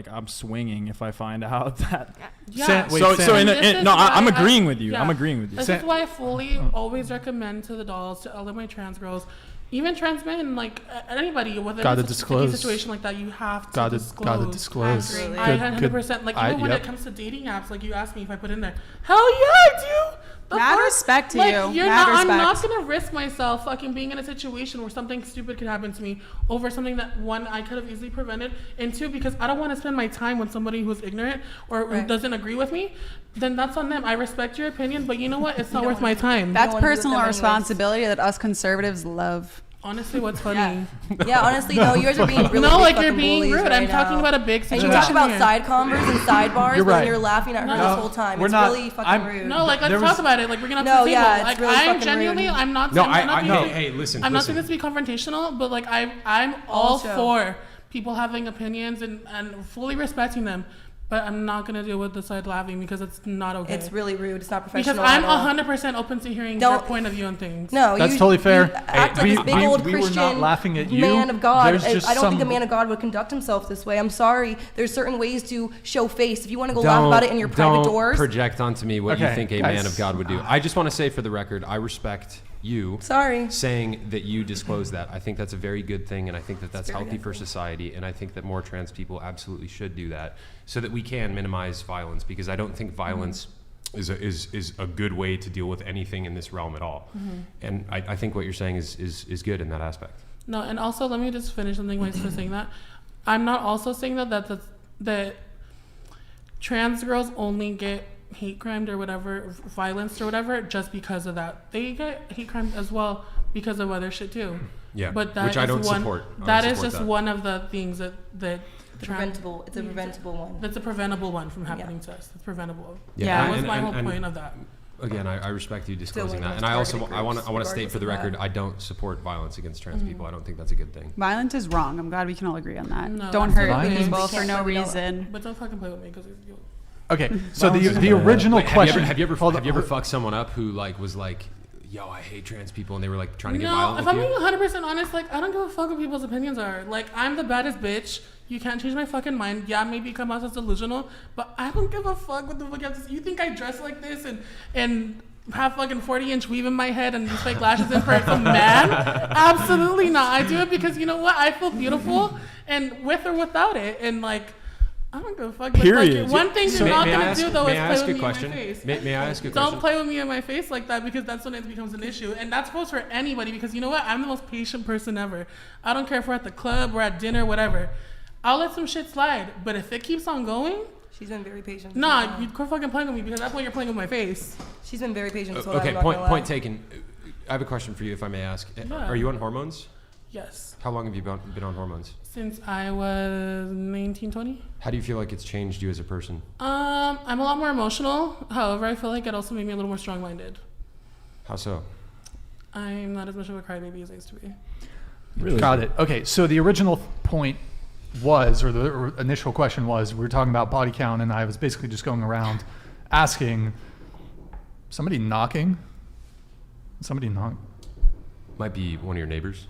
I'm swinging if I find out that. Yeah. I'm agreeing with you. I'm agreeing with you. This is why I fully always recommend to the dolls, to all of my trans girls, even trans men, like anybody within a situation like that, you have to disclose. Gotta disclose. I 100%. Like even when it comes to dating apps, like you asked me if I put in there, hell yeah, I do. Mad respect to you. I'm not gonna risk myself fucking being in a situation where something stupid could happen to me over something that, one, I could have easily prevented, and two, because I don't want to spend my time with somebody who's ignorant or who doesn't agree with me. Then that's on them. I respect your opinion, but you know what? It's not worth my time. That's personal responsibility that us conservatives love. Honestly, what's funny? Yeah, honestly, no, yours are being really no, like big you're being rude. Right I'm talking about a big situation. And you talk about side convers and sidebars, you're right. and you're laughing at her this whole time. It's really fucking rude. No, like let's talk about it. Like we're gonna have to the table. Like really I'm genuinely, rude. I'm not. Hey, listen. I'm not saying this to be confrontational, but like I'm all for people having opinions and fully respecting them. But I'm not going to deal with the side laughing because it's not okay. It's really rude. It's not professional. Because I'm 100% open to hearing your point of view on things. No, that's totally fair. You act like this big old Christian were not laughing at you. Man of God. I don't think a man of God would conduct himself this way. I'm sorry. There's certain ways to show face. If you want to go laugh about it in your private doors. Don't project onto me what you think a man of God would do. I just want to say for the record, I respect you saying that you disclose that. I think that's a very good thing, and I think that that's healthy for society, and I think that more trans people absolutely should do that so that we can minimize violence, because I don't think violence is a good way to deal with anything in this realm at all. And I think what you're saying is good in that aspect. No, and also let me just finish something by saying that I'm not also saying that trans girls only get hate crimed or whatever, violence or whatever, just because of that. They get hate crimed as well because of other shit too. Yeah, but that which I don't one, support. That is just one of the things that preventable. It's a preventable one. That's a preventable one from happening to us. It's preventable. Yeah, that was my whole point of that. Again, I respect you disclosing that, and I also I want to state for the record, I don't support violence against trans people. I don't think that's a good thing. Violence is wrong. I'm glad we can all agree on that. No, don't hurt Violence? people for no reason. But don't fucking play with me because Okay, so the original question. Have you ever fucked someone up who like was like, yo, I hate trans people, and they were like trying to get violent if with I'm you? being 100% honest, like I don't give a fuck what people's opinions are. Like I'm the baddest bitch. You can't change my fucking mind. Yeah, maybe come out as delusional, but I don't give a fuck what the fuck you have to say. You think I dress like this and have fucking 40-inch weave in my head and these fake lashes in for some man? Absolutely not. I do it because you know what? I feel beautiful, and with or without it, and like. I don't give a fuck. Period. Like, one thing you're not gonna do though is play with me question? in my face. May I ask a question? Don't play with me in my face like that because that's when it becomes an issue, and that's goes for anybody. Because you know what? I'm the most patient person ever. I don't care if we're at the club, we're at dinner, whatever. I'll let some shit slide, but if it keeps on going, she's been very patient. Nah, you quit fucking playing with me because that's why you're playing with my face. She's been very patient. Okay, point taken. I have a question for you, if I may ask. Yeah. Are you on hormones? Yes. How long have you been on hormones? Since I was 19, 20. How do you feel like it's changed you as a person? I'm a lot more emotional. However, I feel like it also made me a little more strong-minded. How so? I'm not as much of a crybaby as I used to be. Really? Got it. Okay, so the original point was, or the initial question was, we were talking about body count, and I was basically just going around asking, somebody knocking? Somebody knock? Might be one of your neighbors.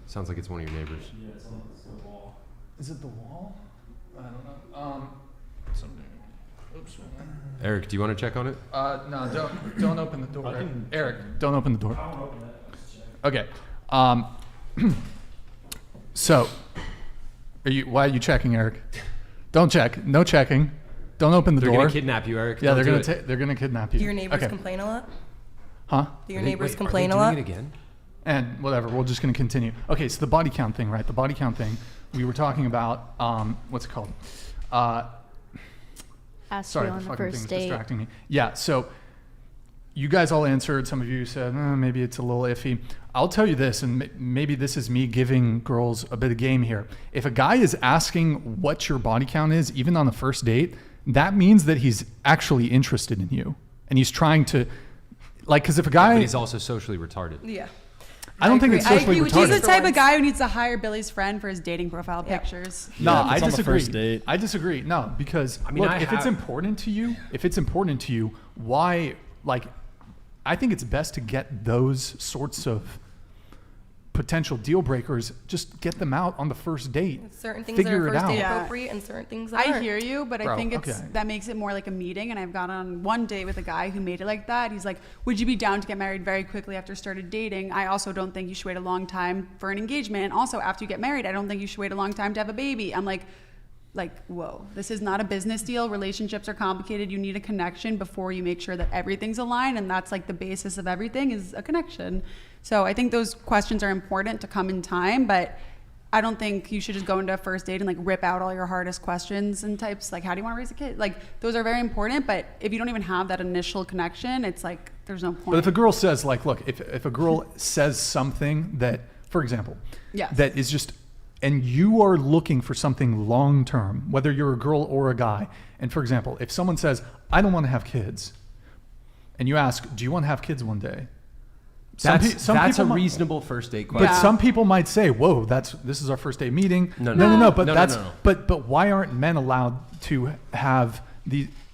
Sounds like it's one of your neighbors. Yeah, it's on the wall. Is it the wall? I don't know. Oops. Eric, do you want to check on it? No, don't open the door. Eric, don't open the door. I won't open it. Okay. So, why are you checking, Eric? Don't check. No checking. Don't open the door. They're gonna kidnap you, Eric. Yeah, they're gonna kidnap you. Do your neighbors complain a lot? Huh? Do your neighbors complain a lot? Doing it again? And whatever, we're just going to continue. Okay, so the body count thing, right? The body count thing. We were talking about, what's it called? Sorry, the fucking thing's distracting me. Yeah, so you guys all answered. Some of you said, maybe it's a little iffy. I'll tell you this, and maybe this is me giving girls a bit of game here. If a guy is asking what your body count is, even on the first date, that means that he's actually interested in you. And he's trying to, like, because if a guy... but he's also socially retarded. Yeah. I don't think it's socially retarded. He's the type of guy who needs to hire Billy's friend for his dating profile pictures. No, Yeah, I it's on the disagree. first date. I disagree. No, because I mean, look, if it's important to you, why? Like, I think it's best to get those sorts of potential deal breakers. Just get them out on the first date. Certain things Figure that are it first out. date Yeah. appropriate and certain things that I aren't. hear you, but I Bro, think it's okay. that makes it more like a meeting. And I've gone on one date with a guy who made it like that. He's like, "Would you be down to get married very quickly after started dating? I also don't think you should wait a long time for an engagement. And also, after you get married, I don't think you should wait a long time to have a baby." I'm like, whoa, this is not a business deal. Relationships are complicated. You need a connection before you make sure that everything's aligned, and that's like the basis of everything is a connection. So I think those questions are important to come in time, but I don't think you should just go into a first date and like rip out all your hardest questions and types, like, how do you want to raise a kid? Like, those are very important, but if you don't even have that initial connection, it's like, there's no point. But if a girl says, like, look, if a girl says something that, for example, Yes. that is just, and you are looking for something long term, whether you're a girl or a guy, and for example, if someone says, I don't want to have kids, and you ask, do you want to have kids one day? That's a reasonable first date question. But some people might say, "Whoa, this is our first date meeting." No. But why aren't men allowed to have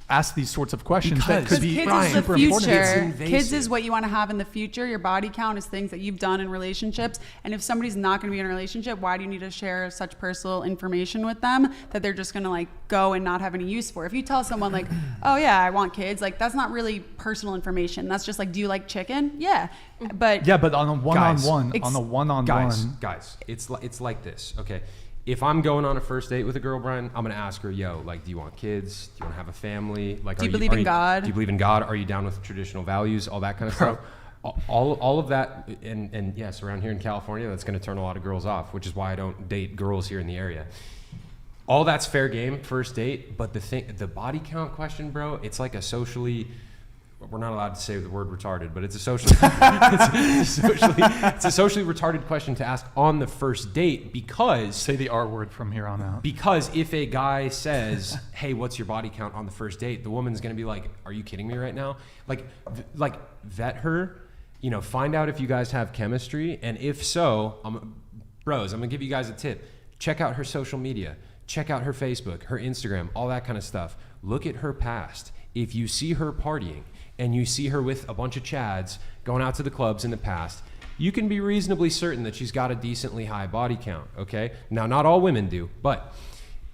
ask these sorts of questions that could be super important? Kids is what you want to have in the future. Your body count is things that you've done in relationships. And if somebody's not going to be in a relationship, why do you need to share such personal information with them that they're just going to like go and not have any use for? If you tell someone like, "Oh yeah, I want kids," like that's not really personal information. That's just like, "Do you like chicken?" Yeah. But on a one-on-one, guys, it's like this. Okay, if I'm going on a first date with a girl, Brian, I'm gonna ask her, yo, like, do you want kids? Do you want to have a family? Like, Do you believe in God? Do you believe in God? Are you down with traditional values? All that kind of stuff. All of that, and yes, around here in California, that's gonna turn a lot of girls off, which is why I don't date girls here in the area. All that's fair game, first date, but the body count question, bro, it's like a socially, we're not allowed to say the word retarded, but it's a socially retarded question to ask on the first date, because Say the R word from here on out. because if a guy says, hey, what's your body count on the first date, the woman's gonna be like, are you kidding me right now? Like vet her, find out if you guys have chemistry, and if so, I'm gonna give you guys a tip. Check out her social media. Check out her Facebook, her Instagram, all that kind of stuff. Look at her past. If you see her partying and you see her with a bunch of chads going out to the clubs in the past, you can be reasonably certain that she's got a decently high body count, okay? Now, not all women do, but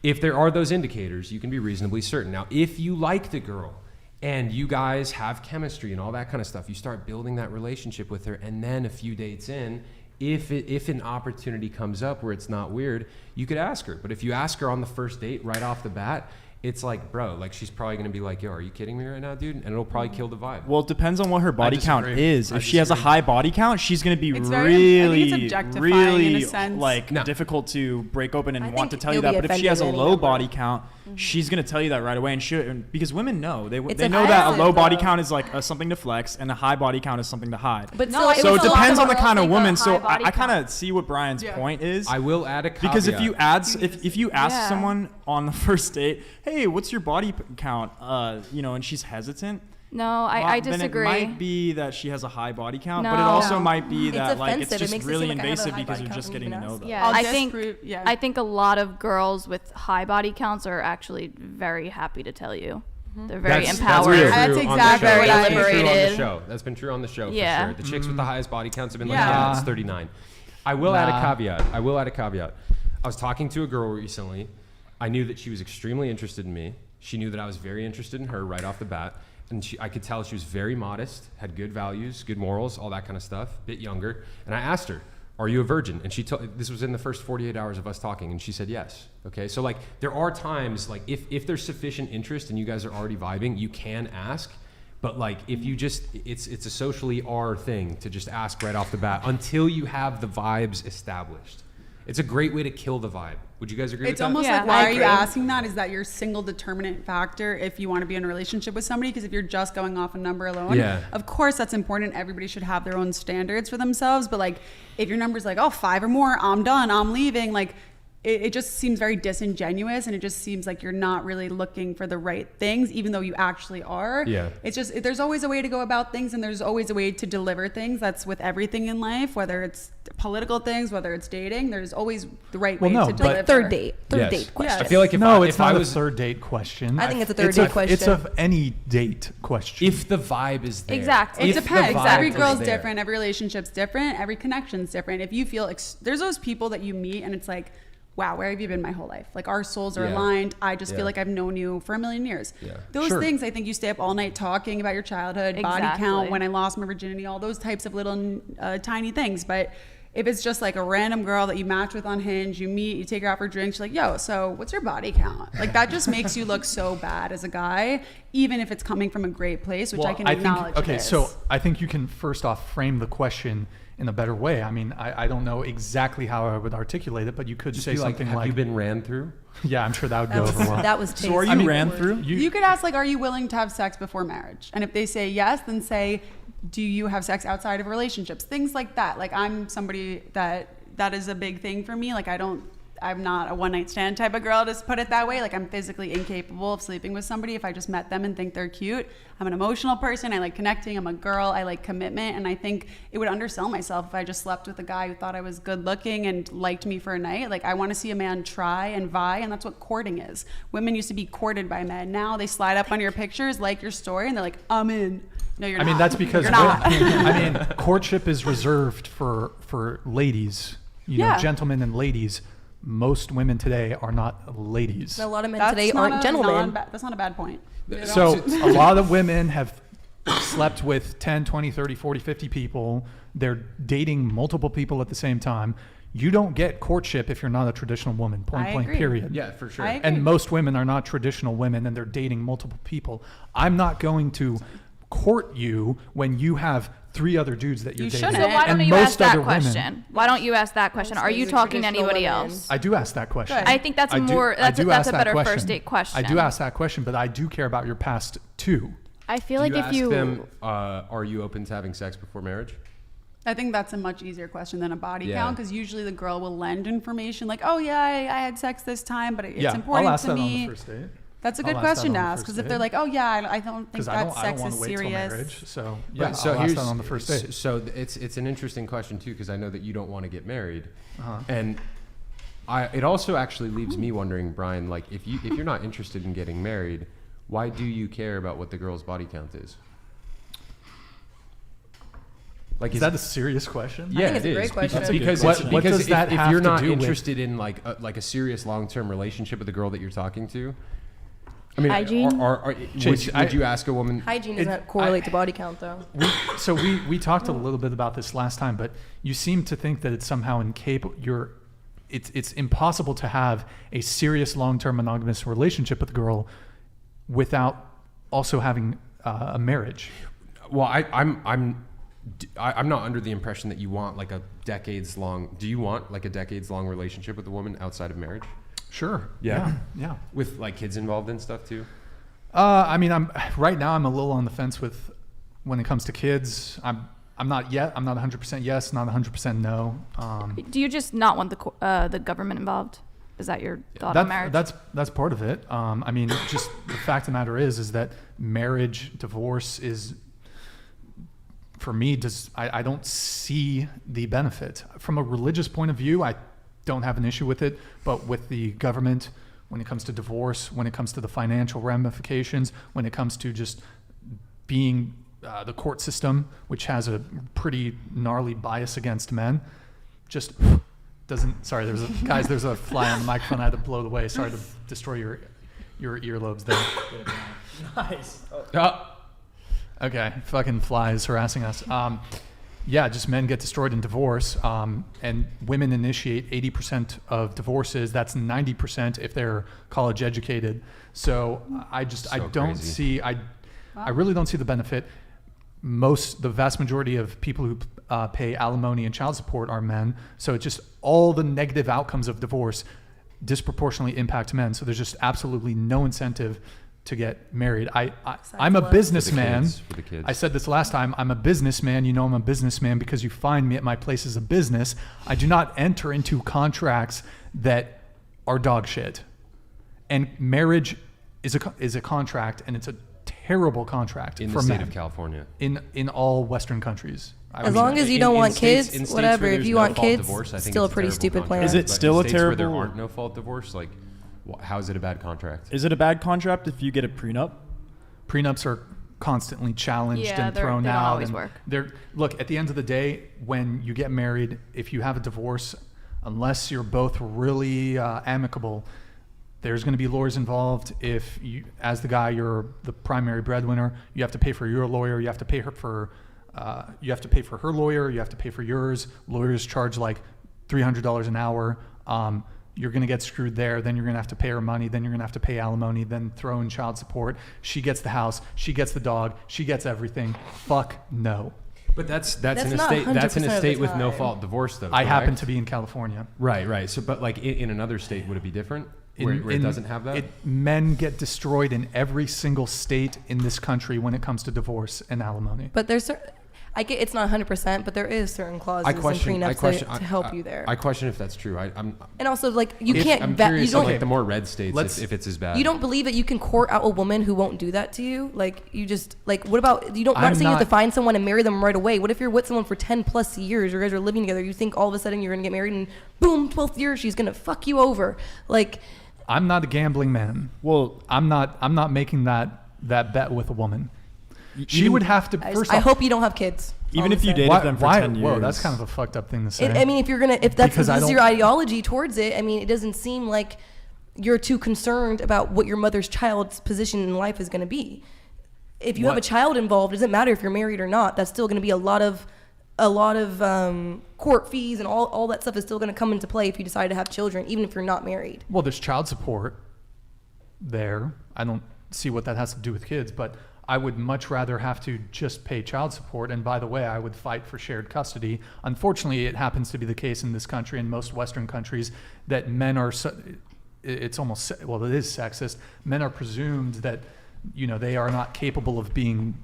if there are those indicators, you can be reasonably certain. Now, if you like the girl and you guys have chemistry and all that kind of stuff, you start building that relationship with her, and then a few dates in, if an opportunity comes up where it's not weird, you could ask her. But if you ask her on the first date right off the bat, it's like, bro, like, she's probably going to be like, yo, are you kidding me right now, dude? And it'll probably kill the vibe. Well, it depends on what her body count disagree. is. If she has a high body count, she's going to be It's very- I think it's really, objectifying in a really sense. like No. difficult to break open and I want to think tell you you'll that. be But if she has a offended low any body number. count, she's going to tell you that right away. And because women know, they It's know that a offensive, low body though. count is like something to flex, and a high body count is something to hide. But No, still, So it was a lot depends of on the girls kind of think a woman. high So body I kind count. of see what Brian's point is. I will add a caveat. Because if you ask Yeah. someone on the first date, hey, what's your body count? And she's hesitant. No, I Then disagree. it might be that she has a high body count, but it No. also No. might be It's that like it's offensive. It just makes it really seem like I have a invasive high because body you're count just and getting to even know ask. them. Yeah. I'll I think disprove- yeah. I think a lot of girls with high body counts are actually very happy to tell you. They're very That's empowered. been true That's on the exactly show. what That's I been true on the liberated. show. That's been true on the show Yeah. for sure. The chicks with the highest body counts have been like, Yeah. yeah, it's 39. I will add a Nah. caveat. I was talking to a girl recently. I knew that she was extremely interested in me. She knew that I was very interested in her right off the bat. And I could tell she was very modest, had good values, good morals, all that kind of stuff, bit younger. And I asked her, are you a virgin? And she told, this was in the first 48 hours of us talking, and she said yes. Okay, so like there are times, like if there's sufficient interest and you guys are already vibing, you can ask. But like if you just, it's a socially R thing to just ask right off the bat until you have the vibes established. It's a great way to kill the vibe. Would you guys agree It's with that? almost Yeah, like, why I are you agree. asking that? Is that your single determinant factor if you want to be in a relationship with somebody? Because if you're just going off a number alone, Yeah. of course that's important. Everybody should have their own standards for themselves. But like, if your number's like, oh, 5 or more, I'm done, I'm leaving. Like, it just seems very disingenuous, and it just seems like you're not really looking for the right things, even though you actually are. Yeah. It's just, there's always a way to go about things, and there's always a way to deliver things. That's with everything in life, whether it's political things, whether it's dating, there's always the right way Well, no, to but- deliver. Like third date Yes. question. I feel like if No, I, it's if not I was a third date question. I think it's a third It's date It's question. of any date question. if the vibe is there. Exactly. It If the depends. vibe Every is girl's there. different. Every relationship's different. Every connection's different. If you feel there's those people that you meet and it's like, wow, where have you been my whole life? Like our souls are Yeah. aligned. I just Yeah. feel like I've known you for a million years. Yeah. Those Sure. things, I think you stay up all night talking about your childhood, body Exactly. count, when I lost my virginity, all those types of little tiny things. But if it's just like a random girl that you match with on Hinge, you meet, you take her out for drinks, you're like, yo, so what's your body count? Like that just makes you look so bad as a guy, even if it's coming from a great place, which I can acknowledge. Think, okay, it is. so I think you can first off frame the question in a better way. I mean, I don't know exactly how I would articulate it, but you could Just say be like, something have like, you been ran through? yeah, I'm sure that would go over well. That was So are tasty. you ran through? You could ask, like, are you willing to have sex before marriage? And if they say yes, then say, do you have sex outside of relationships? Things like that. Like, I'm somebody that is a big thing for me. Like, I'm not a one night stand type of girl, to put it that way. Like, I'm physically incapable of sleeping with somebody if I just met them and think they're cute. I'm an emotional person. I like connecting. I'm a girl. I like commitment. And I think it would undersell myself if I just slept with a guy who thought I was good looking and liked me for a night. Like, I want to see a man try and vie, and that's what courting is. Women used to be courted by men. Now they slide up on your pictures, like your story, and they're like, I'm in. No, you're not. I mean, that's because you're not. I mean, courtship is reserved for ladies, Yeah. gentlemen and ladies. Most women today are not ladies. A lot of men That's today not aren't a gentlemen. that's not a bad point. So a lot of women have slept with 10, 20, 30, 40, 50 people. They're dating multiple people at the same time. You don't get courtship if you're not a traditional woman, point I blank, agree. period. Yeah, for sure. I agree. And most women are not traditional women and they're dating multiple people. I'm not going to court you when you have 3 other dudes that you're You dating. shouldn't. So why And don't you most ask that other women- question? Why don't you ask that question? Are you These talking to traditional anybody women. else? I do ask that question. Good. I think that's I do- more. I That's do a ask that better question. first date question. I do ask that question, but I do care about your past too. I feel Do like you if ask you them, are you open to having sex before marriage? I think that's a much easier question than a body Yeah. count, because usually the girl will lend information like, oh yeah, I had sex this time, but it's Yeah, important I'll ask to that me. on the first date. That's a I'll good ask that question to on the ask, first because if date. they're like, oh yeah, I don't think Because that I don't sex want is to wait till serious. marriage. So yeah, Right, so I'll ask here's that on the first date. So it's an interesting question too, because I know that you don't want to get married, Uh-huh. and it also actually leaves me wondering, Brian, like if you're not interested in getting married, why do you care about what the girl's body count is? Like, Is that a serious question? Yeah, think it's it a great is. question. That's a Because, good question. What because does that if have you're to not do with- interested in like a serious long-term relationship with the girl that you're talking to, I mean, Hygiene? Chase, would you ask a woman? Hygiene doesn't correlate to body count, though. We talked a little bit about this last time, but you seem to think that it's somehow incapable. It's impossible to have a serious long-term monogamous relationship with a girl without also having a marriage. Well, I'm not under the impression that you want like a decades long. Do you want like a decades long relationship with a woman outside of marriage? Sure. Yeah. Yeah. With like kids involved and stuff too? I mean, right now I'm a little on the fence with when it comes to kids. I'm not yet. I'm not 100% yes, not 100% no. Do you just not want the government involved? Is that your thought on marriage? That's part of it. I mean, just the fact of the matter is that marriage, divorce is, for me, I don't see the benefit. From a religious point of view, I don't have an issue with it, but with the government, when it comes to divorce, when it comes to the financial ramifications, when it comes to just being the court system, which has a pretty gnarly bias against men, just doesn't. Sorry, there's a fly on the microphone. I had to blow it away. Sorry to destroy your earlobes there. Nice. Okay, fucking flies harassing us. Yeah, just men get destroyed in divorce, and women initiate 80% of divorces. That's 90% if they're college educated. So I really don't see the benefit. The vast majority of people who pay alimony and child support are men. So it's just all the negative outcomes of divorce disproportionately impact men. So there's just absolutely no incentive to get married. I'm a businessman. For the kids. I said this last time. I'm a businessman. You know I'm a businessman because you find me at my places of business. I do not enter into contracts that are dog shit. And marriage is a contract, and it's a terrible contract in for the state men of California. in all Western countries. As long as you don't want kids, states whatever. where If there's you no want fault kids, divorce, I think still a it's pretty terrible stupid plan. contract. Is it But still in a states where there terrible- aren't no fault divorce? Like, how is it a bad contract? Is it a bad contract if you get a prenup? Prenups are constantly challenged Yeah, and they thrown don't out. always and work. Look, at the end of the day, when you get married, if you have a divorce, unless you're both really amicable, there's going to be lawyers involved. If you, as the guy, you're the primary breadwinner, you have to pay for your lawyer. You have to pay her for. You have to pay for her lawyer. You have to pay for yours. Lawyers charge like $300 an hour. You're going to get screwed there. Then you're going to have to pay her money. Then you're going to have to pay alimony. Then throw in child support. She gets the house. She gets the dog. She gets everything. Fuck no. But that's That's in a not state. That's in 100% a of the state with no time. fault divorce, though. I happen correct? to be in California. Right. So, but like in another state, would it be different? Where it doesn't have that? Men get destroyed in every single state in this country when it comes to divorce and alimony. But there's I get it's not 100%, but there is certain clauses and prenups to help you there. I question if that's true. I'm and also, like, you if- can't I'm vet. curious, You don't. like the more red states, if it's as bad. You don't believe that you can court out a woman who won't do that to you? Like, you just, like, what about, you don't, I'm I'm not saying you have to not- find someone and marry them right away. What if you're with someone for 10 plus years, you guys are living together, you think all of a sudden you're going to get married and boom, 12th year, she's going to fuck you over. Like, I'm not a gambling man. Well, I'm not making that bet with a woman. She would have to, first I off, hope you don't have kids. even if you did, dated them for 10 years. Whoa, that's kind of a fucked up thing to say. I mean, if you're gonna, if that's Because I this is don't- your ideology towards it, I mean, it doesn't seem like you're too concerned about what your mother's child's position in life is going to be. If you have a child involved, it doesn't matter if you're married or not. That's still going to be a lot of a lot of court fees and all that stuff is still going to come into play if you decide to have children, even if you're not married. Well, there's child support there. I don't see what that has to do with kids, but I would much rather have to just pay child support. And by the way, I would fight for shared custody. Unfortunately, it happens to be the case in this country and most Western countries that men are, it's almost, well, it is sexist. Men are presumed that, they are not capable of being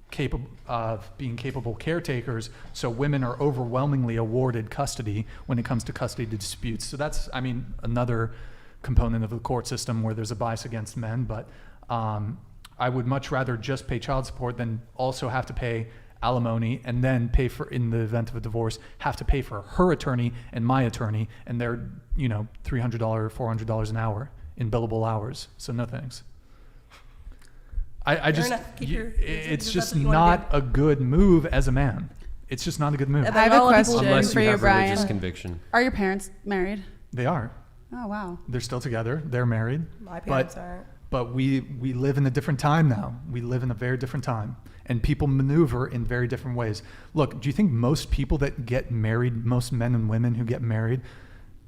capable caretakers. So women are overwhelmingly awarded custody when it comes to custody disputes. So that's, another component of the court system where there's a bias against men. But I would much rather just pay child support than also have to pay alimony and then pay for, in the event of a divorce, have to pay for her attorney and my attorney, and they're, $300, $400 an hour in billable hours. So no thanks. It's just not a good move as a man. It's just not a good move. I have a question Unless for you you, have Brian. religious conviction. Are your parents married? They are. Oh, wow. They're still together. They're married. My parents aren't. But we live in a different time now. We live in a very different time. And people maneuver in very different ways. Look, do you think most people that get married, most men and women who get married,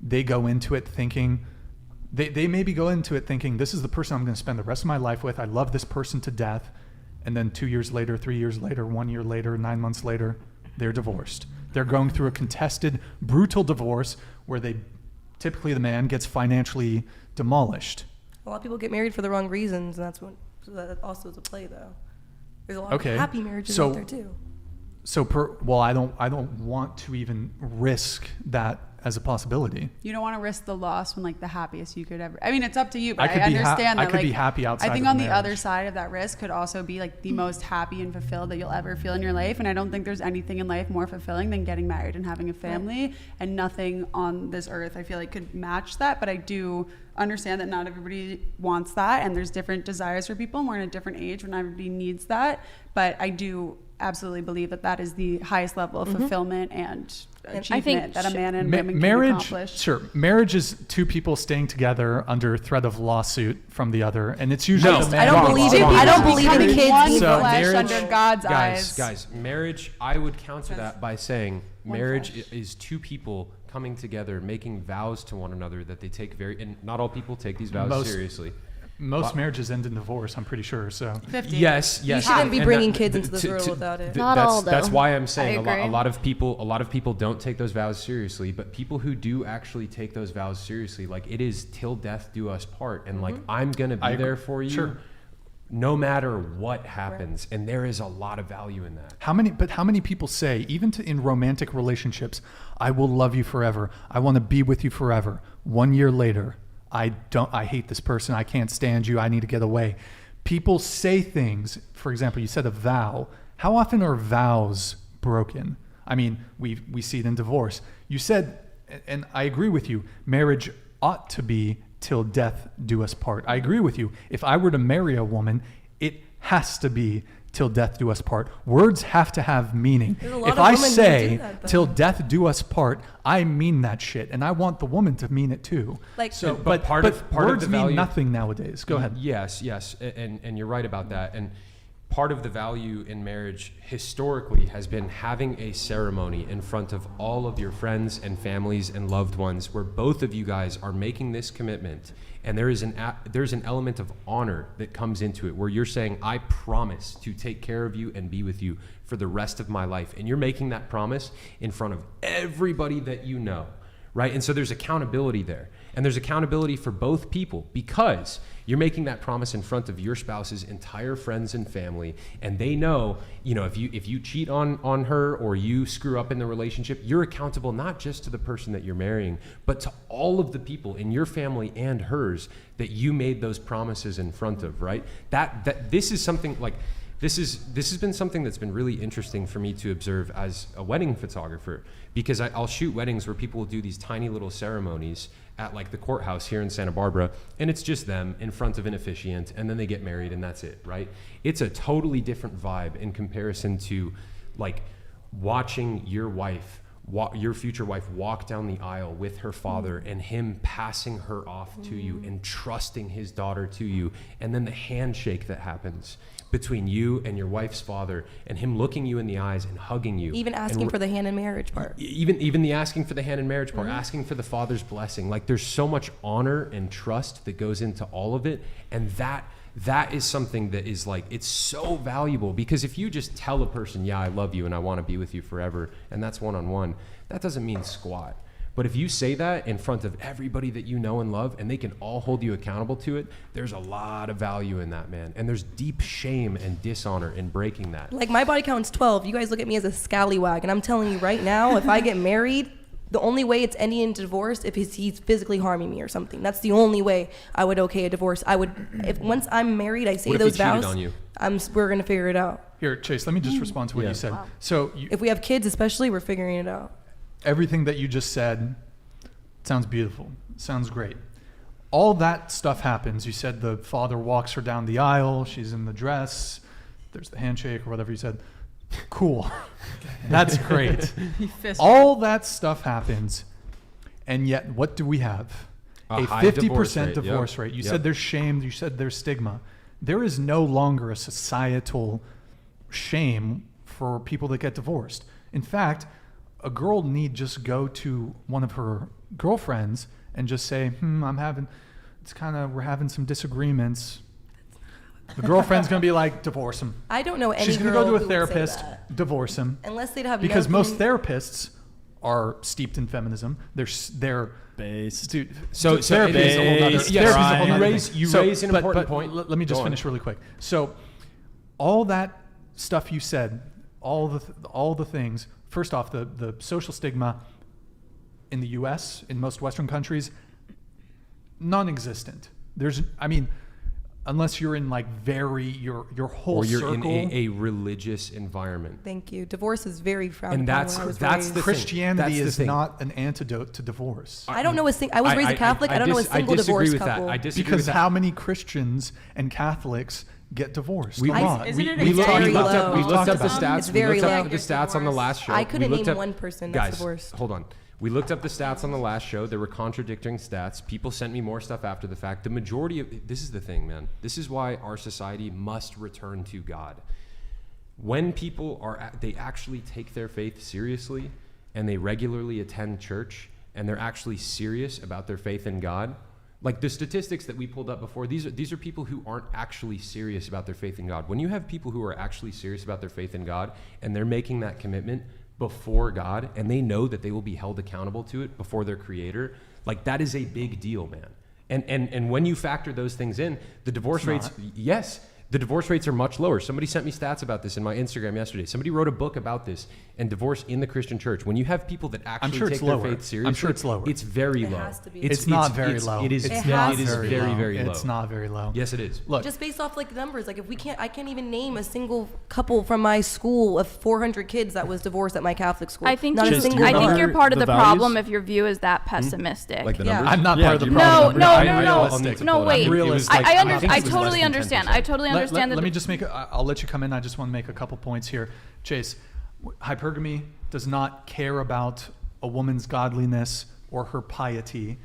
they go into it thinking, they maybe go into it thinking, this is the person I'm going to spend the rest of my life with. I love this person to death. And then 2 years later, 3 years later, 1 year later, 9 months later, they're divorced. They're going through a contested, brutal divorce where typically the man gets financially demolished. A lot of people get married for the wrong reasons, and so that also is a play, though. There's a lot of happy marriages out there too. I don't want to even risk that as a possibility. You don't want to risk the loss when the happiest you could ever. It's up to you, but I that. understand that. I could be happy outside. I think of on marriage. the other side of that risk could also be the most happy and fulfilled that you'll ever feel in your life. And I don't think there's anything in life more fulfilling than getting married and having a family. Right. And nothing on this earth I feel could match that. But I do understand that not everybody wants that, and there's different desires for people, and we're in a different age when everybody needs that. But I do absolutely believe that is the highest level of fulfillment and achievement that a man and women can accomplish. Sure. Marriage is two people staying together under threat of lawsuit from the other, and it's usually the man. I don't believe it. I don't believe in kids being flesh under God's eyes. Guys, marriage, I would counter that by saying marriage is two people coming together, making vows to one another that they take and not all people take these vows seriously. Most marriages end in divorce, I'm pretty sure. So 50. Yes. You shouldn't be bringing kids into this world without it. Not all, though. That's why I'm saying a lot of people don't take those vows seriously, but people who do actually take those vows seriously, it is till death do us part, and I'm gonna be there for you, no matter what happens, and there is a lot of value in that. How many people say, even in romantic relationships, I will love you forever, I want to be with you forever. 1 year later, I hate this person, I can't stand you, I need to get away. People say things, for example, you said a vow. How often are vows broken? We see it in divorce. You said, and I agree with you, marriage ought to be till death do us part. I agree with you. If I were to marry a woman, it has to be till death do us part. Words have to have meaning. If I say till death do us part, I mean that shit, and I want the woman to mean it too. But part of the value mean nothing nowadays. Go ahead. Yes, and you're right about that. And part of the value in marriage historically has been having a ceremony in front of all of your friends and families and loved ones where both of you guys are making this commitment, and there's an element of honor that comes into it where you're saying, I promise to take care of you and be with you for the rest of my life, and you're making that promise in front of everybody that you know, right? And so there's accountability there, and there's accountability for both people because you're making that promise in front of your spouse's entire friends and family, and they know, if you cheat on her or you screw up in the relationship, you're accountable not just to the person that you're marrying, but to all of the people in your family and hers that you made those promises in front of, right? That this is something this has been something that's been really interesting for me to observe as a wedding photographer, because I'll shoot weddings where people will do these tiny little ceremonies at the courthouse here in Santa Barbara, and it's just them in front of an officiant, and then they get married, and that's it, right? It's a totally different vibe in comparison to watching your wife your future wife walk down the aisle with her father and him passing her off to you and trusting his daughter to you, and then the handshake that happens between you and your wife's father, and him looking you in the eyes and hugging you, even asking for the hand in marriage part, even the asking for the hand in marriage part, asking for the father's blessing. Like, there's so much honor and trust that goes into all of it, and that is something that is like, it's so valuable, because if you just tell a person, yeah, I love you and I want to be with you forever, and that's one-on-one, that doesn't mean squat. But if you say that in front of everybody that you know and love, and they can all hold you accountable to it, there's a lot of value in that, man. And there's deep shame and dishonor in breaking that. Like, my body count's 12. You guys look at me as a scallywag, and I'm telling you right now, if I get married, the only way it's ending in divorce if he's physically harming me or something. That's the only way I would okay a divorce. I would, if once I'm married, I say what those if he cheated vows. on you? We're gonna figure it out. Here, Chase, let me just respond to what you said. Wow. So If we have kids, especially, we're figuring it out. everything that you just said sounds beautiful. Sounds great. All that stuff happens. You said the father walks her down the aisle. She's in the dress. There's the handshake or whatever you said. Cool. That's great. All that stuff happens. And yet, what do we have? A high 50% divorce rate. You Yep. said there's shame. You said there's stigma. There is no longer a societal shame for people that get divorced. In fact, a girl need just go to one of her girlfriends and just say, we're having some disagreements. The girlfriend's going to be like, divorce him. I don't know any She's going to girl go to a who would say therapist, that. divorce him. Unless they'd have because nothing- most therapists are steeped in feminism. They're based. Dude, So therapy is a whole nother. yes, therapy is a whole you nother raise- thing. you raise an important point. Let me just Go on. finish really quick. So, all that stuff you said, all the things. First off, the social stigma in the U.S. in most Western countries, non-existent. Unless you're in like your whole or you're circle. in a religious environment. Thank you. Divorce is very frowned And upon that's when I was the raised. thing. Christianity That's the is thing. not an antidote to divorce. I don't know I was raised a Catholic. I don't know a single disagree divorced with couple. that. I disagree Because with that. how many Christians and Catholics get divorced? We a lot. Isn't it we looked very up low? we looked up the It's stats. very We looked low. up the stats on the last show. I couldn't We looked name up- one person that's guys, divorced. hold on. We looked up the stats on the last show. There were contradicting stats. People sent me more stuff after the fact. The majority of this is the thing, man. This is why our society must return to God. When people they actually take their faith seriously, and they regularly attend church, and they're actually serious about their faith in God. Like the statistics that we pulled up before, these are people who aren't actually serious about their faith in God. When you have people who are actually serious about their faith in God, and they're making that commitment before God, and they know that they will be held accountable to it before their creator, like that is a big deal, man. And when you factor those things in, the divorce rates, yes, the divorce rates are much lower. Somebody sent me stats about this in my Instagram yesterday. Somebody wrote a book about this and divorce in the Christian church. When you have people that actually sure take it's their lower. faith seriously, I'm sure it's lower. It's very It low. has to be. It's not very low. It is. It's It not is very very, low. very low. It's not very low. Yes, it is. Look, Just based off like the numbers, like if I can't even name a single couple from my school of 400 kids that was divorced at my Catholic school. I think Not a Just single I one. think you're part of the the problem values? if your view is that pessimistic. Like the Yeah. numbers. I'm not Yeah, part of the you- problem. No, I'm no, no, realistic. no, wait. I'm realistic. I think it was totally less than understand. 10%. I totally understand that. Let me just I'll let you come in. I just want to make a couple points here. Chase, hypergamy does not care about a woman's godliness or her piety.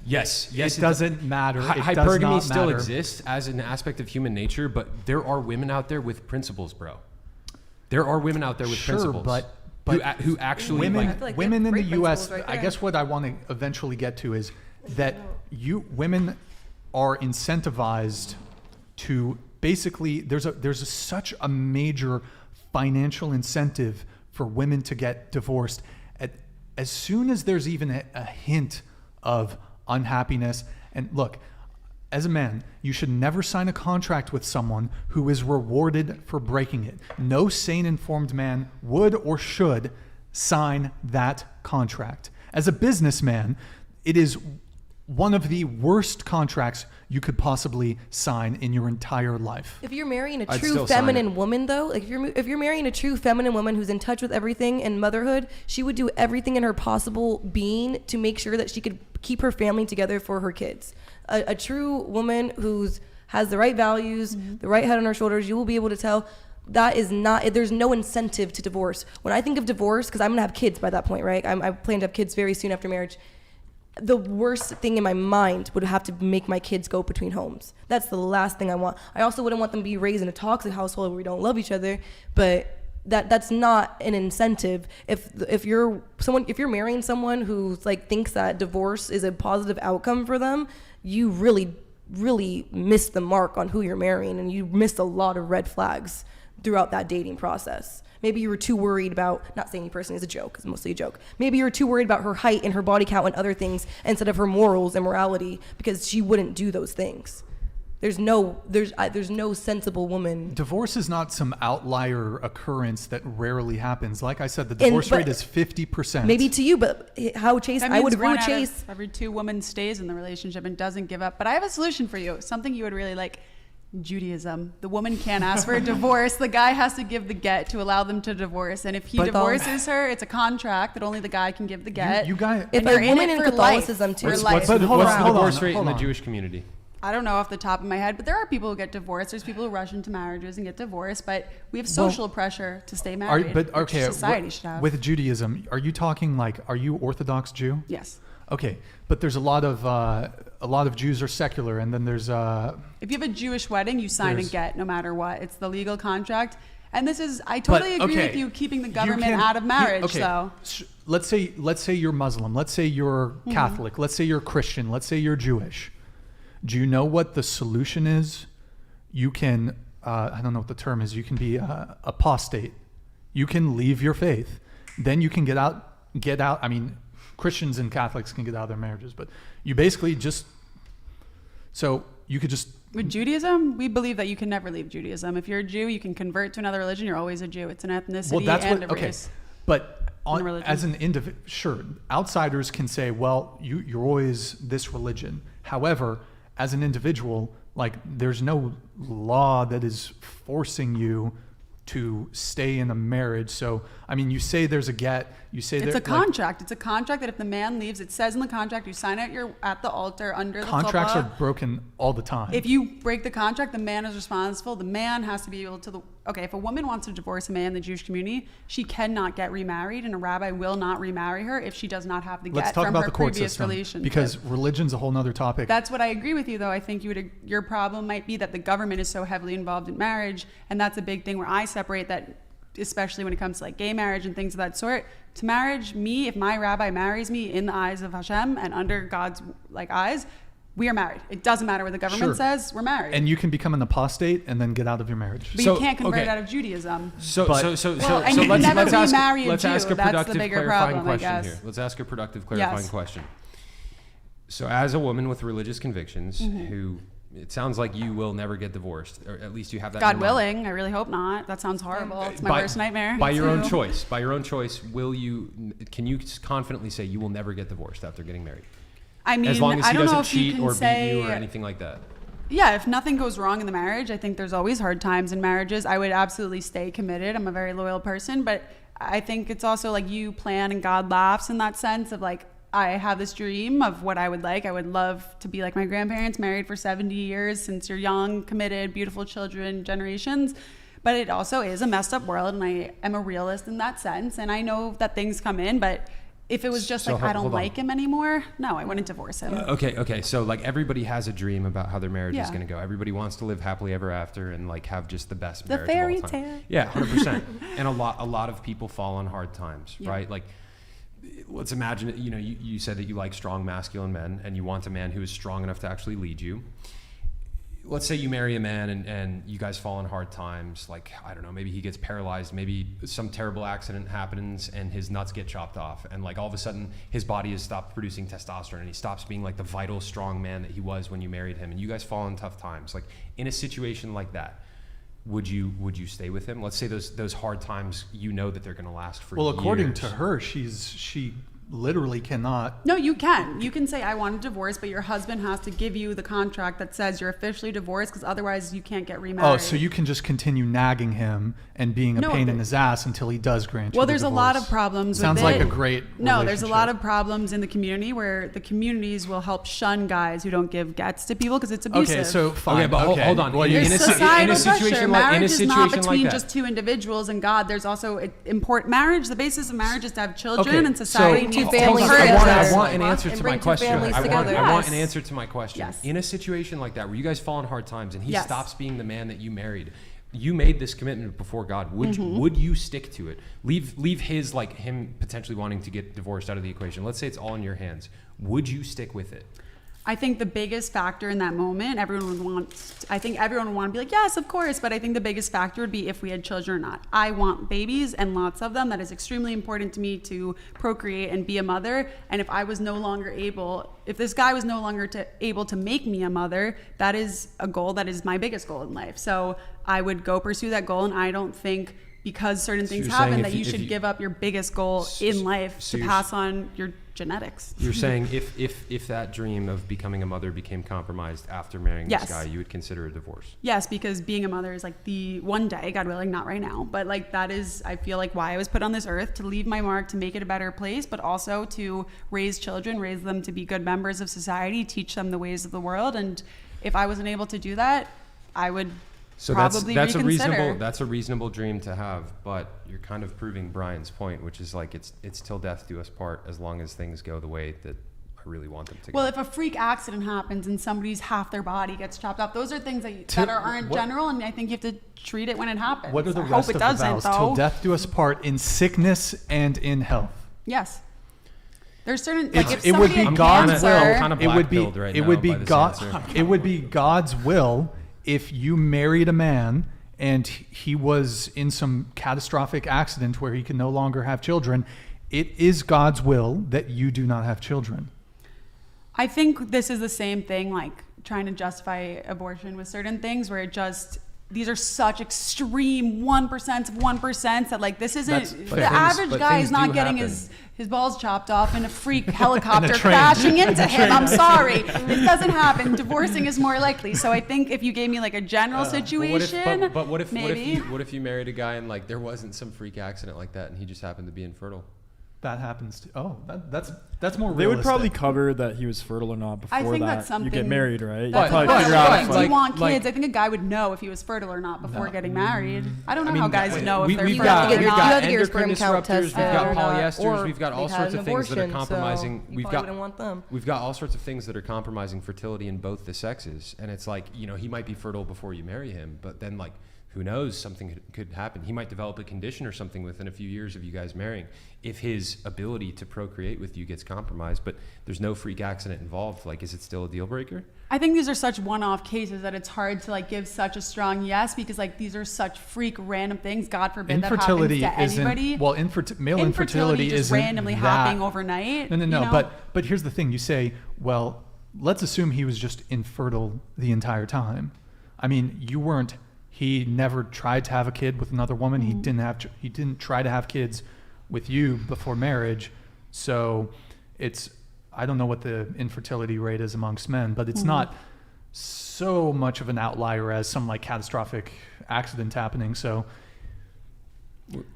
Yes, it doesn't matter. It does Hypergamy not still matter. exists as an aspect of human nature, but there are women out there with principles, bro. There are women out there with Sure, principles, but who actually women, like, feel like women they in have the great U.S. principles right I there. guess what I want to eventually get to is that women are incentivized to basically there's such a major financial incentive for women to get divorced. As soon as there's even a hint of unhappiness, and look, as a man, you should never sign a contract with someone who is rewarded for breaking it. No sane, informed man would or should sign that contract. As a businessman, it is one of the worst contracts you could possibly sign in your entire life. If you're marrying a I'd true still sign feminine it. woman, though, like if you're marrying a true feminine woman who's in touch with everything and motherhood, she would do everything in her possible being to make sure that she could keep her family together for her kids. A true woman has the right values, the right head on her shoulders, you will be able to tell, that is not, there's no incentive to divorce. When I think of divorce, because I'm gonna have kids by that point, right? I plan to have kids very soon after marriage. The worst thing in my mind would have to make my kids go between homes. That's the last thing I want. I also wouldn't want them to be raised in a toxic household where we don't love each other, but that's not an incentive. If you're marrying someone who like thinks that divorce is a positive outcome for them, you really missed the mark on who you're marrying, and you missed a lot of red flags throughout that dating process. Maybe you were too worried about, not saying you personally as a joke, it's mostly a joke. Maybe you were too worried about her height and her body count and other things instead of her morals and morality, because she wouldn't do those things. There's no sensible woman. Divorce is not some outlier occurrence that rarely happens. Like I said, the divorce rate is 50%. Maybe to you, but how Chase, I would agree with Chase. Every 2 women stays in the relationship and doesn't give up. But I have a solution for you, something you would really like. Judaism. The woman can't ask for a divorce. The guy has to give the get to allow them to divorce. And if he divorces her, it's a contract that only the guy can give the get. You guys, if a woman in Catholicism too. What's the divorce rate in the Jewish community? I don't know off the top of my head, but there are people who get divorced. There's people who rush into marriages and get divorced, but we have social pressure to stay married. Which society should have. With Judaism, are you talking like, are you Orthodox Jew? Yes. Okay, but there's a lot of Jews are secular, and then there's if you have a Jewish wedding, you sign a get no matter what. It's the legal contract, and this is I totally agree with you keeping the government out of marriage. So let's say you're Muslim, let's say you're Catholic, let's say you're Christian, let's say you're Jewish. Do you know what the solution is? You can I don't know what the term is. You can be apostate. You can leave your faith. Then you can get out. I mean, Christians and Catholics can get out of their marriages, but you basically just, so you could just. With Judaism, we believe that you can never leave Judaism. If you're a Jew, you can convert to another religion. You're always a Jew. It's an ethnicity and a race. But as an individual, sure, outsiders can say, well, you're always this religion. However, as an individual, like there's no law that is forcing you to stay in a marriage. So, I mean, you say there's a get, you say it's a contract. It's a contract that if the man leaves, it says in the contract, you sign it at the altar under the contracts chuppah. are broken all the time. If you break the contract, the man is responsible. The man has to be able to, if a woman wants to divorce a man in the Jewish community, she cannot get remarried, and a rabbi will not remarry her if she does not have the get from her previous relationship. Because religion's a whole nother topic. That's what I agree with you, though. I think your problem might be that the government is so heavily involved in marriage, and that's a big thing where I separate that, especially when it comes to like gay marriage and things of that sort. To marriage, if my rabbi marries me in the eyes of Hashem and under God's eyes, we are married. It doesn't matter what the government says, we're married. And you can become an apostate and then get out of your marriage. But you can't convert out of Judaism. So let's ask a productive clarifying question here. Let's ask a productive clarifying question. So as a woman with religious convictions who, it sounds like you will never get divorced, or at least you have that. God willing, I really hope not. That sounds horrible. It's my worst nightmare. By your own choice, can you confidently say you will never get divorced after getting married? I mean, as long as he doesn't cheat or beat you or anything like that. Yeah, if nothing goes wrong in the marriage, I think there's always hard times in marriages. I would absolutely stay committed. I'm a very loyal person, but I think it's also like you plan and God laughs in that sense of like, I have this dream of what I would like. I would love to be like my grandparents, married for 70 years since you're young, committed, beautiful children, generations. But it also is a messed up world, and I am a realist in that sense. And I know that things come in, but if it was just like, I don't like him anymore, no, I wouldn't divorce him. Okay. So like everybody has a dream about how their marriage is going to go. Everybody wants to live happily ever after and like have just the best marriage of all time. Tale. Yeah, 100%. And a lot of people fall on hard times, right? Like, let's imagine, you said that you like strong masculine men and you want a man who is strong enough to actually lead you. Let's say you marry a man and you guys fall on hard times. Like, I don't know, maybe he gets paralyzed, maybe some terrible accident happens and his nuts get chopped off. And like all of a sudden his body has stopped producing testosterone and he stops being like the vital, strong man that he was when you married him. And you guys fall in tough times. Like in a situation like that, would you stay with him? Let's say those hard times, that they're going to last for years. Well, according to her, she literally cannot. No, you can. You can say, I want a divorce, but your husband has to give you the contract that says you're officially divorced, because otherwise you can't get remarried. Oh, so you can just continue nagging him and being a pain in his ass until he does grant you the there's divorce. a lot of problems with Sounds it. like a great No, there's a relationship. lot of problems in the community where the communities will help shun guys who don't give gets to people because it's abusive. Okay, so fine. Okay, but hold on. Well, There's societal pressure. Marriage is not between that. just two individuals and God. There's also important marriage. The basis of marriage is to have children, Okay, and society so- needs to families encourage together. that. I want an answer And to bring my two question. families I want together. an answer to my question. Yes. In a situation like that, where you guys fall on hard times and he Yes. stops being the man that you married, you made this commitment before God. Would you stick to it? Leave his, like, him potentially wanting to get divorced out of the equation. Let's say it's all in your hands. Would you stick with it? I think the biggest factor in that moment, everyone would want to be like, yes, of course. But I think the biggest factor would be if we had children or not. I want babies and lots of them. That is extremely important to me to procreate and be a mother. And if I was no longer able, if this guy was no longer able to make me a mother, that is a goal that is my biggest goal in life. So I would go pursue that goal. And I don't think because certain things you're happen saying that you should give up your biggest goal in life to pass on your genetics. You're saying if that dream of becoming a mother became compromised after marrying Yes. this guy, you would consider a divorce? Yes, because being a mother is like the one day, God willing, not right now, but like that is, I feel like, why I was put on this earth, to leave my mark, to make it a better place, but also to raise children, raise them to be good members of society, teach them the ways of the world. And if I wasn't able to do that, I would probably reconsider. That's a reasonable dream to have, but you're kind of proving Brian's point, which is like it's till death do us part, as long as things go the way that I really want them to go. Well, if a freak accident happens and somebody's half their body gets chopped off, those are things that aren't general, and I think you have to treat it when it happens. What are the I rest hope it of the doesn't, vows? Till though. death do us part, in sickness and in health. Yes. There's certain, It's- like if it would somebody be had God's cancer, will. kind of It would be. black-pilled right It now would be by this God. answer. It would be God's will if you married a man and he was in some catastrophic accident where he can no longer have children. It is God's will that you do not have children. I think this is the same thing, like trying to justify abortion with certain things where these are such extreme 1% of 1% that like this isn't, the average guy is not getting his balls chopped off in a freak helicopter crashing into him. I'm sorry. It doesn't happen. Divorcing is more likely. So I think if you gave me like a general situation, but what if maybe. what if you married a guy and like there wasn't some freak accident like that and he just happened to be infertile? That happens to. Oh, that's more. They would realistic. probably cover that he was fertile or not before I think that that's something you get married, right? That's You'd the probably figure out question. if, Do like, you want kids? I think a guy would know if he was fertile or not before getting married. I don't know how guys know if they're we've fertile got, or we've not. You have got to get your endocrine sperm count disruptors, we've tested got or not, polyesters, or we've got all they've had sorts an of things that are abortion, so compromising. you probably wouldn't want them. We've got all sorts of things that are compromising fertility in both the sexes, and it's like, you know, he might be fertile before you marry him, but then like, who knows, something could happen. He might develop a condition or something within a few years of you guys marrying if his ability to procreate with you gets compromised, but there's no freak accident involved. Like, is it still a deal breaker? I think these are such one-off cases that it's hard to like give such a strong yes, because like these are such freak random things. God forbid that happens to anybody. Well, male infertility just isn't randomly that. happening overnight. No. you know? But here's the thing: you say, well, let's assume he was just infertile the entire time. I mean, you weren't. He never tried to have a kid with another woman. Mm-hmm. He didn't try to have kids with you before marriage. So I don't know what the infertility rate is amongst men, but it's not so much of an outlier as some like catastrophic accident happening. So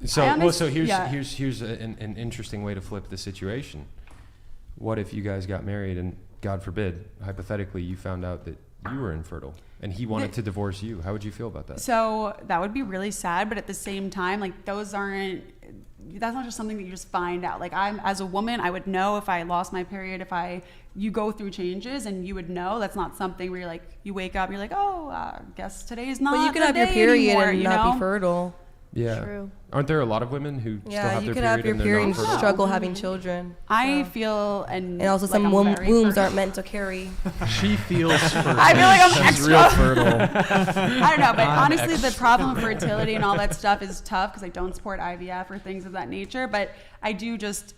here's an interesting way to flip the situation. What if you guys got married and, God forbid, hypothetically, you found out that you were infertile and he wanted to divorce you? How would you feel about that? So that would be really sad, but at the same time, like that's not just something that you just find out. Like as a woman, I would know if I lost my period, you go through changes and you would know. That's not something where you're like, you wake up, you're like, oh, I guess today's not. Well, you could the have your day period anymore, and you not know? be fertile. Yeah. True. Aren't there a lot of women who still have you their could have period your and they're period not and fertile? struggle having children. I feel and also like some I'm very wombs fertile. aren't meant to carry. She feels fertile. I feel like I'm She's extra. real fertile. I don't know, but honestly, the problem of fertility and all that stuff is tough because I don't support IVF or things of that nature. But I do just,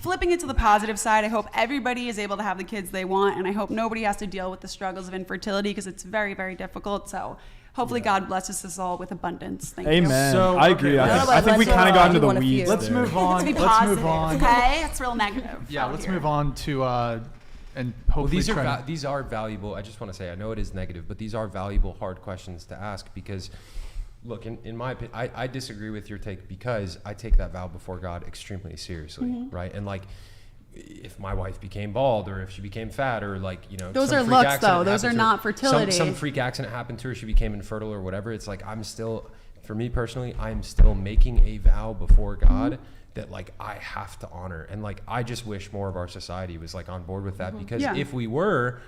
flipping it to the positive side, I hope everybody is able to have the kids they want, and I hope nobody has to deal with the struggles of infertility because it's very, very difficult. So hopefully God blesses us all with abundance. Thank you. Amen. So, I agree. okay, I think we kind of got into the weeds. Let's there. move on. Let's be Let's positive. move on. Okay, it's real negative. Yeah, out let's here. move on to and Well, hopefully these are try to- these are valuable. I just want to say, I know it is negative, but these are valuable, hard questions to ask because, look, in my opinion, I disagree with your take because I take that vow before God extremely seriously, right? And like, if my wife became bald or if she became fat or like, you know, Those some are freak looks, accident though. Those happened are to her, not fertility. Some freak accident happened to her, she became infertile or whatever. It's like, I'm still, for me personally, I'm still making a vow before God that like I have to honor. And like, I just wish more of our society was like on board with that because Yeah. if we were,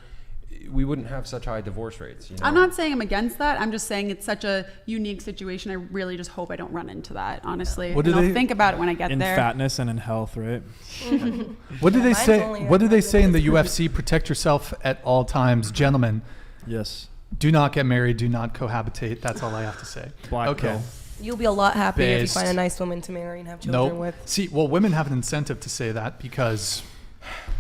we wouldn't have such high divorce rates. You know? I'm not saying I'm against that. I'm just saying it's such a unique situation. I really just hope I don't run into that, honestly. What do and I'll they- think about it when I get in there. fatness and in health, right? What do they mine's say? only What do they say in the 100. UFC? Protect yourself at all times, gentlemen. Yes. Do not get married. Do not cohabitate. That's all I have to say. Black Okay. pill. You'll be a lot happier if you Based. find a nice woman to marry and have children Nope. with. See, well, women have an incentive to say that because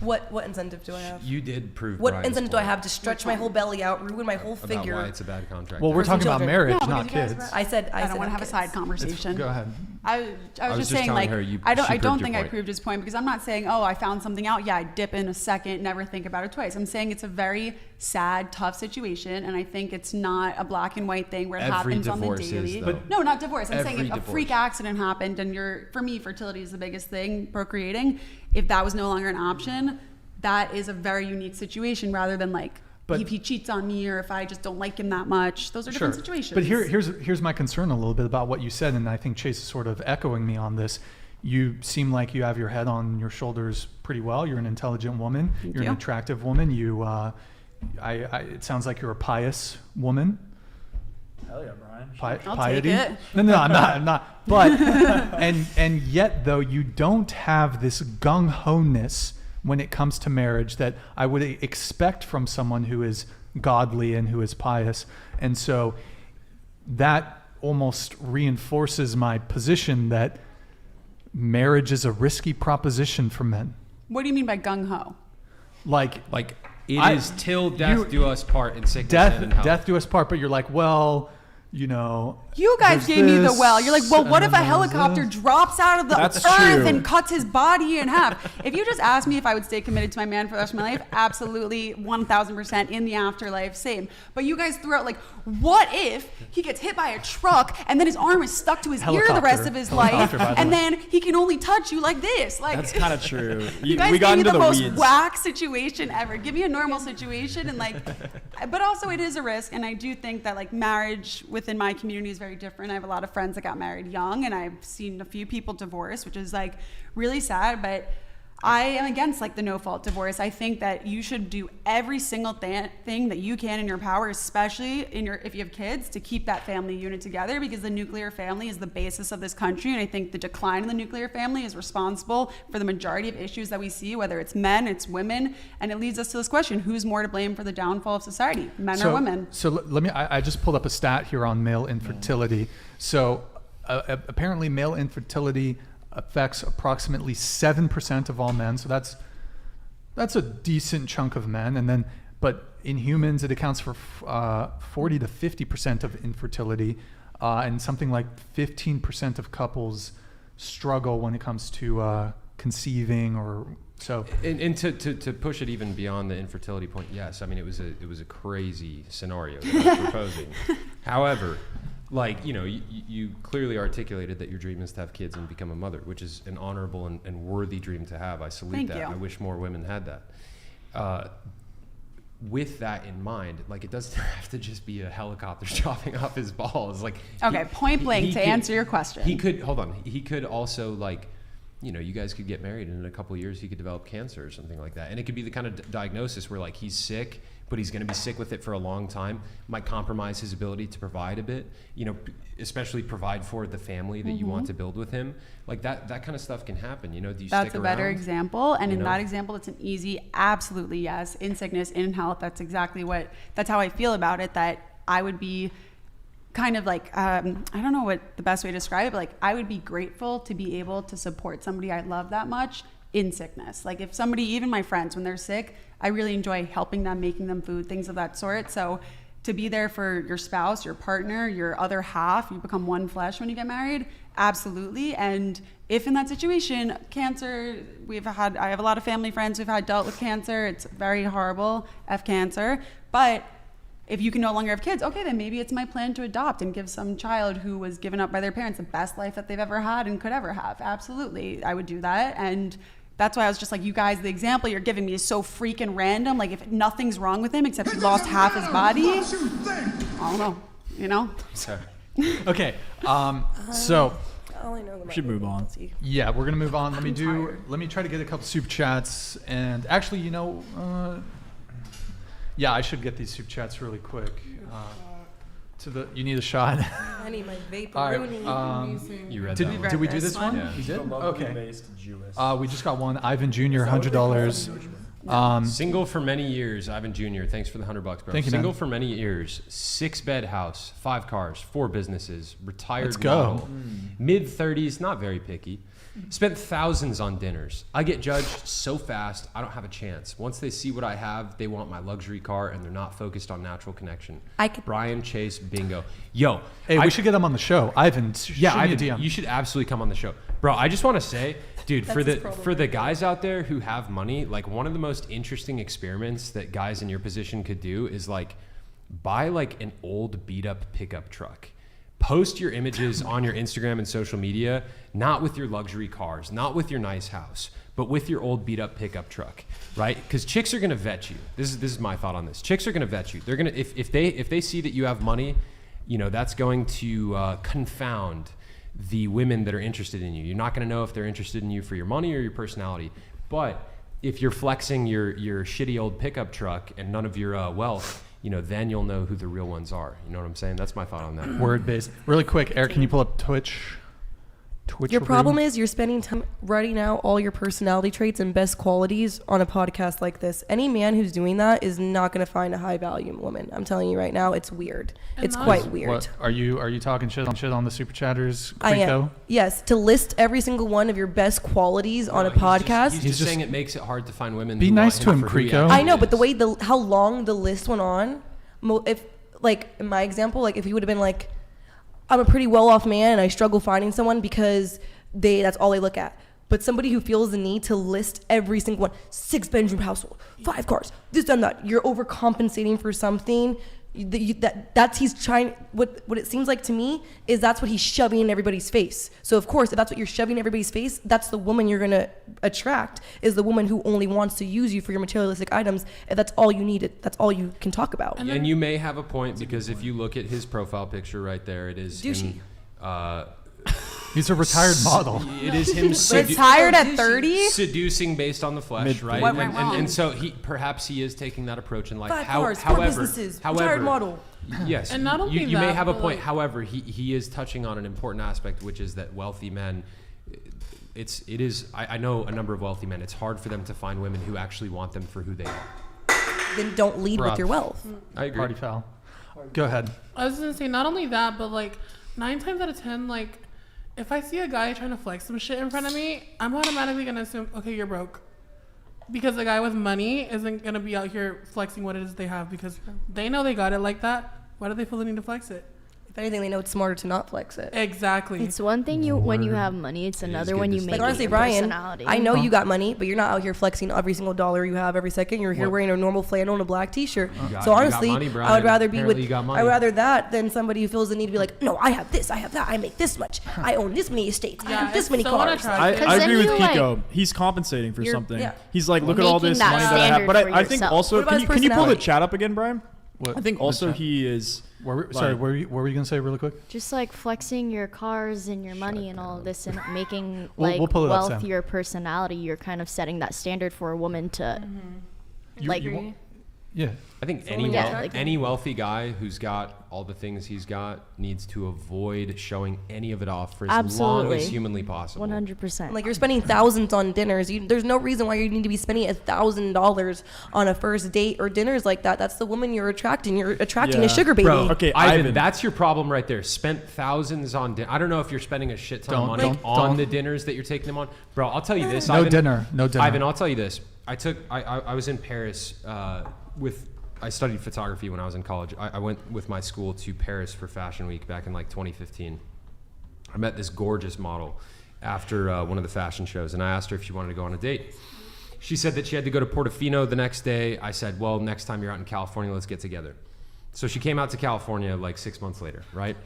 What incentive do I have? You did prove What Brian's incentive do I point have to stretch my whole belly out, ruin my whole about figure? why it's a bad contract. well, we're For some talking about children. marriage, No, not because you kids. guys I said I don't want to have a kids. side conversation. Go ahead. I was just saying, telling like, her I she don't proved think your I point. proved his point because I'm not saying, oh, I found something out. Yeah, I dip in a second, never think about it twice. I'm saying it's a very sad, tough situation, and I think it's not a black and white thing where it Every happens on the divorce is, daily. though. No, not divorce. I'm saying Every if a freak divorce. accident happened and for me, fertility is the biggest thing, procreating. If that was no longer an option, that is a very unique situation rather than like But- if he cheats on me or if I just don't like him that much. Those are different situations. But here's my concern a little bit about what you said, and I think Chase is sort of echoing me on this. You seem like you have your head on your shoulders pretty well. You're an intelligent woman. Thank You're you. an attractive woman. It sounds like you're a pious woman. Hell yeah, Brian. I'll Piety. take it. No, I'm not. But and yet though you don't have this gung ho-ness when it comes to marriage that I would expect from someone who is godly and who is pious. And so that almost reinforces my position that marriage is a risky proposition for men. What do you mean by gung ho? Like it I- is till death you- do us part in sickness and in health. death do us part, but you're like, well, you know, You guys there's gave me the this, well. You're like, well, what if a and there's helicopter this. drops out of the That's earth true. and cuts his body in half? If you just asked me if I would stay committed to my man for the rest of my life, absolutely 1000% in the afterlife, same. But you guys threw out like, what if he gets hit by a truck and then his arm is stuck to his ear the rest Helicopter. of his life, Helicopter, by the and way. then he can only touch you like this? Like That's kind of true. You guys we got gave me into the the most weeds. whack situation ever. Give me a normal situation and like, but also it is a risk. And I do think that like marriage within my community is very different. I have a lot of friends that got married young and I've seen a few people divorce, which is like really sad, but I am against like the no fault divorce. I think that you should do every single thing that you can in your power, especially if you have kids, to keep that family unit together because the nuclear family is the basis of this country. And I think the decline in the nuclear family is responsible for the majority of issues that we see, whether it's men, it's women. And it leads us to this question, who's more to blame for the downfall of society, men or women? So let me. I just pulled up a stat here on male infertility. So apparently, male infertility affects approximately 7% of all men. So that's a decent chunk of men. And then, but in humans, it accounts for 40 to 50% of infertility, and something like 15% of couples struggle when it comes to conceiving or so. And to push it even beyond the infertility point, yes, I mean it was a crazy scenario that I was proposing. However, like you clearly articulated that your dream is to have kids and become a mother, which is an honorable and worthy dream to have. I salute Thank that. you. I wish more women had that. With that in mind, like it doesn't have to just be a helicopter chopping off his balls. Like Okay, point blank he to could- answer your question. He could He could also like. You guys could get married and in a couple of years he could develop cancer or something like that. And it could be the kind of diagnosis where like he's sick, but he's going to be sick with it for a long time, might compromise his ability to provide a bit, especially provide for the family that you want to build with him. Like that kind of stuff can happen. Do you That's stick a better around? example. And in know? that example, it's an easy, absolutely yes. In sickness, in health, that's how I feel about it, that I would be kind of like, I don't know what the best way to describe it, but like I would be grateful to be able to support somebody I love that much in sickness. Like if somebody, even my friends, when they're sick, I really enjoy helping them, making them food, things of that sort. So to be there for your spouse, your partner, your other half. You become one flesh when you get married. Absolutely. And if in that situation, cancer, I have a lot of family friends who've dealt with cancer. It's very horrible, cancer. But if you can no longer have kids, okay, then maybe it's my plan to adopt and give some child who was given up by their parents the best life that they've ever had and could ever have. Absolutely. I would do that. And that's why I was just like, you guys, the example you're giving me is so freaking random. Like, if nothing's wrong with him except he lost half his body, I don't know, you know? Sorry. Okay, so we should move on. yeah, we're gonna move on. Let me try to get a couple super chats, and actually, yeah, I should get these super chats really quick. You need a shot. I need my vape. All right, You read did that one. we do this one? Yeah. You did? Okay. Based Jewish. We just got one. Ivan Jr. $100. Single for many years, Ivan Jr. Thanks for the $100, bro. Thank you, Single man. for many years, 6-bed house, 5 cars, 4 businesses, retired Let's go. model, mid-30s, not very picky. Spent thousands on dinners. I get judged so fast, I don't have a chance. Once they see what I have, they want my luxury car, and they're not focused on natural connection. Brian Chase, bingo. Yo. Hey, we should get him on the show. Ivan, Yeah, shoot me a Ivan, DM. you should absolutely come on the show. Bro, I just want to say, dude, for the guys out there who have money, like, one of the most interesting experiments that guys in your position could do is, like, buy, like, an old beat-up pickup truck. Post your images on your Instagram and social media, not with your luxury cars, not with your nice house, but with your old beat up pickup truck, right? Because chicks are gonna vet you. This is my thought on this. Chicks are gonna vet you. They're gonna if they see that you have money, that's going to confound the women that are interested in you. You're not gonna know if they're interested in you for your money or your personality. But if you're flexing your shitty old pickup truck and none of your wealth, then you'll know who the real ones are. You know what I'm saying? That's my thought on that. Word based. Really quick, Eric, can you pull up Twitch? Your problem is you're spending time writing out all your personality traits and best qualities on a podcast like this. Any man who's doing that is not going to find a high value woman. I'm telling you right now, it's weird. It's quite weird. What, are you talking shit on the super chatters? I am. Keeko? Yes, to list every single one of your best qualities on a podcast. He's just saying it makes it hard to find women. Be who nice want to him, for who he Keeko. actually I know, but the is. way how long the list went on, if like in my example, like if he would have been like, I'm a pretty well-off man and I struggle finding someone because that's all they look at. But somebody who feels the need to list every single one, 6-bedroom household, 5 cars, this and that, you're overcompensating for something. He's trying. What it seems like to me is that's what he's shoving in everybody's face. So of course, if that's what you're shoving in everybody's face, that's the woman you're gonna attract. Is the woman who only wants to use you for your materialistic items. If that's all you need, that's all you can talk about. And you may have a point because if you look at his profile picture right there, it is douchey. him, He's a retired model. It is him retired at 30, seducing based on the flesh, right? What went wrong? And so perhaps he is taking that approach in life. 5 cars, 4 businesses, retired model. Yes, And not only you may that, have a but, point. like- However, he is touching on an important aspect, which is that wealthy men. It is. I know a number of wealthy men. It's hard for them to find women who actually want them for who they are. Then don't lead with your wealth. I agree. Party foul. Go ahead. I was gonna say not only that, but like 9 times out of 10, like if I see a guy trying to flex some shit in front of me, I'm automatically gonna assume, okay, you're broke, because the guy with money isn't gonna be out here flexing what it is they have because they know they got it like that. Why do they feel the need to flex it? If anything, they know it's smarter to not flex it. Exactly. It's one thing when you have money. It's another good when you to make Like it honestly, your Brian, personality. I know you got money, but you're not out here flexing every single dollar you have every second. You're here What? wearing a normal flannel and a black T-shirt. got- So you got honestly, money, I would Brian. rather be Apparently you got money. I'd rather that than somebody who feels the need to be like, no, I have this, I have that, I make this much, I own this many estates, I Yeah, have this it's many so cars. unattractive. Because I agree then with you, Keeko. He's compensating for You're- something. yeah. He's like, look at all Making this that money that I have. standard But for I think yourself. also, What about can his you pull the personality? chat up again, Brian? What? I think also he is. Sorry, what were you gonna say really quick? Just like flexing your cars and your money and all of this and making We'll pull it up, wealth Sam. your personality, you're kind of setting that standard for a woman to like Yeah. I think any wealthy guy who's got all the things he's got needs to avoid showing any of it off for as long Absolutely. as humanly possible. 100%. Like you're spending thousands on dinners. There's no reason why you need to be spending $1,000 on a first date or dinners like that. That's the woman you're attracting. You're attracting a Yeah. sugar baby. Bro, Okay, Ivan, that's your problem right there. Spent thousands on dinner. I don't know if you're spending a shit ton of money on the dinners that you're taking them on. Bro, I'll tell you this. No dinner. Ivan, I'll tell you this. I was in Paris with I studied photography when I was in college. I went with my school to Paris for Fashion Week back in like 2015. I met this gorgeous model after one of the fashion shows, and I asked her if she wanted to go on a date. She said that she had to go to Portofino the next day. I said, well, next time you're out in California, let's get together. So she came out to California like 6 months later, right?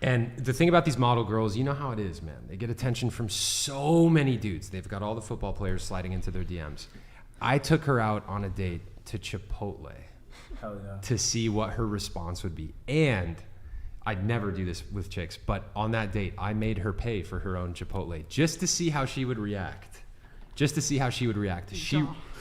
And the thing about these model girls, you know how it is, man. They get attention from so many dudes. They've got all the football players sliding into their DMs. I took her out on a date to Chipotle to see what her response would be. And I'd never do this with chicks, but on that date, I made her pay for her own Chipotle just to see how she would react.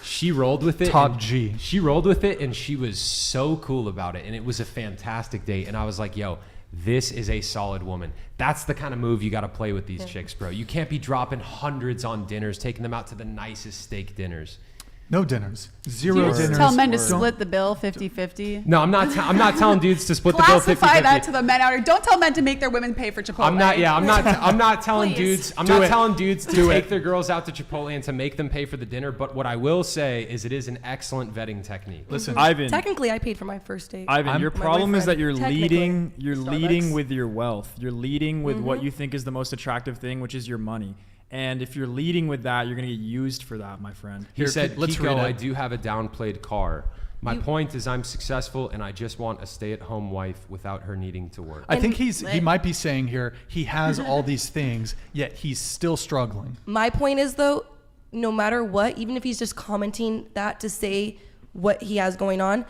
She rolled with it. Top G. She rolled with it, and she was so cool about it, and it was a fantastic date. And I was like, yo, this is a solid woman. That's the kind of move you got to play with these chicks, bro. You can't be dropping hundreds on dinners, taking them out to the nicest steak dinners. No dinners. Do Zero you dinners. tell men to split the bill 50-50? No, I'm not telling dudes to split the bill 50-50. Classify that to the men out here. Don't tell men to make their women pay for Chipotle. I'm not telling Please. dudes. I'm not telling dudes to take their girls out to Chipotle and to make them pay for the dinner. But what I will say is, it is an excellent vetting technique. Listen, Ivan. Technically, I paid for my first date. Ivan, your problem is that you're leading. You're Starbucks. leading with your wealth. You're leading with what you think is the most attractive thing, which is your money. And if you're leading with that, you're going to get used for that, my friend. He said, let's Keeko, read it. I do have a downplayed car. My point is, I'm successful, and I just want a stay-at-home wife without her needing to work. I think he might be saying here, he has all these things, yet he's still struggling. My point is, though, no matter what, even if he's just commenting that to say what he has going on,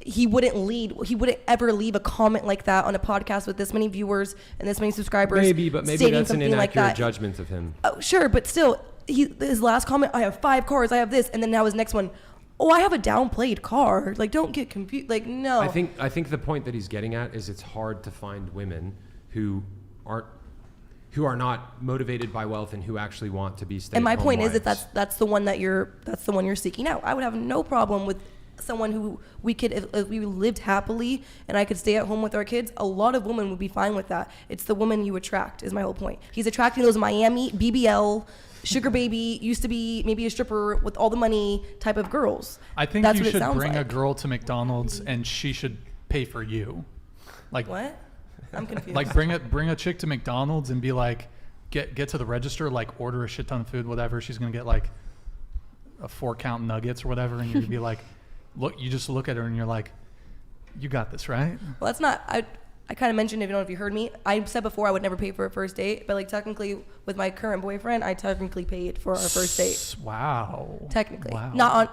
he wouldn't ever leave a comment like that on a podcast with this many viewers and this many subscribers. Maybe that's an inaccurate like judgment of him. Oh, sure, but still, his last comment, I have 5 cars, I have this, and then now his next one, oh, I have a downplayed car. Like, don't get confused. Like, no. I think the point that he's getting at is, it's hard to find women who are not motivated by wealth and who actually want to be stay-at-home And my point wives. is that that's the one you're seeking out. I would have no problem with someone who we could, if we lived happily and I could stay at home with our kids, a lot of women would be fine with that. It's the woman you attract is my whole point. He's attracting those Miami, BBL, sugar baby, used to be maybe a stripper with all the money type of girls. I think that's you what it should sounds bring a like. girl to McDonald's and she should pay for you. Like What? I'm confused. Like bring a chick to McDonald's and be like, get to the register, like order a shit ton of food, whatever. She's gonna get like a 4-count nuggets or whatever, and you're gonna be like, you just look at her and you're like, you got this, right? Well, that's not. I kind of mentioned, if you don't know if you heard me, I said before I would never pay for a first date, but like technically with my current boyfriend, I technically paid for our first date. Wow. Technically. Wow. Not on.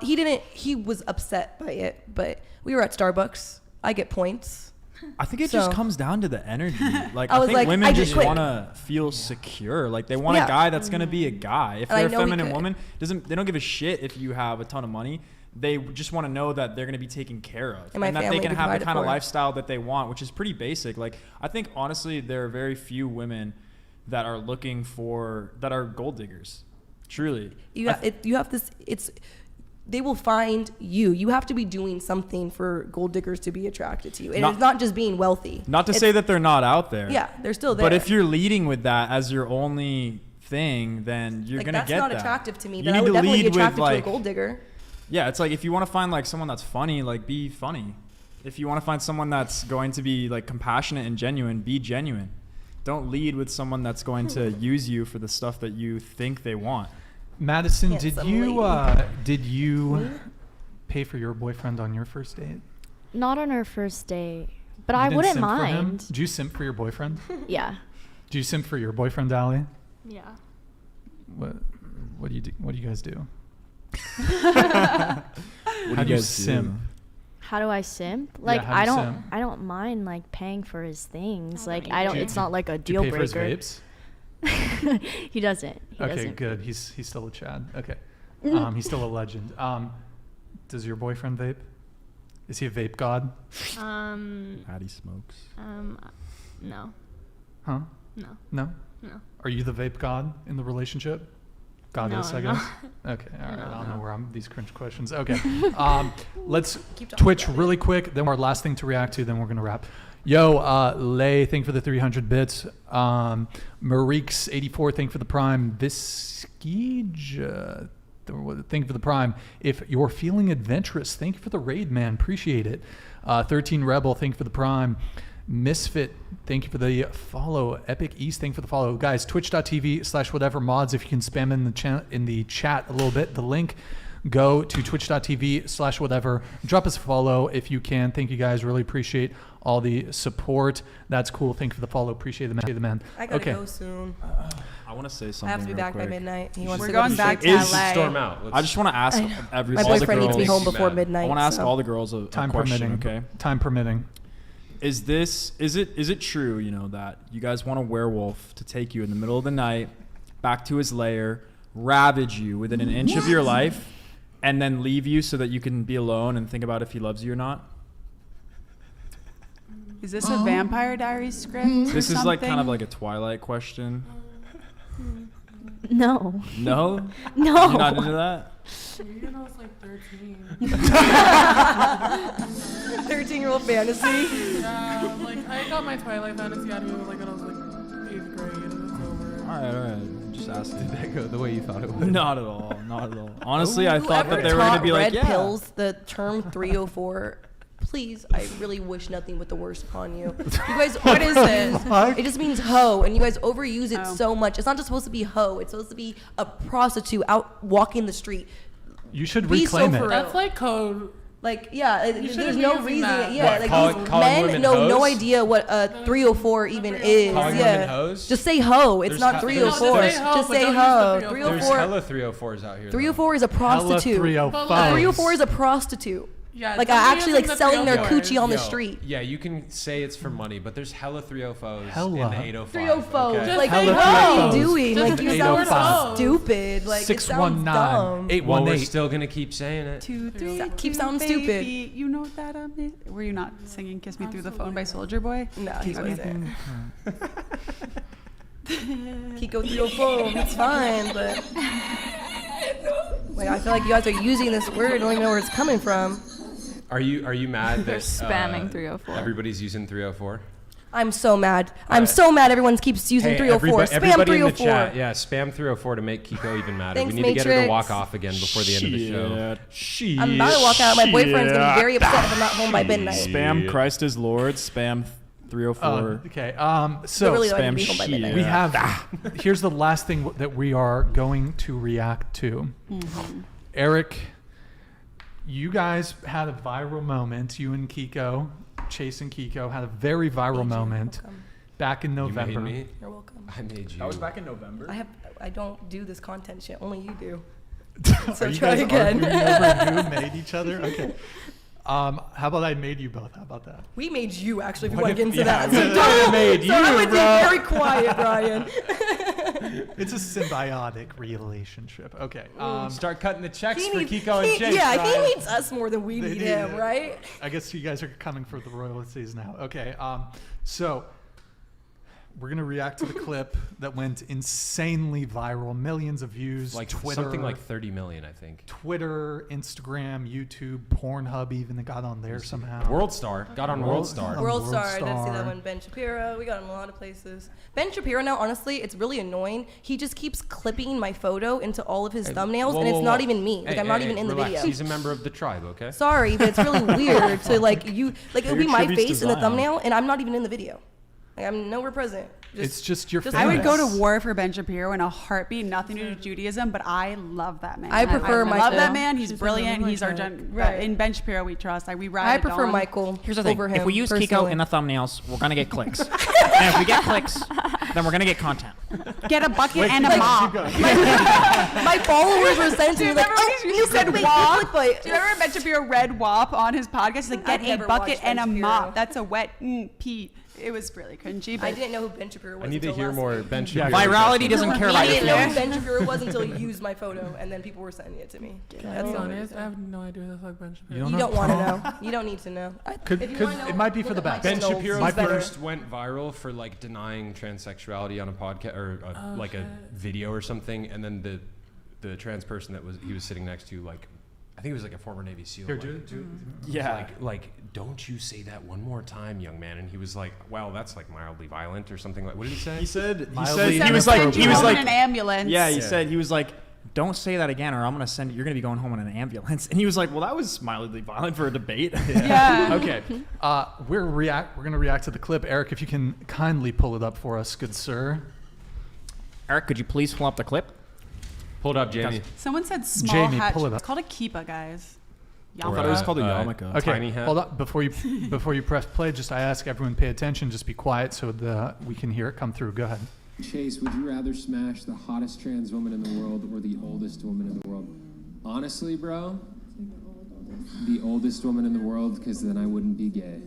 He was upset by it, but we were at Starbucks. I get points. I think it just comes down to the energy. Like, I I was think like, women I just quit. want to feel secure. Like, they want Yeah. a guy that's going to be a guy. If And I they're a know he feminine could. woman, they don't give a shit if you have a ton of money. They just want to know that they're going to be taken care of. And my that they family can be have the provided kind of for. lifestyle that they want, which is pretty basic. Like, I think, honestly, there are very few women that are looking for, that are gold diggers. Truly. You have this. They will find you. You have to be doing something for gold diggers to be attracted to you. And it's not just being wealthy. Not to say that they're not out there. Yeah, they're still there. But if you're leading with that as your only thing, then you're like, going to get that. that's not attractive to me. You Then I need would to definitely be lead with, attracted to a like, gold digger. Yeah, it's like, if you want to find like someone that's funny, like, be funny. If you want to find someone that's going to be like compassionate and genuine, be genuine. Don't lead with someone that's going to use you for the stuff that you think they want. Madison, Yes, did you pay for your boyfriend on your first date? Not on our first date, but You I didn't wouldn't simp for him? mind. Do you simp for your boyfriend? Yeah. Do you simp for your boyfriend, Allie? Yeah. What do you do? What do you guys do? What How do you simp? How do I simp? Like, how do you simp? I don't mind like paying for his things. Oh, Like, you I don't. do. It's not like a Do you deal pay breaker. for his vapes? He doesn't. He Okay, doesn't. good. He's still a Chad. Okay. He's still a legend. Does your boyfriend vape? Is he a vape god? Patty smokes. No. Huh? No. No? No. Are you the vape god in the relationship? Goddess, No, I I'm guess. not. Okay, all right. No, I don't no. know where I'm these cringe questions. Okay. Let's Keep talking Twitch about it. really quick. Then our last thing to react to. Then we're gonna wrap. Yo, Lay, thank you for the 300 bits. Marix84, thank you for the prime. Visquige, Thank you for the Prime. If you're feeling adventurous, thank you for the raid, man. Appreciate it. 13 Rebel, thank you for the Prime. Misfit, thank you for the follow. Epic East, thank you for the follow. Guys, twitch.tv/whatever mods. If you can spam in the chat a little bit, the link. Go to twitch.tv/whatever. Drop us a follow if you can. Thank you guys. Really appreciate all the support. That's cool. Thank you for the follow. Appreciate the man. I gotta go soon. I want to say something. I have to be back by quick. midnight. He wants We're to going go back to LA. Storm out. I just want to ask my all the boyfriend girls. needs me home before midnight. I want to ask so. all the girls a Time question, permitting. okay? Time permitting. Is it true, you know, that you guys want a werewolf to take you in the middle of the night back to his lair, ravage you within an inch of your life, and then leave you so that you can be alone and think about if he loves you or not? Is this a Vampire Diaries script? This is like kind of like a Twilight question. No. No? No. You're not into that? Even though I was like 13. 13-year-old fantasy. Yeah, like I got my Twilight fantasy out of me like when I was like 8th grade and it's over. All right. Just ask Did that go the way you thought it would? Not at all. Not at all. Honestly, I thought Whoever that they were going to taught be like, red yeah. pills, the term 304. Please, I really wish nothing but the worst upon you. You guys, what is this? It just means hoe, and you guys overuse it so much. It's not just supposed to be hoe. It's supposed to be a prostitute out walking the street. You should Be reclaim so it. for That's real. like code. Like, yeah, You there's shouldn't be no using reason. that. Yeah, What, like calling these women men know no hoes? idea what a 304 even is. Calling yeah. women hoes? Just say hoe. It's There's not ho- 304. there's- Just but say don't use hoe. the 304. There's 304. hella 304s out here. 304 is a prostitute. Hella 305. A 304 is a prostitute. Yeah, Like somebody actually isn't like the selling their 304. coochie on the Yo, street. Yeah, you can say it's for money, but there's hella 304s Hella. in the 805. 304. Okay? Like, Hella what are 305s. you doing? Just Like, you say sound the word hoe. stupid. Like, it sounds 619 dumb. 818. Well, we're still gonna keep saying it. 2, 3, Keep sounding baby. stupid. You know that were you not singing "Kiss Me Through the Phone" by Soldier Boy? No, he Okay. wasn't. Keeko 304. It's fine, but like I feel like you guys are using this word. I don't even know where it's coming from. Are you mad that They're spamming 304. Everybody's using 304. I'm so mad. I'm so mad. Everyone keeps using 304. Spam everybody 304. in the chat, yeah, spam 304 to make Keeko even madder. Thanks, we need to get her to Matrix. walk off again before the end of the show. I'm about to walk out. My boyfriend's gonna be very upset if I'm not home by midnight. Spam Christ is Lord. Spam 304. Okay. So Literally, like, spam be home by midnight. we have. Here's the last thing that we are going to react to. Eric, you guys had a viral moment. You and Keeko, Chase and Keeko, had a very viral moment back in November. You made me? You're welcome. I made you. That was back in November. I don't do this content shit. Only you do. Are So you try guys again. arguing over who made each other? Okay. How about I made you both? How about that? We made you actually. If you What want to if- get into yeah, that. what if I made So I you, would be bro? very quiet, Brian. It's a symbiotic relationship. Okay. Start cutting the checks He for needs- Keeko and he- Chase. Yeah, Brian. he needs us more than we They need need him, it. right? I guess you guys are coming for the royalties now. Okay. So we're gonna react to the clip that went insanely viral, millions of views. Like Twitter, something like 30 million, I think. Twitter, Instagram, YouTube, Pornhub, even it got on there somehow. World Star got on World Star. World Star, I did see Star. that one. Ben Shapiro, we got him a lot of places. Ben Shapiro now, honestly, it's really annoying. He just keeps clipping my photo into all of his thumbnails, and it's not even me. Like, I'm not even in the relax. video. He's a member of the tribe, okay? Sorry, but it's really weird to like it would be my tributes to face in the Zion. thumbnail, and I'm not even in the video. Like, I'm nowhere present. It's just your face. I would go to war for Ben Shapiro in a heartbeat. Nothing to do with Judaism, but I love that man. I prefer I Michael. love that man. He's She's brilliant. another He's our type. Right. in Ben Shapiro we trust. Like we ride. I at prefer dawn. Michael Here's the thing. over him. If we use Keeko personally. in the thumbnails, we're going to get clicks. And if we get clicks, then we're going to get content. Get a bucket and a mop. my followers were sent to me like, remember oh, when you he said clickbait, WAP? you clickbait. Do you remember Ben Shapiro read WAP on his podcast? He's like, get I've a never bucket watched and Ben a Shapiro. mop. That's a wet pee. It was really cringy. But I didn't know who Ben Shapiro was. I need to until hear last more week. Ben Shapiro. Virality doesn't care about I your didn't know who feelings. Ben Shapiro was until he used my photo, and then people were sending it to me. To That's be the only honest, I reason. have no idea who the fuck Ben Shapiro You is. You don't want to know. You don't need to know. Could- If you could- wanna know, it might be look for the at best. Ben Michael Knowles. Shapiro He's better. first went viral for like denying transsexuality on a podcast or like a video or something, and then the trans person that he was sitting next to, like, I think it was like a former Navy SEAL. Here, like, do Yeah. like, don't you say that one more time, young man. And he was like, well, that's like mildly violent or something like. What did he say? He said Mildly he was like in an ambulance. yeah, he said he was like, don't say that again, or I'm gonna send you. You're gonna be going home in an ambulance. And he was like, well, that was mildly violent for a debate. Yeah. Okay. We're gonna react to the clip. Eric, if you can kindly pull it up for us, good sir. Eric, could you please pull up the clip? Pull it up, Jamie. Someone said small Jamie, hat. pull it up. It's called a keepa, guys. I thought it was called a yarmulke. Okay, Tiny hat. hold up. Before you press play, just I ask everyone pay attention. Just be quiet so we can hear it come through. Go ahead. Chase, would you rather smash the hottest trans woman in the world or the oldest woman in the world? Honestly, bro, the oldest woman in the world, because then I wouldn't be gay.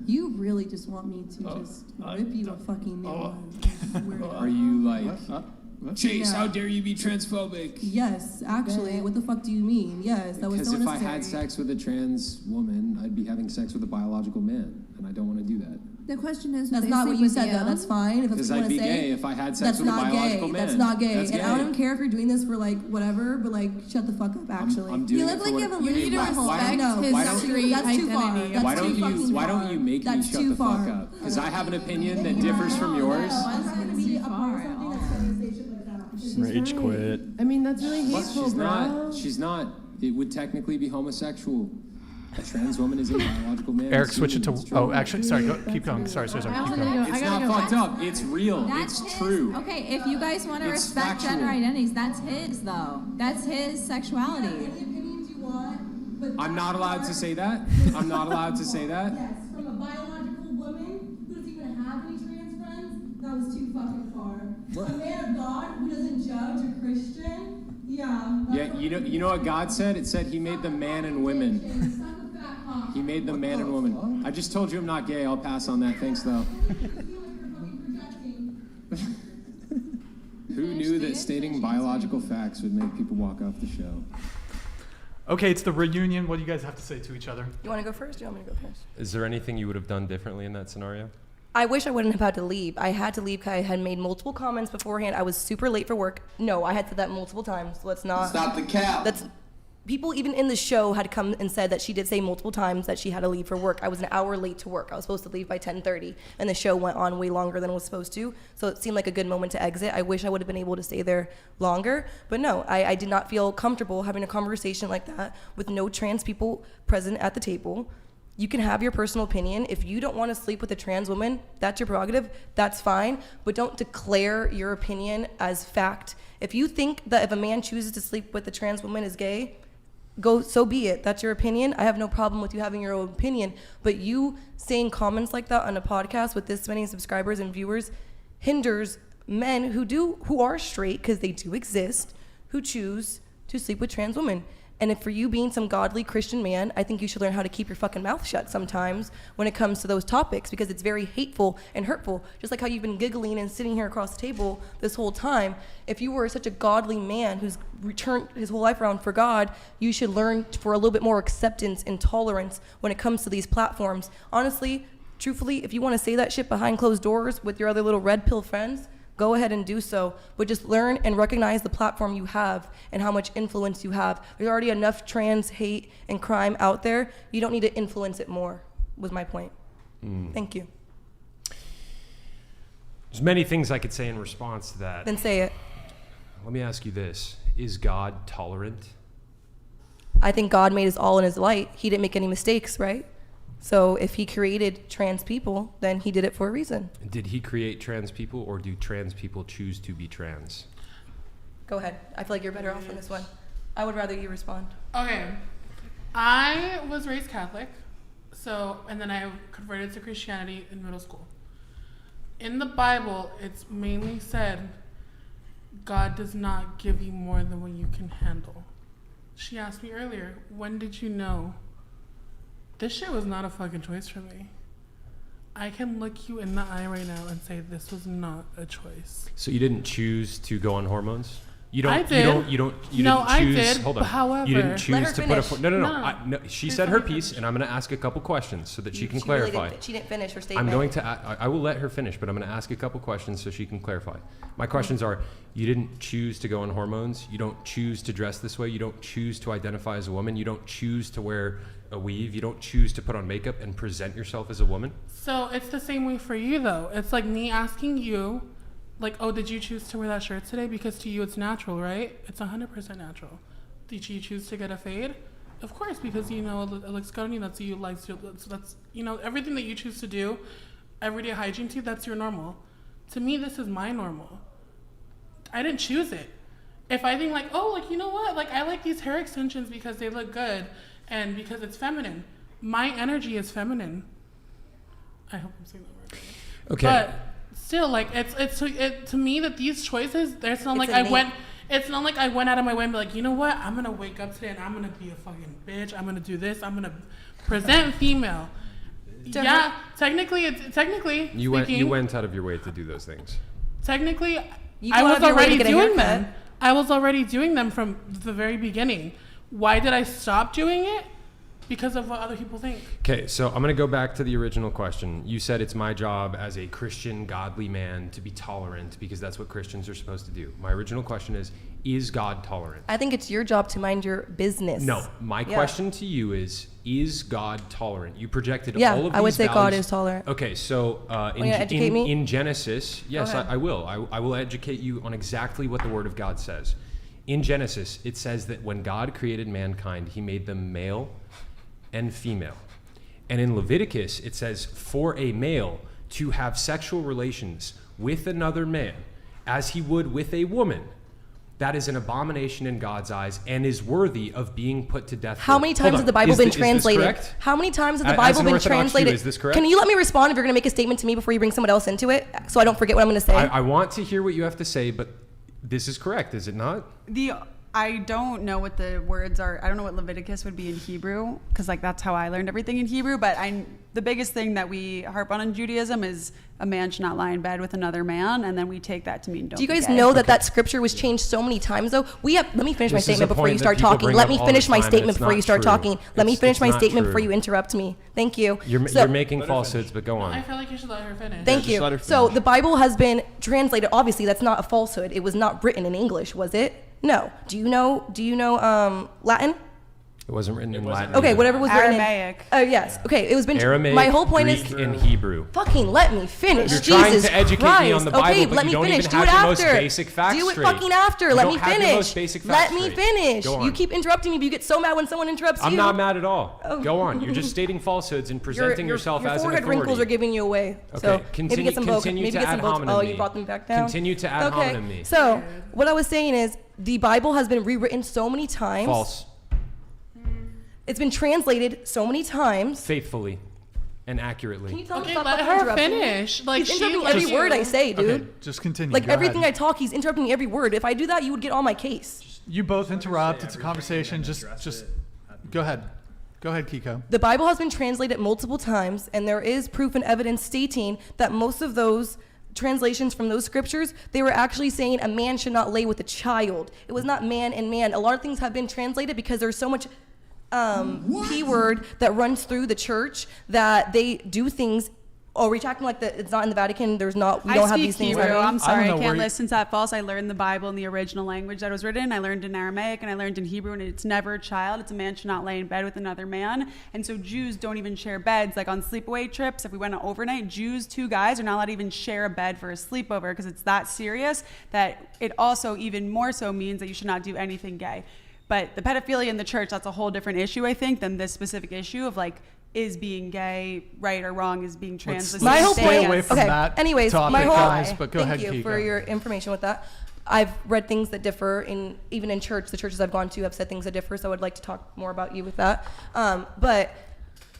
You really just want me to just rip you a fucking new one. Are you like, Chase, how dare you be transphobic? Yes, actually. What the fuck do you mean? Yes, that was Because so if I necessary. had sex with a trans woman, I'd be having sex with a biological man, and I don't want to do that. The question is, that's not what you said, though. That's fine. If that's Because what you I'd want be to say. gay if I had sex That's with a not biological gay. man. That's not gay. That's And I don't care if you're doing this for like whatever, but like shut the fuck up. Actually, I'm doing you it live for like what you have a it- little you need to respect no, his why don't- street that's too far. identity. That's Why too don't fucking you why far. don't you make That's me shut too the far. fuck up? Because I have an opinion that differs from yours. Rage quit. I mean, that's really But hateful, she's bro. not. She's not. It would technically be homosexual. A trans woman is a biological man. Eric, It's switch it to. human. It's true. Oh, actually, sorry. Keep going. Sorry. Keep going. It's not fucked up. It's real. That's It's his- true. Okay, if you guys want to It's respect factual. gender identities, that's his though. That's his sexuality. I'm not allowed to say that. I'm not allowed to say that. Yes, from a biological woman who doesn't even have any trans friends, that was too fucking far. A man of God who doesn't judge a Christian, yeah. Yeah, you know what God said? It said He made them man and women. He made them man and woman. I just told you I'm not gay. I'll pass on that. Thanks though. Who knew that stating biological facts would make people walk off the show? Okay, it's the reunion. What do you guys have to say to each other? You want to go first? Do you want me to go first? Is there anything you would have done differently in that scenario? I wish I wouldn't have had to leave. I had to leave because I had made multiple comments beforehand. I was super late for work. No, I had said that multiple times. Let's not. Stop the cap. That's people even in the show had come and said that she did say multiple times that she had to leave for work. I was an hour late to work. I was supposed to leave by 10:30, and the show went on way longer than it was supposed to. So it seemed like a good moment to exit. I wish I would have been able to stay there longer, but no, I did not feel comfortable having a conversation like that with no trans people present at the table. You can have your personal opinion. If you don't want to sleep with a trans woman, that's your prerogative. That's fine. But don't declare your opinion as fact. If you think that if a man chooses to sleep with a trans woman is gay, so be it. That's your opinion. I have no problem with you having your own opinion. But you saying comments like that on a podcast with this many subscribers and viewers hinders men who are straight, because they do exist, who choose to sleep with trans women. And if for you being some godly Christian man, I think you should learn how to keep your fucking mouth shut sometimes when it comes to those topics, because it's very hateful and hurtful. Just like how you've been giggling and sitting here across the table this whole time. If you were such a godly man who's returned his whole life around for God, you should learn for a little bit more acceptance and tolerance when it comes to these platforms. Honestly, truthfully, if you want to say that shit behind closed doors with your other little red pill friends, go ahead and do so, but just learn and recognize the platform you have and how much influence you have. There's already enough trans hate and crime out there. You don't need to influence it more, was my point. Thank you. There's many things I could say in response to that. Then say it. Let me ask you this. Is God tolerant? I think God made us all in his light. He didn't make any mistakes, right? So if he created trans people, then he did it for a reason. Did he create trans people, or do trans people choose to be trans? Go ahead. I feel like you're better off on this one. I would rather you respond. Okay. I was raised Catholic, and then I converted to Christianity in middle school. In the Bible, it's mainly said, God does not give you more than what you can handle. She asked me earlier, when did you know? This shit was not a fucking choice for me. I can look you in the eye right now and say this was not a choice. So you didn't choose to go on hormones? You don't. I did. You No, didn't I choose. did, Hold but on. however- You didn't Let choose her to put a. finish. No. She said her piece, and I'm going to ask a couple questions so that she can clarify. She didn't finish her statement. I'm going to. I will let her finish, but I'm going to ask a couple questions so she can clarify. My questions are: you didn't choose to go on hormones. You don't choose to dress this way. You don't choose to identify as a woman. You don't choose to wear a weave. You don't choose to put on makeup and present yourself as a woman. So it's the same way for you, though. It's like me asking you, like, oh, did you choose to wear that shirt today? Because to you it's natural, right? It's 100% natural. Did you choose to get a fade? Of course, because you know it looks good on you. That's you likes you. That's you know everything that you choose to do, everyday hygiene to you. That's your normal. To me, this is my normal. I didn't choose it. If I think like, oh, like you know what, like I like these hair extensions because they look good and because it's feminine. My energy is feminine. I hope I'm saying that word right. Okay. But still, like it's to me that these choices. It's not like It's not like I went out of my way and be like, you know what? I'm gonna wake up today and I'm gonna be a fucking bitch. I'm gonna do this. I'm gonna present female. Yeah, technically. You went out of your way to do those things. Technically, I was already doing them. I was already doing them from the very beginning. Why did I stop doing it? Because of what other people think. Okay, so I'm going to go back to the original question. You said it's my job as a Christian, godly man to be tolerant because that's what Christians are supposed to do. My original question is God tolerant? I think it's your job to mind your business. No, my question to you is God tolerant? You projected all of these I would say values. God is tolerant. Okay, so in Genesis, yes, I will. I will educate you on exactly what the Word of God says. In Genesis, it says that when God created mankind, he made them male and female. And in Leviticus, it says for a male to have sexual relations with another man as he would with a woman, that is an abomination in God's eyes and is worthy of being put to death. How many times has the Bible been translated? How many times has the Bible been translated? Is this correct? Can you let me respond if you're going to make a statement to me before you bring someone else into it so I don't forget what I'm going to say? I want to hear what you have to say, but this is correct, is it not? I don't know what the words are. I don't know what Leviticus would be in Hebrew because like that's how I learned everything in Hebrew. But the biggest thing that we harp on in Judaism is a man should not lie in bed with another man, and then we take that to mean don't. Do you guys be gay. know that scripture was changed so many times though? Let me finish my statement before you start talking. Let me finish my statement before you start talking. Let me finish my statement before you interrupt me. Thank you. You're making falsehoods, but go on. I feel like you should let her finish. Thank you. So the Bible has been translated. Obviously, that's not a falsehood. It was not written in English, was it? No. Do you know Latin? It wasn't written in Latin. Okay, whatever was written in Aramaic. Yes. Okay, it was been. Aramaic, my whole point Greek, is and Hebrew. Fucking let me finish. You're Jesus trying to educate Christ. me on the Bible, okay, but let you me don't finish. even Do have it the after. most basic facts Do it straight. fucking after. You let don't me have the finish. most basic facts Let me straight. finish. Go on. You keep interrupting me, but you get so mad when someone interrupts you. I'm not mad at all. Oh. Go on. You're just stating falsehoods and presenting yourself your as an forehead authority. wrinkles are giving you away. Okay, So continue, maybe get some continue to ad hominem Oh, me. you brought them back down. Continue to ad hominem me. So what I was saying is the Bible has been rewritten so many times. False. It's been translated so many times. Faithfully and accurately. Can you tell Okay, me let her finish. Like he's she interrupting every word I say, dude. Okay, just continue. Like Go everything ahead. I talk, he's interrupting every word. If I do that, you would get on my case. You both interrupt. It's a conversation. Just go ahead. Go ahead, Keeko. The Bible has been translated multiple times, and there is proof and evidence stating that most of those translations from those scriptures, they were actually saying a man should not lay with a child. It was not man and man. A lot of things have been translated because there's so much P word that runs through the church that they do things. Oh, we're talking like it's not in the Vatican. We don't have these things. Hebrew. I'm sorry, I can't listen to that false. I learned the Bible in the original language that it was written. I learned in Aramaic and I learned in Hebrew, and it's never a child. It's a man should not lay in bed with another man. And so Jews don't even share beds. Like on sleepaway trips, if we went on overnight, Jews, 2 guys, are not allowed to even share a bed for a sleepover because it's that serious that it also even more so means that you should not do anything gay. But the pedophilia in the church, that's a whole different issue, I think, than this specific issue of like, is being gay right or wrong? Is being trans? My whole point. away from that Anyways, topic, my whole. guys, but go thank ahead, you Keeko. for your information with that. I've read things that differ even in church. The churches I've gone to have said things that differ. So I would like to talk more about you with that. But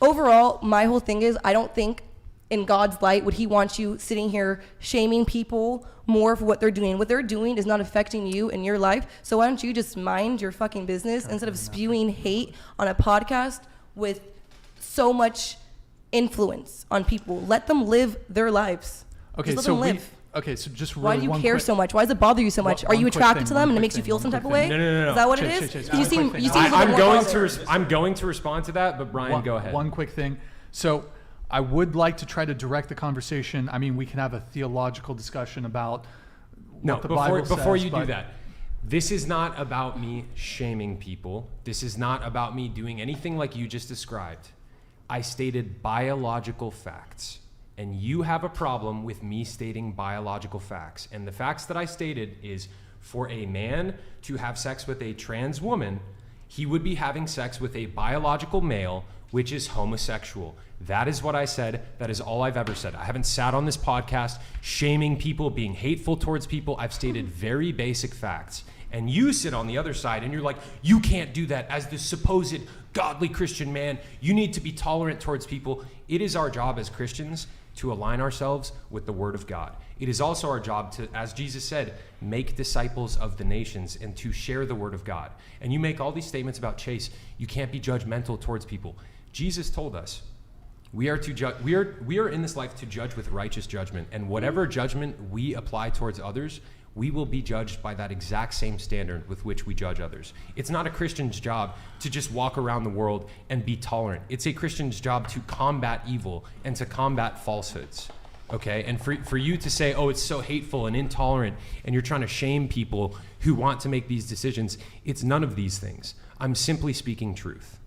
overall, my whole thing is I don't think in God's light would he want you sitting here shaming people more for what they're doing. What they're doing is not affecting you in your life. So why don't you just mind your fucking business instead of spewing hate on a podcast with so much influence on people? Let them live their lives. Okay, just let so them live. so just Why really do you one care quick- so much? Why does it bother you so much? Are one you quick attracted thing, to one them and it quick makes you thing, feel one some quick type of thing. way? No. Is that what it Chase, is? Chase, You one seem quick you thing. seem more bothered. I'm going to respond to that, but Brian, go ahead. One quick thing. So I would like to try to direct the conversation. I mean, we can have a theological discussion about what the Bible says. Before you do but- that, this is not about me shaming people. This is not about me doing anything like you just described. I stated biological facts. And you have a problem with me stating biological facts. And the facts that I stated is for a man to have sex with a trans woman, he would be having sex with a biological male, which is homosexual. That is what I said. That is all I've ever said. I haven't sat on this podcast shaming people, being hateful towards people. I've stated very basic facts. And you sit on the other side and you're like, you can't do that as the supposed godly Christian man. You need to be tolerant towards people. It is our job as Christians to align ourselves with the Word of God. It is also our job to, as Jesus said, make disciples of the nations and to share the Word of God. And you make all these statements about Chase. You can't be judgmental towards people. Jesus told us we are in this life to judge with righteous judgment, and whatever judgment we apply towards others, we will be judged by that exact same standard with which we judge others. It's not a Christian's job to just walk around the world and be tolerant. It's a Christian's job to combat evil and to combat falsehoods, okay? And for you to say, oh, it's so hateful and intolerant, and you're trying to shame people who want to make these decisions, it's none of these things. I'm simply speaking truth.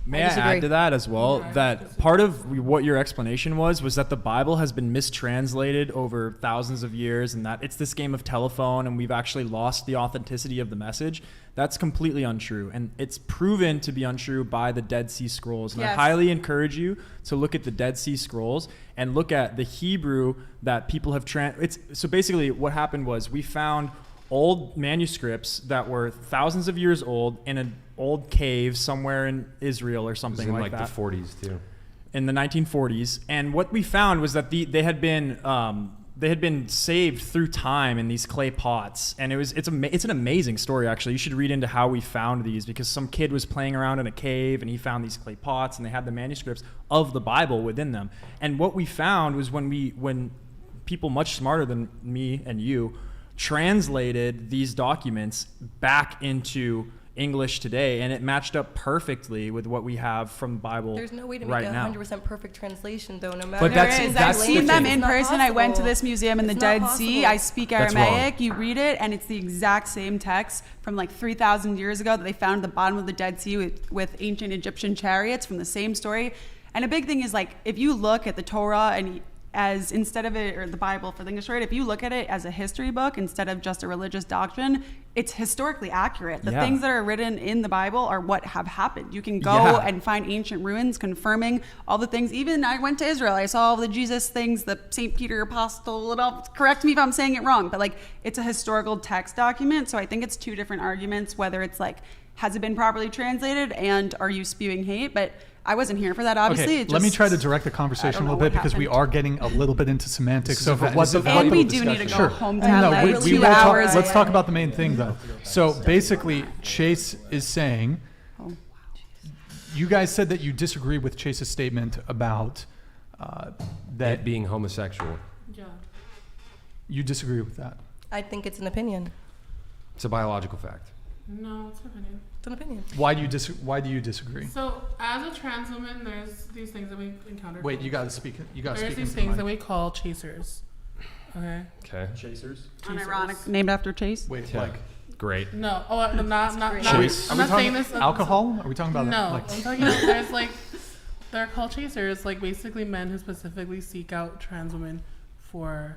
May I add to that as well, that part of what your explanation was that the Bible has been mistranslated over thousands of years, and that it's this game of telephone and we've actually lost the authenticity of the message. That's completely untrue, and it's proven to be untrue by the Dead Sea Scrolls. And I highly encourage you to look at the Dead Sea Scrolls and look at the Hebrew that people have so basically what happened was we found old manuscripts that were thousands of years old in an old cave somewhere in Israel or something like that. In the 40s too. In the 1940s, and what we found was that they had been saved through time in these clay pots, and it's an amazing story actually. You should read into how we found these, because some kid was playing around in a cave and he found these clay pots and they had the manuscripts of the Bible within them. And what we found was when people much smarter than me and you translated these documents back into English today, and it matched up perfectly with what we have from the Bible. There's no way to make right a now. 100% perfect translation, though. No matter. But I've seen them in person. I went to possible. this museum in the It's not Dead Sea. possible. I speak That's Aramaic. wrong. You read it, and it's the exact same text from like 3,000 years ago that they found at the bottom of the Dead Sea with ancient Egyptian chariots from the same story. And a big thing is, like, if you look at the Torah and as instead of it, or the Bible for the English word, if you look at it as a history book instead of just a religious doctrine, it's historically accurate. The things that are written in the Bible are what have happened. You can go and find ancient ruins confirming all the things. Even I went to Israel, I saw all the Jesus things, the St. Peter Apostle, correct me if I'm saying it wrong, but like, it's a historical text document. So I think it's two different arguments, whether it's like, has it been properly translated and are you spewing hate? But I wasn't here for that, obviously. Okay, let me try to direct the conversation a little bit, because we are getting a little bit into semantics. So if it wasn't, and we do need to go home to have like 2 hours. Let's talk about the main thing, though. So basically, Chase is saying, you guys said that you disagree with Chase's statement about that being homosexual. Yeah. You disagree with that? I think it's an opinion. It's a biological fact. No, it's an opinion. It's an opinion. Why do you disagree? So, as a trans woman, there's these things that we encounter. Wait, you gotta speak. You gotta speak. There's these things that we call chasers. Okay. Okay. Chasers. Unironic, named after Chase. Wait, Yeah. like Great. No, not. Chase. I'm not saying this. Alcohol? Are we talking about that? No, I'm talking about there's like they're called chasers, like basically men who specifically seek out trans women for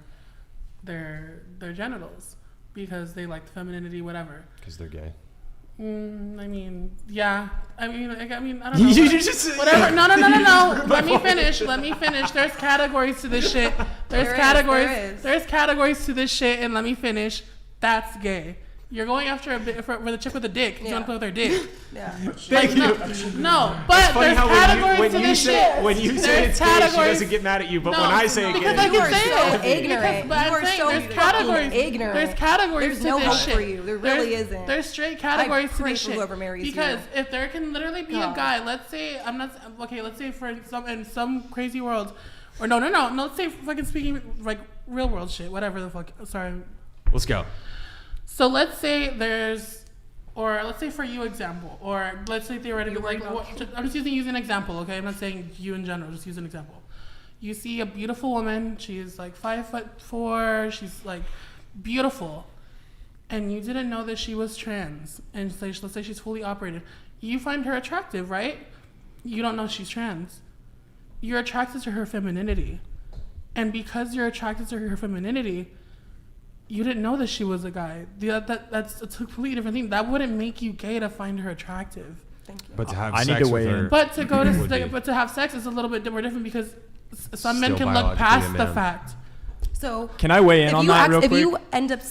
their genitals because they like femininity, whatever. Because they're gay. I mean, yeah. I mean, I don't know. Whatever. No. Let me finish. There's categories to this shit. There's categories to this shit, and let me finish. That's gay. You're going after for the chick with a dick. You want to play with her dick. Yeah. Thank you. No, but there's categories to this shit. When you say it's gay, she doesn't get mad at you. But when I say because gay, I can say so it. ignorant. But I'm saying there's categories. Ignorant. There's categories There's no to this hope shit. for you. There really isn't. There's straight categories to pray this for shit. whoever marries because you. if there can literally be a guy, let's say let's say for in some crazy world, or no. Let's say fucking speaking like real world shit, whatever the fuck. Sorry. Let's go. So let's say let's say for you example, or let's say theoretically, I'm just using an example, okay? I'm not saying you in general, just use an example. You see a beautiful woman, she's like 5'4", she's like beautiful, and you didn't know that she was trans, and let's say she's fully operated. You find her attractive, right? You don't know she's trans. You're attracted to her femininity. And because you're attracted to her femininity, you didn't know that she was a guy. That's a completely different thing. That wouldn't make you gay to find her attractive. Thank you. But to have I sex need to with weigh her, in. But to go to would be. but to have sex is a little bit more different because some men Still can look biologically past a the man. fact. So Can I weigh in on that real if quick? you end up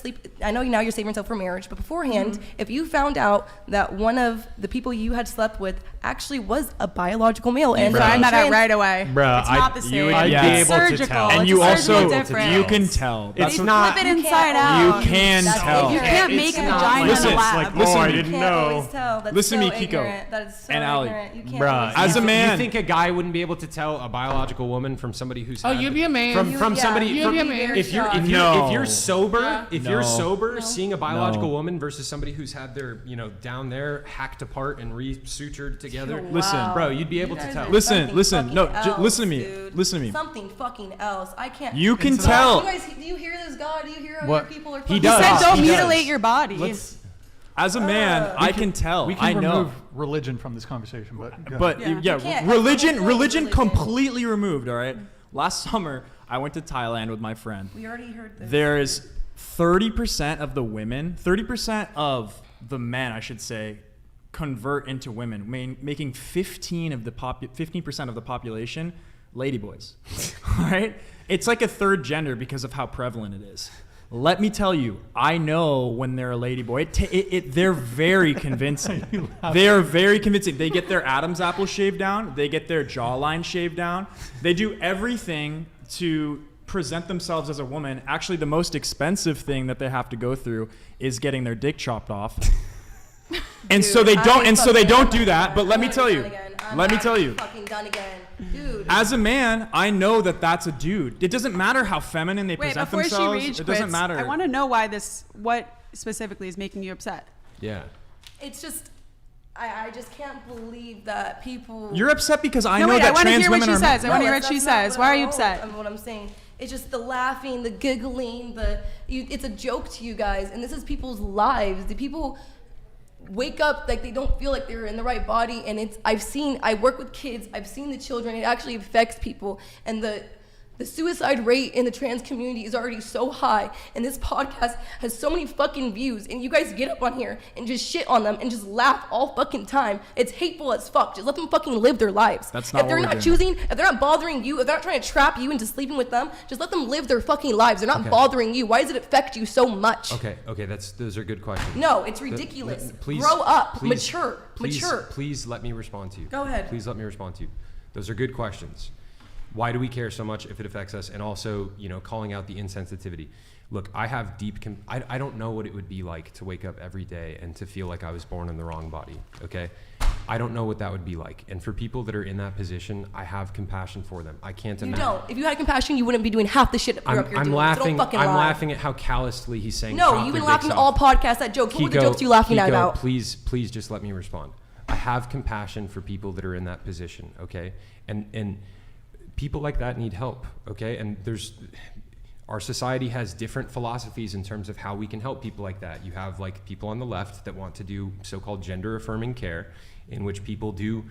I know now you're saving yourself for marriage, but beforehand, if you found out that one of the people you had slept with actually was a biological male and Find that out trans- right away. Bruh, It's not the you same. would I'd be be It's able to surgical. tell. And It's you a also, surgical difference. you can tell. It's That's not. Flip it inside out. You can That's tell. You ignorant. can't make a vagina in Listen, the lab. like, listen oh, I to me. didn't You can't know. always tell. That's Listen to so me, Keeko. ignorant. That is so And Allie. ignorant. You can't Bruh, always as a tell. man- You think a guy wouldn't be able to tell a biological woman from somebody who's Oh, had you'd be amazed. from Yeah, somebody you'd from, be amazed. if you're No. if you're sober Yeah. if you're No. sober seeing a biological No. woman versus somebody who's had their down there hacked apart and re-sutured together. Listen, bro, you'd be able You to guys tell. are Listen, something listen. fucking No, else, listen to me. dude. Listen to me. Something fucking else. I can't. You can God, tell. You guys, do you hear this, God? Do you hear how What? your people are He fucking does. He said don't He does. mutilate your body. As a man, I can tell. We can I remove know. religion from this conversation, but But Yeah. yeah, You can't. religion Religion. completely removed. All right. Last summer, I went to Thailand with my friend. We already heard this. There is 30% of the women, 30% of the men, I should say, convert into women, making 15% of the population ladyboys. All right? It's like a third gender because of how prevalent it is. Let me tell you, I know when they're a ladyboy. They're very convincing. They are very convincing. They get their Adam's apple shaved down. They get their jawline shaved down. They do everything to present themselves as a woman. Actually, the most expensive thing that they have to go through is getting their dick chopped off. And so they don't. And so they don't do that. But let me tell you. Let me tell you. Fucking done again, dude. As a man, I know that that's a dude. It doesn't matter how feminine they Wait, present before she themselves. rage It doesn't quits, matter. I want to know what specifically is making you upset. Yeah. It's just, I just can't believe that people. You're upset because I No, know wait, I that want to trans hear what women she are. says. I want to hear what that's she not says. what Why are you I upset? wrote. What I'm saying. It's just the laughing, the giggling, it's a joke to you guys, and this is people's lives. The people wake up like they don't feel like they're in the right body, and I work with kids, I've seen the children, it actually affects people, and the suicide rate in the trans community is already so high, and this podcast has so many fucking views, and you guys get up on here and just shit on them and just laugh all fucking time. It's hateful as fuck. Just let them fucking live their lives. That's not if they're what we're not doing. choosing, if they're not bothering you, if they're not trying to trap you into sleeping with them, just let them live their fucking lives. They're not Okay. bothering you. Why does it affect you so much? Okay, those are good questions. No, it's ridiculous. Please, Grow up. please, Mature. please, Mature. Please let me respond to you. Go ahead. Please let me respond to you. Those are good questions. Why do we care so much if it affects us? And also, calling out the insensitivity. Look, I have I don't know what it would be like to wake up every day and to feel like I was born in the wrong body, okay? I don't know what that would be like. And for people that are in that position, I have compassion for them. I can't You imagine. don't. If you had compassion, you wouldn't be doing half the shit that you're up here I'm doing. laughing. So don't fucking I'm lie. laughing at how callously he's saying. No, chop you've their been laughing dicks all off. podcasts at jokes. What were the jokes you laughing at about? Please just let me respond. I have compassion for people that are in that position, okay? And people like that need help, okay? And our society has different philosophies in terms of how we can help people like that. You have like people on the left that want to do so-called gender affirming care, in which people do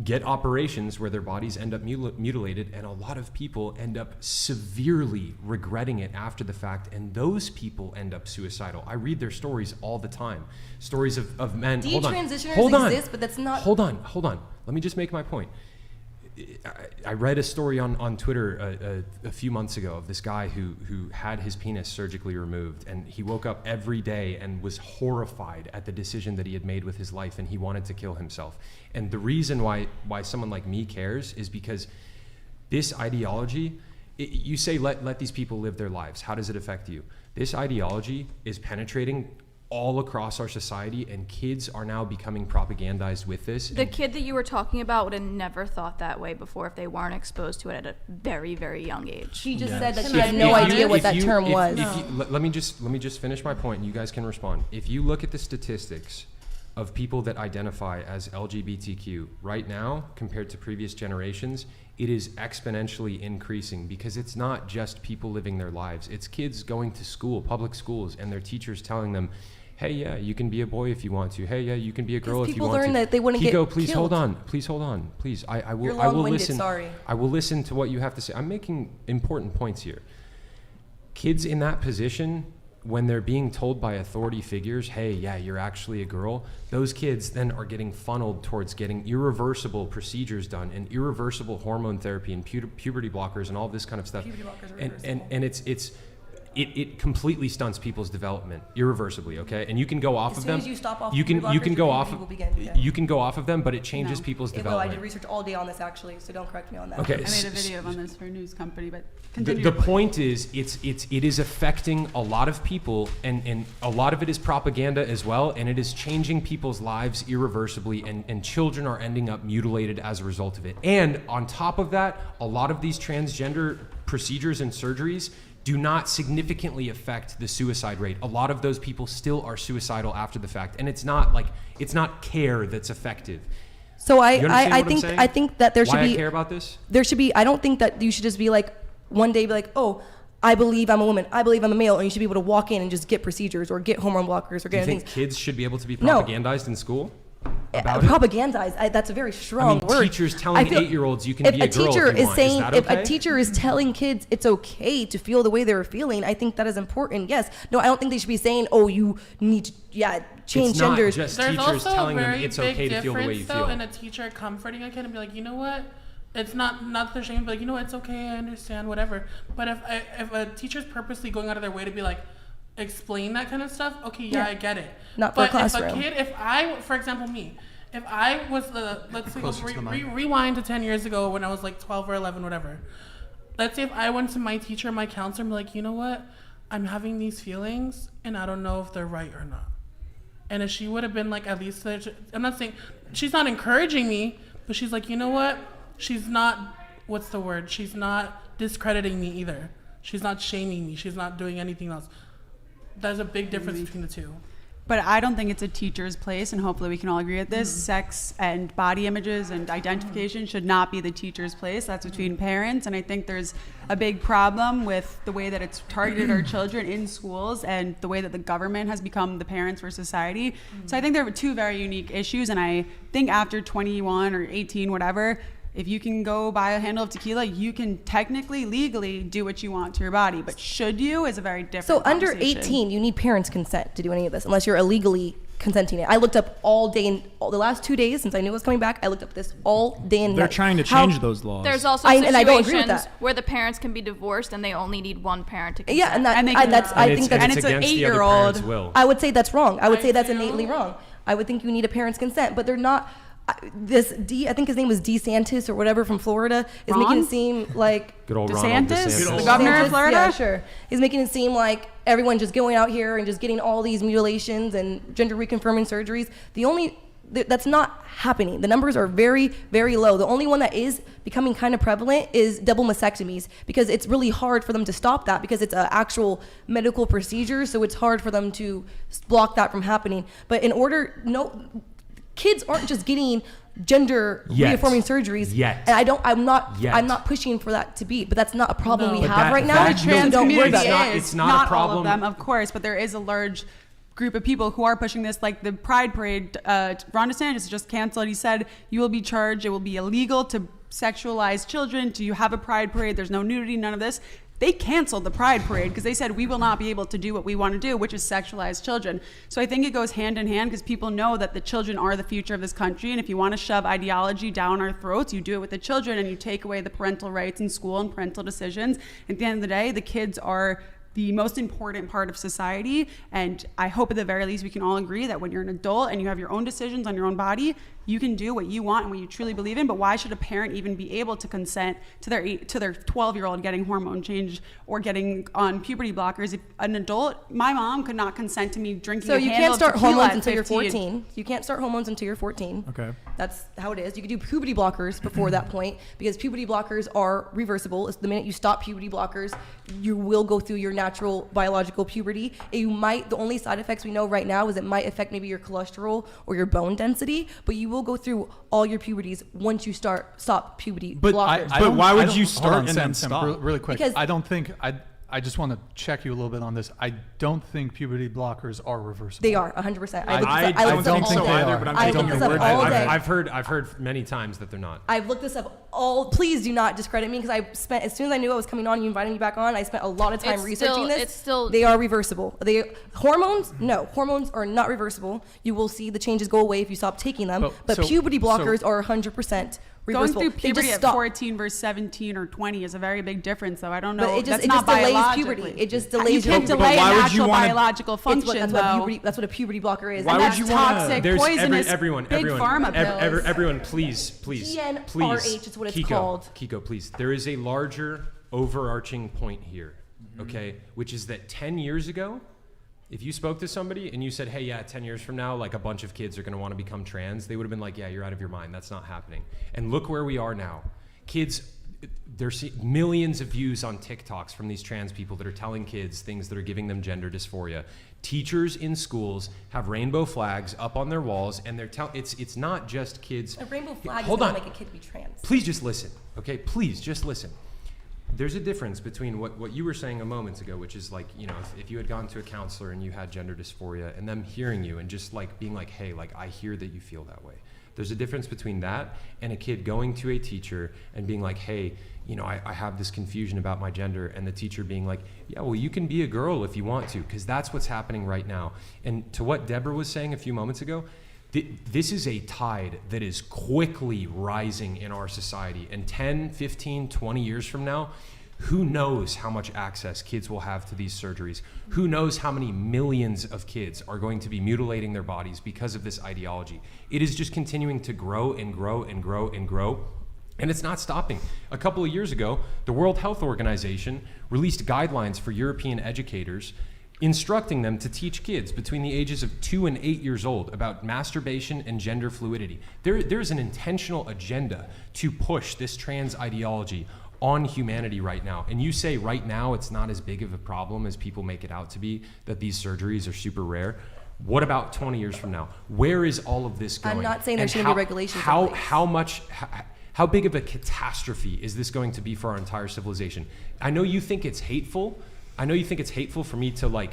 get operations where their bodies end up mutilated, and a lot of people end up severely regretting it after the fact, and those people end up suicidal. I read their stories all the time. Stories of men. Detransitioners exist, but that's not. Hold on. Let me just make my point. I read a story on Twitter a few months ago of this guy who had his penis surgically removed, and he woke up every day and was horrified at the decision that he had made with his life, and he wanted to kill himself. And the reason why someone like me cares is because this ideology, you say let these people live their lives. How does it affect you? This ideology is penetrating all across our society, and kids are now becoming propagandized with this. The kid that you were talking about would have never thought that way before if they weren't exposed to it at a very, very young age. She just said that she had no idea what that term was. Let me just finish my point, and you guys can respond. If you look at the statistics of people that identify as LGBTQ right now compared to previous generations, it is exponentially increasing, because it's not just people living their lives. It's kids going to school, public schools, and their teachers telling them, Hey, yeah, you can be a boy if you want to. Hey, yeah, you can be a girl if you people want to. learn that they wouldn't get Keeko, please killed. hold on. Please hold on. Please, I will. You're I will long-winded, listen. sorry. I will listen to what you have to say. I'm making important points here. Kids in that position, when they're being told by authority figures, hey, yeah, you're actually a girl, those kids then are getting funneled towards getting irreversible procedures done and irreversible hormone therapy and puberty blockers and all this kind of stuff. Puberty blockers are and it completely stunts people's development irreversibly, okay? And you can go off of them. As soon as you stop off you can puberty blockers, go your off puberty will begin. you can go off of them, but it changes No. people's It will. I development. did research all day on this actually, so don't correct me on that. Okay. I made a video on this for a news company, but The continue. your point is, it is affecting a lot of people, and a lot of it is propaganda as well, and it is changing people's lives irreversibly, and children are ending up mutilated as a result of it. And on top of that, a lot of these transgender procedures and surgeries do not significantly affect the suicide rate. A lot of those people still are suicidal after the fact, and it's not care that's effective. So You understand what I'm saying? I think that there should Why be I care about this? There should be. I don't think that you should just be like one day be like, oh, I believe I'm a woman, I believe I'm a male, and you should be able to walk in and just get procedures or get hormone blockers or Do you get think things. kids should be able to be No. propagandized in school? About it? Propagandized. That's a very strong word. Teachers telling I feel- 8-year-olds you can if be a girl teacher if you is want. saying, Is that if okay? a teacher is telling kids it's okay to feel the way they're feeling, I think that is important. Yes. No, I don't think they should be saying, oh, you need to, change It's not genders. just There's teachers also telling a them very it's big okay to feel the way you difference, though, feel. in a teacher comforting a kid and be like, you know what? It's not that they're shaming, but like, you know what? It's okay. I understand, whatever. But if a teacher's purposely going out of their way to be like, explain that kind of stuff, okay, yeah, I get it. Not for a but classroom. if I, for example, me, if I was let's say, Closer to the mic. rewind to 10 years ago when I was like 12 or 11, whatever. Let's say if I went to my teacher, my counselor, and be like, you know what? I'm having these feelings, and I don't know if they're right or not. And if she would have been like, at least, I'm not saying, she's not encouraging me, but she's like, you know what? She's not, what's the word? She's not discrediting me either. She's not shaming me. She's not doing anything else. There's a big difference between the two. But I don't think it's a teacher's place, and hopefully we can all agree with this. Sex and body images and identification should not be the teacher's place. That's between parents, and I think there's a big problem with the way that it's targeted our children in schools and the way that the government has become the parents for society. So I think there are two very unique issues, and I think after 21 or 18, whatever, if you can go buy a handle of tequila, you can technically, legally do what you want to your body. But should you is a very different So under conversation. 18, you need parents' consent to do any of this, unless you're illegally consenting it. I looked up all day, in the last 2 days since I knew it was coming back, I looked up this all day and They're night. trying to How- change those laws. There's also and I don't agree with situations that. where the parents can be divorced and they only need one parent to consent. Yeah, and that, And they I, can- that's, I And think it's, and that's, it's an against the other 8-year-old. parent's will. I would say that's wrong. I would say that's do. innately wrong. I would think you need a parent's consent, but they're not. I think his name was DeSantis or whatever from Florida, is making Ron? it seem like Good old Ronald DeSantis? DeSantis. The governor of DeSantis, Florida? Yeah, sure. He's making it seem like everyone's just going out here and just getting all these mutilations and gender reconfirming surgeries. That's not happening. The numbers are very, very low. The only one that is becoming kind of prevalent is double mastectomies, because it's really hard for them to stop that, because it's an actual medical procedure, so it's hard for them to block that from happening. But kids aren't just getting gender reaffirming surgeries. Yet. And I'm not Yet. pushing for that to be, but that's not a problem we But have that- right now. that- The trans Don't worry community about it. is It's not a all problem. of them, of course, but there is a large group of people who are pushing this, like the Pride Parade. Ron DeSantis just canceled. He said, you will be charged, it will be illegal to sexualize children, to have a Pride Parade, there's no nudity, none of this. They canceled the Pride Parade because they said we will not be able to do what we want to do, which is sexualize children. So I think it goes hand in hand, because people know that the children are the future of this country, and if you want to shove ideology down our throats, you do it with the children, and you take away the parental rights in school and parental decisions. At the end of the day, the kids are the most important part of society, and I hope at the very least we can all agree that when you're an adult and you have your own decisions on your own body, you can do what you want and what you truly believe in. But why should a parent even be able to consent to their 12-year-old getting hormone change or getting on puberty blockers? If an adult, my mom could not consent to me drinking So a you handle can't start of tequila hormones at until you're 15. 14. You can't start hormones until you're 14. Okay. That's how it is. You can do puberty blockers before that point, because puberty blockers are reversible. It's the minute you stop puberty blockers, you will go through your natural biological puberty. The only side effects we know right now is it might affect maybe your cholesterol or your bone density, but you will go through all your puberties once you stop puberty blockers. But why would you hold start on, and then Sam, stop? really quick. Because- I don't think I just want to check you a little bit on this. I don't think puberty blockers are reversible. They are 100%. I don't think so either, but I'm taking your word. I've heard many times that they're not. I've looked this up please do not discredit me, because as soon as I knew I was coming on, you invited me back on, I spent a lot of time researching this. They are reversible. Hormones are not reversible. You will see the changes go away if you stop taking them, but puberty blockers are 100% reversible. Going through puberty at 14 versus 17 or 20 is a very big difference, though. I don't know. But it just not delays puberty. It just delays you can't delay natural biological functions, that's what a puberty blocker is. Why would you want toxic, poisonous, everyone, big pharma pills. Everyone, please. GnRH is what it's called. Keeko, please. There is a larger overarching point here, okay? Which is that 10 years ago, if you spoke to somebody and you said, hey, yeah, 10 years from now, like a bunch of kids are going to want to become trans, they would have been like, yeah, you're out of your mind. That's not happening. And look where we are now. Kids, there's millions of views on TikToks from these trans people that are telling kids things that are giving them gender dysphoria. Teachers in schools have rainbow flags up on their walls, and they're it's not just kids. A rainbow flag is going to make a kid be trans. Please just listen, okay? Please just listen. There's a difference between what you were saying a moment ago, which is like, you know, if you had gone to a counselor and you had gender dysphoria, and them hearing you and just like being like, hey, like I hear that you feel that way. There's a difference between that and a kid going to a teacher and being like, hey, you know, I have this confusion about my gender, and the teacher being like, yeah, well, you can be a girl if you want to, because that's what's happening right now. And to what Deborah was saying a few moments ago, this is a tide that is quickly rising in our society. And 10, 15, 20 years from now, who knows how much access kids will have to these surgeries? Who knows how many millions of kids are going to be mutilating their bodies because of this ideology? It is just continuing to grow and grow and grow and grow. And it's not stopping. A couple of years ago, the World Health Organization released guidelines for European educators instructing them to teach kids between the ages of 2 and 8 years old about masturbation and gender fluidity. There's an intentional agenda to push this trans ideology on humanity right now. And you say right now it's not as big of a problem as people make it out to be, that these surgeries are super rare. What about 20 years from now? Where is all of this going? I'm not saying there shouldn't be regulations. How big of a catastrophe is this going to be for our entire civilization? I know you think it's hateful. I know you think it's hateful for me to like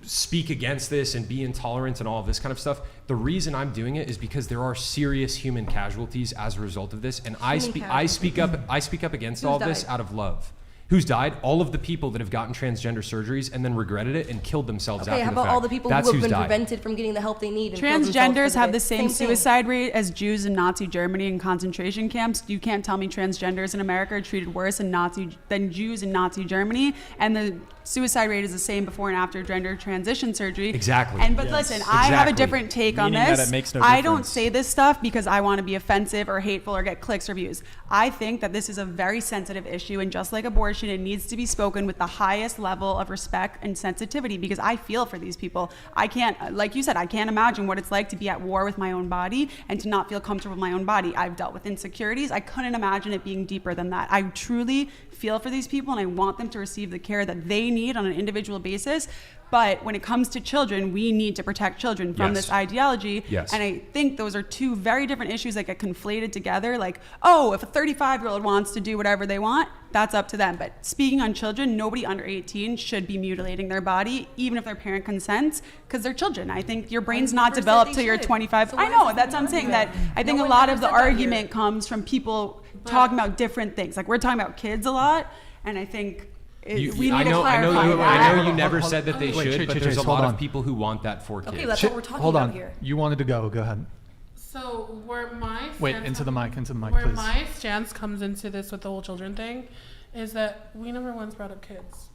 speak against this and be intolerant and all of this kind of stuff. The reason I'm doing it is because there are serious human casualties as a result of this, and I speak up against all of this out of love. Who's died? All of the people that have gotten transgender surgeries and then regretted it and killed themselves after the fact. Okay, how about all the people who have been prevented from getting the help they need? Transgenders have the same suicide rate as Jews in Nazi Germany in concentration camps. You can't tell me transgenders in America are treated worse than Jews in Nazi Germany, and the suicide rate is the same before and after gender transition surgery. Exactly. Listen, I have a different take on this. That it makes no I don't say this stuff because I want to be offensive or hateful or get clicks or views. I think that this is a very sensitive issue, and just like abortion, it needs to be spoken with the highest level of respect and sensitivity, because I feel for these people. I can't, like you said, I can't imagine what it's like to be at war with my own body and to not feel comfortable with my own body. I've dealt with insecurities. I couldn't imagine it being deeper than that. I truly feel for these people, and I want them to receive the care that they need on an individual basis. But when it comes to children, we need to protect children from this ideology. Yes. And I think those are two very different issues that get conflated together. Like, oh, if a 35-year-old wants to do whatever they want, that's up to them. But speaking on children, nobody under 18 should be mutilating their body, even if their parent consents, because they're children. I think your brain's not developed till you're 25. I know, that's what I'm saying. That I think a lot of the argument comes from people talking about different things. Like, we're talking about kids a lot, and I think we need to clarify that. I know you never said that they should, but there's a lot of people who want that for kids. Okay, that's what we're talking about here. You wanted to go. Go ahead. So where my into the mic, please. Where my stance comes into this with the whole children thing is that we never once brought up kids.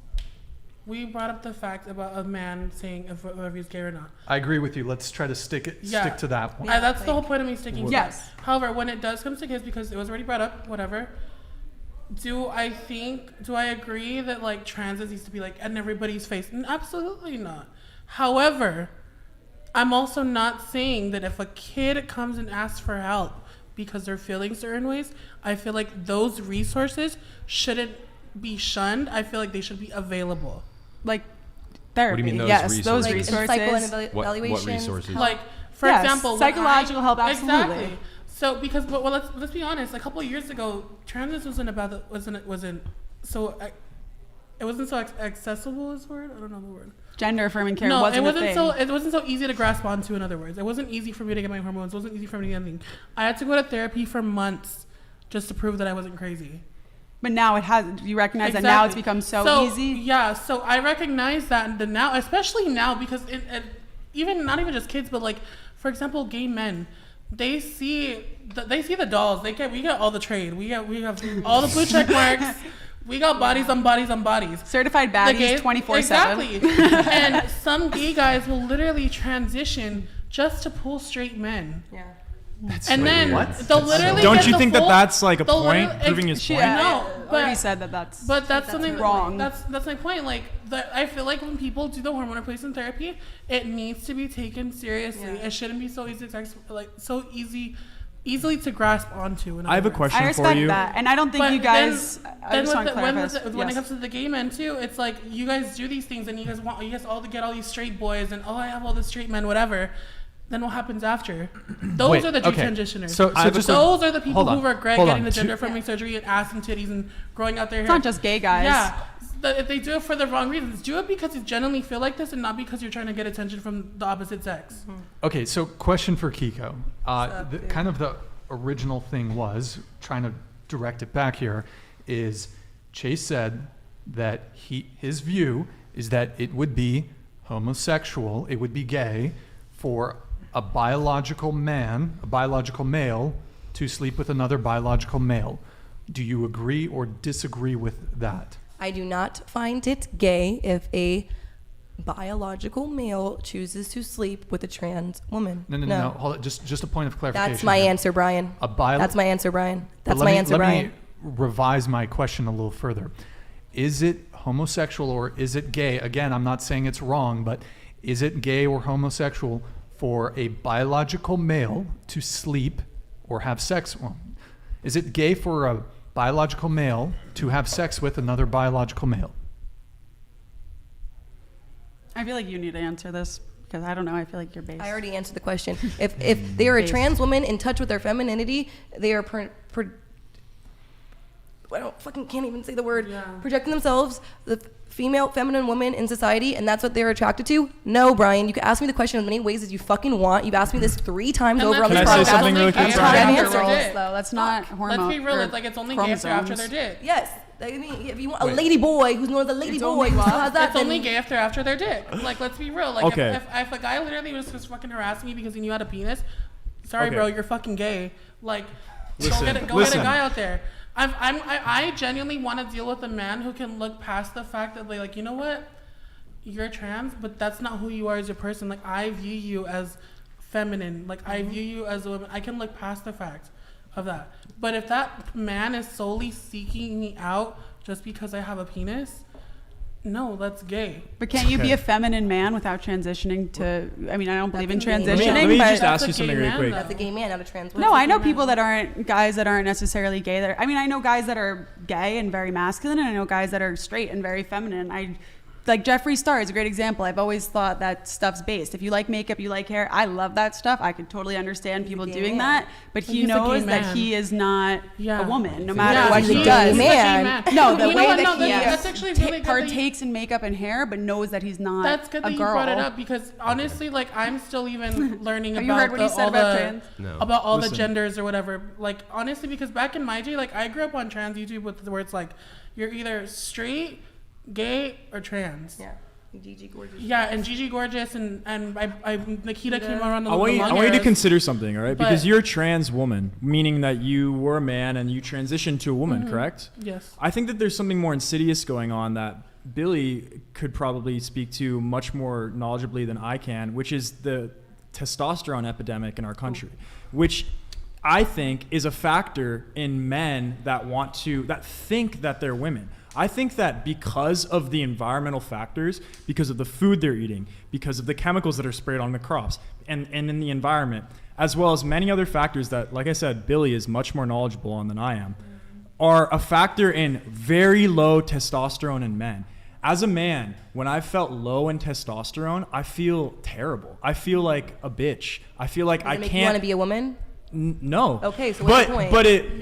We brought up the fact about a man saying if he's gay or not. I agree with you. Let's try to stick to that one. That's the whole point of me sticking to that. However, when it does come to kids, because it was already brought up, whatever, do I agree that like trans needs to be like in everybody's face? Absolutely not. However, I'm also not saying that if a kid comes and asks for help because they're feeling certain ways, I feel like those resources shouldn't be shunned. I feel like they should be available. Like therapy. What do you mean those resources? Like resources. What resources? Like, for example, psychological help, absolutely. Exactly. So because let's be honest, a couple of years ago, transness wasn't it wasn't so accessible is the word. I don't know the word. Gender affirming care No, wasn't it wasn't a thing. so. It wasn't so easy to grasp onto. In other words, it wasn't easy for me to get my hormones. It wasn't easy for me to get anything. I had to go to therapy for months just to prove that I wasn't crazy. But now it has. You recognize that now it's become so easy. Yeah. So I recognize that now, especially now, because even not even just kids, but like, for example, gay men. They see the dolls. We get all the trade. We have all the blue check marks. We got bodies on bodies on bodies. Certified baddies 24/7. Exactly. And some gay guys will literally transition just to pull straight men. Yeah. And then they'll literally. Don't get you the think full, that that's like a point, proving his point? No, but already said that's something wrong. That's my point. Like I feel like when people do the hormone replacement therapy, it needs to be taken seriously. Yeah. It shouldn't be so easily to grasp onto. I have a question I respect for you. that, and I don't think you guys. When it comes to the gay men too, it's like you guys do these things, and you guys all to get all these straight boys, and I have all the straight men, whatever. Then what happens after? Those are the transitioners. So those are the people who regret getting the gender gender affirming surgery and ass and titties and growing out their hair. It's not just gay guys. Yeah. If they do it for the wrong reasons, do it because you genuinely feel like this and not because you're trying to get attention from the opposite sex. Mm-hmm. Okay, so question for Keeko. Kind of the original thing was, trying to direct it back here, is Chase said that his view is that it would be homosexual, it would be gay for a biological male to sleep with another biological male. Do you agree or disagree with that? I do not find it gay if a biological male chooses to sleep with a trans woman. No. Hold it. Just a point of clarification. That's my answer, Brian. That's my answer, Brian. That's my answer, Brian. Let me revise my question a little further. Is it homosexual or is it gay? Again, I'm not saying it's wrong, but is it gay or homosexual for a biological male to sleep or have sex? Well, is it gay for a biological male to have sex with another biological male? I feel like you need to answer this because I don't know. I feel like you're based. I already answered the question. If they are a trans woman in touch with their femininity, they are can't even say the word. Yeah. Projecting themselves, the female, feminine woman in society, and that's what they're attracted to. No, Brian, you can ask me the question as many ways as you fucking want. You've asked me this 3 times over on this podcast. Can I say something really quick? That's not hormone. Let's be real. Like it's only gay after they're dick. Yes. I mean, if you want a lady boy who's known as a lady boy, it's only gay after their dick. Like, let's be real. Like, okay. if a guy literally was just fucking harassing me because he knew I had a penis, sorry, bro, you're fucking gay. Like, go get a guy out there. I genuinely want to deal with a man who can look past the fact that, like, you know what, you're trans, but that's not who you are as a person. Like, I view you as feminine. Like, I view you as a woman. I can look past the fact of that. But if that man is solely seeking me out just because I have a penis, no, that's gay. But can't you be a feminine man without transitioning to? I mean, I don't believe in transitioning. Let me but just ask you something really quick. That's a gay man, not a trans woman. No, I know people that aren't guys that aren't necessarily gay. I mean, I know guys that are gay and very masculine, and I know guys that are straight and very feminine. Like Jeffree Star is a great example. I've always thought that stuff's based. If you like makeup, you like hair. I love that stuff. I could totally understand people doing that, but he knows that he is not a woman, no matter what he does. No, the way that he partakes in makeup and hair, but knows that he's not a girl. That's good that you brought it up because honestly, like I'm still even learning Have you heard what he said about trans? About all the genders or whatever. Like honestly, because back in my day, like I grew up on trans YouTube with the words like you're either straight, gay, or trans. Yeah. Gigi Gorgeous. Yeah, and Gigi Gorgeous and Nikita came around I want you to consider something, all right? Because you're a trans woman, meaning that you were a man and you transitioned to a woman, correct? Yes. I think that there's something more insidious going on that Billy could probably speak to much more knowledgeably than I can, which is the testosterone epidemic in our country, which I think is a factor in men that think that they're women. I think that because of the environmental factors, because of the food they're eating, because of the chemicals that are sprayed on the crops and in the environment, as well as many other factors that, like I said, Billy is much more knowledgeable on than I am, are a factor in very low testosterone in men. As a man, when I felt low in testosterone, I feel terrible. I feel like a bitch. I feel like I can't. You want to be a woman? No. Okay, so what's the point? But it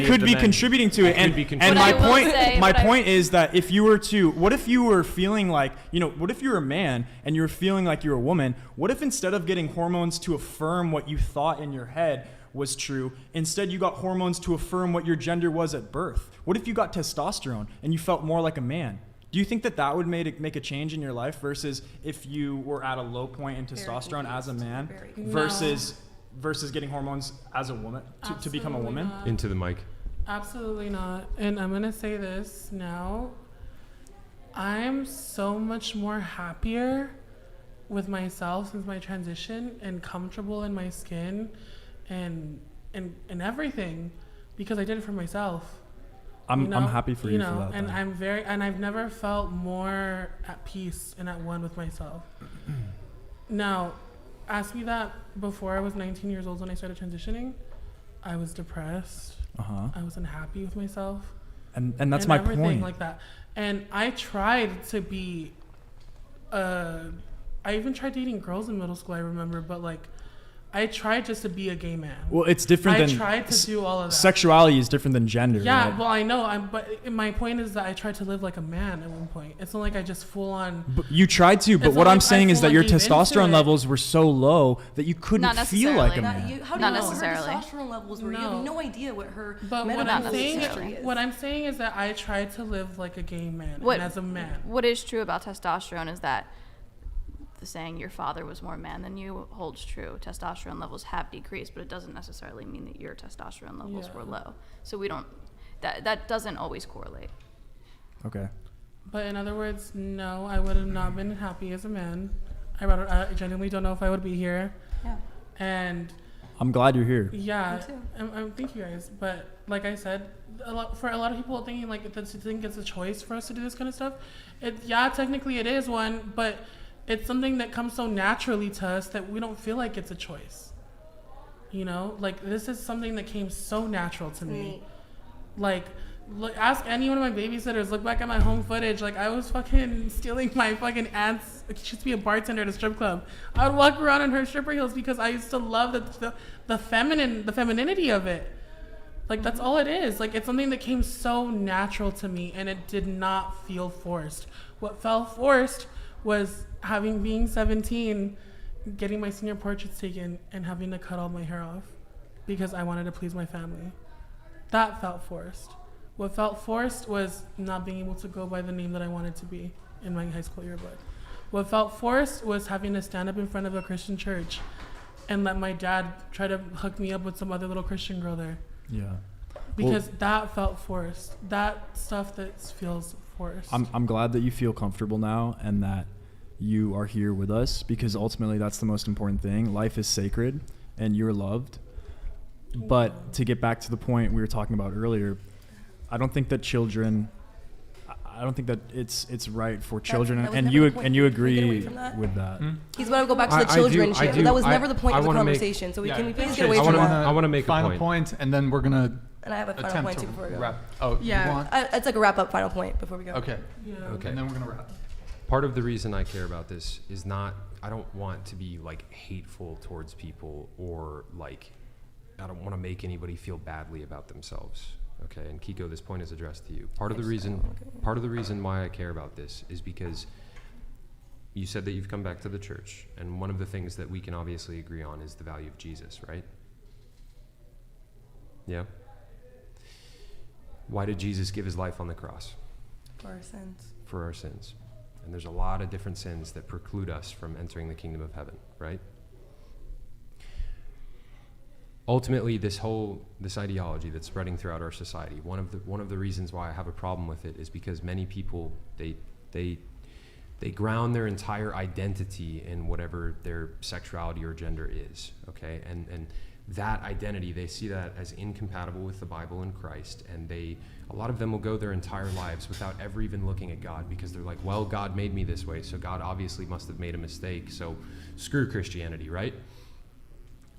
could be contributing to it. And my point is that if you were to, what if you were feeling like, what if you were a man and you were feeling like you're a woman? What if instead of getting hormones to affirm what you thought in your head was true, instead you got hormones to affirm what your gender was at birth? What if you got testosterone and you felt more like a man? Do you think that would make a change in your life versus if you were at a low point in testosterone as a man versus getting hormones as a woman to become a woman? Not. Into the mic. Absolutely not. And I'm going to say this now. I'm so much more happier with myself since my transition and comfortable in my skin and everything because I did it for myself. I'm happy for you for that. And I've never felt more at peace and at one with myself. Now, ask me that before I was 19 years old when I started transitioning. I was depressed. I was unhappy with myself. And that's my point. Like that. And I tried to be I even tried dating girls in middle school, I remember, but I tried just to be a gay man. Well, it's different than... I tried to do all of that. Sexuality is different than gender, Yeah, right? well, I know. But my point is that I tried to live like a man at one point. It's not like I just full on... But you tried to, but what I'm saying is that your testosterone levels were so low that you couldn't feel like a man. How do you know her testosterone levels were? You have no idea what her metabolic history is. What I'm saying is that I tried to live like a gay man and as a man. What is true about testosterone is that the saying your father was more man than you holds true. Testosterone levels have decreased, but it doesn't necessarily mean that your testosterone levels were low. So we don't, that doesn't always correlate. Okay. But in other words, no, I would have not been happy as a man. I genuinely don't know if I would be here. Yeah. And I'm glad you're here. Yeah. Thank you guys. But like I said, for a lot of people thinking it's a choice for us to do this kind of stuff. Technically it is one, but it's something that comes so naturally to us that we don't feel like it's a choice. This is something that came so natural to me. Ask any one of my babysitters, look back at my home footage. I was fucking stealing my fucking aunt's, she used to be a bartender at a strip club. I would walk around in her stripper heels because I used to love the femininity of it. That's all it is. It's something that came so natural to me and it did not feel forced. What felt forced was being 17, getting my senior portraits taken and having to cut all my hair off because I wanted to please my family. That felt forced. What felt forced was not being able to go by the name that I wanted to be in my high school yearbook. What felt forced was having to stand up in front of a Christian church and let my dad try to hook me up with some other little Christian girl there. Yeah. Because that felt forced. That stuff that feels forced. I'm glad that you feel comfortable now and that you are here with us because ultimately that's the most important thing. Life is sacred and you're loved. But to get back to the point we were talking about earlier, I don't think that it's right for children, and you agree with that. He's going to go back to the children shit, but that was never the point of the conversation. So can we please get away from that? I want to make a final point, and then we're gonna. And I have a final point too before we go. Wrap. Oh, yeah. You want? It's like a wrap up final point before we go. Okay. Yeah. Okay. And then we're gonna wrap. Part of the reason I care about this is not, I don't want to be hateful towards people or I don't want to make anybody feel badly about themselves. Okay, and Keeko, this point is addressed to you. Part of the reason why I care about this is because you said that you've come back to the church, and one of the things that we can obviously agree on is the value of Jesus, right? Yeah? Why did Jesus give his life on the cross? For our sins. For our sins. And there's a lot of different sins that preclude us from entering the kingdom of heaven, right? Ultimately, this ideology that's spreading throughout our society, one of the reasons why I have a problem with it is because many people, they ground their entire identity in whatever their sexuality or gender is, okay? And that identity, they see that as incompatible with the Bible and Christ, and a lot of them will go their entire lives without ever even looking at God because they're like, well, God made me this way, so God obviously must have made a mistake, so screw Christianity, right?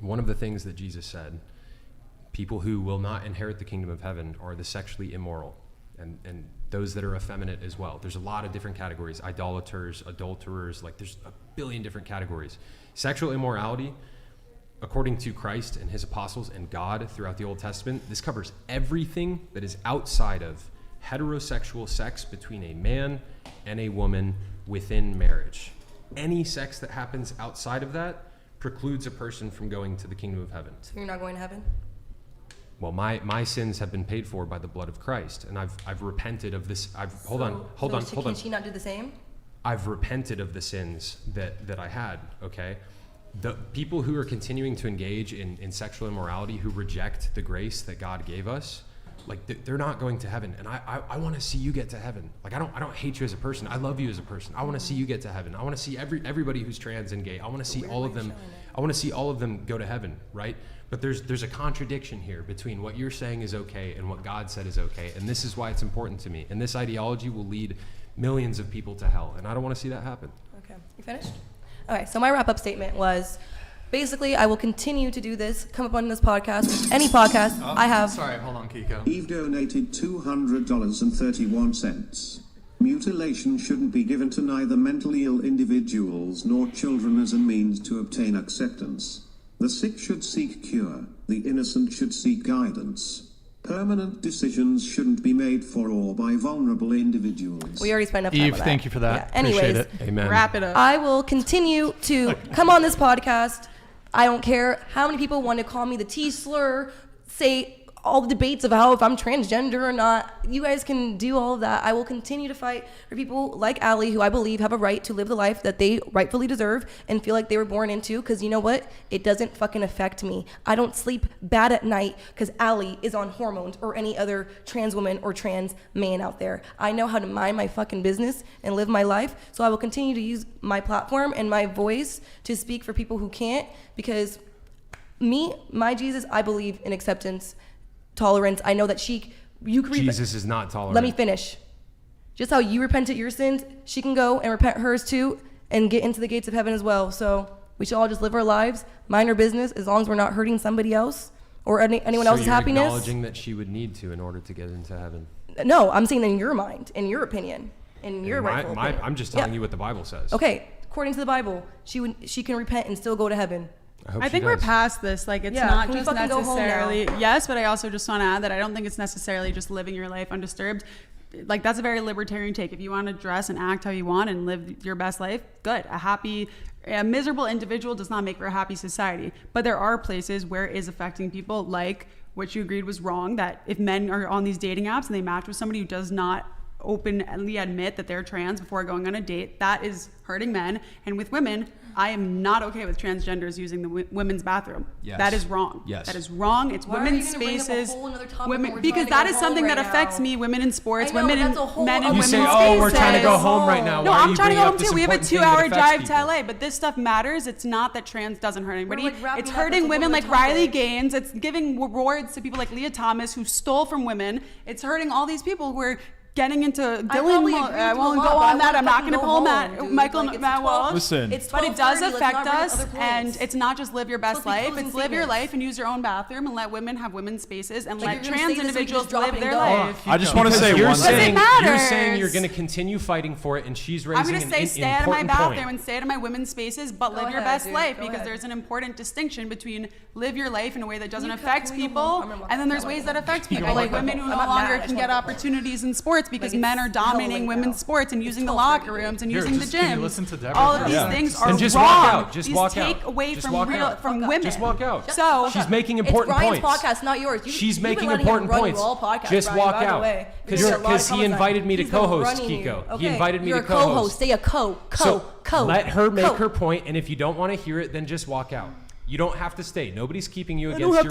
One of the things that Jesus said, people who will not inherit the kingdom of heaven are the sexually immoral and those that are effeminate as well. There's a lot of different categories, idolaters, adulterers, there's a billion different categories. Sexual immorality according to Christ and his apostles and God throughout the Old Testament, this covers everything that is outside of heterosexual sex between a man and a woman within marriage. Any sex that happens outside of that precludes a person from going to the kingdom of heaven. So you're not going to heaven? Well, my sins have been paid for by the blood of Christ, and I've repented of this. Hold on. Can she not do the same? I've repented of the sins that I had, okay? The people who are continuing to engage in sexual immorality, who reject the grace that God gave us, like they're not going to heaven. And I want to see you get to heaven. Like I don't hate you as a person. I love you as a person. I want to see you get to heaven. I want to see everybody who's trans and gay. I want to see all of them. I want to see all of them go to heaven, right? But there's a contradiction here between what you're saying is okay and what God said is okay. And this is why it's important to me. And this ideology will lead millions of people to hell. And I don't want to see that happen. Okay, you finished? Okay, so my wrap-up statement was, basically, I will continue to do this, come up on this podcast, any podcast I have. Sorry, hold on, Keeko. Eve donated $200.31. Mutilation shouldn't be given to neither mentally ill individuals nor children as a means to obtain acceptance. The sick should seek cure, the innocent should seek guidance. Permanent decisions shouldn't be made for or by vulnerable individuals. We already spent enough time Eve, on that. thank you for that. Yeah. Anyways, Appreciate it. Amen. Wrap it up. I will continue to come on this podcast. I don't care how many people want to call me the T slur, say all the debates of how if I'm transgender or not. You guys can do all of that. I will continue to fight for people like Allie, who I believe have a right to live the life that they rightfully deserve and feel like they were born into, because you know what? It doesn't fucking affect me. I don't sleep bad at night because Allie is on hormones or any other trans woman or trans man out there. I know how to mind my fucking business and live my life, so I will continue to use my platform and my voice to speak for people who can't, because my Jesus, I believe in acceptance, tolerance. I know that you can Jesus is not tolerant. Let me finish. Just how you repented your sins, she can go and repent hers too and get into the gates of heaven as well. So we should all just live our lives, mind our business, as long as we're not hurting somebody else or anyone else's happiness. Acknowledging that she would need to in order to get into heaven. No, I'm saying in your mind, in your opinion, in your rightful opinion. I'm just telling you what the Bible says. Okay, according to the Bible, she can repent and still go to heaven. I think we're past this. Like, it's not just necessarily, yes, but I also just want to add that I don't think it's necessarily just living your life undisturbed. Like, that's a very libertarian take. If you want to dress and act how you want and live your best life, good. A miserable individual does not make for a happy society. But there are places where it is affecting people, like what you agreed was wrong, that if men are on these dating apps and they match with somebody who does not openly admit that they're trans before going on a date, that is hurting men. And with women, I am not okay with transgenders using the women's bathroom. Yes. That is wrong. Yes. That is wrong. It's Why women's are you gonna bring up a spaces. whole another topic when Women, we're because trying to that go is home something right that affects now? me. Women in sports, I know, women that's in a whole men in other You women's say, spaces. we're trying to go home right now. No, Why are I'm you trying to bringing go up home this too. We have a important thing that 2-hour affects drive people? to LA, but this stuff matters. It's not that trans doesn't hurt anybody. like wrapping It's up hurting this women whole like topic. Riley Gaines. It's giving rewards to people like Leah Thomas who stole from women. It's hurting all these people who are getting into Dylan. I won't go on that. I'm not going to pull Michael Matt Walsh. Listen. But it does affect us, and it's not just live your best life. It's live your life and use your own bathroom and let women have women's spaces and let trans individuals live their life. I just want to say You're one saying, thing. you're saying you're going to continue fighting for it, and she's I'm raising going to an say stay out of my important bathroom point. and stay out of my women's spaces, but live your ahead, best dude. life, Go because ahead. there's an important distinction between live your life in a way that doesn't Can affect we go people, home? I'm gonna walk and then there's that way. ways that affect You people, go like home. women who no I'm not longer mad, I can just get wanna go. opportunities in sports because Like, men are it's hella dominating late women's now. sports and using the 12:30. locker rooms and Here, using the just can you gyms. listen to Deborah All for of a these second? things are Then just wrong. walk out. Just These walk take out. away Just from walk real out. from women. Just walk out. So She's making important it's Ryan's points. podcast, not yours. She's you've been making letting him important run you points. all podcasts, Just Ryan, walk by the out. way. There's a lot of Because he comments on- invited me to He's been co-host, running you. Keeko. Okay. He invited me You're to a co-host. co-host. Say a co. So let her make her point, and if you don't want to hear it, then just walk out. You don't have to stay. Nobody's keeping you against your will. I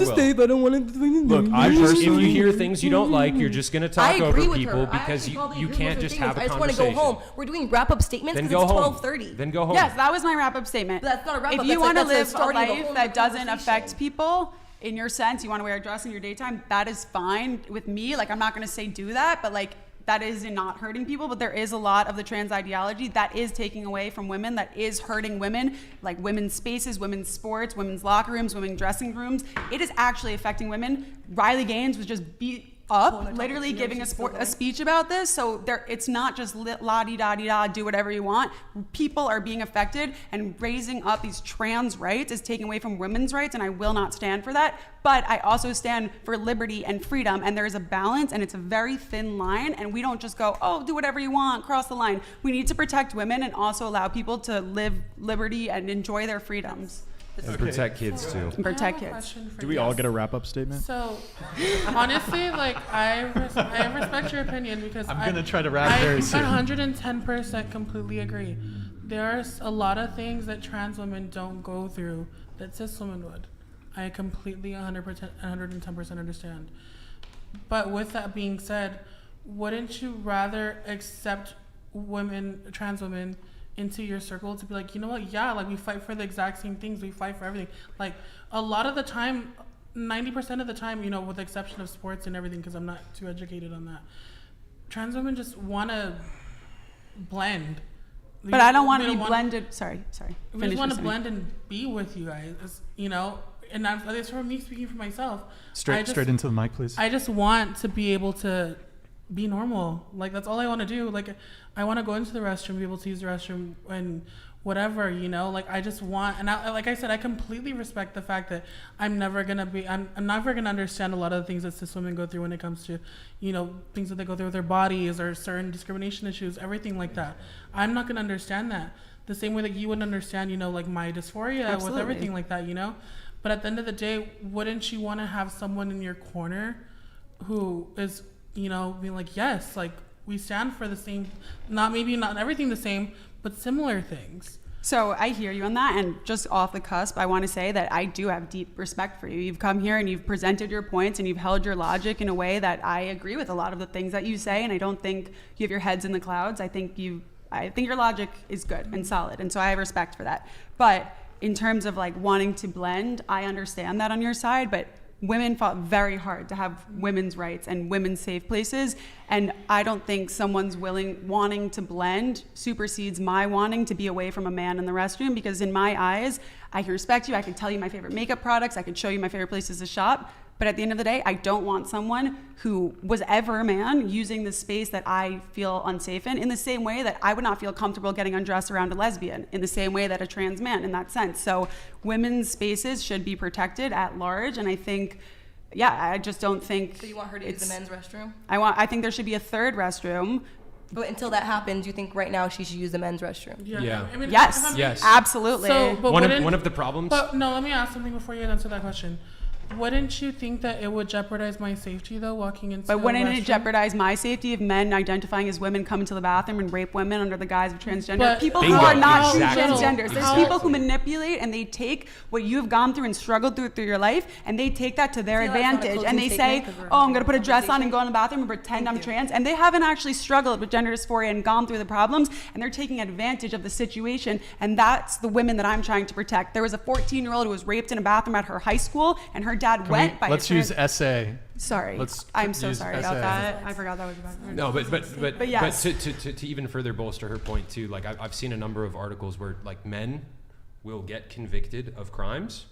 don't want to. Look, I If personally. you hear things you don't like, you're just going to talk I agree over with people her. because you can't just have a I just want to conversation. go home. We're doing wrap-up statements Then because go it's home. 12:30. Then go home. Yes, that was my wrap-up statement. But that's not a wrap-up. If you want to live a starting of a life whole that new doesn't conversation. affect people, in your sense, you want to wear a dress in your daytime, that is fine with me. Like, I'm not going to say do that, but like, that is not hurting people. But there is a lot of the trans ideology that is taking away from women, that is hurting women, like women's spaces, women's sports, women's locker rooms, women's dressing rooms. It is actually affecting women. Riley Gaines was just up, literally giving a speech about this. So it's not just la-di-da-di-da, do whatever you want. People are being affected, and raising up these trans rights is taking away from women's rights, and I will not stand for that. But I also stand for liberty and freedom, and there is a balance, and it's a very thin line, and we don't just go, oh, do whatever you want, cross the line. We need to protect women and also allow people to live liberty and enjoy their freedoms. And protect kids too. And protect kids. Do we all get a wrap-up statement? So, honestly, like I respect your opinion because I'm gonna try to wrap very soon. 110% completely agree. There's a lot of things that trans women don't go through that cis women would. I completely 110% understand. But with that being said, wouldn't you rather accept trans women into your circle to be like, you know what, yeah, like we fight for the exact same things, we fight for everything. Like a lot of the time, 90% of the time, you know, with the exception of sports and everything, because I'm not too educated on that, trans women just want to blend. But I don't want to be blended. Sorry. We just want to blend and be with you guys, you know. And that's for me speaking for myself. Straight into the mic, please. I just want to be able to be normal. Like that's all I want to do. Like I want to go into the restroom, be able to use the restroom and whatever, you know, like I just want, and like I said, I completely respect the fact that I'm never going to understand a lot of the things that cis women go through when it comes to, you know, things that they go through with their bodies or certain discrimination issues, everything like that. I'm not going to understand that the same way that you wouldn't understand, you know, like my dysphoria. Absolutely. With everything like that, you know, but at the end of the day, wouldn't you want to have someone in your corner who is, you know, being like, yes, like we stand for the same, not everything the same, but similar things. So I hear you on that, and just off the cusp, I want to say that I do have deep respect for you. You've come here and you've presented your points and you've held your logic in a way that I agree with a lot of the things that you say, and I don't think you have your heads in the clouds. I think your logic is good and solid, and so I have respect for that. But in terms of like wanting to blend, I understand that on your side, but women fought very hard to have women's rights and women's safe places, and I don't think someone's wanting to blend supersedes my wanting to be away from a man in the restroom, because in my eyes, I can respect you, I can tell you my favorite makeup products, I can show you my favorite places to shop, but at the end of the day, I don't want someone who was ever a man using the space that I feel unsafe in the same way that I would not feel comfortable getting undressed around a lesbian, in the same way that a trans man, in that sense. So women's spaces should be protected at large, and I think, yeah, I just don't think. So you want her to use the men's restroom? I think there should be a third restroom. But until that happens, you think right now she should use the men's restroom? Yeah. I mean, yes, absolutely. So, but one of the problems. But no, let me ask something before you answer that question. Wouldn't you think that it would jeopardize my safety though, walking into? But wouldn't restroom? It jeopardize my safety if men identifying as women come into the bathroom and rape women under the guise of transgender? But people bingo, who are not exactly. transgenders. There's people who manipulate and they take what you've gone through and struggled through your life, and they take that to their advantage, and they say, "Oh, I'm going to put a dress on and go in the bathroom and pretend I'm trans," and they haven't actually struggled with gender dysphoria and gone through the problems, and they're taking advantage of the situation, and that's the women that I'm trying to protect. There was a 14-year-old who was raped in a bathroom at her high school, and her dad went by. Let's use essay. Sorry, I'm so sorry about that. I forgot that was about. No, but yes. to even further bolster her point too, like I've seen a number of articles where like men will get convicted of crimes,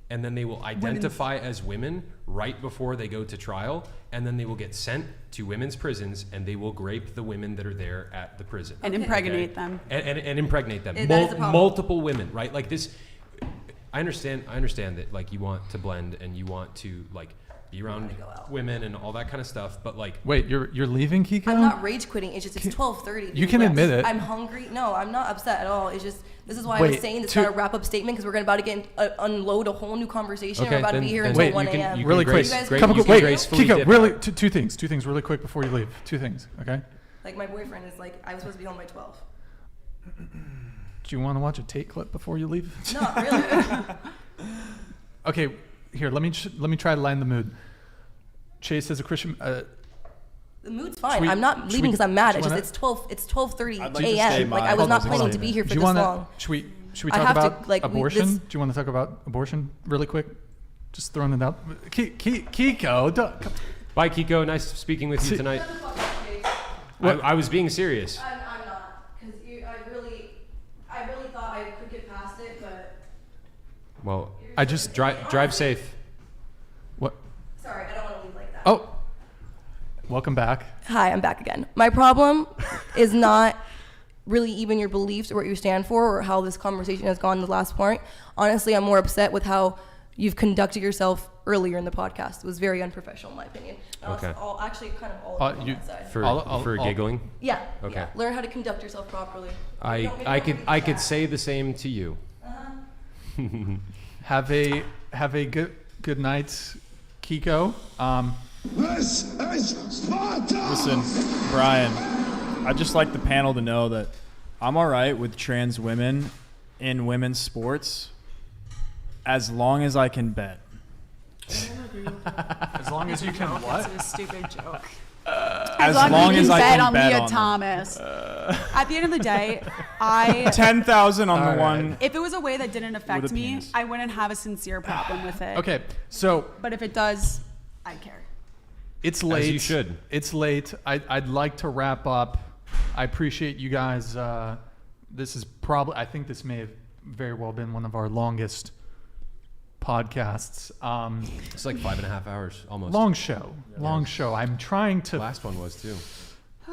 and then they will identify as women right before they go to trial, and then they will get sent to women's prisons, and they will rape the women that are there at the prison and impregnate them and impregnate them. Multiple women, right? Like this. I understand that like you want to blend and you want to like be around women and all that kind of stuff, but like wait, you're leaving, Keeko? I'm not rage quitting. It's just it's 12:30. You can admit it. I'm hungry. No, I'm not upset at all. It's just this is why I was saying this is not a wrap up statement, because we're about to get unload a whole new conversation. Okay, we're about to be here until 1 a.m. Really quick, Keeko, really two things really quick before you leave. Two things, okay? Like my boyfriend is like, I was supposed to be home by 12. Do you want to watch a Tate clip before you leave? Not really. Okay, here, let me try to lighten the mood. Chase as a Christian. The mood's fine. I'm not leaving because I'm mad. It's just it's 12:30 a.m. Like I was not planning to be here for this long. Should we talk about abortion? Do you want to talk about abortion really quick? Just throwing it out. Keeko. Bye, Keeko. Nice speaking with you tonight. I was being serious. I'm not, because I really thought I could get past it, but. Well, I just drive safe. What? Sorry, I don't want to leave like that. Oh. Welcome back. Hi, I'm back again. My problem is not really even your beliefs or what you stand for or how this conversation has gone to the last point. Honestly, I'm more upset with how you've conducted yourself earlier in the podcast. It was very unprofessional, in my opinion. Okay. Actually, kind of all on that side. For giggling? Yeah. Okay. Yeah. Learn how to conduct yourself properly. I could say the same to you. Have a good night, Keeko. This is Sparta! Listen, Brian, I'd just like the panel to know that I'm all right with trans women in women's sports as long as I can bet. As long as you can what? It's a stupid joke. As long as I can bet Leah on Thomas. At the end of the day, I 10,000 on the one. If it was a way that didn't affect With a me, penis. I wouldn't have a sincere problem with it. Okay, so But if it does, I care. it's late. As you should. It's late. I'd like to wrap up. I appreciate you guys. This is probably, I think this may have very well been one of our longest podcasts. It's like 5.5 hours almost. Long show. Long show. I'm trying to. Last one was too.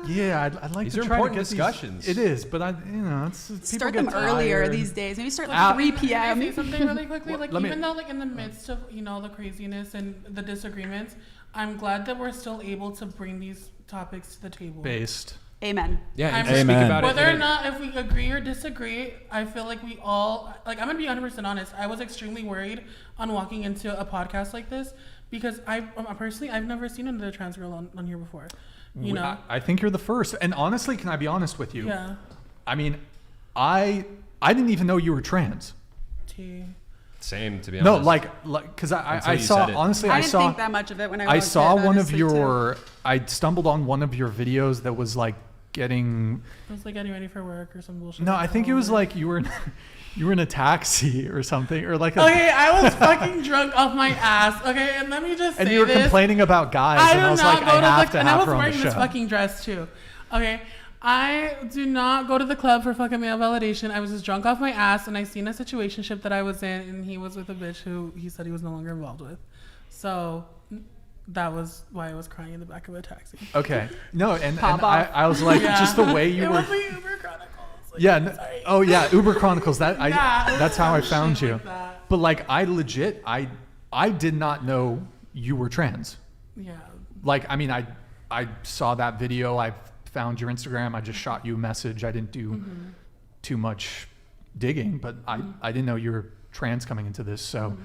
Yeah, I'd like These to are try important to get discussions. It is, but it's people Start get them earlier tired. these days. Maybe start like 3 Can I say p.m. something really quickly? Well, Like let me- even though like in the midst of the craziness and the disagreements, I'm glad that we're still able to bring these topics to the table. Based. Amen. Yeah, and I'm to speak Amen. about Whether it. or not if we agree or disagree, I feel like we all I'm gonna be 100% honest. I was extremely worried on walking into a podcast like this because I personally I've never seen another trans girl on here before. You know. I think you're the first. And honestly, can I be honest with you? Yeah. I mean, I didn't even know you were trans. Same, to be No, honest. like, because Until I you saw, said it. honestly, I I didn't saw, think that much of it when I I was saw kid, one of honestly, your, I stumbled on one of your videos that was like getting, I was like getting ready for work or some bullshit. no, I think it was like you were in a taxi or something, or like a, Okay, I was fucking drunk off my ass. Okay, and let me just say and you were this. complaining about guys, I and do I was not like, go I to have the, to and I have was her on the wearing this show. fucking dress too. Okay, I do not go to the club for fucking male validation. I was just drunk off my ass, and I seen a situationship that I was in, and he was with a bitch who he said he was no longer involved with. So that was why I was crying in the back of a taxi. Okay, no, and Pop I was like, Yeah. just the way you it were. was like Uber Chronicles. Like, Yeah. sorry. Oh yeah, Uber Chronicles. That Yeah, that's how I found shit you. like that. But like, I legit, I did not know you were trans. Yeah. Like, I mean, I saw that video. I found your Instagram. I just shot you a message. I didn't do too much digging, but I didn't know you were trans coming into this. So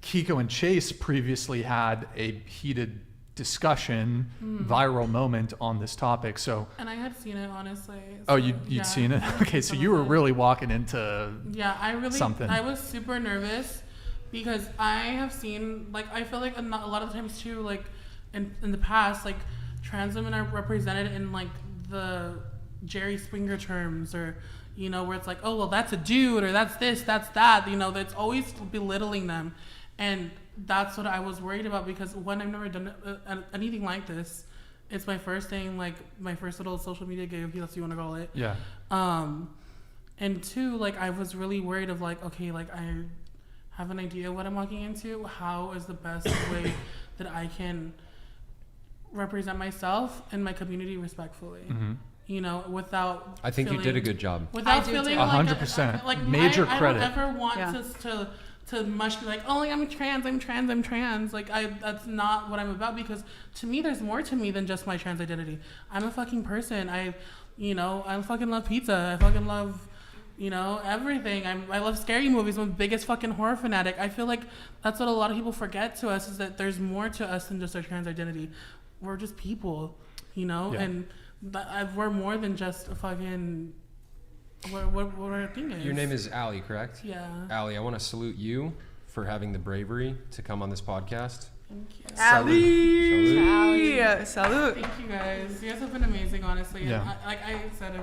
Keeko and Chase previously had a heated discussion, viral moment on this topic. So, And I had seen it honestly. oh, so, you'd yeah, seen it? I had Okay, seen so some you of were it. really walking into something. something. I was super nervous because I have seen, like, I feel like a lot of times too, like, in the past, like, trans women are represented in, like, the Jerry Springer terms or, you know, where it's like, oh, well, that's a dude or that's this, that's that, you know, that's always belittling them. And that's what I was worried about because one, I've never done anything like this. It's my first thing, like, my first little social media gig, if that's what you want to call it. Yeah. And two, like, I was really worried of, like, okay, like, I have an idea what I'm walking into. How is the best way that I can represent myself and my community respectfully? You know, without I think you did a good job. Without I do feeling too. like 100%. like Major I credit. don't ever want Yeah. to mush be like, oh, like, I'm trans. Like, that's not what I'm about because to me, there's more to me than just my trans identity. I'm a fucking person. I fucking love pizza. I fucking love, you know, everything. I love scary movies. I'm the biggest fucking horror fanatic. I feel like that's what a lot of people forget to us is that there's more to us than just our trans identity. We're just people, you know, Yeah. and we're more than just a fucking what our thing is. Your name is Allie, correct? Yeah. Allie, I want to salute you for having the bravery to come on this podcast. Thank you. Ali. Salute. Thank you guys. You guys have been amazing, honestly. And Yeah. like I said,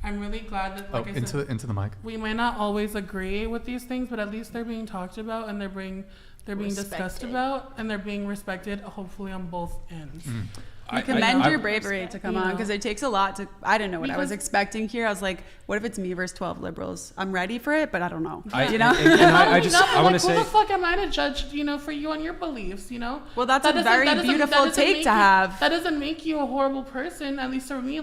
I'm really glad that, Oh, like I said, into the mic. we might not always agree with these things, but at least they're being talked about and they're being discussed Respected. about and they're being respected, hopefully on both ends. I commend your bravery to come on because it takes a lot to. I didn't know what I was expecting here. I was like, what if it's me versus 12 liberals? I'm ready for it, but I don't know. I want to say, who the fuck am I to judge? For you and your beliefs. Well, that's a very beautiful take to have. That doesn't make you a horrible person. At least for me,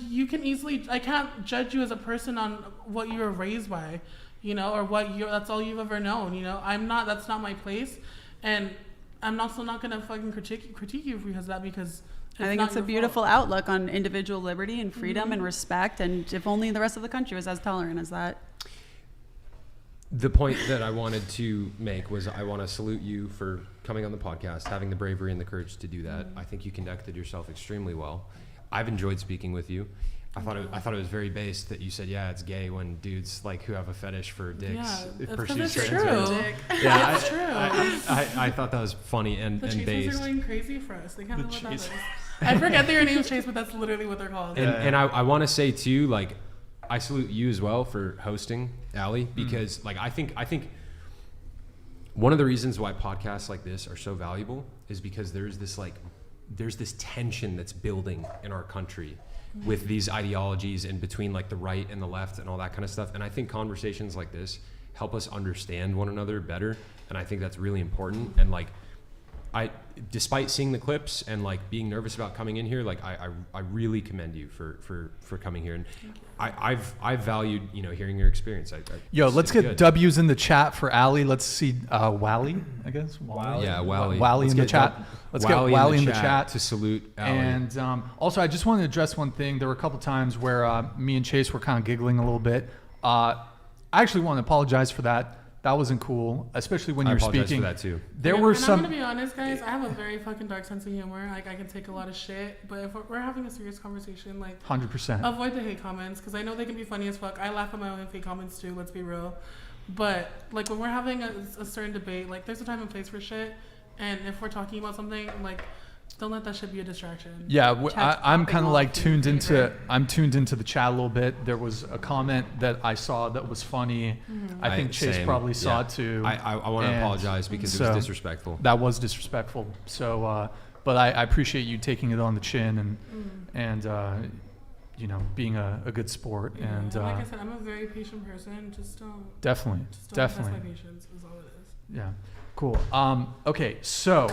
you can easily. I can't judge you as a person on what you were raised by, or that's all you've ever known. I'm not. That's not my place, and I'm also not gonna fucking critique you because of that because I think it's a beautiful outlook on individual liberty and freedom and respect, and if only the rest of the country was as tolerant as that. The point that I wanted to make was I want to salute you for coming on the podcast, having the bravery and the courage to do that. I think you conducted yourself extremely well. I've enjoyed speaking with you. I thought it was very based that you said, yeah, it's gay when dudes who have a fetish for dicks pursue it's trans true. women. Yeah, it's true. I thought that was funny and the based. The Chasers are going crazy for us. They can't know what that is. I forget their name's Chase, but that's literally what they're called. And I want to say too, I salute you as well for hosting Allie because I think one of the reasons why podcasts like this are so valuable is because there's this tension that's building in our country with these ideologies and between the right and the left and all that kind of stuff. And I think conversations like this help us understand one another better. And I think that's really important. And despite seeing the clips and being nervous about coming in here, I really commend you for coming here. And I've valued, hearing your experience. Let's get good. W's in the chat for Allie. Let's see Wally, I guess. Wally. Yeah, Wally. Wally in the chat. Let's get Wally in the chat to salute Allie. And also, I just wanted to address one thing. There were a couple times where me and Chase were kind of giggling a little bit. I actually want to apologize for that. That wasn't cool, especially when you're speaking. For that too. There were some. I'm gonna be honest, guys. I have a very fucking dark sense of humor. I can take a lot of shit. But if we're having a serious conversation, 100%. Avoid the hate comments because I know they can be funny as fuck. I laugh at my own hate comments too. Let's be real. But when we're having a certain debate, there's a time and place for shit. And if we're talking about something, don't let that shit be a distraction. Yeah, I'm kind of tuned into the chat a little bit. There was a comment that I saw that was funny. I think Chase probably saw it too. I want to apologize because it was disrespectful. That was disrespectful. So, but I appreciate you taking it on the chin and being a good sport. Yeah, and like I said, I'm a very patient person. Just don't. Definitely. Test my patience is all it is. Yeah. Cool. Okay, so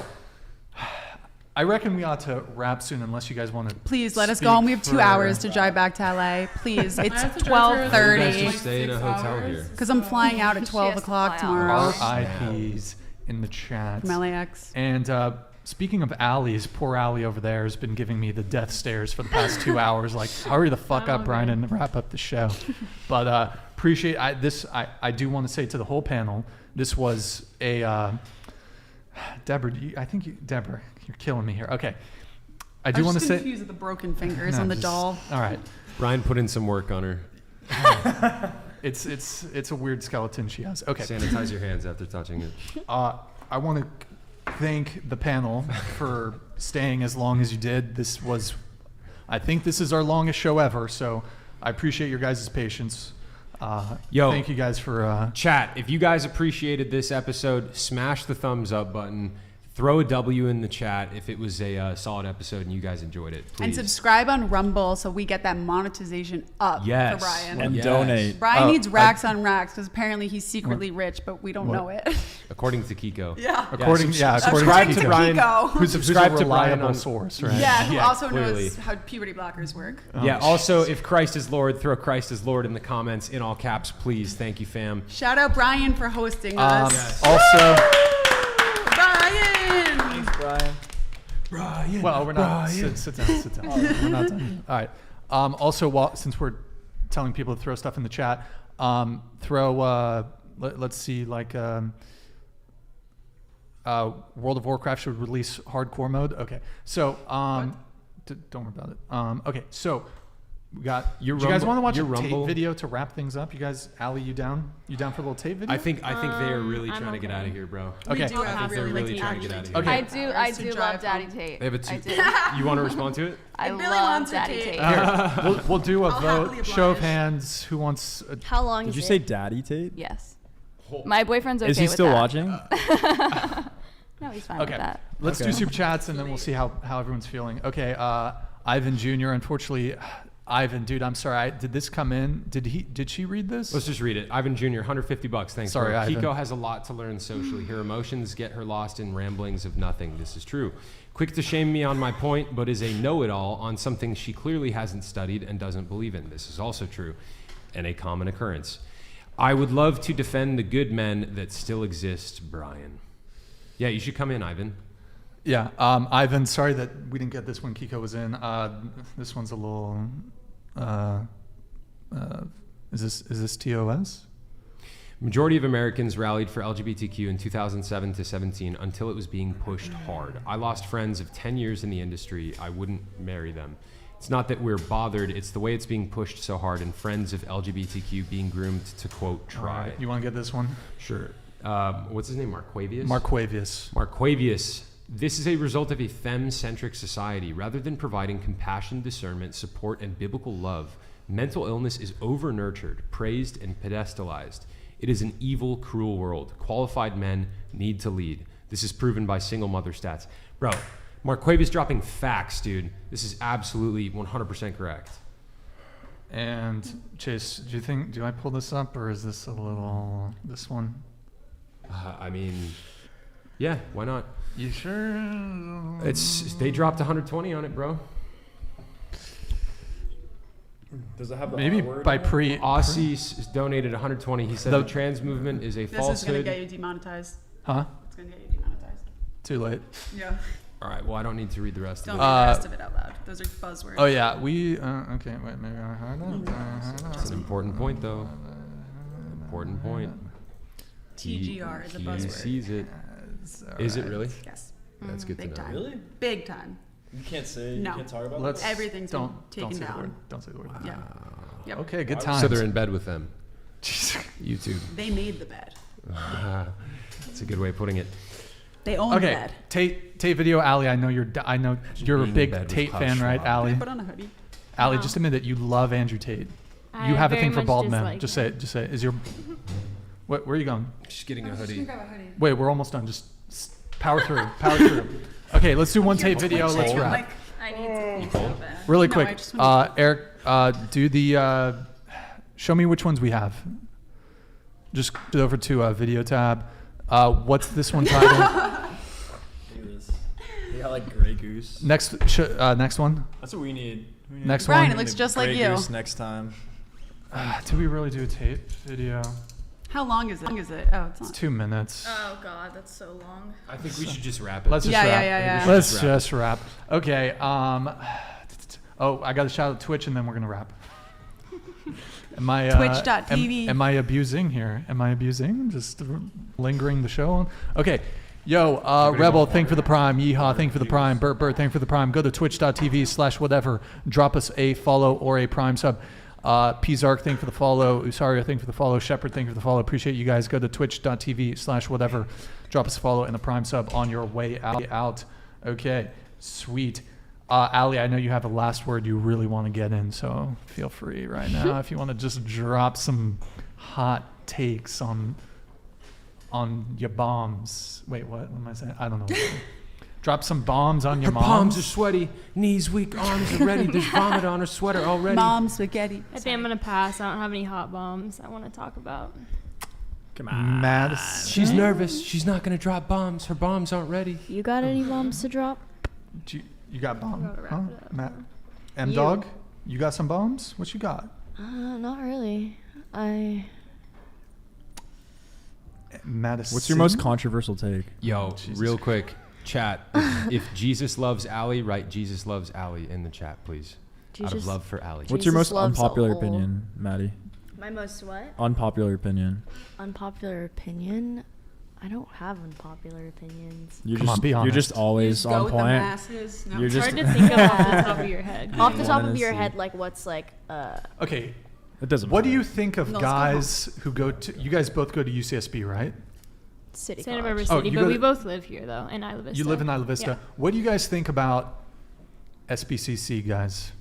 I reckon we ought to wrap soon unless you guys want to. Please let us go home. We have 2 hours to drive back to LA. Please, it's 12:30. Stay in a hotel here. Because I'm flying out at 12 o'clock tomorrow. RIPs in the chat. From LAX. And speaking of Allie's, poor Allie over there has been giving me the death stares for the past 2 hours. Hurry the fuck up, Brian, and wrap up the show. But appreciate this. I do want to say to the whole panel, this was a Deborah. Deborah, you're killing me here. Okay, I do want to say. I'm confused with the broken fingers on the doll. All right, Brian put in some work on her. It's a weird skeleton she has. Okay, sanitize your hands after touching it. I want to thank the panel for staying as long as you did. I think this is our longest show ever, so I appreciate your guys' patience. Thank you guys for chat. If you guys appreciated this episode, smash the thumbs up button. Throw a W in the chat if it was a solid episode and you guys enjoyed it. Please. And subscribe on Rumble so we get that monetization up for Brian. And donate. Brian needs racks on racks because apparently he's secretly rich, but we don't know it. According to Keeko. Yeah. According to Brian. Who subscribe to Brian on source, right? Yeah, who also knows how puberty blockers work. Also, if Christ is Lord, throw Christ is Lord in the comments in all caps, please. Thank you, fam. Shout out Brian for hosting us. Yes. Also. Brian! Thanks, Brian. Well, we're not. Sit down. We're not done. All right. Also, since we're telling people to throw stuff in the chat, throw. Let's see, World of Warcraft should release hardcore mode. Okay. So, don't worry about it. Okay. So. We got. Do you guys want to watch a tape video to wrap things up? You guys, Allie, you down? You down for a little tape video? I think they are really trying to get out of here, bro. Okay. We do I think they're really trying to get out of here. Okay. I do love Daddy Tate. They have a you want to respond to it? I love Daddy Tate. Here, we'll do a vote. Show of hands. Who wants? How long Did is you it? say Daddy Tate? Yes. My boyfriend's okay with that. Is he still watching? No, he's fine Okay, with that. let's do super chats and then we'll see how everyone's feeling. Okay, Ivan Jr. Unfortunately, Ivan, dude, I'm sorry. Did this come in? Did she read this? Let's just read it. Ivan Jr., $150. Thanks. Sorry, bro. Ivan. Keeko has a lot to learn socially. Her emotions get her lost in ramblings of nothing. This is true. Quick to shame me on my point, but is a know-it-all on something she clearly hasn't studied and doesn't believe in. This is also true and a common occurrence. I would love to defend the good men that still exist, Brian. Yeah, you should come in, Ivan. Yeah, Ivan, sorry that we didn't get this when Keeko was in. This one's a little. Is this TOS? Majority of Americans rallied for LGBTQ in 2007 to 17 until it was being pushed hard. I lost friends of 10 years in the industry. I wouldn't marry them. It's not that we're bothered. It's the way it's being pushed so hard and friends of LGBTQ being groomed to, quote, try. Right. You want to get this one? Sure. What's his name? Marquavius? Marquavius. This is a result of a femme-centric society. Rather than providing compassion, discernment, support, and biblical love, mental illness is over-nurtured, praised, and pedestalized. It is an evil, cruel world. Qualified men need to lead. This is proven by single mother stats. Bro, Marquavius dropping facts, dude. This is absolutely 100% correct. And Chase, do I pull this up or is this this one? I mean, yeah, why not? You sure? They dropped 120 on it, bro. Does it have the maybe R word by in it? pre? Aussie donated 120. He said the trans movement is a This falsehood. is going to get you demonetized. Huh? It's going to get you demonetized. Too late. Yeah. All right. Well, I don't need to read the rest Don't of it. read the rest of it out loud. Those are buzzwords. Oh yeah, we. Okay, wait. Maybe I heard it. It's an important point, though. Important point. TGR is a He buzzword. sees it. Is it really? Yes. That's good Big to know. time. Really? Big time. You can't say. No. You can't talk about Let's that? Everything's don't been taken say down. the word. Don't say the word. Yeah. Yep. Okay, good Why times. So they're in bed with them. YouTube. They made the bed. That's a good way of putting it. They own the Okay, bed. Tate Video, Allie. I know you're a being in big bed with Tate Klaus fan, right, Schwab. Allie? Put on a hoodie. Allie, No. just admit that you love Andrew Tate. I You have a very thing for much bald men. dislike Just him. say it. Just say it. Is your where are you going? She's getting a hoodie. Wait, we're almost done. Just power through. Power through. Okay, let's do one Tate video. Let's I'm wrap. like, I need to so bad. Really No, quick, I just wanna- Eric, do the show me which ones we have. Just go over to video tab. What's this one titled? Look at this. They got like Grey Goose. next one. That's what we need. Next Brian, one. it looks just like Grey you. Goose next time. Do we really do a Tate video? How long is it? Oh, it's It's not. 2 minutes. Oh God, that's so long. I think we should just wrap it. Let's just Yeah, wrap. yeah, yeah, yeah. Let's just wrap. Okay. Oh, I got to shout out Twitch, and then we're gonna wrap. Am I Twitch.tv. Am I abusing here? Am I abusing? Just lingering the show on? Okay. Yo, Rebel, thank for the prime. Yeehaw, thank for the prime. Bert, thank for the prime. Go to twitch.tv/whatever. Drop us a follow or a prime sub. Pizark, thank for the follow. Usario, thank for the follow. Shepard, thank for the follow. Appreciate you guys. Go to twitch.tv/whatever. Drop us a follow and a prime sub on your way out. Okay, sweet. Allie, I know you have a last word you really want to get in, so feel free right now if you want to just drop some hot takes on your bombs. Wait, what am I saying? I don't know. Drop some bombs on your Her moms. palms are sweaty, knees weak, arms are ready. There's vomit on her sweater already. Mom spaghetti. I think I'm gonna pass. I don't have any hot bombs I want to talk about. Come on. Madison. She's nervous. She's not gonna drop bombs. Her bombs aren't ready. You got any bombs to drop? You got bomb? gotta wrap Huh? it up. Matt, M-Dog, you got some bombs? What you got? Not really. Madison. What's your most controversial take? Yo, Jesus real quick, chat. If Jesus loves Allie, write Jesus loves Allie in the chat, please. Out of Jesus- love for Allie. What's your Jesus most loves unpopular all. opinion, Maddie? My most what? Unpopular opinion. Unpopular opinion? I don't have unpopular opinions. You're Come just, on, be You're honest. just always Go on with the point. masses. No. You're It's just hard to think of off the top of your head. Off the top of Honestly. your head, like what's like Okay. It doesn't What do matter. you think of No, let's go guys who go to? You guys both go to UCSB, right? city Santa college. Barbara Oh, City, you but go we to- both live here though, in Isla Vista. You live in Isla Vista. Yeah. What do you guys think about SBCC guys?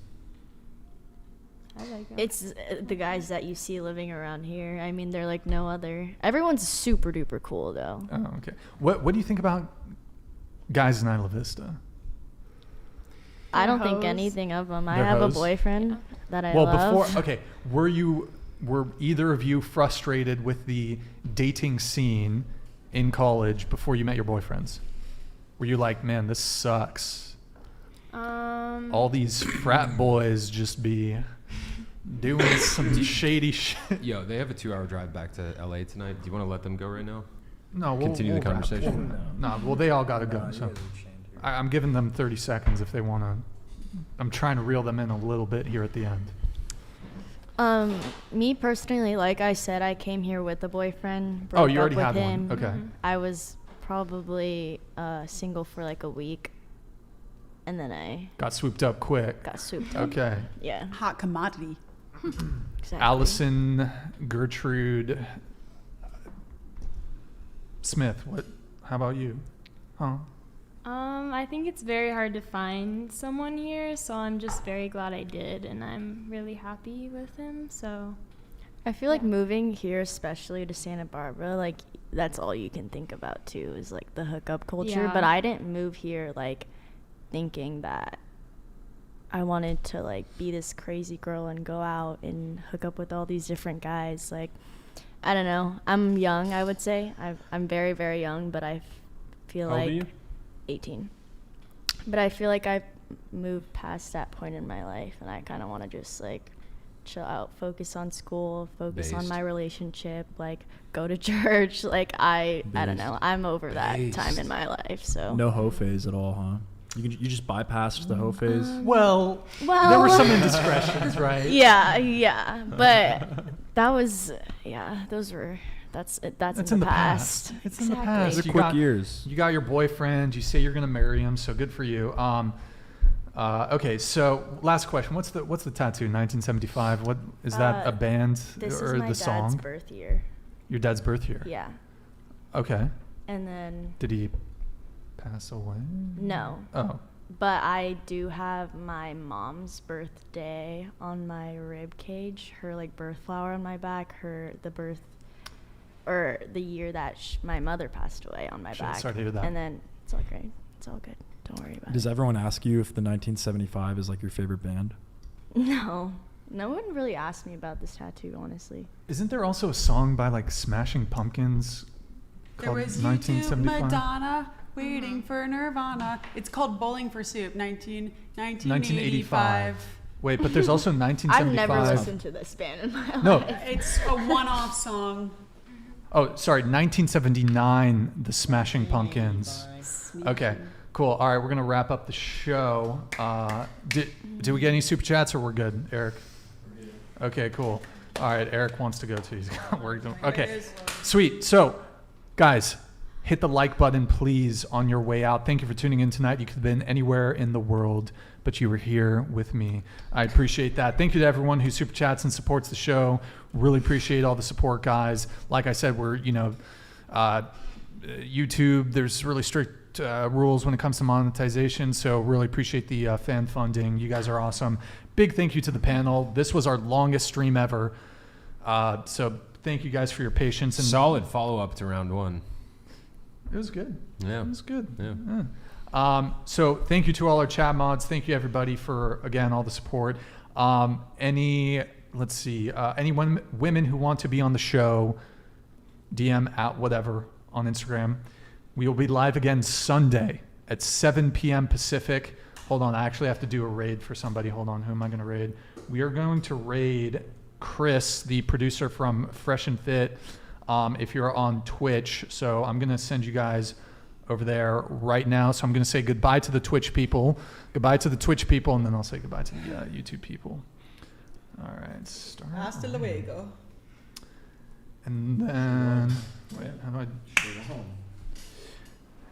I like 'em. It's the guys that you see living around here. I mean, they're like no other. Everyone's super duper cool though. Oh, okay. What do you think about guys in Isla Vista? I don't They're think hoes. anything of them. I They're have hoes? a boyfriend that I Well, love. before, okay, were either of you frustrated with the dating scene in college before you met your boyfriends? Were you like, man, this sucks? All these frat boys just be doing some shady shit. Yo, they have a 2-hour drive back to LA tonight. Do you want to let them go right now? No, we'll Continue the wrap. conversation. No, well, they all got to go. So I'm giving them 30 seconds if they want to. I'm trying to reel them in a little bit here at the end. Me personally, like I said, I came here with a boyfriend. Oh, broke you up already with had him. one. Okay. I was probably single for like a week, and then I Got swooped up quick. got swooped up. Okay. Yeah. Hot commodity. Exactly. Allison Gertrude Smith. What? How about you? Huh? I think it's very hard to find someone here, so I'm just very glad I did, and I'm really happy with him. So I feel like moving here, especially to Santa Barbara, like that's all you can think about too, is like the hookup culture. Yeah. But I didn't move here like thinking that I wanted to like be this crazy girl and go out and hook up with all these different guys. Like, I don't know. I'm young, I would say. I'm very, very young, but I feel How old like are you? 18. But I feel like I've moved past that point in my life, and I kind of want to just like chill out, focus on school, focus on Based. my relationship, like go to church. Like I don't know. I'm over that time in my life. So No hoe phase at all, huh? You just bypassed the hoe phase. Well, Well- there were some indiscretions, right? yeah, but that was that's It's in the past. It's in the Exactly. past. Those are You quick got- years. You got your boyfriend. You say you're gonna marry him, so good for you. Okay, so last question. What's the tattoo? 1975. What is that? A band This or is my the song? dad's birth year. Your dad's birth year. Yeah. Okay. And then Did he pass away? no. Oh. But I do have my mom's birthday on my rib cage. Her like birth flower on my back. The year that my mother passed away on my Shit, back. sorry to hear that. And then it's all great. It's all good. Don't worry about Does everyone ask you if the 1975 is like your favorite band? it. No. No one really asked me about this tattoo, honestly. Isn't there also a song by like Smashing Pumpkins There called was YouTube, 1975? Madonna, waiting for Nirvana. It's called Bowling for Soup, 1985. 1985. Wait, but there's also 1975. I've never listened to this band in my No. life. It's a one-off song. Oh, sorry, 1979, the Smashing Pumpkins. Okay, cool. All right, we're gonna wrap up the show. Did we get any super chats, or we're good, Eric? Okay, cool. All right, Eric wants to go too. He's got work. Okay, sweet. So, guys, hit the like button, please, on your way out. Thank you for tuning in tonight. You could have been anywhere in the world, but you were here with me. I appreciate that. Thank you to everyone who super chats and supports the show. Really appreciate all the support, guys. Like I said, we're, YouTube, there's really strict rules when it comes to monetization, so really appreciate the fan funding. You guys are awesome. Big thank you to the panel. This was our longest stream ever. So thank you guys for your patience. And Solid follow-up to round one. It was good. Yeah. It was good. Yeah. So thank you to all our chat mods. Thank you everybody for, again, all the support. Any women who want to be on the show, DM at whatever on Instagram. We will be live again Sunday at 7 p.m. Pacific. Hold on, I actually have to do a raid for somebody. Hold on, who am I going to raid? We are going to raid Chris, the producer from Fresh and Fit, if you're on Twitch. So I'm going to send you guys over there right now. So I'm going to say goodbye to the Twitch people. Goodbye to the Twitch people, and then I'll say goodbye to the YouTube people. All right, start. Hasta luego. And then, wait, how do I?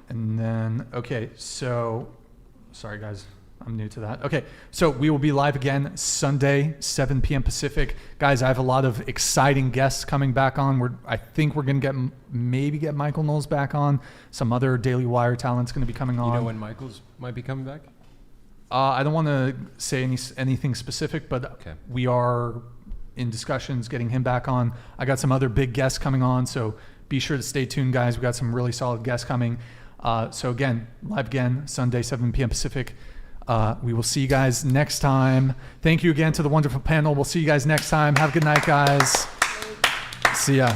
And then, okay, so, sorry guys, I'm new to that. Okay, so we will be live again Sunday, 7 p.m. Pacific. Guys, I have a lot of exciting guests coming back on. I think we're going to maybe get Michael Knowles back on. Some other Daily Wire talent's going to be coming on. You know when Michael's might be coming back? I don't want to say anything specific, but okay. We are in discussions getting him back on. I got some other big guests coming on, so be sure to stay tuned, guys. We got some really solid guests coming. So again, live again, Sunday, 7 p.m. Pacific. We will see you guys next time. Thank you again to the wonderful panel. We'll see you guys next time. Have a good night, guys. See ya.